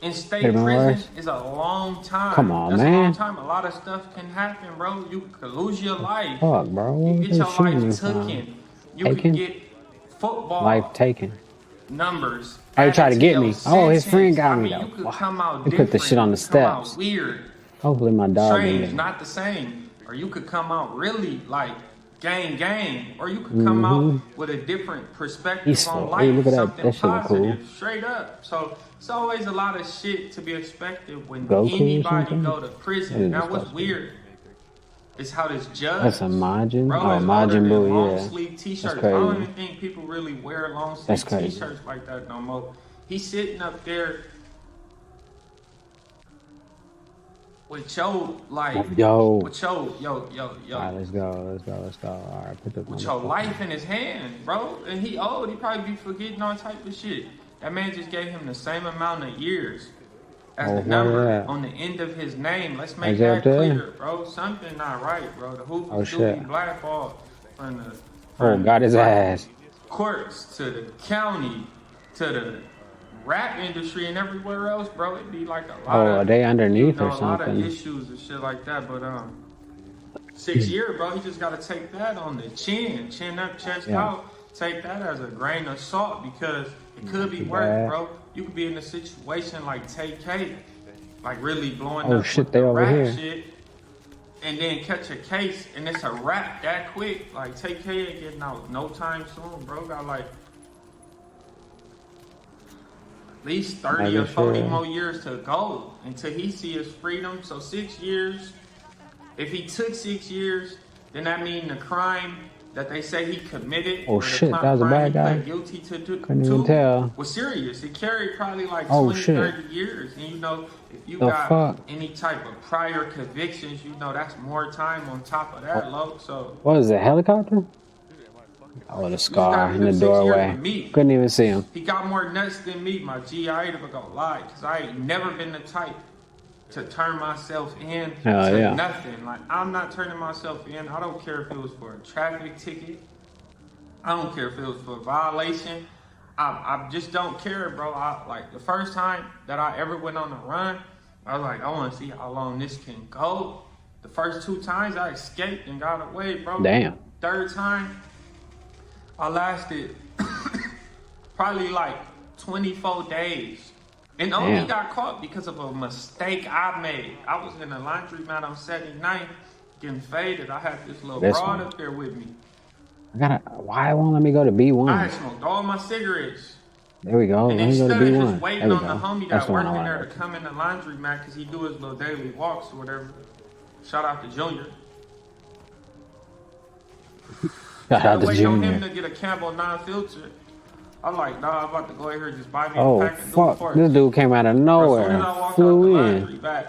in state Hey, man, prison Lars. is a long time. Come on, That's man. a long time. A lot of stuff can happen, bro. You could lose your life. Fuck, bro. You What get is your shooting life this taken. time? You could Taken? get football. Life taken. numbers. Oh, he tried to get me. Oh, his friend got I me mean, though. you could Wow. come out He put the shit on the different, come out steps. weird, Hopefully my dog strange, didn't. not the same. Or you could come out really like gang, or you could come out with a different perspective Peaceful. on Hey, life, look at that. something That shit look positive, cool. straight up. So it's always a lot of shit to be expected when Goku or anybody something? go to What prison. is Now this what's supposed to weird is how this judge, That's a Majin? bro, Oh, is older Majin than Buu, long yeah. sleeve That's t-shirts. I crazy. don't even think people really wear long That's sleeve crazy. t-shirts like that no more. He's sitting up there with your like Yo. with your Alright, let's go. Alright, put the with your life in his hand, bro. And he old, he probably be forgetting all type of shit. That man just gave him the same amount of years as the number on the end of his name. Let's make Is that that up there? clear, bro. Something not right, bro. The hoop Oh, is shit. blackballed from the Oh, got his ass. courts to the county to the rap industry and everywhere else, bro. It'd be like a lot Oh, of are they underneath you know, or a lot of something? issues and shit like that. But 6 years, bro. He just gotta take that on the chin up, chest Yeah. out. Take that as a grain of salt because it could be too worse, bad. bro. You could be in a situation like TK, like really blowing Oh up shit, with they the over rap here. shit, and then catch a case and it's a wrap that quick. Like TK ain't getting out no time soon, bro. Got like at least 30 or Maybe 40 sure. more years to go until he see his freedom. So 6 years. If he took 6 years, then that means the crime that they say he committed. Oh or the shit, crime that was a bad he guy. pled guilty to Couldn't even tell. was serious. It carried probably like Oh, 20, shit. 30 years. And you know, if you The got fuck? any type of prior convictions, you know that's more time on top of that, low. So What is it, helicopter? Oh, the scar in the doorway. Couldn't even see him. he got more nuts than me, my G. I ain't even gonna lie, because I ain't never been the type to turn myself in Hell to yeah. nothing. Like, I'm not turning myself in. I don't care if it was for a traffic ticket. I don't care if it was for a violation. I just don't care, bro. Like, the first time that I ever went on a run, I was like, I want to see how long this can go. The first 2 times I escaped and got away, bro. Damn. Third time, I lasted probably like 24 days. And only Damn. got caught because of a mistake I made. I was in a laundromat on 79th getting faded. I had this little This broad one. up there with me. Why won't let me go to I B1? had smoked all my cigarettes. There we go. And Let me go to instead of just B1. waiting There we on the go. homie That's that the one I worked in want. there to come in the laundromat because he do his little daily walks or whatever. Shout out to Junior. Shout out to waiting on him Junior. to get a Campbell non-filtered. I'm like, nah, I'm about to go in here and just buy me a Oh pack and do fuck! for This dude came out of As soon nowhere, as I walked out flew the in. laundry back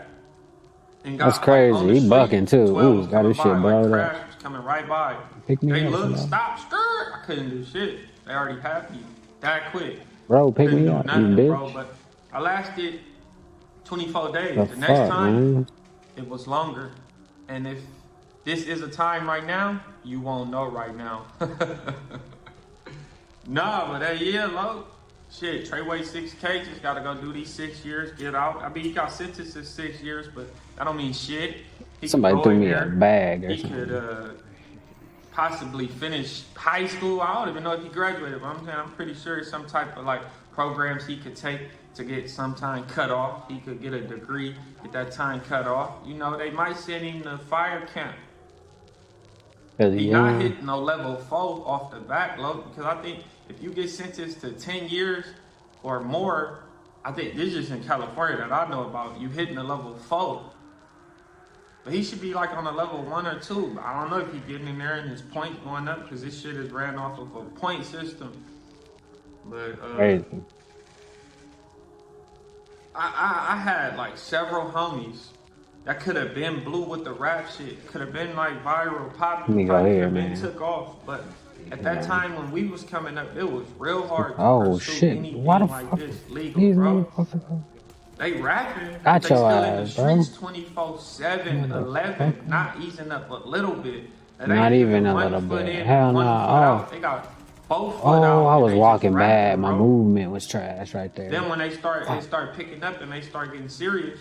and got, That's like, crazy. on the He street, bucking too. 12 Ooh, was got his shit coming by, like, blowed up. Crash was coming right by. Pick me They up, looked, bro. stop, skirt. I couldn't do shit. They already had me that quick. Bro, pick Couldn't me do up, you nothing, bitch. bro. But I lasted 24 days. The The next fuck, time, man? it was longer. And if this is a time right now, you won't know right now. Nah, but that year, low. Shit, Treyway 6K just gotta go do these 6 years, get out. I mean, he got sentenced to 6 years, but that don't mean shit. He could Somebody go threw in me a there, bag or he something. could possibly finish high school. I don't even know if he graduated, but I'm pretty sure it's some type of like programs he could take to get some time cut off. He could get a degree, get that time cut off. You know, they might send him to fire camp. He not hitting no level 4 off the back, low, because I think if you get sentenced to 10 years or more, I think this is in California that I know about, you hitting a level 4. But he should be like on a level 1 or 2. I don't know if he's getting in there and his points going up because this shit is ran off of a point system. But Crazy. I had like several homies that could have been blue with the rap shit. Could have been like viral, Let popular, me go probably here, could have been man. took off. But at that time when we was coming up, it was real hard to Oh pursue shit! anything Why the like fuck? this legal, These bro. motherfuckers. They rapping, Got but they your still in ass, the bro. streets 24/7, 11, not easing up a little bit. That Not ain't even a one little foot bit. in, Hell one no. foot out. They got both foot out. Oh, I and was they just walking rapping, bad. My bro. movement was trash right there. Then when they start picking up and they start getting serious,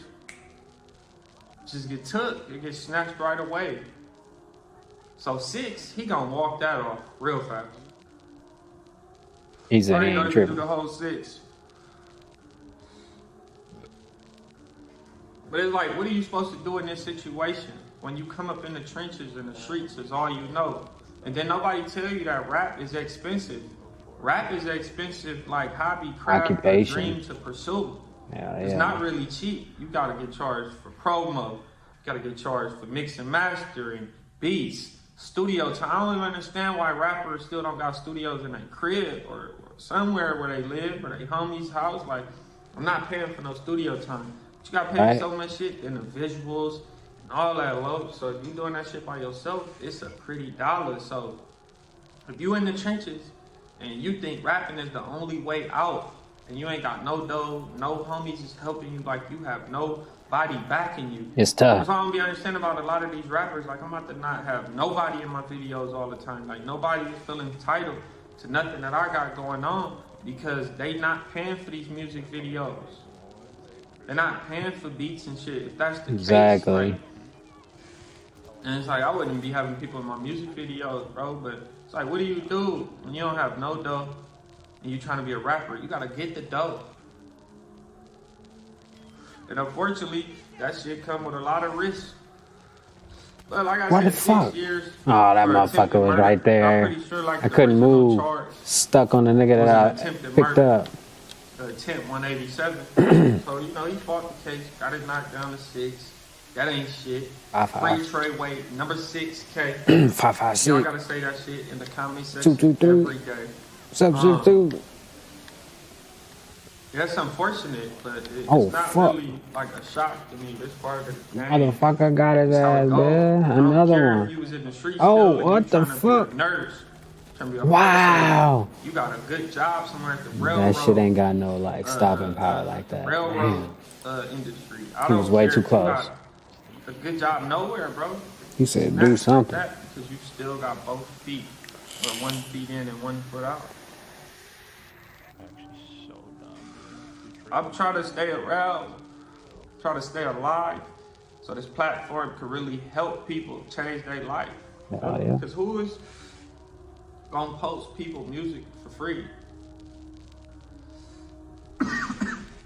just get took. It gets snatched right away. So 6, he gonna walk that off real fast. He said I he didn't know ain't he could do tripping. the whole 6. But it's like, what are you supposed to do in this situation? When you come up in the trenches and the streets is all you know. And then nobody tell you that rap is expensive. Rap is expensive like hobby, craft, Occupation. dream to pursue. Yeah, It's yeah. not really cheap. You gotta get charged for promo. You gotta get charged for mix and mastering, beats, studio time. I don't even understand why rappers still don't got studios in their crib or somewhere where they live or their homie's house. Like, I'm not paying for no studio time. But you gotta pay Right. so much shit in the visuals and all that low. So if you doing that shit by yourself, it's a pretty dollar. So if you in the trenches and you think rapping is the only way out, and you ain't got no dough, no homies is helping you, like you have nobody backing you. It's tough. That's all I'm be understanding about a lot of these rappers. Like, I'm about to not have nobody in my videos all the time. Like, nobody is feeling entitled to nothing that I got going on because they not paying for these music videos. They're not paying for beats and shit. If that's the Exactly. case, like, and it's like, I wouldn't be having people in my music videos, bro, but it's like, what do you do when you don't have no dough and you trying to be a rapper? You gotta get the dough. And unfortunately, that shit come with a lot of risk. But like I What said, the fuck? 6 years. Oh, that for motherfucker attempted was murder. right there. I'm pretty sure, like, I the couldn't original move. charge Stuck on the nigga was an that I attempted picked murder. up. The attempt 187. So, you know, he fought the case, got it knocked down to 6. That ain't shit. 5'5". Free trade weight, number 6K. 5'5". Y'all gotta say that shit in the comment section 223. every day. Substitute. That's unfortunate, but it's Oh, not fuck. really like a shock to me. This part of the game. Motherfucker got his That's how it ass, goes. man. I don't Another care if one. you was in the streets Oh, still and what you the trying to be fuck? a nurse, trying to be a Wow. firefighter. You got a good job somewhere at the railroad. That shit ain't got no like stopping power like that. Railroad Damn. industry. I He don't was way care too if you close. got a good job nowhere, bro. He said, Snatch do like something. that because you still got both feet, but 1 feet in and 1 foot out. I'm trying to stay around, trying to stay alive, so this platform could really help people change their life. Hell yeah. Because who is gonna post people music for free?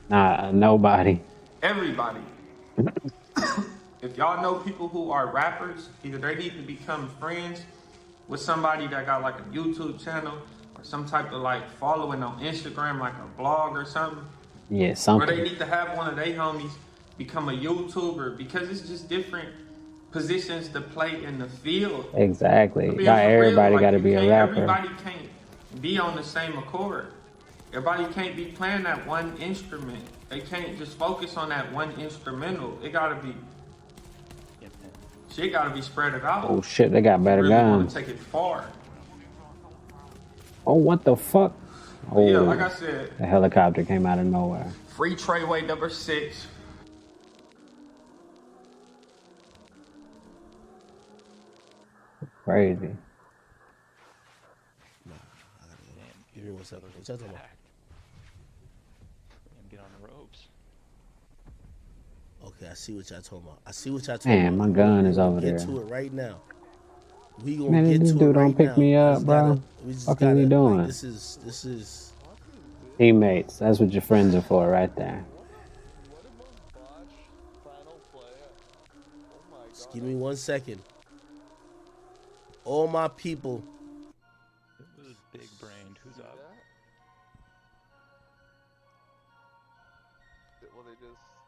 Nah, nobody. Everybody. If y'all know people who are rappers, either they need to become friends with somebody that got like a YouTube channel or some type of like following on Instagram, like a blog or something. Yeah, Or they something. need to have one of their homies become a YouTuber because it's just different positions to play in the field. Exactly. Being Not for real, everybody like, got to you be a can't- rapper. Everybody can't be on the same accord. Everybody can't be playing that one instrument. They can't just focus on that one instrumental. It gotta be, shit gotta be spread it out. Oh shit, they got better Really want guns. to take it far. Oh, what the fuck? But yeah, Oh, like I said, the helicopter came out of nowhere. free trayway number 6. Crazy. Give me 1 second. What y'all talking about? Get on the ropes. Okay, I see what y'all talking about. I see what y'all talking Man, about. my gun is We over get there. to it right now. We gonna Man, get this to dude it don't right pick now. me We up, just bro. we just What are we gotta, doing? like, this is. Teammates. That's what your friends are for, right there. Just give me 1 second. All my people. It was big brained. Who's up? Well,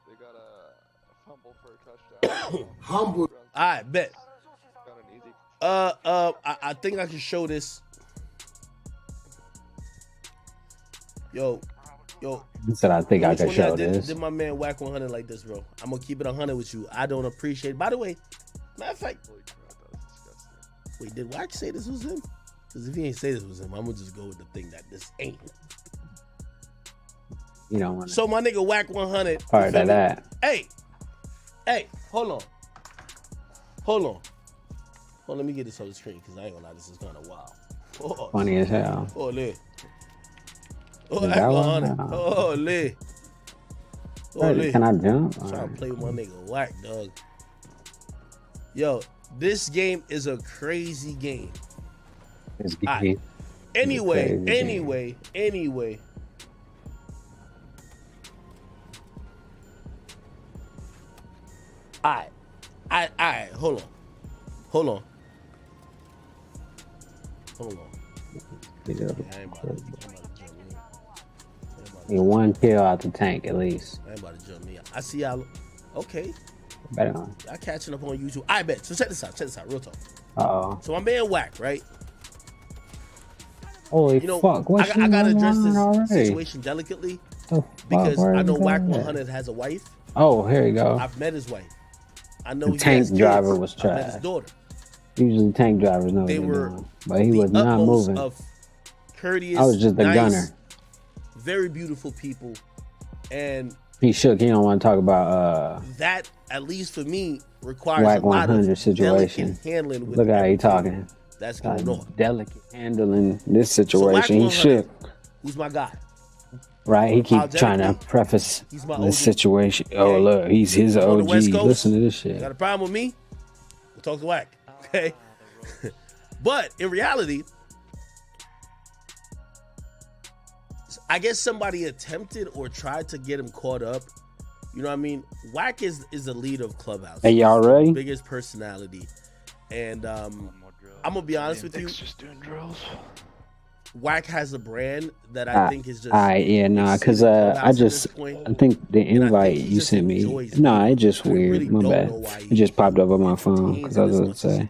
they got a fumble for a touchdown. Humble. All right, bet. Got an easy. I think I can show this. Yo. He said, I think I Which could one show y'all this. Did my man whack 100 like this, bro? I'm gonna keep it 100 with you. I don't appreciate it. By the way, matter of fact, wait, did Wack say this was him? Because if he ain't say this was him, I'm gonna just go with the thing that this ain't. You don't want to. So my nigga Wack 100. you Part feel of me? that. Hey, hold on. Hold on, let me get this on the screen because I ain't gonna lie, this is kind of wild. Oh, Funny as hell. oh, lit. Oh, Is Wack that one? 100. No. Oh, lit. Oh, Hey, lit. can I jump? Trying to play with my nigga Wack, dog. Yo, this game is a crazy game. It's Alright. geeky. Anyway. All right. Hold on. Get one kill out the tank at least. I ain't about to jump me out. I see y'all. Okay. Better on. Y'all catching up on YouTube. I bet. So check this out. Real talk. Uh-oh. So my man Whack, right? Holy fuck. What's I gotta address this already? situation delicately because I know Whack 100 has a wife. Oh, here you go. I've met his wife. I know The tank driver was I met his trash. daughter. Usually tank drivers know what They they're were doing. But he was not utmost moving. Of courteous, I was just the nice, gunner. very beautiful people, and He shook. He don't want to talk about that, at least for me, requires Whack a lot 100 of situation. delicate handling with Look how he everything talking. that's going on. Delicate handling this So Whack situation. He 100, shook. who's my guy? Right? He keep Apologetically, trying to preface he's my the OG. situation. Oh, look. He's his On the OG. West Coast, Listen to this shit. Got a problem with me? We'll talk to Whack. Okay? But in reality, I guess somebody attempted or tried to get him caught up. You know what I mean? Whack is the leader of Clubhouse. Hey, y'all ready? Biggest personality. And I'm going to be honest with you. Just doing drills. Whack has a brand that I think is just... yeah, nah, because I think the invite you sent me, nah, it just weird. My bad. It just popped up on my phone because I was going to say.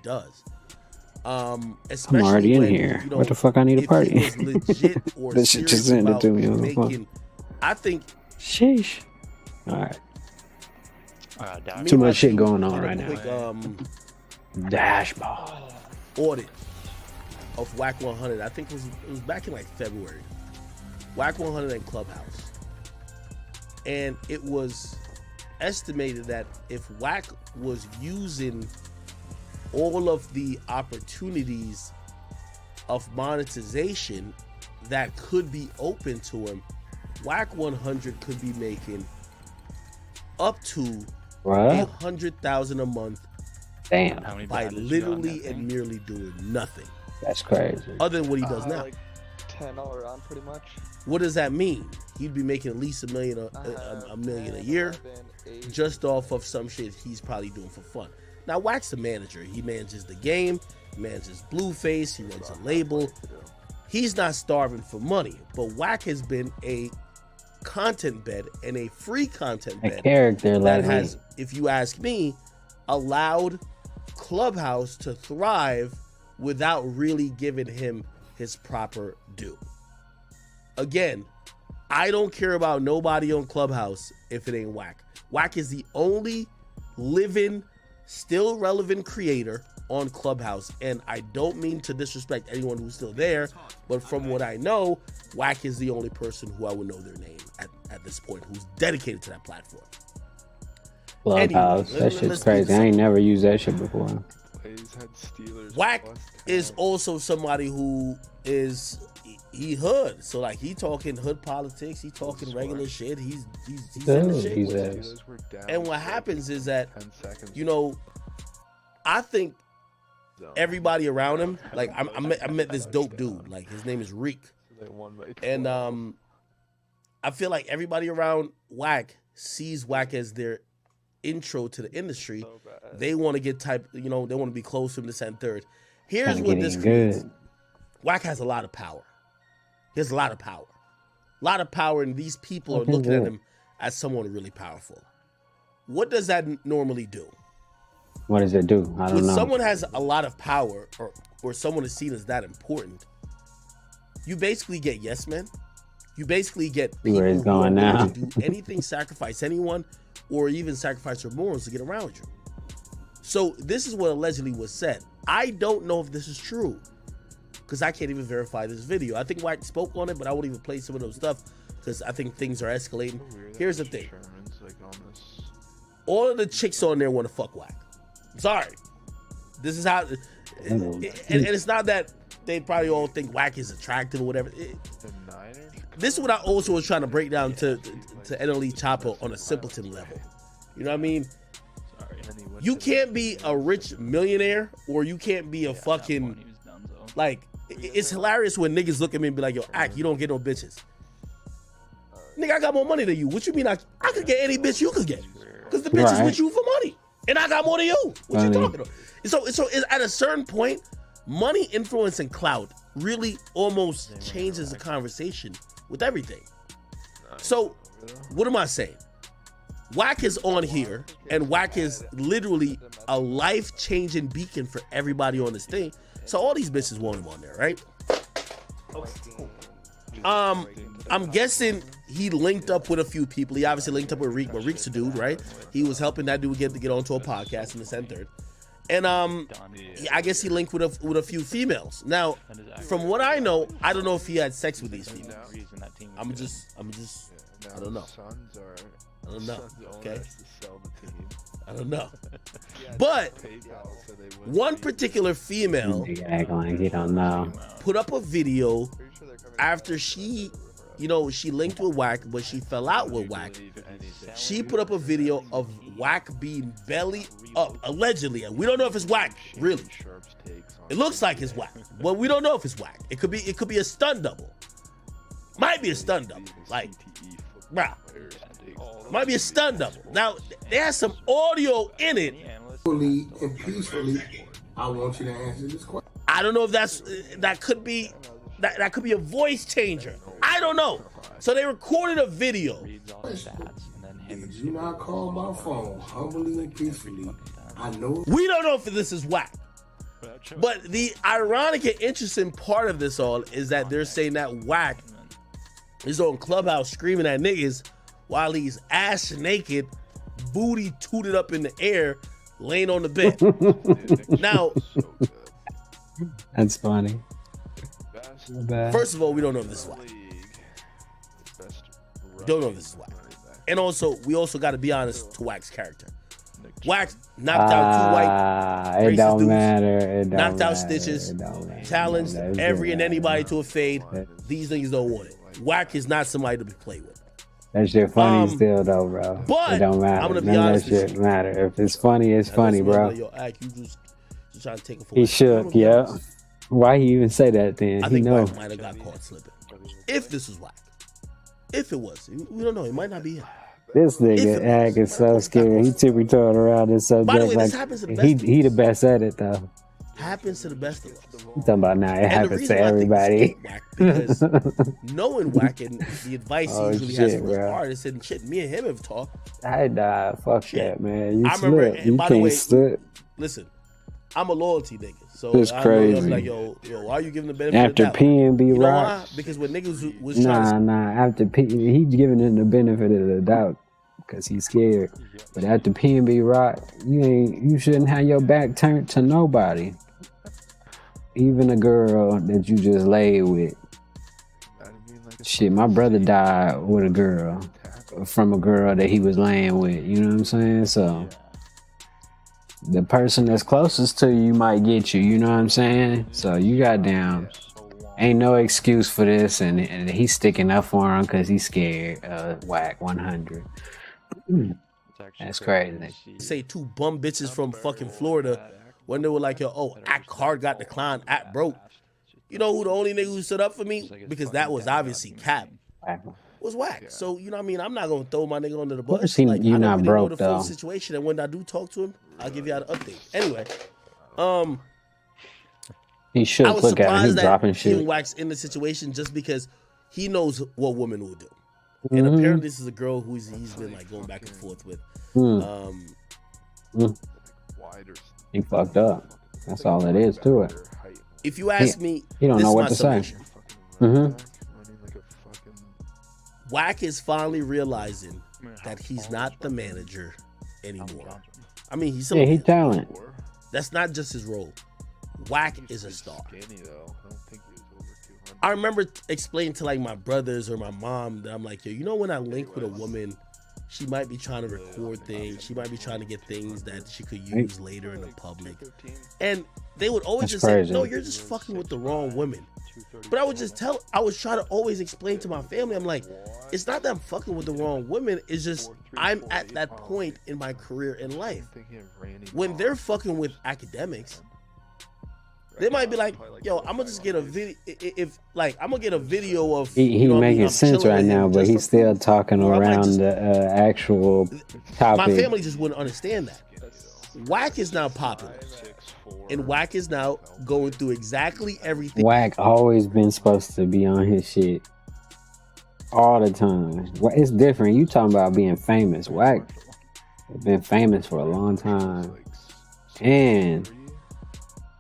I'm already in here. What the fuck I need a party? This shit just sent it to me on the phone. I think... Sheesh. All right. Too much shit going on right now. Dashboard. Audit of Whack 100. I think it was back in like February. Whack 100 and Clubhouse. And it was estimated that if Whack was using all of the opportunities of monetization that could be open to him, Whack 100 could be making up to $100,000 a month. Damn. By literally and merely doing nothing. That's crazy. Other than what he does now. Like 10 all around, pretty much. What does that mean? He'd be making at least $1 million a year, just off of some shit he's probably doing for fun. Now, Whack's the manager. He manages the game, he manages Blueface, he runs a label. He's not starving for money, but Whack has been a content bed and a free content bed character that has, if you ask me, allowed Clubhouse to thrive without really giving him his proper due. Again, I don't care about nobody on Clubhouse if it ain't Whack. Whack is the only living, still relevant creator on Clubhouse, and I don't mean to disrespect anyone who's still there, but from what I know, Whack is the only person who I would know their name at this point who's dedicated to that platform. Clubhouse, that shit's crazy. I ain't never used that shit before. Whack is also somebody who is he hood, so like he talking hood politics, he talking regular shit. He's in the shit with it. And what happens is that, you know, I think everybody around him, like I met this dope dude, like his name is Reek, and I feel like everybody around Whack sees Whack as their intro to the industry. They want to get they want to be close to him, this and third. Here's what this creates. Whack has a lot of power. He has a lot of power, and these people are looking at him as someone really powerful. What does that normally do? What does it do? I don't know. When someone has a lot of power, or someone is seen as that important, you basically get yes men. You basically get people where he's who going are now. willing to do anything, sacrifice anyone, or even sacrifice their morals to get around you. So this is what allegedly was said. I don't know if this is true, because I can't even verify this video. I think Whack spoke on it, but I won't even play some of those stuff because I think things are escalating. Here's the thing. All of the chicks on there want to fuck Whack. I'm sorry. This is how... And it's not that they probably all think Whack is attractive or whatever. This is what I also was trying to break down to NLE Chopper on a simpleton level. You know what I mean? You can't be a rich millionaire, or you can't be a fucking, like, It's hilarious when niggas look at me and be like, yo, Ack, you don't get no bitches. Nigga, I got more money than you. What you mean I could get any bitch you could get? Because the bitch is with you for money. And I got more than you. What you talking about? So at a certain point, money, influence, and clout really almost changes the conversation with everything. So what am I saying? Wack is on here, and Wack is literally a life-changing beacon for everybody on this thing. So all these bitches want him on there, right? I'm guessing he linked up with a few people. He obviously linked up with Reek, but Reek's a dude, right? He was helping that dude get onto a podcast in the center. And I guess he linked with a few females. Now, from what I know, I don't know if he had sex with these females. I'm just I don't know. I don't know. Okay. I don't know. But one particular female put up a video after she, she linked with Wack, but she fell out with Wack. She put up a video of Wack being belly up, allegedly. We don't know if it's Wack, really. It looks like it's Wack, but we don't know if it's Wack. It could be a stunt double. Might be a stunt double. Like, bruh. Might be a stunt double. Now, there's some audio in it. And peacefully, I want you to answer this question. I don't know if that could be a voice changer. I don't know. So they recorded a video. Did you not call my phone humbly and peacefully? I know. We don't know if this is Wack. But the ironic and interesting part of this all is that they're saying that Wack is on Clubhouse screaming at niggas while he's ass naked, booty tooted up in the air, laying on the bed. Now, that's funny. First of all, we don't know if this is Wack. Don't know if this is Wack. And also, we also got to be honest to Wack's character. Wack knocked out two white it don't dudes, matter. It don't knocked out matter. Stitches, challenged every and anybody to a fade. These niggas don't want it. Wack is not somebody to be played with. That shit funny still though, bro. But it don't matter. I'm gonna be None honest of that with shit matter. If it's funny, it's funny, bro. Yo, Ack, you just trying to take it for He shook, yeah. Why he even say that then? I He think know. Wack might have got caught slipping. If this was Wack. If it was. We don't know. It might not be him. This nigga Ag is so scary. He tippy-toeing around this subject. By the way, like, this happens to the best he the best at it though. Happens to the best of us. You talking about now? It happens to everybody. Because knowing Wack and the advice Oh, he usually shit, has for his bro. artists and shit, me and him have talked. I died. Fuck that, man. You I remember, slip. and You by the can't way, slip. listen, I'm a loyalty nigga. So It's I crazy. was like, yo, why are you giving the benefit After of the doubt? PNB You know why? Rock. Because when niggas was trying to After he's giving him the benefit of the doubt because he's scared. But after PNB Rock, you shouldn't have your back turned to nobody, even a girl that you just laid with. Shit, my brother died with a girl from a girl that he was laying with. You know what I'm saying? So the person that's closest to you might get you. You know what I'm saying? So you goddamn. Ain't no excuse for this, and he's sticking up for him because he's scared. Wack 100. That's crazy. say two bum bitches from fucking Florida when they were like, yo, Act Hard got declined, Act broke. You know who the only nigga who stood up for me? Because that was obviously Cap. Was Wack. So, you know what I mean? I'm not going to throw my nigga under the bus. course he- Like, you I don't not really broke, know the full though. situation, and when I do talk to him, I'll give you an update. Anyway, He should I was look at him. surprised He's that dropping he and shit. Wack's in the situation just because he knows what women will do. And Mhm. apparently this is a girl who he's been like going back and forth with. He fucked up. That's all it is to it. If you ask me, he don't this know is what my to say. summation. Mm-hmm. Wack is finally realizing that he's not the manager anymore. I mean, he's Yeah, he talent. That's not just his role. Wack is a star. I remember explaining to like my brothers or my mom that I'm like, yo, you know when I link with a woman, she might be trying to record things. She might be trying to get things that she could use later in the public. And they would always That's just crazy. say, no, you're just fucking with the wrong women. But I would try to always explain to my family, I'm like, it's not that I'm fucking with the wrong women. It's just I'm at that point in my career in life. When they're fucking with academics, They might be like, yo, I'm gonna just get a video. If like, I'm gonna get a video of. He making sense right now, but he's still talking around the actual topic. My family just wouldn't understand that. Whack is now popular, and Whack is now going through exactly everything. Whack always been supposed to be on his shit all the time. It's different. You talking about being famous? Whack been famous for a long time and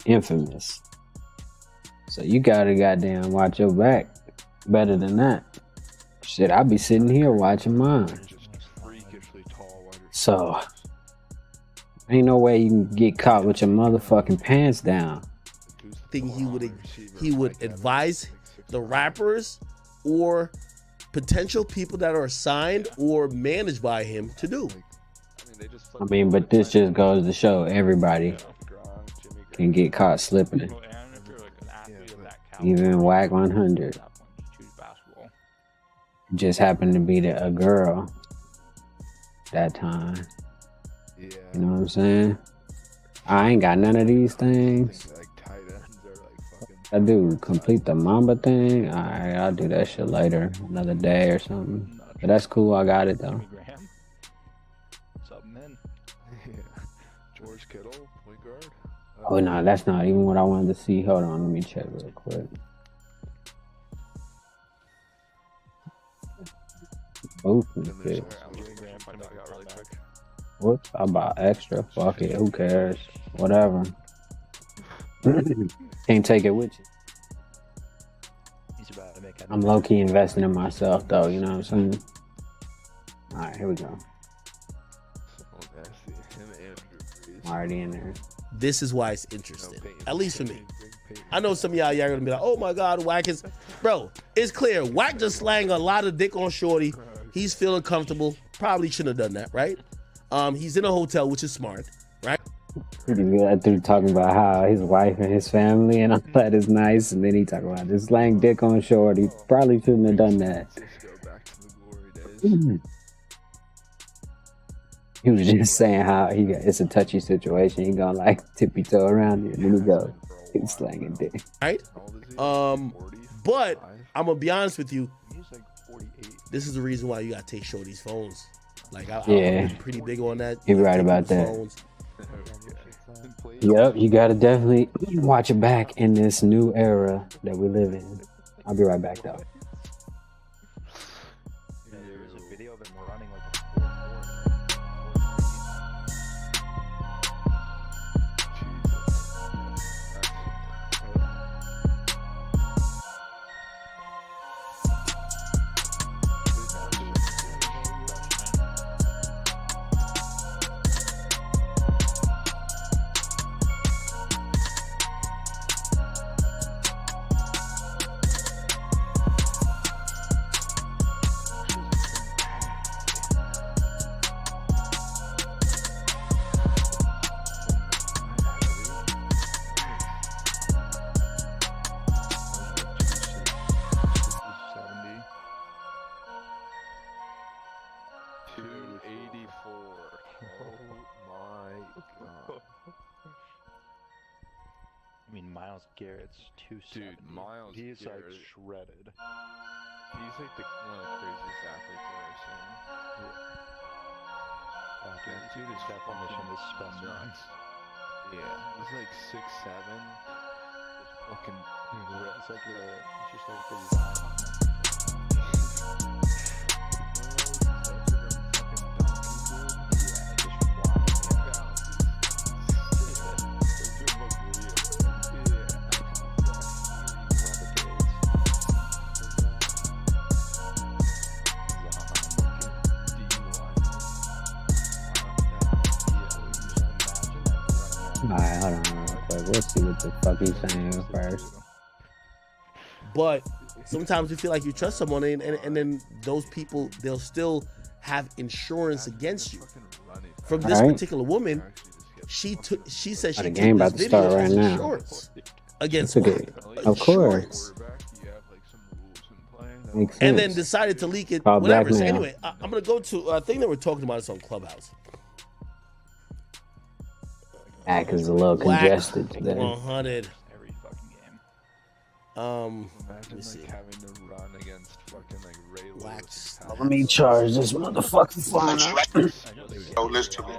infamous. So you gotta goddamn watch your back better than that. Shit, I be sitting here watching mine. So ain't no way you can get caught with your motherfucking pants down. Thing he would advise the rappers or potential people that are signed or managed by him to do. I mean, but this just goes to show everybody can get caught slipping. Even Whack 100. Just happened to be a girl that time. You know what I'm saying? I ain't got none of these things. I do complete the Mamba thing. Alright, I'll do that shit later, another day or something. But that's cool. I got it though. George Kittle, point guard. Oh no, that's not even what I wanted to see. Hold on, let me check real quick. Both whoops, I bought extra. Fuck it, who cares? Whatever. Can't take it with you. I'm low-key investing in myself though, you know what I'm saying? Alright, here we go. I'm already in there. This is why it's interesting, at least for me. I know some of y'all are gonna be like, oh my God, Whack is... Bro, it's clear. Whack just slang a lot of dick on Shorty. He's feeling comfortable. Probably shouldn't have done that, right? He's in a hotel, which is smart, right? Pretty good through talking about how his wife and his family and all that is nice, and then he talking about this slang dick on Shorty. Probably shouldn't have done that. He was just saying how it's a touchy situation. He gonna like tippy toe around it, and then he goes, he's slanging dick. Right? But I'm gonna be honest with you. This is the reason why you gotta take Shorty's phones. Like I'm pretty big on that. You're right about that. Phones. Yep, you gotta definitely watch it back in this new era that we live in. I'll be right back though. Garrett's 270. Dude, Miles he's Garrett, like shredded. He's like one of the craziest athletes I've ever seen. Yeah. That dude is definition of specimen. Yeah, he's like 6'7". Just fucking it's like it's just like the design on it. Alright, hold on real quick. We'll see what the fuck he's saying first. But sometimes you feel like you trust someone and then those people, they'll still have insurance against you. From this particular woman, she said she took game this about to start video right as now. insurance against me. Of course. Makes sense. And then decided to leak it, Called whatever. So blackmail. anyway, I'm going to go to a thing that we're talking about. It's on Clubhouse. Act is a little Whack congested today. 100. Imagine like having to run against fucking like Ray Lewis. Let me charge this motherfucking phone up. Yo, listen to me.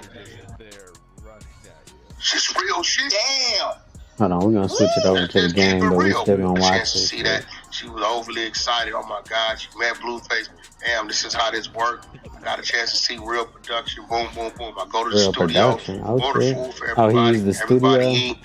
She's real shit. Damn. Hold on, we're gonna switch it over to the game, but we still gonna watch it. See that? She was overly excited. Oh my God, she met Blueface. Damn, this is how this works. I got a chance to see real production. Boom, boom, boom. I go to the Real studio. production. Order Okay. food for Oh, everybody. he used the Everybody studio. eat.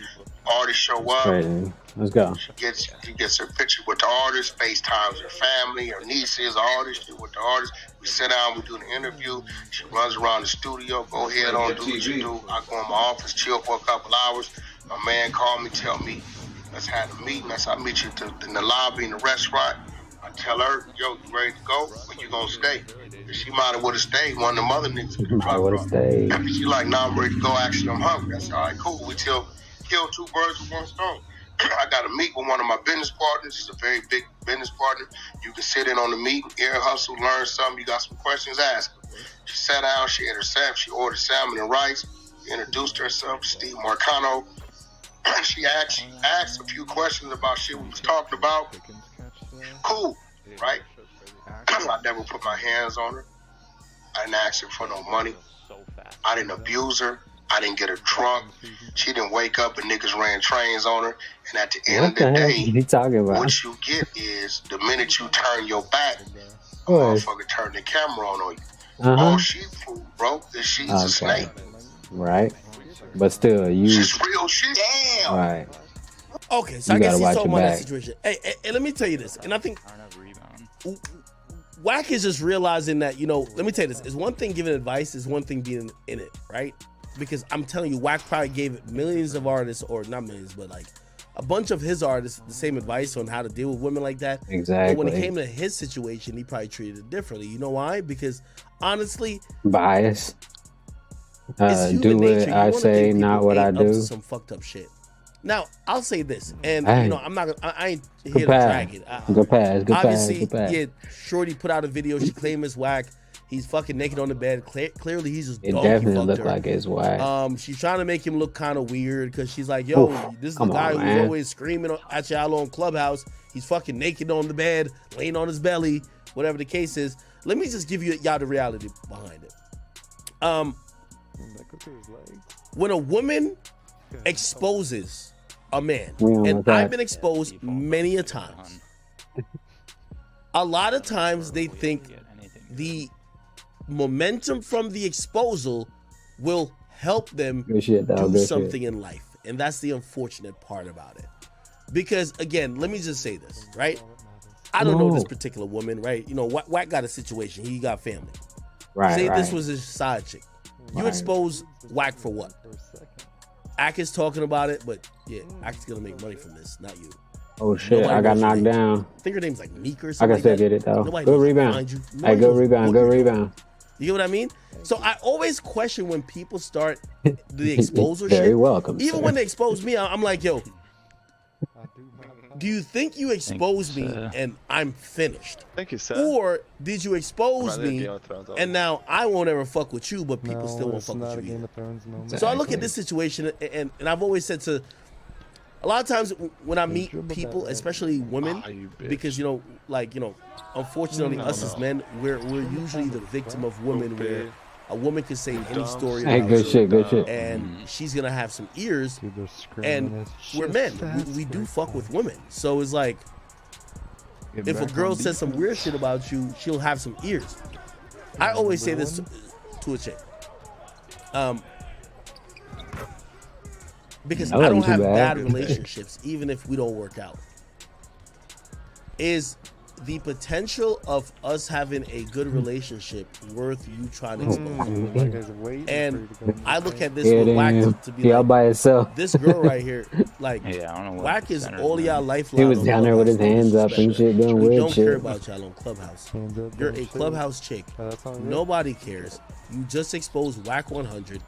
Artists show up. Crazy. Let's go. She gets her picture with the artist, FaceTimes her family, her nieces, artists, she with the artist. We sit down, we do the interview. She runs around the studio, go ahead on, do what you do. I go in my office, chill for a couple hours. My man called me, tell me, let's have a meeting. Let's meet you in the lobby in the restaurant. I tell her, yo, you ready to go? Where you gonna stay? And she might have would have stayed. One of them other niggas could have dropped her. She like, nah, I'm ready to go. Actually, I'm hungry. I said, all right, cool. We kill two birds with one stone. I got to meet with one of my business partners. He's a very big business partner. You can sit in on the meeting, ear hustle, learn something. You got some questions, ask her. She sat down, she ate her salmon, she ordered salmon and rice. She introduced herself, Steve Marcano. She asked a few questions about shit we was talking about. Cool, right? I never put my hands on her. I didn't ask her for no money. I didn't abuse her. I didn't get her drunk. She didn't wake up and niggas ran trains on her. And at the end What of the the hell day, is he talking about? what you get is the minute you turn your back, a What? motherfucker turn the camera on you. Uh-huh. All she food, bro, is she's a snake. Right. But still, you. She's real shit. Damn. Right. Okay, so You I guess gotta he's watch talking your about that back. situation. Hey, let me tell you this, and I think Wack is just realizing that, you know, let me tell you this, it's one thing giving advice, it's one thing being in it, right? Because I'm telling you, Wack probably gave millions of artists, or not millions, but like a bunch of his artists the same advice on how to deal with women like that. Exactly. But when it came to his situation, he probably treated it differently. You know why? Because honestly, Bias. it's human Do nature. what You I wanna say, think not people what I ain't up to do. some fucked up shit. Now, I'll say this, and Hey. you know, I'm not gonna, I ain't Good here to pass. drag it. Good pass. Good pass. Obviously, Good pass. yeah, Shorty put out a video. She claimed it's Whack. He's fucking naked on the bed. Clearly, he's just It donkey definitely fucked looked her. like it's Whack. She's trying to make him look kind of weird because she's like, "Yo, Oof, this is the come guy on, who's man. always screaming at y'all on Clubhouse. He's fucking naked on the bed, laying on his belly, whatever the case is." Let me just give y'all the reality behind it. When a woman exposes a man, We don't and want that. I've been exposed many a times, a lot of times they think the momentum from the exposal will help them Good shit, dog. do Good shit. something in life. And that's the unfortunate part about it. Because again, let me just say this, right? I don't know this particular woman, right? You know, Wack got a situation. He got family. Right, Say this right. was his side chick. You Right. expose Wack for what? Ack is talking about it, but yeah, Ack's gonna make money from this, not you. Oh shit! Nobody I got knows her knocked name. down. I think her name's like Meek or I something. can like still that. get it though. Nobody Good knows rebound. behind you. Hey, Nobody good knows rebound. what Good you're doing. rebound. You get what I mean? So I always question when people start the exposure Very shit. welcome, Even sir. when they expose me, I'm like, yo, do you think you exposed me and I'm finished? Thank you, sir. Or did you expose Rather than me Game of Thrones, and now I won't ever fuck with you, but people still won't fuck with you either. So I look at this situation and I've always said to a lot of times when I meet people, especially women, because you know, like you know, unfortunately us as men, we're usually the victim of women, where a woman could say any story. Hey, about good you, shit, good shit. and she's gonna have some ears. And we're men, we do fuck with women, so it's like if a girl says some weird shit about you, she'll have some ears. I always say this to a chick. Because That I don't wasn't have too bad. bad relationships, even if we don't work out. Is the potential of us having a good relationship worth you trying to expose? And I look at this Yeah, with Wack damn. to be He all like, by himself. this girl right here, like, Yeah, I don't know what Wack is centered all him. y'all lifeline. He was on down there with his Clubhouse. hands up and shit, doing We weird don't care shit. about y'all on Clubhouse. You're a Clubhouse chick. Nobody cares. You just exposed Wack 100.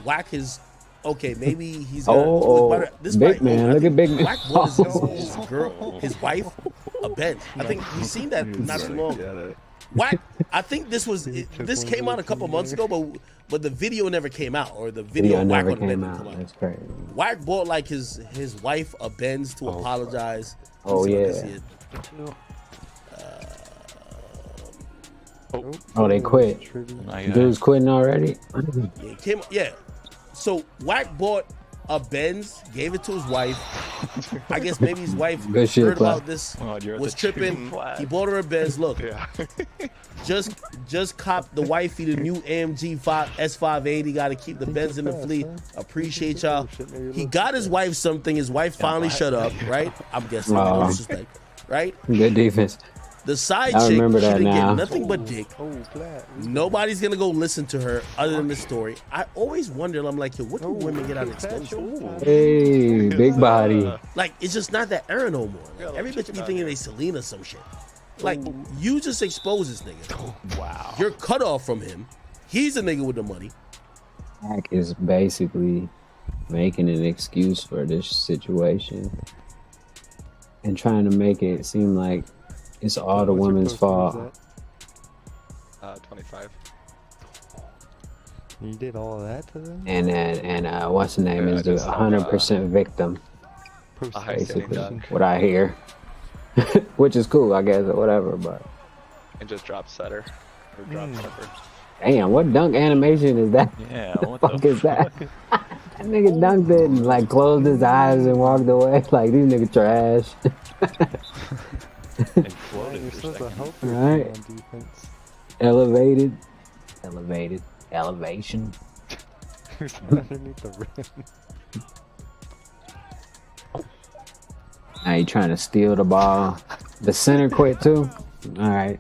Wack is okay. Maybe he's gonna, this big might- man. I Look think at big man. Wack bought his girl, his wife, a Benz. I think we've seen that not too long. Whack. I think this came out a couple months ago, but the video never came out, or the video of Whack never on the bed came didn't out. come out. That's crazy. Whack bought like his wife a Benz to apologize. Oh, So I yeah. guess he had- Oh, they quit. Dude's quitting already. Yeah. So Whack bought a Benz, gave it to his wife. I guess maybe his wife Good shit, heard Clyde. about this, you're at was the tripping. He bought her a Benz. Look, just copped the wifey the new AMG S580. Got to keep the Benz in the fleet. Appreciate y'all. He got his wife something. His wife finally shut up. Right? I'm guessing. No disrespect. Right? Good defense. The side I chick, remember she that didn't now. get nothing but dick. Nobody's gonna go listen to her other than this story. I always wonder, I'm like, yo, what do women get out of exposure? Hey, big body. Like, it's just not that era no more. Like, every bitch be thinking they Selena some shit. Like, you just expose this nigga. Wow. You're cut off from him. He's a nigga with the money. Mac is basically making an excuse for this situation and trying to make it seem like it's all the women's fault. 25. You did all that to them? And what's the name is the 100% victim. Basically, what I hear, which is cool, I guess, or whatever. But And just drop setter or drop stepper. damn, what dunk animation is that? Yeah, the what fuck the is that? That nigga dunked it and like closed his eyes and walked away. Like these niggas trash. You're supposed to help your team Right. on defense. Elevation. Who's underneath the rim? Now you trying to steal the ball. The center quit too. All right.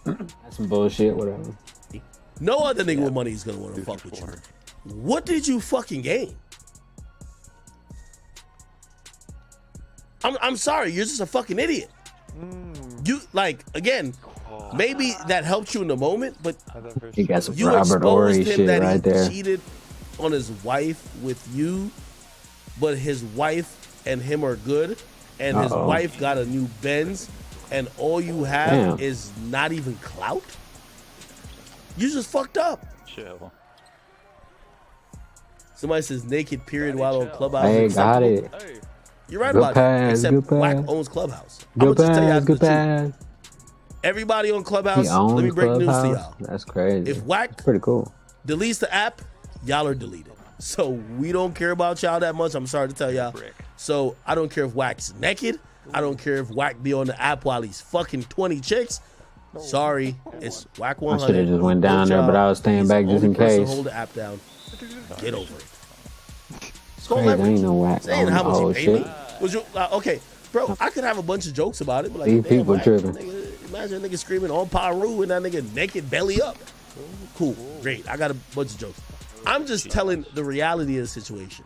That's some bullshit. Whatever. No other nigga with money is gonna want to fuck with you. What did you fucking gain? I'm sorry, you're just a fucking idiot. You like again, maybe that helped you in the moment, but You got some you Robert Ory exposed him shit that right he there. cheated on his wife with you, but his wife and him are good, and his Uh-oh. wife got a new Benz, and all you have Damn. is not even clout. You just fucked up. Chill. Somebody says naked period while on Clubhouse. Hey, is got acceptable. it. You're right Good about pass, that. Except good Whack pass. owns Clubhouse. I'm Good gonna just tell you pass. the Good truth. pass. Everybody on He Clubhouse, owns let me break news to Clubhouse? y'all. That's crazy. If Whack That's pretty cool. deletes the app, y'all are deleted. So we don't care about y'all that much. I'm sorry to tell y'all. So I don't care if Whack's naked. I don't care if Whack be on the app while he's fucking 20 chicks. Sorry, it's Whack I 100. should have just went down Good there, but job. I was staying He's back the just only in person to case. Hold the app down. Get over it. Crazy, I ain't no Whack Saying on how the much whole you pay shit. me? Was you okay, bro? I could have a bunch of jokes about it, but like, These damn, people Whack, tripping. nigga, imagine a nigga screaming on Paru and that nigga naked belly up. Cool, great. I got a bunch of jokes. I'm just telling the reality of the situation.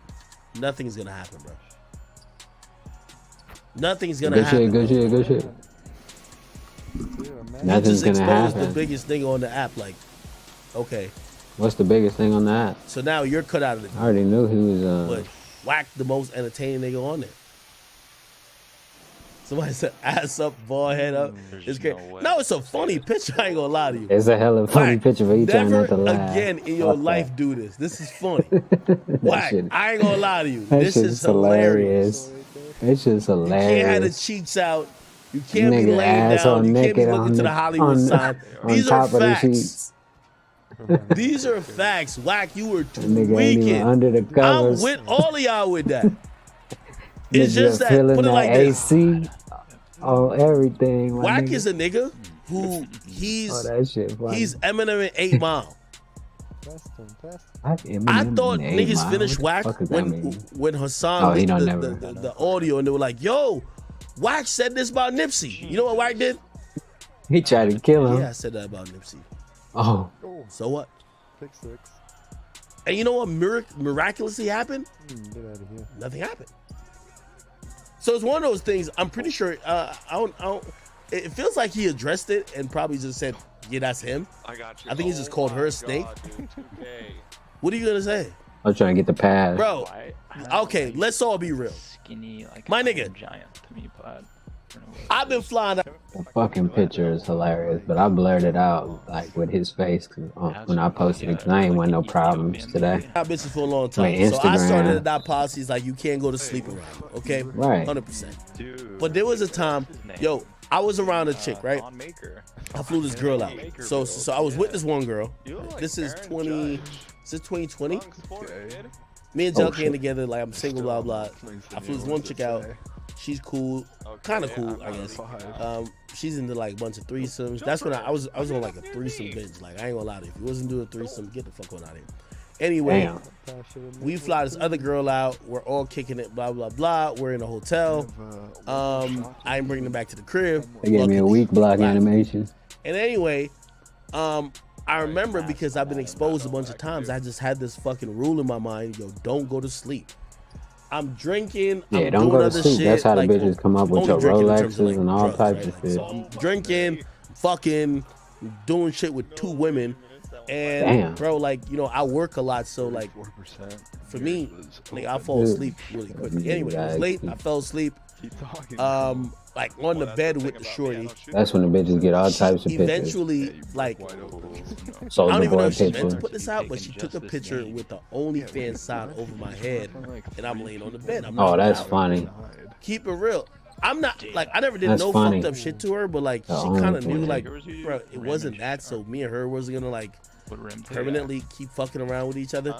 Nothing's gonna happen, bro. Nothing's gonna Good happen. shit, good shit, good shit. You Nothing's just gonna exposed the happen. biggest nigga on the app. Like, okay, What's the biggest thing on that? so now you're cut out of the. I already knew he was. But Whack the most entertaining nigga on there. Somebody said ass up, ball head up. It's great. No, it's a funny picture. I ain't gonna lie to you. It's a hella funny Whack, picture, but you trying never not to laugh. again in your Fuck life that. do this. This is funny. That Whack, shit- I ain't gonna lie to you. That This shit is hilarious. It's just You can't have the hilarious. cheeks out. You can't be Nigga laying ass all down. You can't be naked looking on to the- the Hollywood on- sign. on These are top of the facts. sheets. These are facts. Whack, you were That nigga ain't even tweaking. under the I'm covers. with all of y'all with that. It's Nigga just that, feeling put it that like this. AC on everything. my Whack nigga. is a nigga who he's Oh, that shit funny. he's Eminem in 8 Mile. I thought niggas finished Whack when Hassan Oh, he leaked don't the, never. the audio and they were like, yo, Whack said this about Nipsey. You know what Whack did? He tried to kill him. Yeah, I said that about Nipsey. Oh, So what? Pick 6. And you know what miraculously happened? Get out of here. Nothing happened. So it's one of those things. I'm pretty sure. I don't. It feels like he addressed it and probably just said, "Yeah, that's him." I got you. I think he just called her a snake. God, dude, 2K. What are you gonna say, I was trying to get the pass. bro? Okay, let's all be real. Skinny, like My a nigga. giant to me, but I've been flying. The fucking picture is hilarious, but I blurred it out like with his face when I posted it because I ain't want no problems today. I've been for a long time. Like So I started Instagram. to adopt policies like you can't go to sleep around me, okay? Right. 100%. But there was a time, yo, I was around a chick, right? I flew this girl out. So I was with this one girl. This is 2020. Me and Jill came together, like I'm single, blah, blah. I flew this one chick out. She's cool, kind of cool, I guess. She's into like a bunch of threesomes. That's when I was on like a threesome binge. Like I ain't gonna lie to you. If you wasn't doing a threesome, get the fuck on out of here. Anyway, we fly this other girl out. We're all kicking it, blah blah blah. We're in a hotel. I ain't bringing her back to the crib. They gave me a week block animation. And anyway, I remember because I've been exposed a bunch of times. I just had this fucking rule in my mind. Yo, don't go to sleep. I'm drinking. Yeah, I'm don't doing go to other sleep. shit. That's how the like, bitches come up with only your drinking in terms of, Rolexes like, and all drugs, types right? of Like, shit. so I'm drinking, fucking, doing shit with two women. And Damn. bro, like, you know, I work a lot, so like for me, like I fall asleep really quickly. Anyway, it was late, I fell asleep. Like on the bed with the shorty. That's when the bitches get all types of pictures. Eventually, like, I Soldier don't even know Boy if she meant to picture. put this out, but she took a picture with the OnlyFans sign over my head, and I'm laying on the bed. I'm Oh, not that's out. funny. Keep it real. I'm not like I never did That's no funny. fucked up shit to her, but like The she kind of OnlyFans. knew like, bro, it wasn't that. So me and her wasn't gonna like permanently keep fucking around with each other,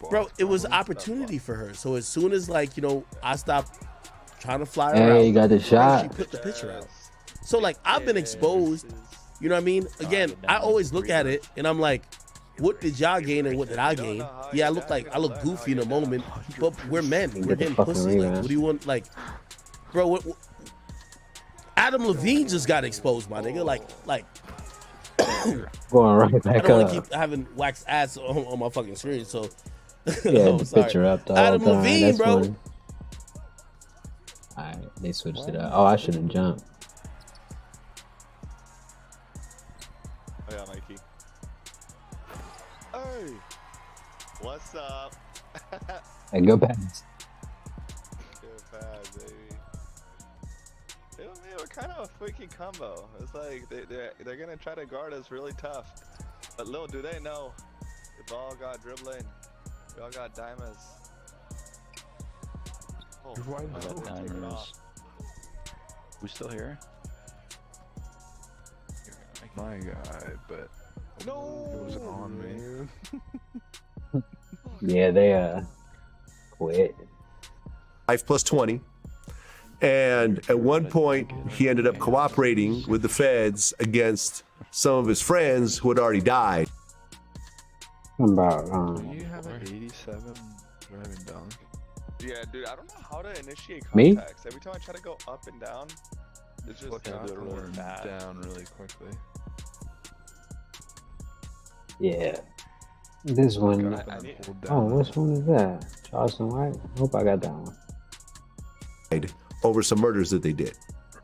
bro. It was an opportunity for her. So as soon as like you know I stopped trying to fly her Hey, out, you got the she shot. put the picture out. So like I've been exposed. You know what I mean? Again, I always look at it and I'm like, what did y'all gain and what did I gain? Yeah, I look goofy in a moment, but we're men. We're getting fucking pussy. Like, rebound. what do you want? Like, bro, what Adam Levine just got exposed, my nigga. Like, Going right I back don't want up. to keep having waxed ass on my fucking screen. So, Yeah, I'm the sorry. picture up the whole Adam time. Levine, That's bro. funny. Alright, they switched it up. Oh, I should have jumped. Oh yeah, Mikey. Hey, what's up? Hey, go past. Good pass, baby. We're kind of a freaky combo. It's like they're gonna try to guard us really tough. But little do they know, we've all got dribbling. We all got diamonds. Oh, I got timers. We still here? My guy, but no, it was on me. Yeah, they quit. Life plus 20. And at one point, he ended up cooperating with the feds against some of his friends who had already died. About Do you have an 87 driving dunk? Yeah, dude, I don't know how to initiate Me? contacts. Every time I try to go up and down, it's just Look gonna up do it really or bad. down really quickly. Yeah. This one. Oh, which one is that? Charleston White? Hope I got that one. Over some murders that they did.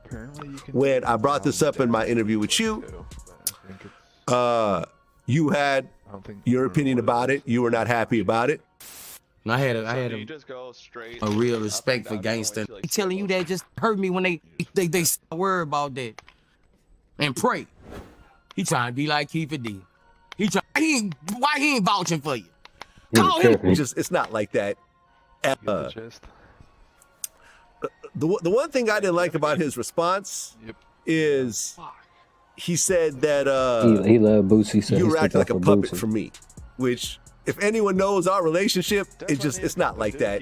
Apparently you can When I brought this up in my interview with you, you had your opinion about it. You were not happy about it. I had a real respect for gangster. He telling you that just hurt me when they worry about that and pray. He trying to be like Keith D. Why he ain't vouching for you? Call him. It's not like that. The one thing I didn't like about his response is he said that He loved Boosie, so you he were stuck acting like up a for puppet Boosie. for me, which if anyone knows our relationship, it's not like that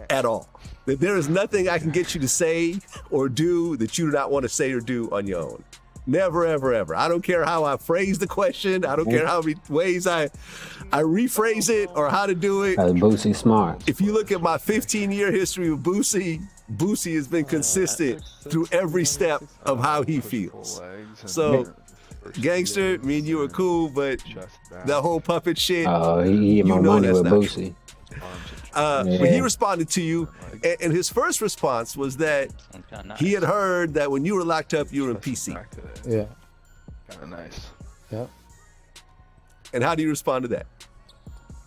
at all. That there is nothing I can get you to say or do that you do not want to say or do on your own. Never, ever, ever. I don't care how I phrase the question. I don't care how many ways I rephrase it or how to do it. Boosie smart. If you look at my 15-year history with Boosie has been consistent through every step of how he feels. So, gangster, me and you are cool, but the whole puppet shit, Oh, he get you more know money that's with not Boosie. But he responded to you, and his first response was that he had heard that when you were locked up, you were in PC. Yeah. Kind of nice. Yep. And how do you respond to that?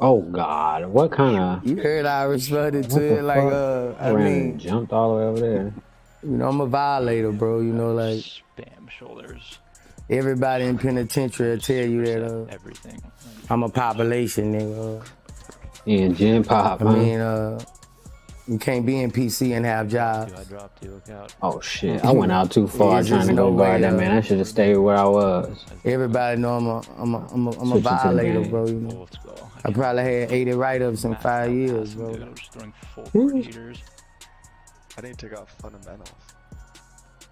Oh God, what kind of? You heard I responded to it like I mean, jumped all the way over there. You know, I'm a violator, bro. You know, like Spam shoulders. everybody in penitentiary will tell you that Everything. I'm a population nigga. Yeah, Gen Pop. I mean, you can't be in PC and have jobs. I dropped you. Look out. Oh shit! I went out too far It's trying just to go no guard way, that man. I should have stayed where I was. Everybody know I'm a Switch into the violator, game. bro. You know, I probably had 80 write-ups in 5 years, bro. Dude, I was throwing full heaters. I didn't take out fundamentals.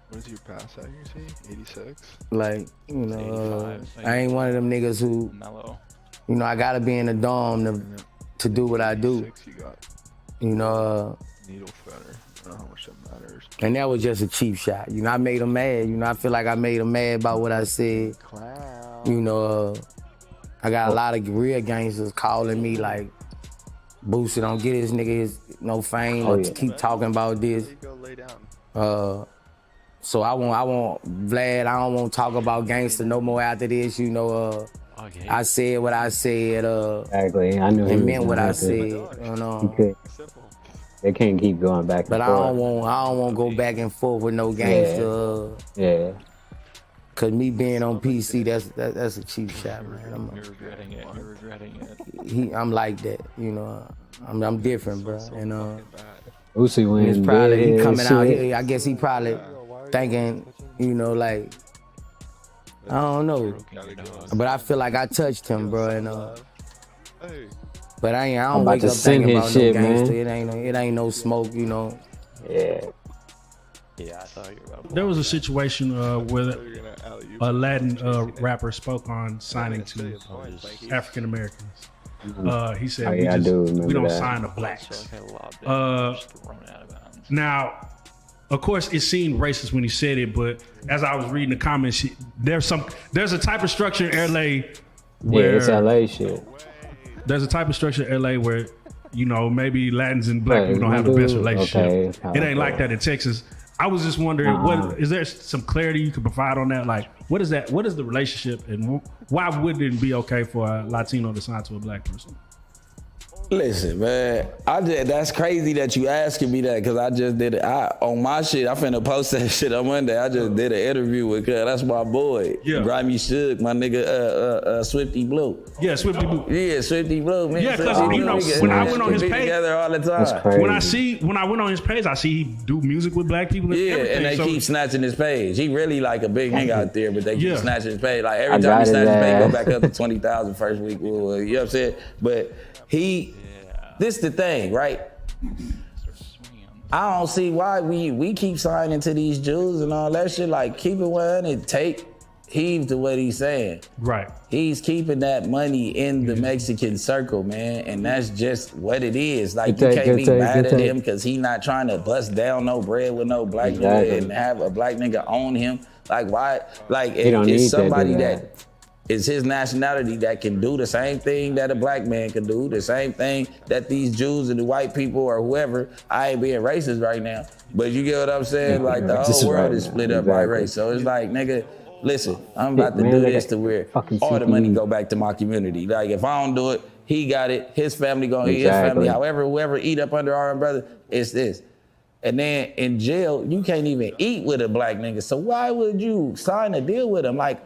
What did you pass at, you see? 86? Like, you know, 85, I ain't one of them niggas who, mellow. you know, I gotta be in the dorm to do what I do. You know, Needle fetter. I don't know how much that matters. and that was just a cheap shot. You know, I made him mad. You know, I feel like I made him mad about what I said. You know, I got a lot of real gangsters calling me like, Boosie, don't get this nigga his no fame or keep talking about this. So I want Vlad, I don't want to talk about gangster no more after this, you know. I said what I said, Exactly. I knew he and was meant what gonna I have to. said, you know. He could. They can't keep going back and But I forth. don't want to go back and forth with no gangster. Yeah. Cause me being on PC, that's a cheap shot, man. You're regretting it. You're regretting it. I'm like that, you know. I'm different, bro. And Boosie went he's probably dead coming out. shit. I guess he probably thinking, you know, like I don't know, but I feel like I touched him, bro. And but I I'm don't about wake to up send thinking his about shit, no gangster. man. It ain't no smoke, you know. Yeah. Yeah, I thought you were about. There was a situation where a Latin rapper spoke on signing to African Americans. He said, Oh, yeah, I do we remember don't that. sign to blacks. Now, of course, it seemed racist when he said it, but as I was reading the comments, there's a type of structure in LA where Yeah, it's LA shit. there's a type of structure in LA where, you know, maybe Latins and black Right, people don't have the best okay, relationship. okay. It ain't like that in Texas. I was just wondering, what is there some clarity you could provide on that? Like, what is that? What is the relationship, and why wouldn't it be okay for a Latino to sign to a black person? Listen, man, that's crazy that you asking me that, because I just did it. On my shit, I finna post that shit on Monday. I just did an interview with that's my boy. Yeah. Grimy Shook, my nigga, Swifty Blue. Yeah, Swifty Blue. Yeah, Swifty Blue, man. Yeah, because you know, when I went on his We page, together all the time. when I went on his page, I see he do music with black people. And Yeah, everything. and they So- keep snatching his page. He really like a big nigga out there, but they keep Yeah. snatching his page. Like I every time got he snatches his his page, go ass. back up to 20,000 first week. You know what I'm saying? But this the thing, right? I don't see why we keep signing to these Jews and all that shit. Like, keep it 100, take heed to what he's saying. Right. He's keeping that money in the Mexican circle, man, and that's just what it is. Like, you Good can't take, be good take, mad good at take. him because he not trying to bust down no bread with no black Exactly. nigga and have a black nigga own him. Like, why? Like, He don't need it's to somebody do that is his nationality that can do the same thing that a black man can do, the same thing that these Jews and the white people or whoever. I ain't being racist right now, but you get what I'm saying? Like, the Just whole world right is now, split up by exactly. race. So it's like, nigga, listen, I'm about to Man, do they this got to where fucking all the CPU. money go back to my community. Like, if I don't do it, he got it, his family gonna eat, his family, Exactly. however, whoever eat up under our umbrella, it's this. And then in jail, you can't even eat with a black nigga. So why would you sign a deal with him? Like,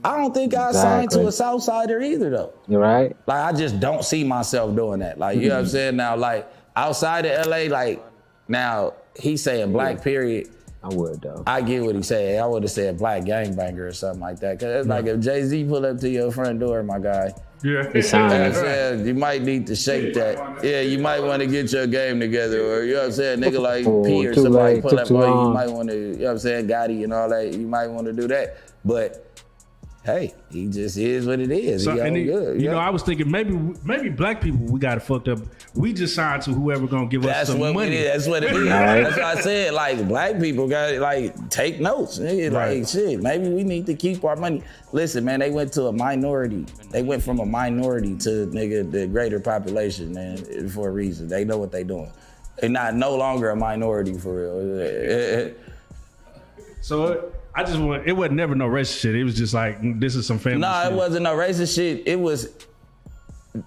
I don't think I signed to a Southsider either, though. You're right. Like, I just don't see myself doing that. Like, you know what I'm saying? Now, like, outside of LA, like, now, he's saying black period. I would, though. I get what he's saying. I would have said black gangbanger or something like that. Cause it's like if Jay-Z pull up to your front door, my guy. Yeah. He signed You know it. what I'm saying? You might need to shake that. Yeah, you might want to get your game together. Or, you know what I'm saying? Nigga like Oh, P or too somebody late, pull took up too on you. You long. might want to, you know what I'm saying? Gotti and all that. You might want to do that. But, hey, he just is what it is. So, He and all it- good. you yeah. know, I was thinking maybe black people we got it fucked up. We just signed to whoever gonna give us That's some what money. it is. That's what it is. Right. That's what I said. Like, black people got to, like, take notes. Nigga. Right. Like, shit, maybe we need to keep our money. Listen, man, they went to a minority. They went from a minority to, nigga, the greater population, man, for a reason. They know what they doing. They're not no longer a minority for real. So I just want, it wasn't never no racist shit. It was just like, this is some family Nah, shit. it wasn't no racist shit. It was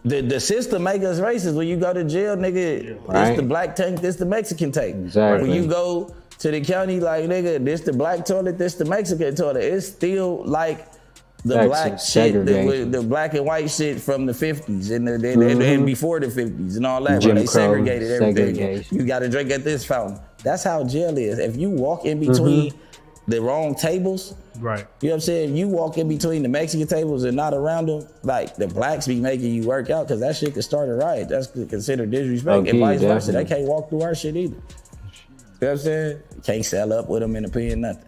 the system make us racist. When you go to jail, nigga, Right. it's the black tank, this the Mexican tank. Exactly. When you go to the county, like, nigga, this the black toilet, this the Mexican toilet. It's still like the That's black shit, segregation. the black and white shit from the 50s and before the 50s and all that, where they segregated everything. Segregation. You gotta drink at this fountain. That's how jail is. If you walk in between the wrong tables, right? You know what I'm saying? You walk in between the Mexican tables and not around them, like the blacks be making you work out because that shit could start a riot. That's considered disrespect. Okay, and vice versa, definitely. they can't walk through our shit either. You know what I'm saying? Can't sell up with them in the pen, nothing.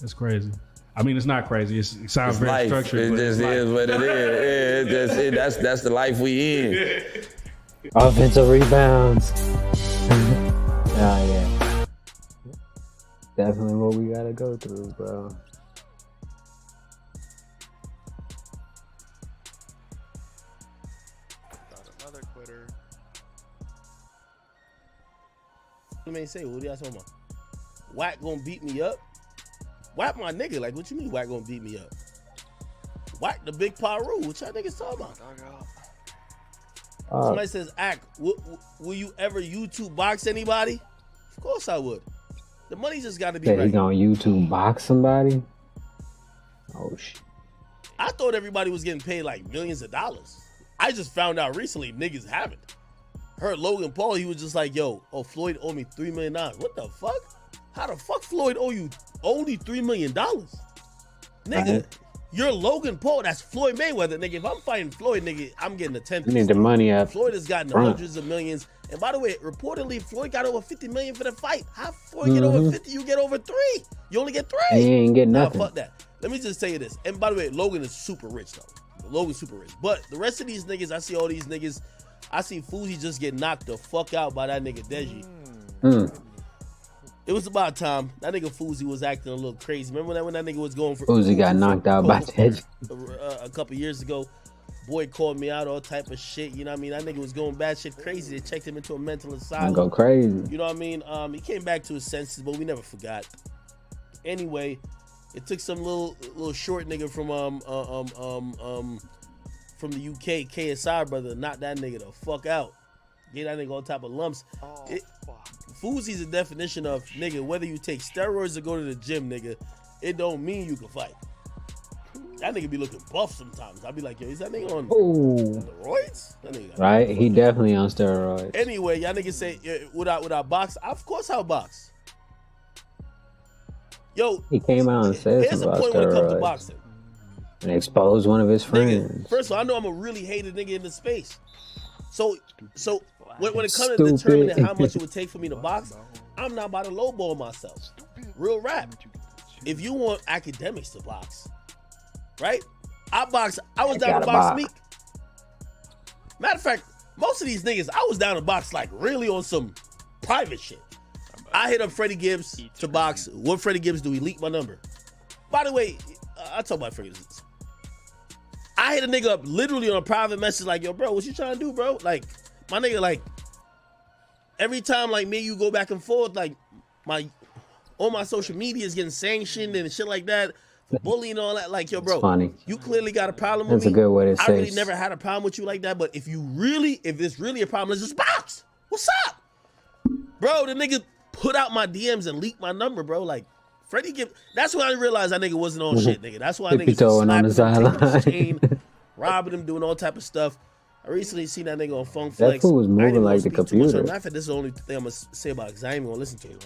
That's crazy. I mean, it's not crazy. It sounds It's very life. structured. It but just it's is what it is. That's the life we in. Offensive rebounds. Yeah. Definitely what we gotta go through, bro. Another quitter. What do you say? What are y'all talking about? Wack gonna beat me up? Wack my nigga. Like, what you mean Wack gonna beat me up? Wack the big Paru. What y'all niggas talking about? Somebody says, Ack, will you ever YouTube box anybody? Of course I would. The money just got to be He right. gonna YouTube box somebody? Oh shit. I thought everybody was getting paid like millions of dollars. I just found out recently niggas haven't. Heard Logan Paul, he was just like, yo, Floyd owed me $3 million. What the fuck? How the fuck Floyd owe you only $3 million? Nigga, you're Logan Paul. That's Floyd Mayweather, nigga. If I'm fighting Floyd, nigga, I'm getting a 10. You need the money up. Floyd has gotten front. hundreds of millions. And by the way, reportedly, Floyd got over 50 million for the fight. How Floyd get over 50? You get over 3. You only get 3. He ain't get Nah, nothing. fuck that. Let me just tell you this. And by the way, Logan is super rich, though. Logan's super rich. But the rest of these niggas, I see all these niggas. I see Fuzi just get knocked the fuck out by that nigga Deji. It was about time. That nigga Fuzi was acting a little crazy. Remember when that nigga was going for... Fuzi got knocked out by Deji. A couple years ago. Boy called me out, all type of shit. You know what I mean? That nigga was going bad shit crazy. They checked him into a mental asylum. Go crazy. You know what I mean? He came back to his senses, but we never forgot. Anyway, it took some little short nigga from the UK, KSI brother, knock that nigga the fuck out. Get that nigga on top of lumps. Fuzi's a definition of, nigga, whether you take steroids or go to the gym, nigga, it don't mean you can fight. That nigga be looking buff sometimes. I be like, yo, is that nigga on steroids? That nigga Right? He definitely on steroids. Anyway, y'all niggas say, would I box? Of course I'll box. Yo, He came out and said here's the about point when it comes to steroids boxing. and exposed one of his friends. First of all, I know I'm a really hated nigga in the space. So when it comes to Stupid. determining how much it would take for me to box, I'm not about to lowball myself. Real rap. If you want academics to box, right? I was down to gotta box box. Meek. Matter of fact, most of these niggas, I was down to box like really on some private shit. I hit up Freddie Gibbs to box. What Freddie Gibbs do? He leaked my number. By the way, I'll talk about Freddie Gibbs. I hit a nigga up literally on a private message like, yo, bro, what you trying to do, bro? Like, my nigga, like, every time, like, me and you go back and forth, like, all my social media is getting sanctioned and shit like that, for bullying and all that. Like, yo, bro, funny. you clearly got a problem with That's me. a good way to I say really it. never had a problem with you like that, but if it's really a problem, let's just box. What's up? Bro, the nigga put out my DMs and leaked my number, bro. Like, Freddie Gibbs, that's when I realized that nigga wasn't on shit, nigga. That's why niggas Tiptoeing on the slapping him, taking his sideline. chain, robbing him, doing all type of stuff. I recently seen that nigga on Funk That Flex. fool was I ain't moving even like gonna the speak too much on it. computer. Matter of fact, this is the only thing I'm gonna say about it because I ain't even gonna listen to it.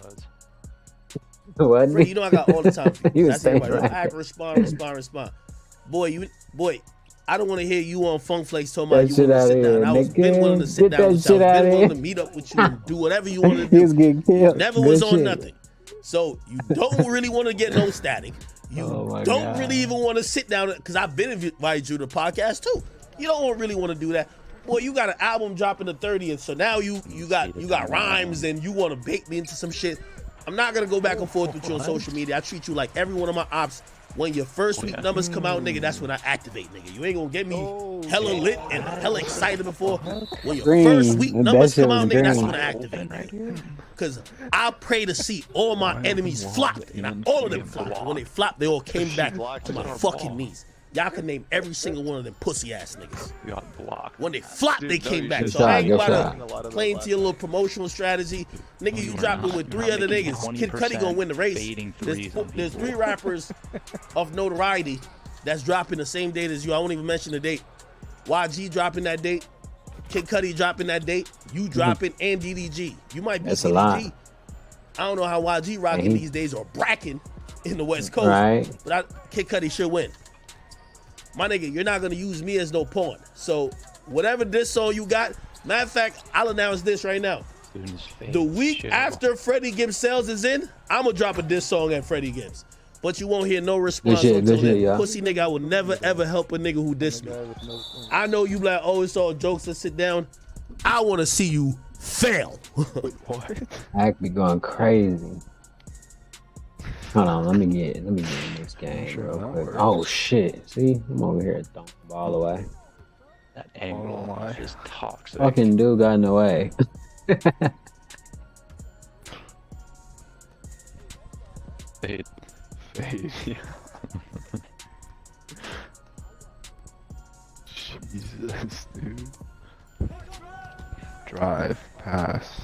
What? Freddie, you know I got all the time for He you. was That's saying everybody. right. Act, respond. Boy, I don't want to hear you on Funk Flex talking about That you shit want to out sit here, down. I was been nigga. willing to sit Get down that with you. shit I was out been willing here. to meet up with you and do whatever you want to He do. was getting killed. Never Good was on shit. nothing. So you don't really want to get no static. You my don't God. really even want to sit down because I've been invited you to the podcast too. You don't really want to do that. Boy, you got an album dropping the 30th, so now you got rhymes and you want to bait me into some shit. I'm not gonna go back and forth with you on social media. I treat you like every one of my ops. When your first week numbers come out, nigga, that's when I activate, nigga. You ain't gonna get me hella lit and hella excited before. When your Green. first week That numbers shit come out, was nigga, that's green. when I activate, nigga. Cause I pray to see all my enemies flop, and all of them flopped. When they flopped, they all came back to my fucking knees. Y'all can name every single one of them pussy ass niggas. We got blocked. When they flopped, Dude, they no, came you back. should So I ain't good about shot. to play into your little promotional strategy. Nigga, you dropped it with 3 other niggas. Kid Cudi gonna win the race. There's 3 rappers of notoriety that's dropping the same date as you. I won't even mention the date. YG dropping that date. Kid Cudi dropping that date. You dropping and DDG. You might be That's a DDG. lot. I don't know how YG rocking these days or Bracken in the West Coast. Right. But Kid Cudi should win. My nigga, you're not gonna use me as no pawn. So whatever diss song you got, matter of fact, I'll announce this right now. The week after Freddie Gibbs Sales is in, I'm gonna drop a diss song at Freddie Gibbs. But you won't hear no response until then. yeah. Pussy nigga, I will never ever help a nigga who diss me. I know you like, oh, it's all jokes, let's sit down. I wanna see you fail. What? I be going crazy. Hold on, let me get in this game real quick. Oh shit! See, I'm over here throwing the ball away. That angle is just toxic. Fucking dude got in the way. Fade. Jesus, dude. Drive, pass.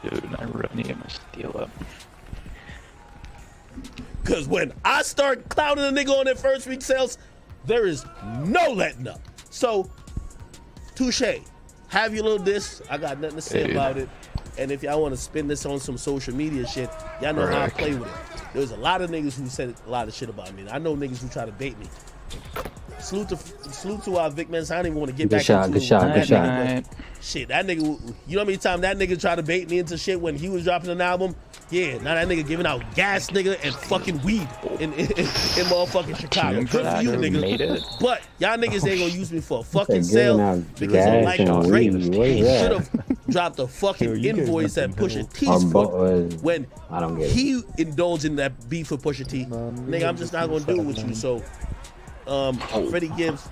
Dude, I really need him to steal up. Cause when I start clowning a nigga on their first week sales, there is no letting up. So, touche. Have your little diss. I got nothing to say about it. And if y'all want to spin this on some social media shit, y'all know how I play with it. There's a lot of niggas who said a lot of shit about me. I know niggas who try to bait me. Salute to our Vic Mensa. I don't even want to get back into good shot. Shit, that nigga, you know how many times that nigga tried to bait me into shit when he was dropping an album? Yeah, now that nigga giving out gas, nigga, and fucking weed in motherfucking Chicago. Good for you, nigga. But y'all niggas ain't gonna use me for a fucking sale because of like Drake. He should have dropped a fucking invoice at Pusha T's foot when he indulged in that beef with Pusha T. Nigga, I'm just not gonna do it with you. So, Freddie Gibbs,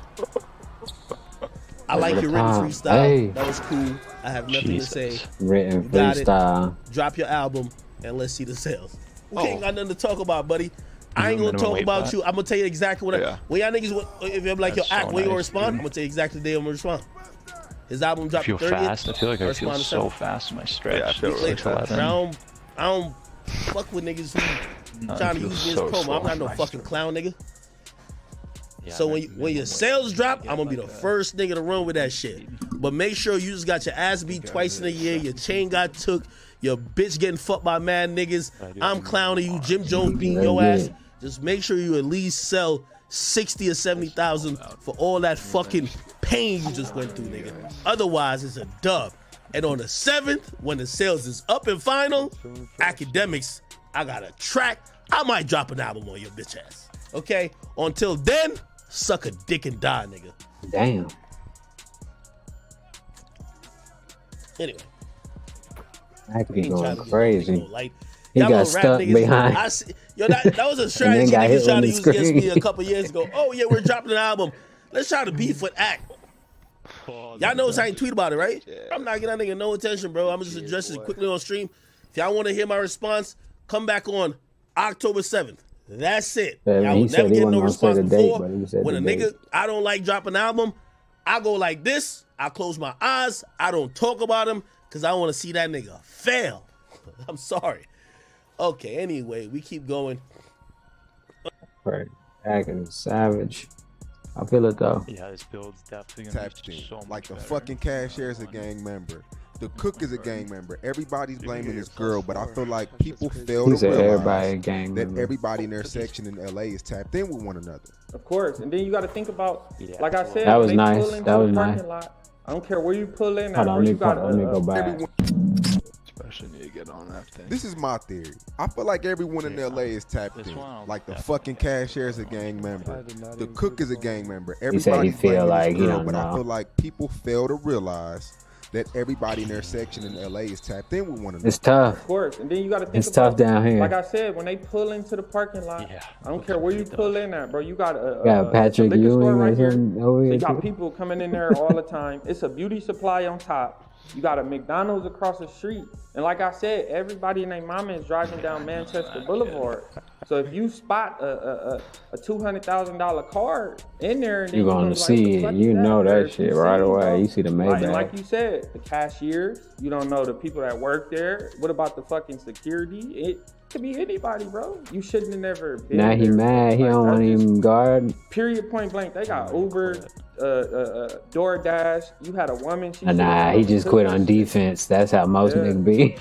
I like your written freestyle. Hey. That was cool. I have nothing to say. Written You got freestyle. it. Drop your album and let's see the sales. We ain't got nothing to talk about, buddy. I ain't gonna talk about you. I'm gonna tell you exactly what when y'all niggas, if you're like your act, when you gonna respond, I'm gonna tell you exactly the day I'm gonna respond. His album dropped I feel 30th. fast. I feel like I feel so fast in my stretch. Yeah, I feel really fast. I don't fuck with niggas who trying to use me as promo. I'm not no fucking clown nigga. So when your sales drop, I'm gonna be the first nigga to run with that shit. But make sure you just got your ass beat twice in a year, your chain got took, your bitch getting fucked by mad niggas. I'm clowning you, Jim Jones beating your ass. Just make sure you at least sell 60 or 70,000 for all that fucking pain you just went through, nigga. Otherwise, it's a dub. And on the 7th, when the sales is up and final, Academics, I got a track. I might drop an album on your bitch ass. Okay? Until then, suck a dick and die, nigga. Damn. Anyway. I could be going He crazy. He got stuck behind. That was a strategy niggas trying to use against me a couple years ago. Oh, yeah, we're dropping an album. Let's try to beef with Act. Y'all know I ain't tweet about it, right? I'm not giving that nigga no attention, bro. I'm just addressing it quickly on stream. If y'all want to hear my response, come back on October 7th. That's it. Y'all will never get no response before. When a nigga, I don't like dropping an album, I go like this. I close my eyes. I don't talk about him because I want to see that nigga fail. I'm sorry. Okay, anyway, we keep going. Right. Acting savage. I feel it though. Yeah, this build's definitely gonna be so much like the better. fucking cashier is a gang member. The cook is a gang member. Everybody's blaming this girl, but I feel like people fail to realize that everybody in their section in LA is tapped in with one another. Of course, and then you got to think about, like I said, That was when they nice. pull into That was the parking nice. lot, I don't care where you pull in. Hold on, you got let me go back. Especially need to get on that thing. This is my theory. I feel like everyone in LA is tapped in. Like the fucking cashier is a gang member. The cook is a gang member. He said he Everybody's feel blaming like this he girl, don't but I know. feel like people fail to realize that everybody in their section in LA is tapped in with one another. It's tough. Of course, and then you got to think It's about, tough down here. Like I said, when they pull into the parking lot, I don't care where you pull in at, bro. You got a Got Patrick liquor store Ewing right or here. something over So here. you got people coming in there all the time. It's a beauty supply on top. You got a McDonald's across the street. And like I said, everybody and their mama is driving down Manchester Boulevard. So if you spot a $200,000 car in there, and you're gonna see it. You know that shit right away. You see the Maybach. Like you said, the cashiers. You don't know the people that work there. What about the fucking security? It could be anybody, bro. You shouldn't have never been. Now he mad. He don't want him guard. Period. Point blank. They got Uber, DoorDash. You had a woman. Nah, he just quit on defense. That's how most niggas be.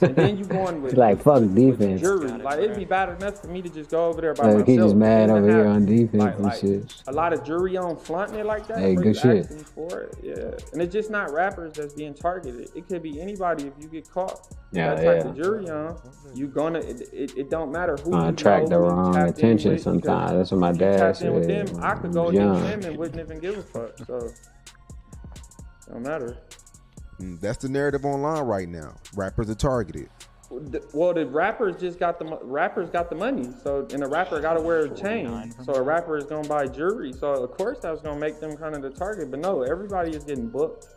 And then you going with like fuck defense. Jury. Like it'd be bad enough for me to just go over there by like, myself. He just mad over here on defense and shit. A lot of jury on fronting it like that. Hey, good shit. For it. Yeah, and it's just not rappers that's being targeted. It could be anybody if you get caught. Yeah, that type of jury on. You gonna it don't matter who. Attract the wrong attention sometimes. That's what my dad said. With them, I could go against them and wouldn't even give a fuck. So it don't matter. That's the narrative online right now. Rappers are targeted. Well, the rappers just got the money. So, and the rapper got to wear a chain. So a rapper is gonna buy jewelry. So of course that's gonna make them kind of the target. But no, everybody is getting booked.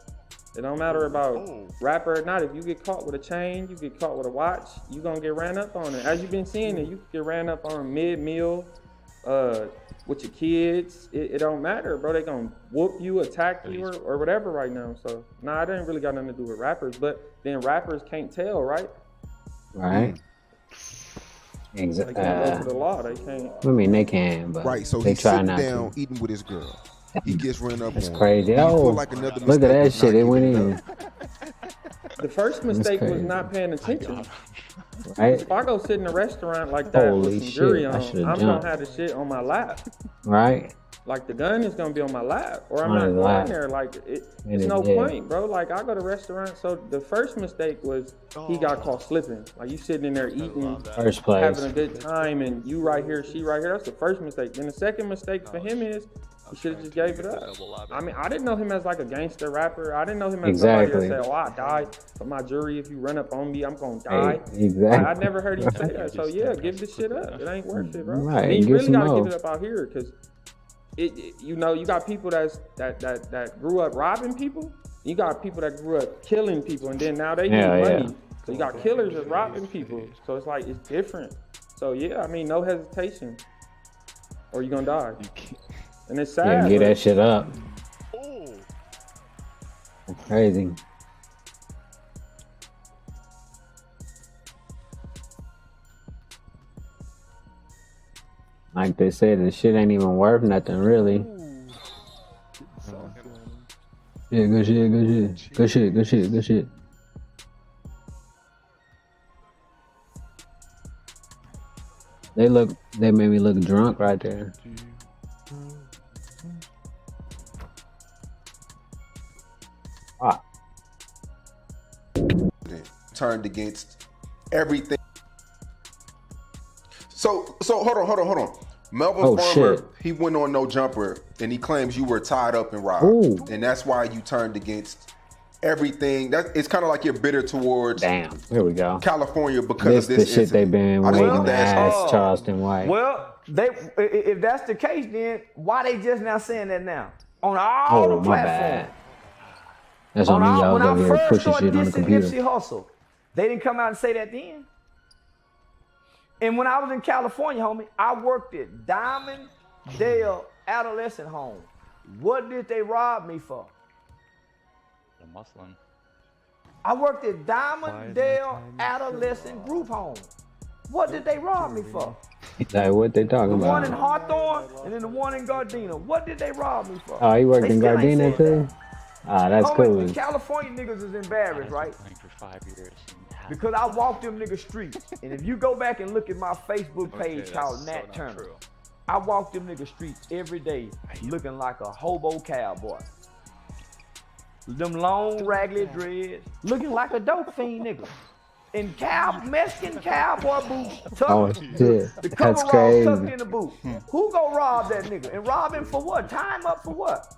It don't matter about rapper or not. If you get caught with a chain, you get caught with a watch, you gonna get ran up on it. As you've been seeing it, you get ran up on mid-meal, with your kids. It don't matter, bro. They gonna whoop you, attack you, or whatever right now. So nah, it ain't really got nothing to do with rappers. But then rappers can't tell, right? Right. Exactly. They can't go for the law. They can't. I mean, they can, but right. So they he's try sitting not down to. eating with his girl. He gets run up. That's on. crazy. He Oh, like another look at that shit. It went in. The first mistake was not paying attention. Right. If I go sit in a restaurant like that with some jewelry on, I'm gonna have the shit on my lap. Right. Like the gun is gonna be on my lap, or I'm not going there. Like it's no point, bro. Like I go to restaurants. So the first mistake was he got caught slipping. Like you sitting in there eating, first place, having a good time, and you right here, she right here. That's the first mistake. Then the second mistake for him is he should have just gave it up. I mean, I didn't know him as like a gangster rapper. I didn't know him as somebody that said, "Oh, I die for my jury. If you run up on me, I'm gonna die." Exactly. I never heard him say that. So yeah, give this shit up. It ain't worth it, bro. Right. And you really gotta give it up out here, because you know, you got people that grew up robbing people. You got people that grew up killing people, and then now they need money. So you got killers that's robbing people. So it's like it's different. So yeah, I mean, no hesitation, or you gonna die. And it's sad. Yeah, get that shit up. That's crazy. Like they said, the shit ain't even worth nothing, really. Yeah, good shit, good shit. Good shit, good shit, good shit. They made me look drunk right there. Ah. Turned against everything. So hold on. Melvin Farmer, he went on No Jumper and he claims you were tied up and robbed. Ooh. And that's why you turned against everything. It's kind of like you're bitter towards here we go. California because of this the shit they've been waiting to ask Charleston White. Well, if that's the case, then why they just now saying that now? On all the platforms. That's on me, y'all when I over here first pushing started shit on the dissing computer. Nipsey Hussle, they didn't come out and say that then. And when I was in California, homie, I worked at Diamond Dale Adolescent Home. What did they rob me for? The Muslim. I worked at Diamond Dale Adolescent Group Home. What did they rob me for? Like what they talking The about? one in Hawthorne and then the one in Gardena. What did they rob me for? Oh, he worked They in still ain't Gardena said too? Ah, that's homie, cool. the California niggas is embarrassed, right? For 5 years. Because I walked them niggas streets. And if you go back and look at my Facebook page called Nat Turner, I walk them niggas streets every day looking like a hobo cowboy. Them long raggedy dreads, looking like a dope fiend nigga. In Mexican cowboy boots, tucked, the That's coveralls crazy. tucked in the boot. Who go rob that nigga? And rob him for what? Tie him up for what?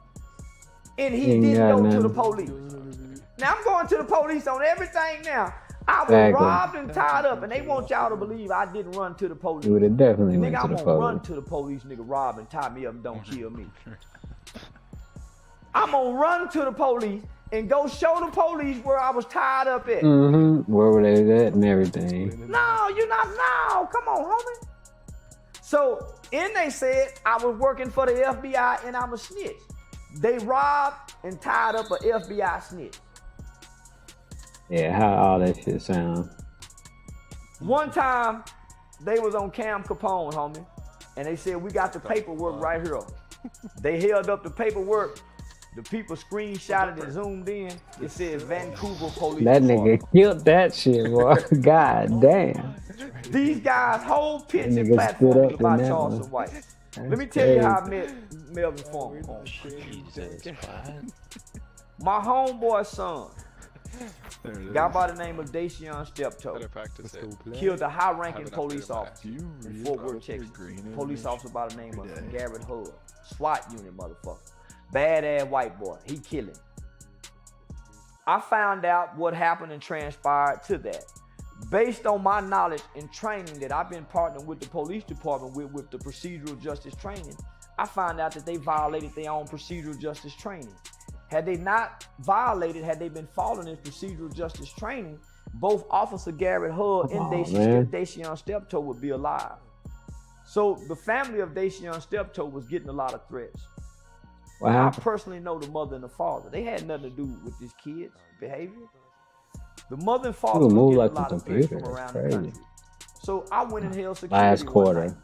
And he Ain't didn't got go to nothing. the police. Now I'm going to the police on everything now. I was Exactly. robbed and tied up, and they want y'all to believe I didn't run to the police. You would have definitely Nigga, went to I'm the gonna police. run to the police, nigga, rob and tie me up and don't kill me. I'm gonna run to the police and go show the police where I was tied up at. Where were they at and everything? No, you're not. No, come on, homie. So, and they said I was working for the FBI and I'm a snitch. They robbed and tied up an FBI snitch. Yeah, how all that shit sound. One time, they was on Cam Capone, homie, and they said, we got the paperwork right here. They held up the paperwork. The people screenshotted and zoomed in. It said Vancouver Police That Department. nigga killed that shit, boy. God damn. These guys' whole pitch That and nigga platform stood is up about in that Charleston one. White. That's Let me tell you how I crazy. met Melvin Foreman. My homeboy's son, guy by the name of Dacian Steptoe, killed a high-ranking police officer in Fort Worth, Texas. Police officer by the name of Garrett Hudd. SWAT unit, motherfucker. Bad-ass white boy. He killing. I found out what happened and transpired to that. Based on my knowledge and training that I've been partnering with the police department with the procedural justice training, I found out that they violated their own procedural justice training. Had they not violated, had they been following this procedural justice training, both Officer Garrett Hudd and Dacian Steptoe would be alive. So the family of Dacian Steptoe was getting a lot of threats. What I happened? personally know the mother and the father. They had nothing to do with this kid's behavior. The mother and father Ooh, move were like getting a lot the of threats from computer. around That's the crazy. country. So I went and held security. Last one quarter. night.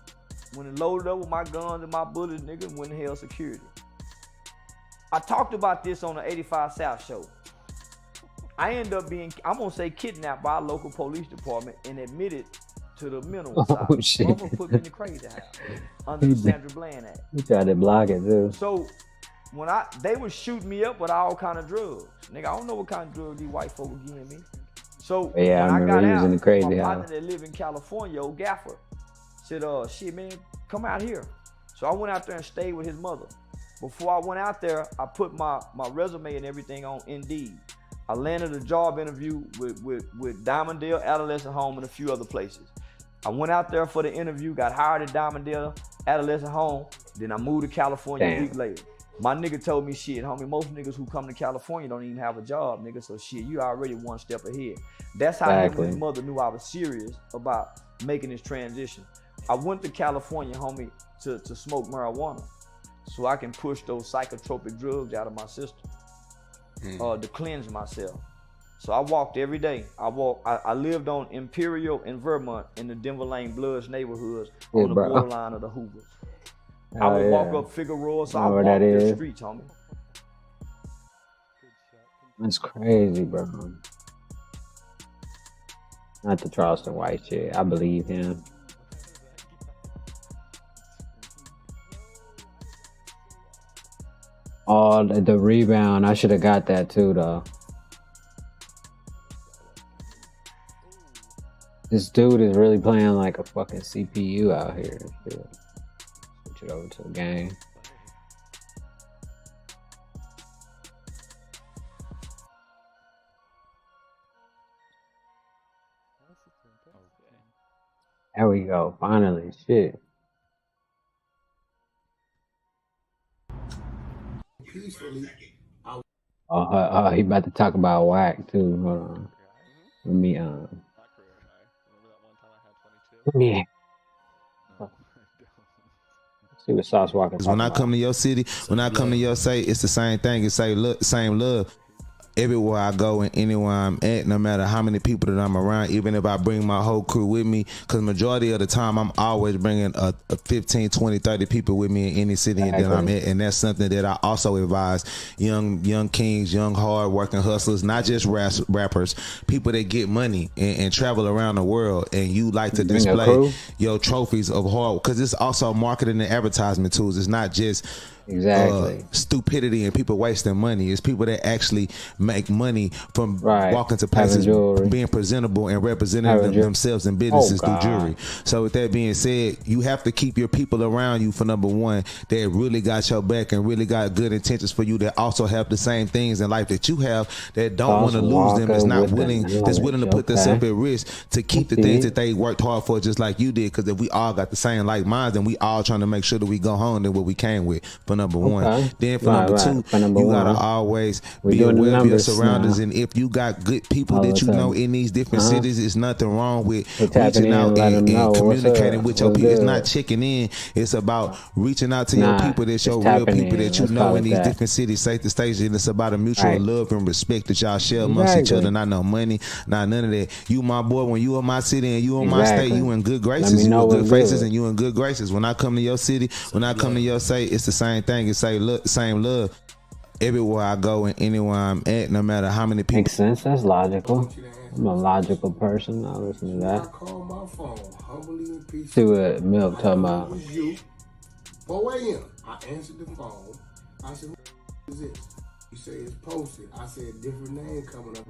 Went and loaded up with my guns and my bullets, nigga, and went and held security. I talked about this on the 85 South show. I ended up being, I'm gonna say, kidnapped by a local police department and admitted to the mental side. Oh, shit. Motherfucker put me in the crazy house under the Sandra Bland Act. You tried to block it too. So when they would shoot me up with all kind of drugs. Nigga, I don't know what kind of drugs these white folk were giving me. So Yeah, I when remember got he was out, in the crazy my house. partner that live in California, old Gaffer, said, shit, man, come out here. So I went out there and stayed with his mother. Before I went out there, I put my resume and everything on Indeed. I landed a job interview with Diamonddale Adolescent Home and a few other places. I went out there for the interview, got hired at Diamonddale Adolescent Home, then I moved to California a week later. My nigga told me, shit, homie, most niggas who come to California don't even have a job, nigga, so shit, you already one step ahead. That's how him and his mother knew I was serious about making this transition. I went to California, homie, to smoke marijuana so I can push those psychotropic drugs out of my system, to cleanse myself. So I walked every day. I lived on Imperial in Vermont in the Denver Lane Bloods neighborhoods on the borderline of the Hoovers. I would walk up Figueroa, so I walked the streets, homie. That's crazy, bro. Not the Charleston White shit. I believe him. Oh, the rebound. I should have got that too, though. This dude is really playing like a fucking CPU out here. Shit. Switch it over to a game. There we go. Finally, shit. Peacefully. Oh, he about to talk about whack too. Hold on. Let me see what Sauce Walker. When I come to your city, when I come to your state, it's the same thing. It's same love. Everywhere I go and anywhere I'm at, no matter how many people that I'm around, even if I bring my whole crew with me, because majority of the time I'm always bringing a 15, 20, 30 people with me in any city that I'm at, and that's something that I also advise young kings, young hard-working hustlers, not just rappers, people that get money and travel around the world, and you like to display your trophies of hard, because it's also marketing and advertisement tools. It's not just stupidity and people wasting money. It's people that actually make money from walking to places, being presentable and representing themselves in businesses through jewelry. So with that being said, you have to keep your people around you, for number one, that really got your back and really got good intentions for you, that also have the same things in life that you have, that don't want to lose them, that's not willing, that's willing to put themselves at risk to keep the things that they worked hard for, just like you did. Because if we all got the same like minds, then we all trying to make sure that we go home than what we came with. For for number one. Okay. Then for number two, you gotta always be aware of your surroundings. And if you got good people that you know in these different cities, it's nothing wrong with reaching out and communicating with your people. It's not checking in. It's about reaching out to your people that's your real people that you know in these different cities, safe to stage. And it's about a mutual love and respect that y'all share amongst each other. Not no money, not none of that. You my boy, when you in my city and you in my state, you in good graces, you in good faces, and you in good graces. When I come to your city, when I come to your state, it's the same thing. It's same love. Everywhere I go and anywhere I'm at, no matter how many people. Makes sense. That's logical. I'm a logical person. I'll listen to that. See what Milk talking about. 4 a.m. I answered the phone. I said, who is this? You say it's posted. I said, different name coming up.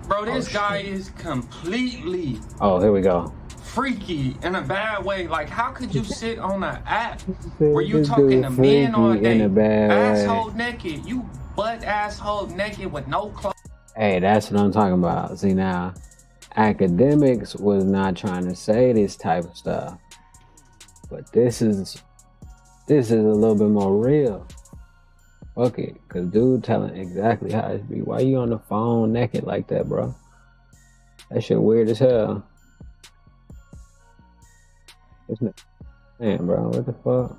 Bro, this guy is completely here we go. freaky in a bad way. Like, how could you sit on an app where you talking to men all day, asshole naked, you butt asshole naked with no clothes? Hey, that's what I'm talking about. See, now, academics was not trying to say this type of stuff, but this is a little bit more real. Fuck it, cause dude telling exactly how it be. Why you on the phone naked like that, bro? That shit weird as hell. Man, bro, what the fuck?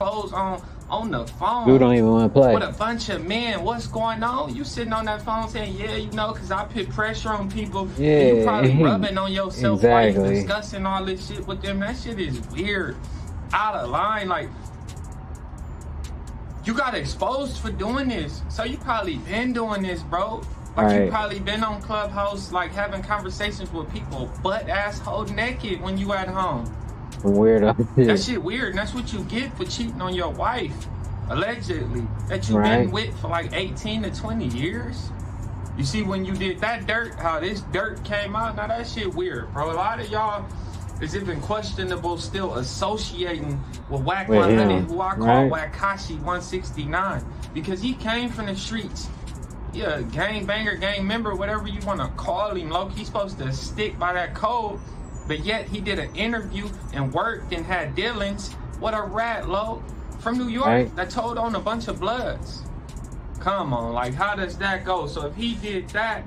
Clothes on the phone. Dude don't even want to play. With a bunch of men, what's going on? You sitting on that phone saying, yeah, you know, cause I put pressure on people. Yeah, and you probably rubbing on yourself exactly. while you discussing all this shit with them. That shit is weird, out of line. Like, you got exposed for doing this, so you probably been doing this, bro. Like, you probably been on Clubhouse, like having conversations with people butt asshole naked when you at home. Weirdo. That shit weird, and that's what you get for cheating on your wife, allegedly, that you've been with for like 18 to 20 years. You see, when you did that dirt, how this dirt came out, now that shit weird, bro. A lot of y'all is even questionable still associating with Wack 100, who I call Wackashi 169, because he came from the streets. Yeah, gang banger, gang member, whatever you want to call him. Low-key supposed to stick by that code. But yet he did an interview and worked and had dealings with a rat, Lo, from New York that told on a bunch of Bloods. Come on, like, how does that go? So if he did that,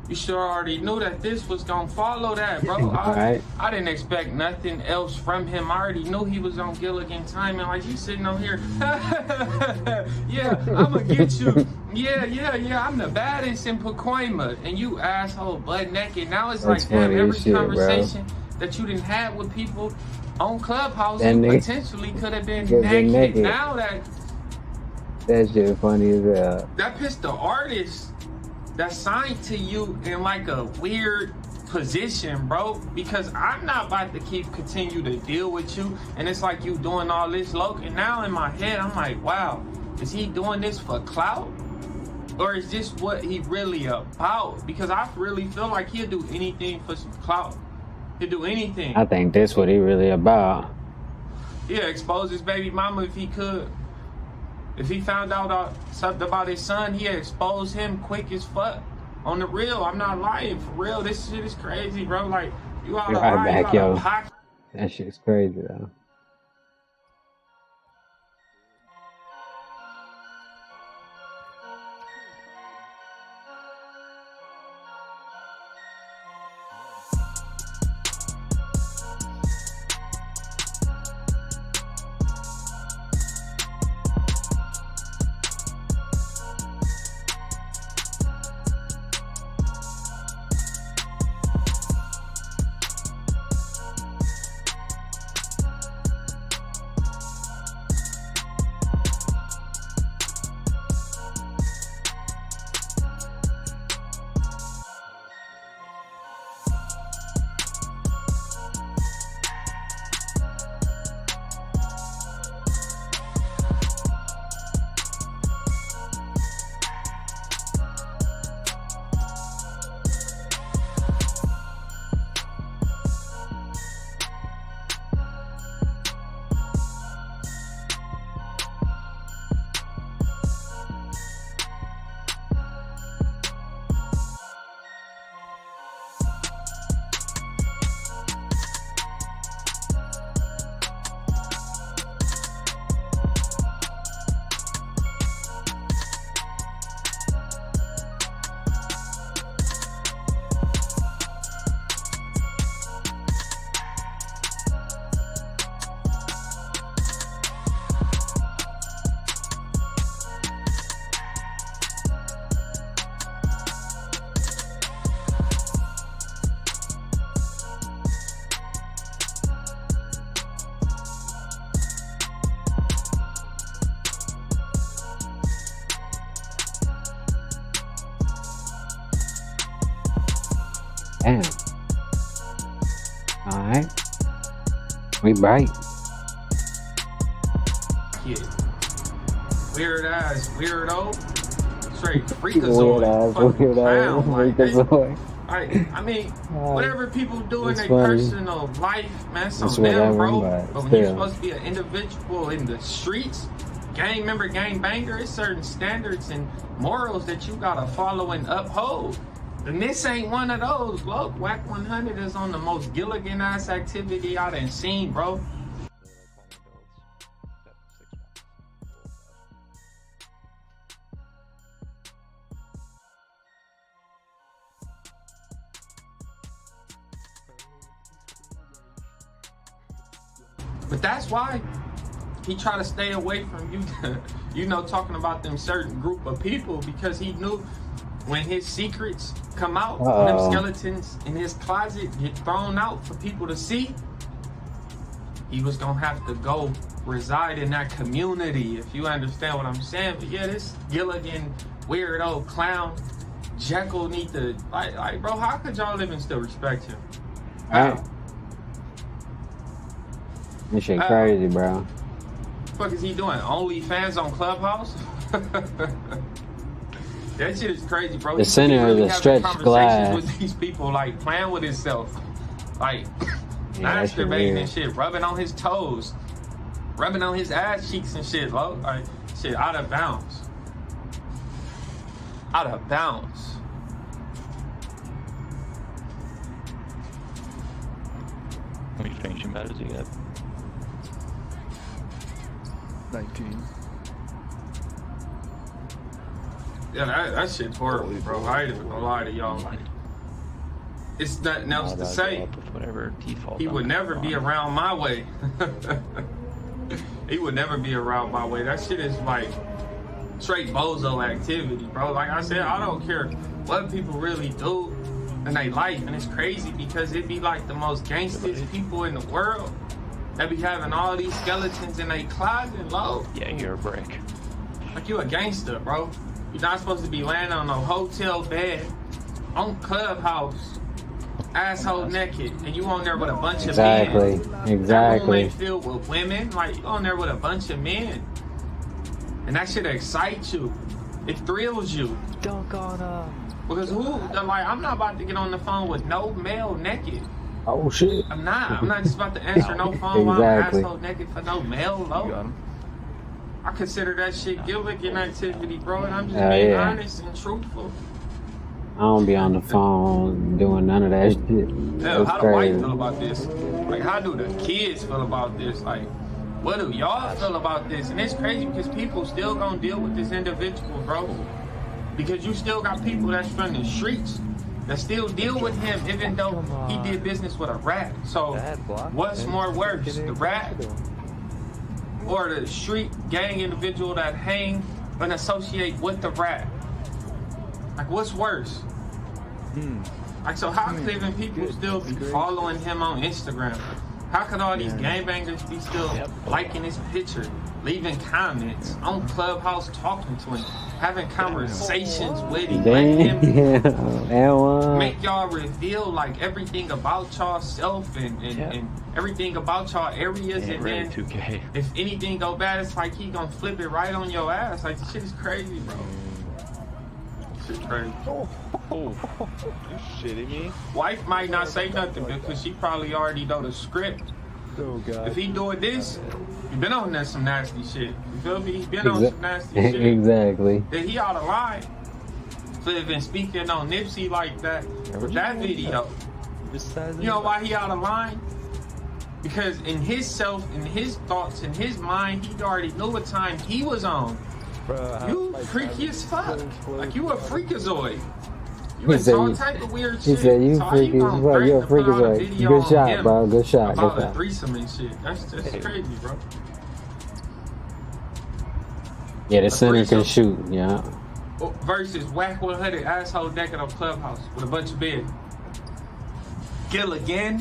you sure already knew that this was gonna follow that, bro. I didn't expect nothing else from him. I already knew he was on Gilligan timing. Like, you sitting on here, yeah, I'ma get you. Yeah, I'm the baddest in Pacoima, and you asshole butt naked. Now it's like, damn, every conversation that you didn't have with people on Clubhouse, you potentially could have been naked. Now that shit funny as hell. That pissed the artist that's signed to you in like a weird position, bro, because I'm not about to continue to deal with you, and it's like you doing all this low, and now in my head I'm like, wow, is he doing this for clout? Or is this what he really about? Because I really feel like he'll do anything for some clout. He'll do anything. I think that's what he really about. Yeah, expose his baby mama if he could. If he found out something about his son, he'd expose him quick as fuck. On the real, I'm not lying. For real, this shit is crazy, bro. Like, you all right back, yo. That shit's crazy, though. We bite. Kid. Weird ass weirdo. Straight freakazoid. Fucking clown. Like, I mean, whatever people do in their personal life, man, it's on them, bro. But when you're supposed to be an individual in the streets, gang member, gang banger, it's certain standards and morals that you gotta follow and uphold. And this ain't one of those. Look, Whack 100 is on the most Gilligan ass activity I done seen, bro. But that's why he tried to stay away from you, you know, talking about them certain group of people, because he knew when his secrets come out, them skeletons in his closet get thrown out for people to see, he was gonna have to go reside in that community, if you understand what I'm saying. But yeah, this Gilligan weirdo clown Jekyll need to like bro, how could y'all even still respect him? How? This shit crazy, bro. What the fuck is he doing? OnlyFans on Clubhouse? That shit is crazy, bro. The center is a stretched glass. With these people, like playing with himself, like yeah, masturbating and shit, rubbing on his toes, rubbing on his ass cheeks and shit, bro. Like shit, out of bounds. Out of bounds. How many fainting battles do you get? 19. Yeah, that shit's horrible, bro. I ain't even gonna lie to y'all. Like, it's nothing else to say. He would never be around my way. He would never be around my way. That shit is like straight bozo activity, bro. Like I said, I don't care what people really do in their life, and it's crazy because it be like the most gangsters people in the world that be having all these skeletons in their closet, low. Yeah, you're a brick. Like you a gangster, bro. You're not supposed to be laying on a hotel bed on Clubhouse, asshole naked, and you on there with a bunch of men. Exactly. That room ain't filled with women. Like you on there with a bunch of men, and that shit excites you. It thrills you. Because like I'm not about to get on the phone with no male naked. Oh shit. I'm not just about to answer no phone while I'm asshole naked for no male low. I consider that shit Gilligan activity, bro, and I'm just being honest and truthful. I don't be on the phone doing none of that shit. Hell, how do white feel about this? Like, how do the kids feel about this? Like, what do y'all feel about this? And it's crazy because people still gonna deal with this individual, bro. Because you still got people that's from the streets that still deal with him even though he did business with a rat. So, what's more worse, the rat or the street gang individual that hang and associate with the rat? Like, what's worse? Like, so how could even people still be following him on Instagram? How could all these gangbangers be still liking his picture, leaving comments on Clubhouse, talking to him, having conversations with him, make y'all reveal like everything about y'all self and everything about y'all areas, and then if anything go bad, it's like he gonna flip it right on your ass. Like, this shit is crazy, bro. This shit crazy. You shitting me? Wife might not say nothing because she probably already know the script. Oh God. If he doing this, he been on that some nasty shit. You feel me? He been on some nasty shit. Exactly. Then he out of line for even speaking on Nipsey like that with that video. You know why he out of line? Because in his self, in his thoughts, in his mind, he already knew what time he was on. You freaky as fuck. Like, you a freakazoid. You into all type of weird shit. He said, you so freaky as fuck. You a freakazoid. Good shot, bro. Good shot. About Good a shot. threesome and shit. That's crazy, bro. Yeah, the center can shoot, yeah. Versus Whack 100 asshole naked on Clubhouse with a bunch of men. Gilligan.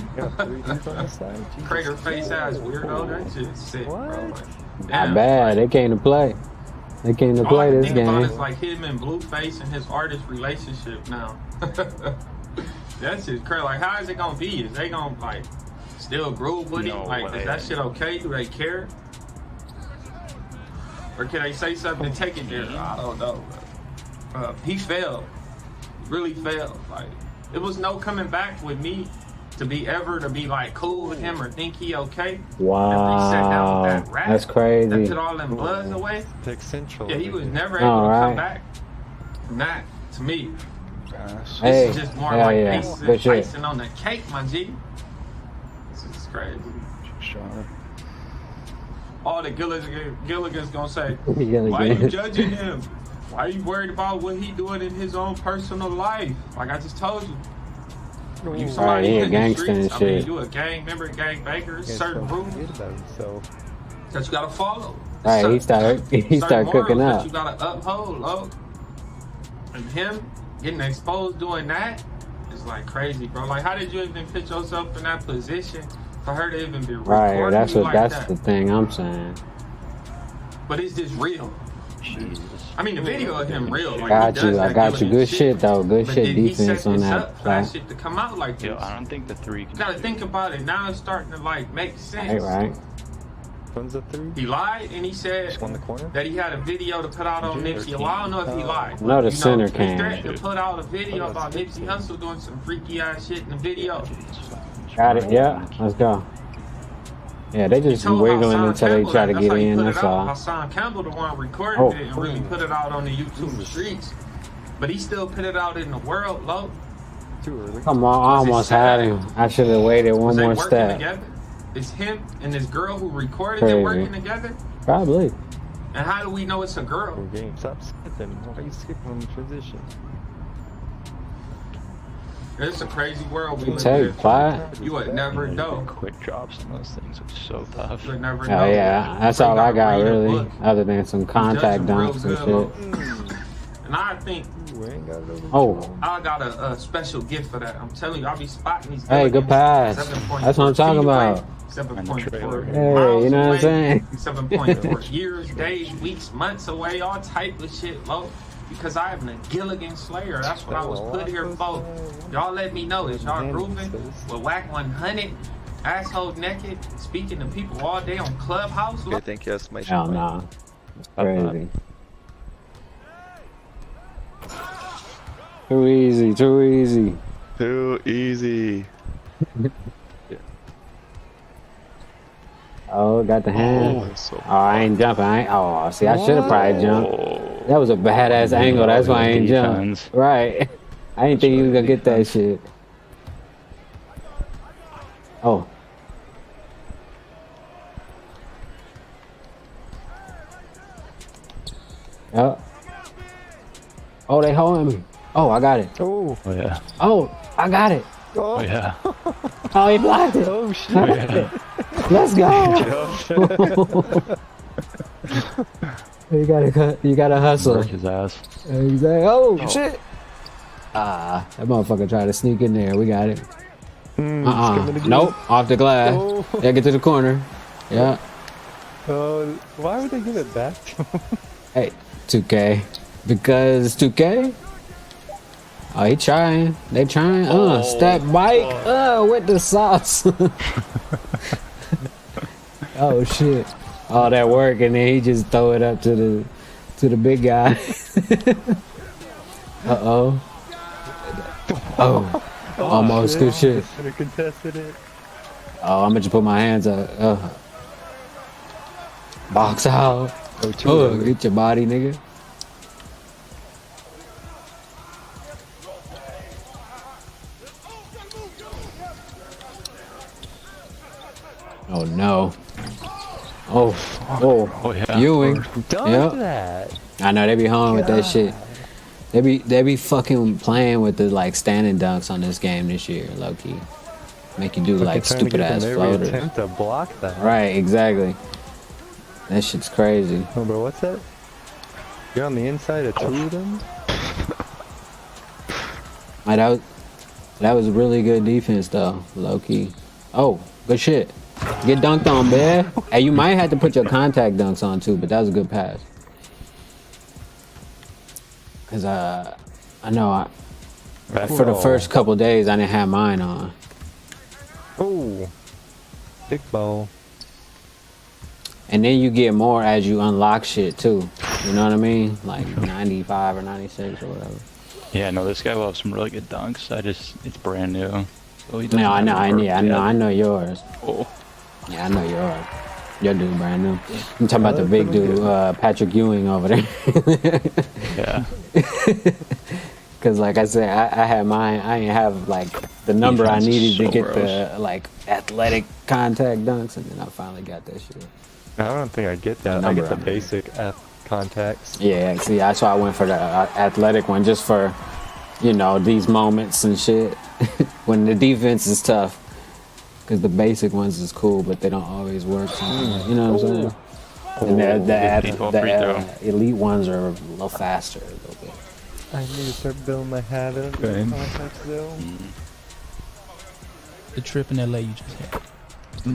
Crater face ass weirdo. That shit's sick, bro. Like, Not bad. They came to play. They came to play this game. It's like him and Blueface and his artist relationship now. That's just crazy. Like, how is it gonna be? Is they gonna like still groove with him? Like, is that shit okay? Do they care? Or can they say something to take it there? I don't know. He failed. Really failed. Like, it was no coming back with me to be like cool with him or think he okay. Wow, After he sat down with that rat, that's crazy. that took all them bloods away. Pick Central. Yeah, he was never able to come back from that, to me. Hey, This is just more hell like yeah. icing, Good shit. icing on the cake, my G. This is crazy. All the Gilligan's gonna say, why you judging him? Why you worried about what he doing in his own personal life? Like I just told you. When you somebody Right, he a in the gangster streets, and I mean, shit. you a gang member, gang banger, certain rules that you gotta follow. Right, he started cooking morals up. that you gotta uphold, low. And him getting exposed doing that is like crazy, bro. Like, how did you even put yourself in that position for her to even be recording Right, that's you what like that's that? the thing I'm saying. But is this real? I mean, the video of him real. Like, Got he does you, I that got you. Gilligan Good shit though. Good But shit did he set defense on this that up for that play. shit to come out like this? Yo, I don't think the 3 can. You gotta think about it. Now it's starting to like make sense. Right. When's the 3? He lied and he said On the corner? that he had a video to put out on Nipsey. Well, I don't know if he lied. No, the You center he cam. threatened to put out a video about Nipsey Hussle doing some freaky ass shit in the video. Got it. Yeah, let's go. Yeah, they just Told wiggling Hassan until they Campbell try to that's get how he in. put it That's out. all. Hassan Campbell, the one recorded Oh. it and really put it out on the YouTube streets. But he still put it out in the world, low. Too early. Come on, I almost had him. I should have waited one They more working step. together? It's him and this girl who recorded Crazy. it working together? Probably. And how do we know it's a girl? Game. Stop skipping. Why are you skipping on the transition? It's a crazy world we live Take in. five. You would never know. Quick drops on those things are so tough. You would never Oh know. yeah, that's all I got really, other than some contact Judge him real dunks and good, shit. And I think Oh, I got a special gift for that. I'm telling you, I'll be spotting these. hey, good pass. 7.4 That's what I'm talking about. 7.4 Hey, miles you know what I'm away, saying? 7.4 years, days, weeks, months away, all type of shit, low. Because I am the Gilligan Slayer. That's what I was put here for. Y'all let me know. Is y'all grooving with Whack 100, asshole naked, speaking to people all day on Clubhouse? I think yes, my Hell nah. It's crazy. Too easy, too easy. Too easy. Oh, got the hand. Oh, I ain't jumping. Oh, see, I should have probably jumped. That was a badass angle. That's why I ain't jumped. Right. I didn't think he was gonna get that shit. Oh. Yep. Oh, they holding me. Oh, I got it. Oh. Oh yeah. Oh, I got it. Oh yeah. Oh, he blocked it. Oh shit. Oh, yeah. Let's go. You gotta hustle. Work his ass. Exactly. Oh, shit. Ah, that motherfucker tried to sneak in there. We got it. Nope. Off the glass. Oh. Yeah, get to the corner. Yeah. Why would they give it back to him? Hey, 2K. Because 2K? Oh, he trying. They trying. Step bike. With the sauce. Oh shit. All that work and then he just throw it up to the big guy. Uh-oh. Oh. Almost good shit. Should have contested it. Oh, I'm gonna just put my hands up. Box out. Get your body, nigga. Oh no. Oh yeah. Ewing. Done that. I know they be home with that shit. They be fucking playing with the like standing dunks on this game this year, low key. Make you do like stupid ass floaters. Attempt to block that. Right, exactly. That shit's crazy. Oh, bro, what's that? You're on the inside of 2 of them? That was really good defense though, low key. Oh, good shit. Get dunked on, man. Hey, you might have to put your contact dunks on too, but that was a good pass. Cause I know for the first couple days I didn't have mine on. Oh. Big ball. And then you get more as you unlock shit too. You know what I mean? Like 95 or 96 or whatever. Yeah, no, this guy will have some really good dunks. It's brand new. So he doesn't No, I have know, to work. I know yours. Oh. Yeah, I know yours. Your dude brand new. I'm talking about the big dude, Patrick Ewing over there. Yeah. Cause like I said, I had mine. I didn't have like the number I needed to get the like athletic contact dunks, and then I finally got that shit. I don't think I get that. I get the basic contacts. Yeah, see, that's why I went for the athletic one, just for, you know, these moments and shit. When the defense is tough, because the basic ones is cool, but they don't always work. You know what I'm saying? And the elite ones are a little faster, a little bit. I need to start building my habit of contacts though. The trip in LA you just had. To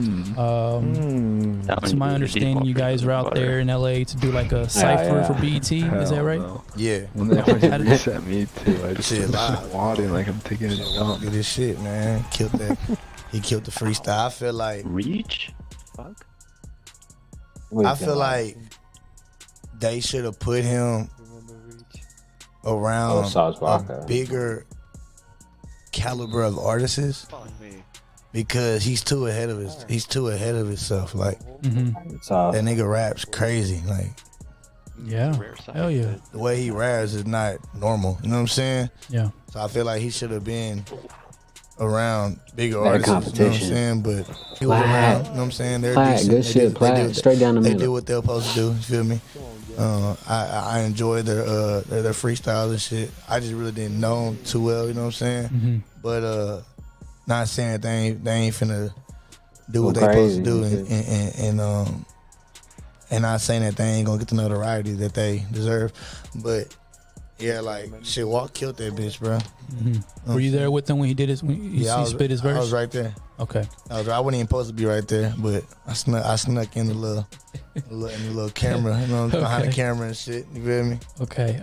my understanding, you guys were out there in LA to do like a cipher for BET. Is that right? Yeah. When they sent me to, I just was wadding like I'm taking a dump. Look at this shit, man. Killed that. He killed the freestyle. I feel like Reach? Fuck. I feel like they should have put him around a bigger caliber of artists because he's too ahead of himself. Like that nigga raps crazy. Like yeah, hell yeah. The way he raps is not normal. You know what I'm saying? Yeah. So I feel like he should have been around bigger artists. Competition. You know what I'm saying? But he was around. You know what I'm saying? They're Plaid, decent. good shit. Plaid, straight down the middle. They do what they're supposed to do. You feel me? I enjoy their freestyles and shit. I just really didn't know them too well. You know what I'm saying? But not saying that they ain't finna do what they supposed to do, and not saying that they ain't gonna get the notoriety that they deserve. But yeah, like shit, Walk killed that bitch, bro. Were you there with him when he did his? When he spit his verse? I was right there. Okay. I wasn't even supposed to be right there, but I snuck in the little camera, you know, behind the camera and shit. You feel me? Okay.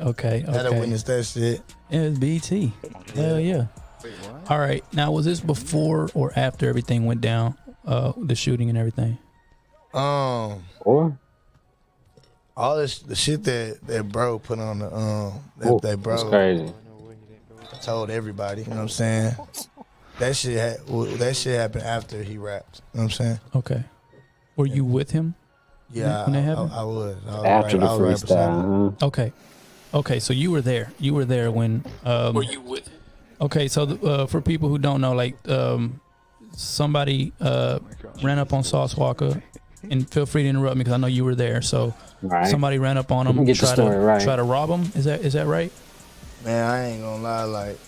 I had to witness that shit. Yeah, it's BT. Hell yeah. All right. Now, was this before or after everything went down? The shooting and everything. Or all this the shit that bro put on the that bro. That's crazy. Told everybody. You know what I'm saying? That shit happened after he rapped. You know what I'm saying? Okay. Were you with him? Yeah, when that happened? I was. After the freestyle. Okay. So you were there. You were there when. Were you with him? Okay, so for people who don't know, like somebody ran up on Sauce Walka, and feel free to interrupt me because I know you were there. So somebody ran up on him, try to rob him. Is that right? Man, I ain't gonna lie, like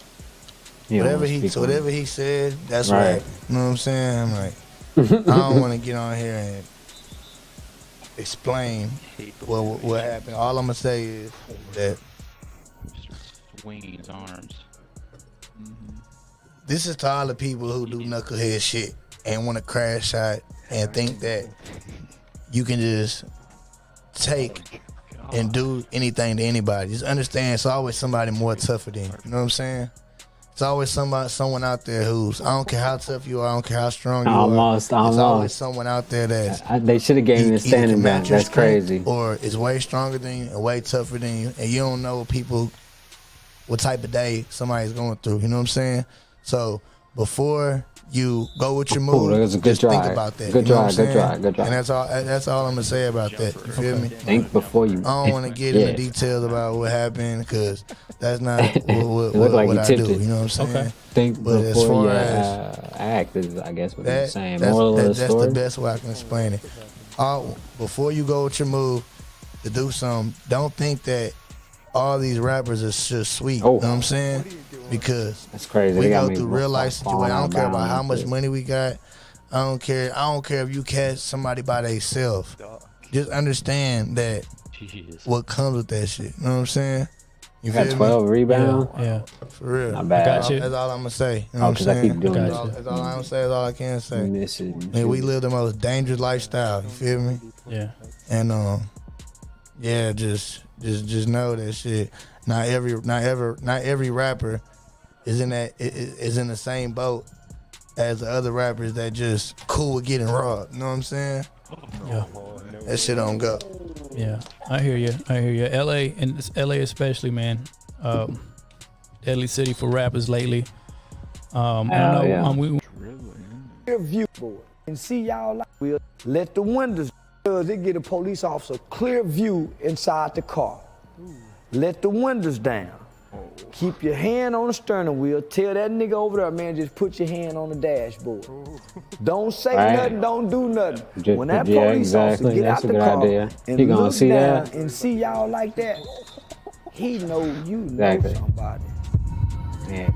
whatever he said, that's right. You know what I'm saying? I'm like, I don't want to get on here and explain what happened. All I'm gonna say is that swinging his arms. This is to all the people who do knucklehead shit and want to crash out and think that you can just take and do anything to anybody. Just understand it's always somebody more tougher than you. You know what I'm saying? It's always someone out there who's, I don't care how tough you are, I don't care how strong you are. It's always someone out there that's they should have gave me a standing back. That's crazy. Or is way stronger than you and way tougher than you, and you don't know what type of day somebody's going through. You know what I'm saying? So before you go with your move, just think about that. Good drive. And that's all I'm gonna say about that. You feel me? Think before you. I don't want to get into details about what happened because that's not what I do. You know what I'm saying? Okay. Think before you act is, I guess, what you're saying. That's the best way I can explain it. Before you go with your move to do something, don't think that all these rappers are just sweet. You know what I'm saying? Because that's crazy. We go through real life situations. I don't care about how much money we got. I don't care if you catch somebody by themselves. Just understand that what comes with that shit. You know what I'm saying? You got 12 rebounds? Yeah. For real. Not bad. That's all I'm gonna say. You know what I'm saying? I keep doing that's all I'm gonna say. That's all I can say. Man, we live the most dangerous lifestyle. You feel me? Yeah. And yeah, just know that shit. Not every rapper is in the same boat as the other rappers that just cool with getting robbed. You know what I'm saying? Yeah. That shit don't go. Yeah, I hear you. LA, and it's LA especially, man. Deadly city for rappers lately. I know Clear view board and see y'all like we'll let the windows. They get a police officer clear view inside the car. Let the windows down. Keep your hand on the steering wheel. Tell that nigga over there, man, just put your hand on the dashboard. Don't say nothing, don't do nothing. When that police officer get out the car and look down and see y'all like that, he know you know somebody. Yeah.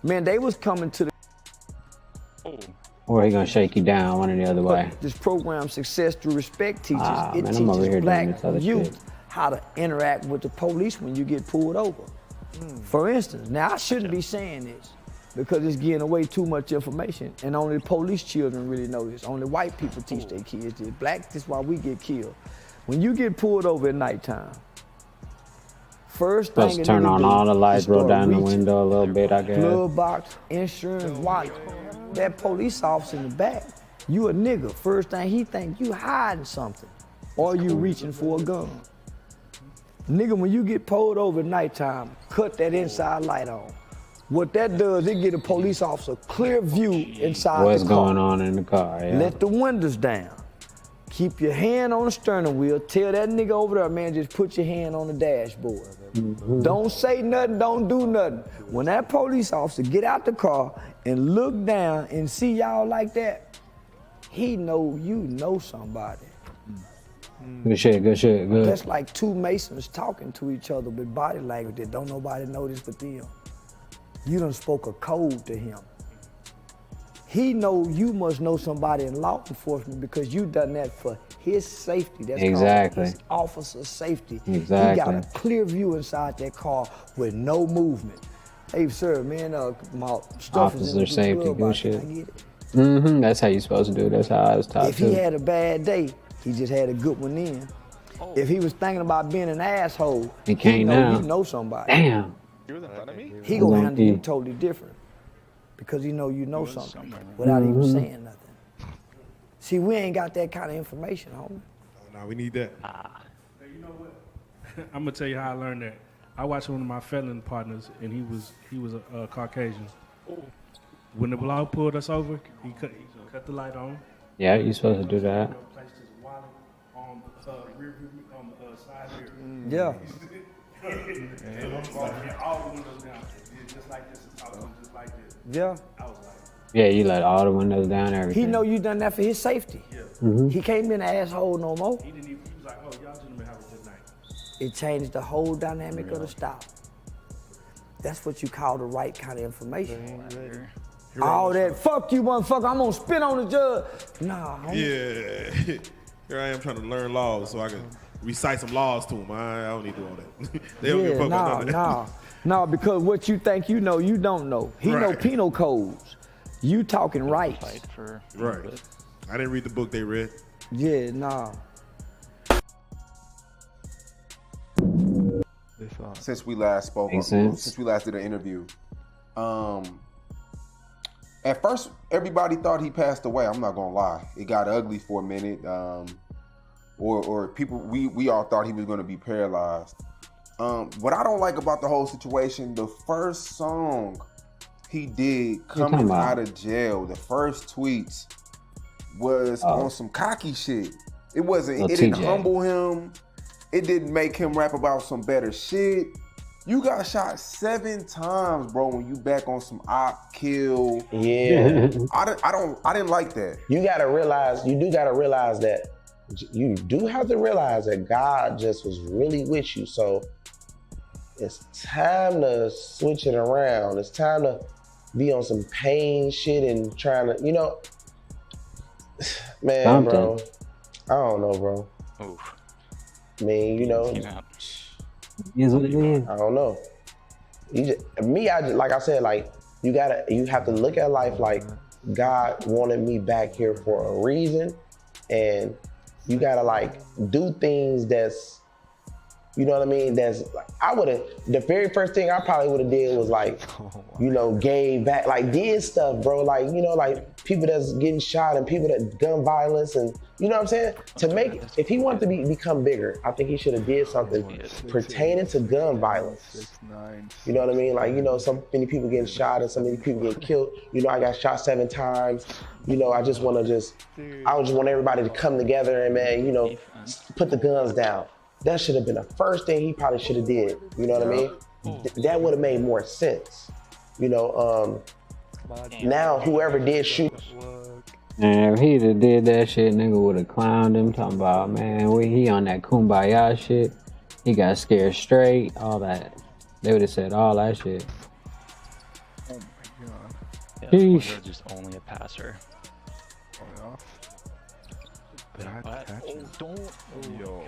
Man, they was coming to the Or he gonna shake you down one or the other way. This program, Success Through Respect, teaches it man, I'm over here teaches doing this black other youth shit. how to interact with the police when you get pulled over. For instance, now I shouldn't be saying this because it's giving away too much information, and only police children really know this. Only white people teach their kids this. Black, this is why we get killed. When you get pulled over at nighttime, first thing Supposed to turn on all the lights, roll down the window a little bit, I guess. glove box, insurance, wallet. That police officer in the back, you a nigga. First thing he think, you hiding something, or you reaching for a gun. Nigga, when you get pulled over at nighttime, cut that inside light on. What that does, it get a police officer clear view inside What's the car. going on in the car, yeah. Let the windows down. Keep your hand on the steering wheel. Tell that nigga over there, man, just put your hand on the dashboard. Don't say nothing, don't do nothing. When that police officer get out the car and look down and see y'all like that, he know you know somebody. Good shit, good. That's like two Masons talking to each other with body language that don't nobody notice but them. You done spoke a code to him. He know you must know somebody in law enforcement because you done that for his safety. That's called his officer's safety. Exactly. He got a clear view inside that car with no movement. Hey, sir, man, my stuff is in the Officer safety, glove good box. shit. Can I get it? That's how you supposed to do it. That's how I was taught If too. he had a bad day, he just had a good one in. If he was thinking about being an asshole, He can't know now. you know somebody. Damn. You was in front of me? He gonna handle you totally different because he know you know something without even saying nothing. See, we ain't got that kind of information, homie. No, we need that. Hey, you know what? I'm gonna tell you how I learned that. I watched one of my felon partners, and he was a Caucasian. When the law pulled us over, he cut the light on. Yeah, you supposed to do that. Placed his wallet on the rear view, on the side here. Yeah. And all the windows down, just like this, just like this. Yeah. I was like, Yeah, you let all the windows down, everything. He know you done that for his safety. Mhm. He can't be an asshole no more. he was like, oh, y'all gentlemen have a good night. It changed the whole dynamic of the stop. That's what you call the right kind of information. All that, fuck you, motherfucker, I'm gonna spit on the judge. Nah, homie. Yeah. Here I am trying to learn laws so I can recite some laws to them. I don't need to do all that. They don't give a fuck about none of that. Nah, because what you think you know, you don't know. He know penal codes. You talking rights. Right. I didn't read the book they read. Yeah, nah. Since we last spoke, Makes sense. since we last did an interview, at first everybody thought he passed away. I'm not gonna lie, it got ugly for a minute. Or people, we all thought he was gonna be paralyzed. What I don't like about the whole situation, the first song he did coming out of jail, the first tweets was on some cocky shit. It wasn't. It didn't humble him. It didn't make him rap about some better shit. You got shot 7 times, bro. When you back on some op kill. Yeah. I didn't like that. You do gotta realize that God just was really with you. So it's time to switch it around. It's time to be on some pain shit and trying to, man, Something. bro. I don't know, bro. Oof. I mean, Is what it is. I don't know. Like I said, like you have to look at life like God wanted me back here for a reason, and you gotta like do things that's You know what I mean? That's like, I would have, the very first thing I probably would have did was like, you know, gave back, like did stuff, bro. Like, you know, like people that's getting shot and people that gun violence and, you know what I'm saying? To make, if he wanted to become bigger, I think he should have did something pertaining to gun violence. You know what I mean? Like, you know, so many people getting shot and so many people getting killed. You know, I got shot 7 times. You know, I just want everybody to come together and, man, you know, put the guns down. That should have been the first thing he probably should have did. You know what I mean? That would have made more sense. You know, now whoever did shoot. Man, if he'd have did that shit, nigga would have clowned him, talking about, man, he on that kumbaya shit. He got scared straight, all that. They would have said all that shit. Oh my god. Yeah, Sheesh. They're just only a passer. Don't. Yo.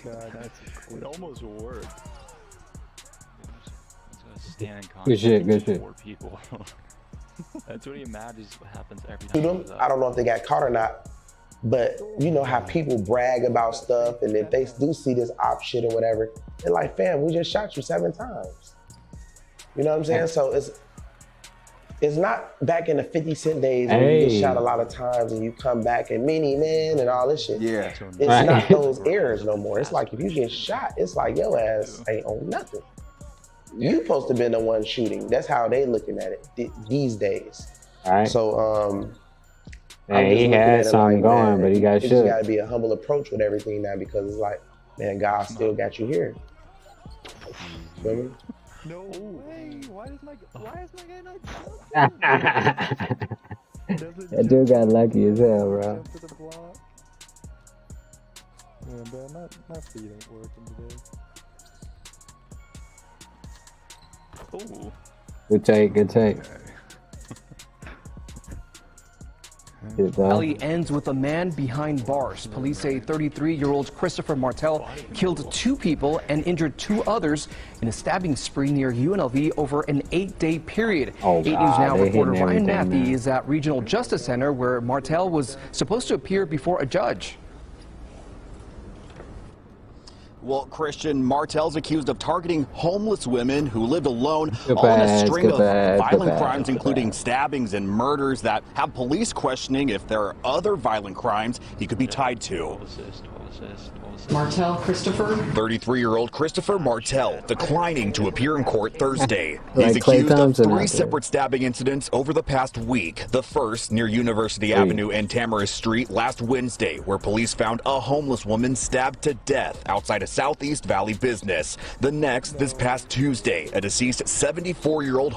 God, it almost worked. Stand in Good shit, good shit. 4 people. That's what he imagines what happens every time. I don't know if they got caught or not, but you know how people brag about stuff, and if they do see this op shit or whatever, they're like, fam, we just shot you 7 times. You know what I'm saying? So it's not back in the 50 Cent days when you get shot a lot of times and you come back and mini man and all this shit. Yeah. It's not those eras no more. It's like if you get shot, it's like your ass ain't on nothing. You supposed to been the one shooting. That's how they looking at it these days. All right. So hey, he had something going, but he got shit. It's got to be a humble approach with everything now because it's like, man, God still got you here. Feel me? No way. Why is my guy not jumping? That dude got lucky as hell, bro. Jump to the block. Man, bro, my feet ain't working today. Ooh. Good take, good take. Rally ends with a man behind bars. Police say 33-year-old Christopher Martel killed 2 people and injured 2 others in a stabbing spree near UNLV over an 8-day period. 8 News Now reporter Ryan Matthew is at Regional Justice Center where Martel was supposed to appear before a judge. Well, Christian, Martel's accused of targeting homeless women who lived alone, all in a string of violent crimes, including stabbings and murders that have police questioning if there are other violent crimes he could be tied to. Martel Christopher? 33-year-old Christopher Martel declining to appear in court Thursday. He's accused of 3 separate stabbing incidents over the past week. The first near University Avenue and Tamarisk Street last Wednesday, where police found a homeless woman stabbed to death outside a Southeast Valley business. The next this past Tuesday, a deceased 74-year-old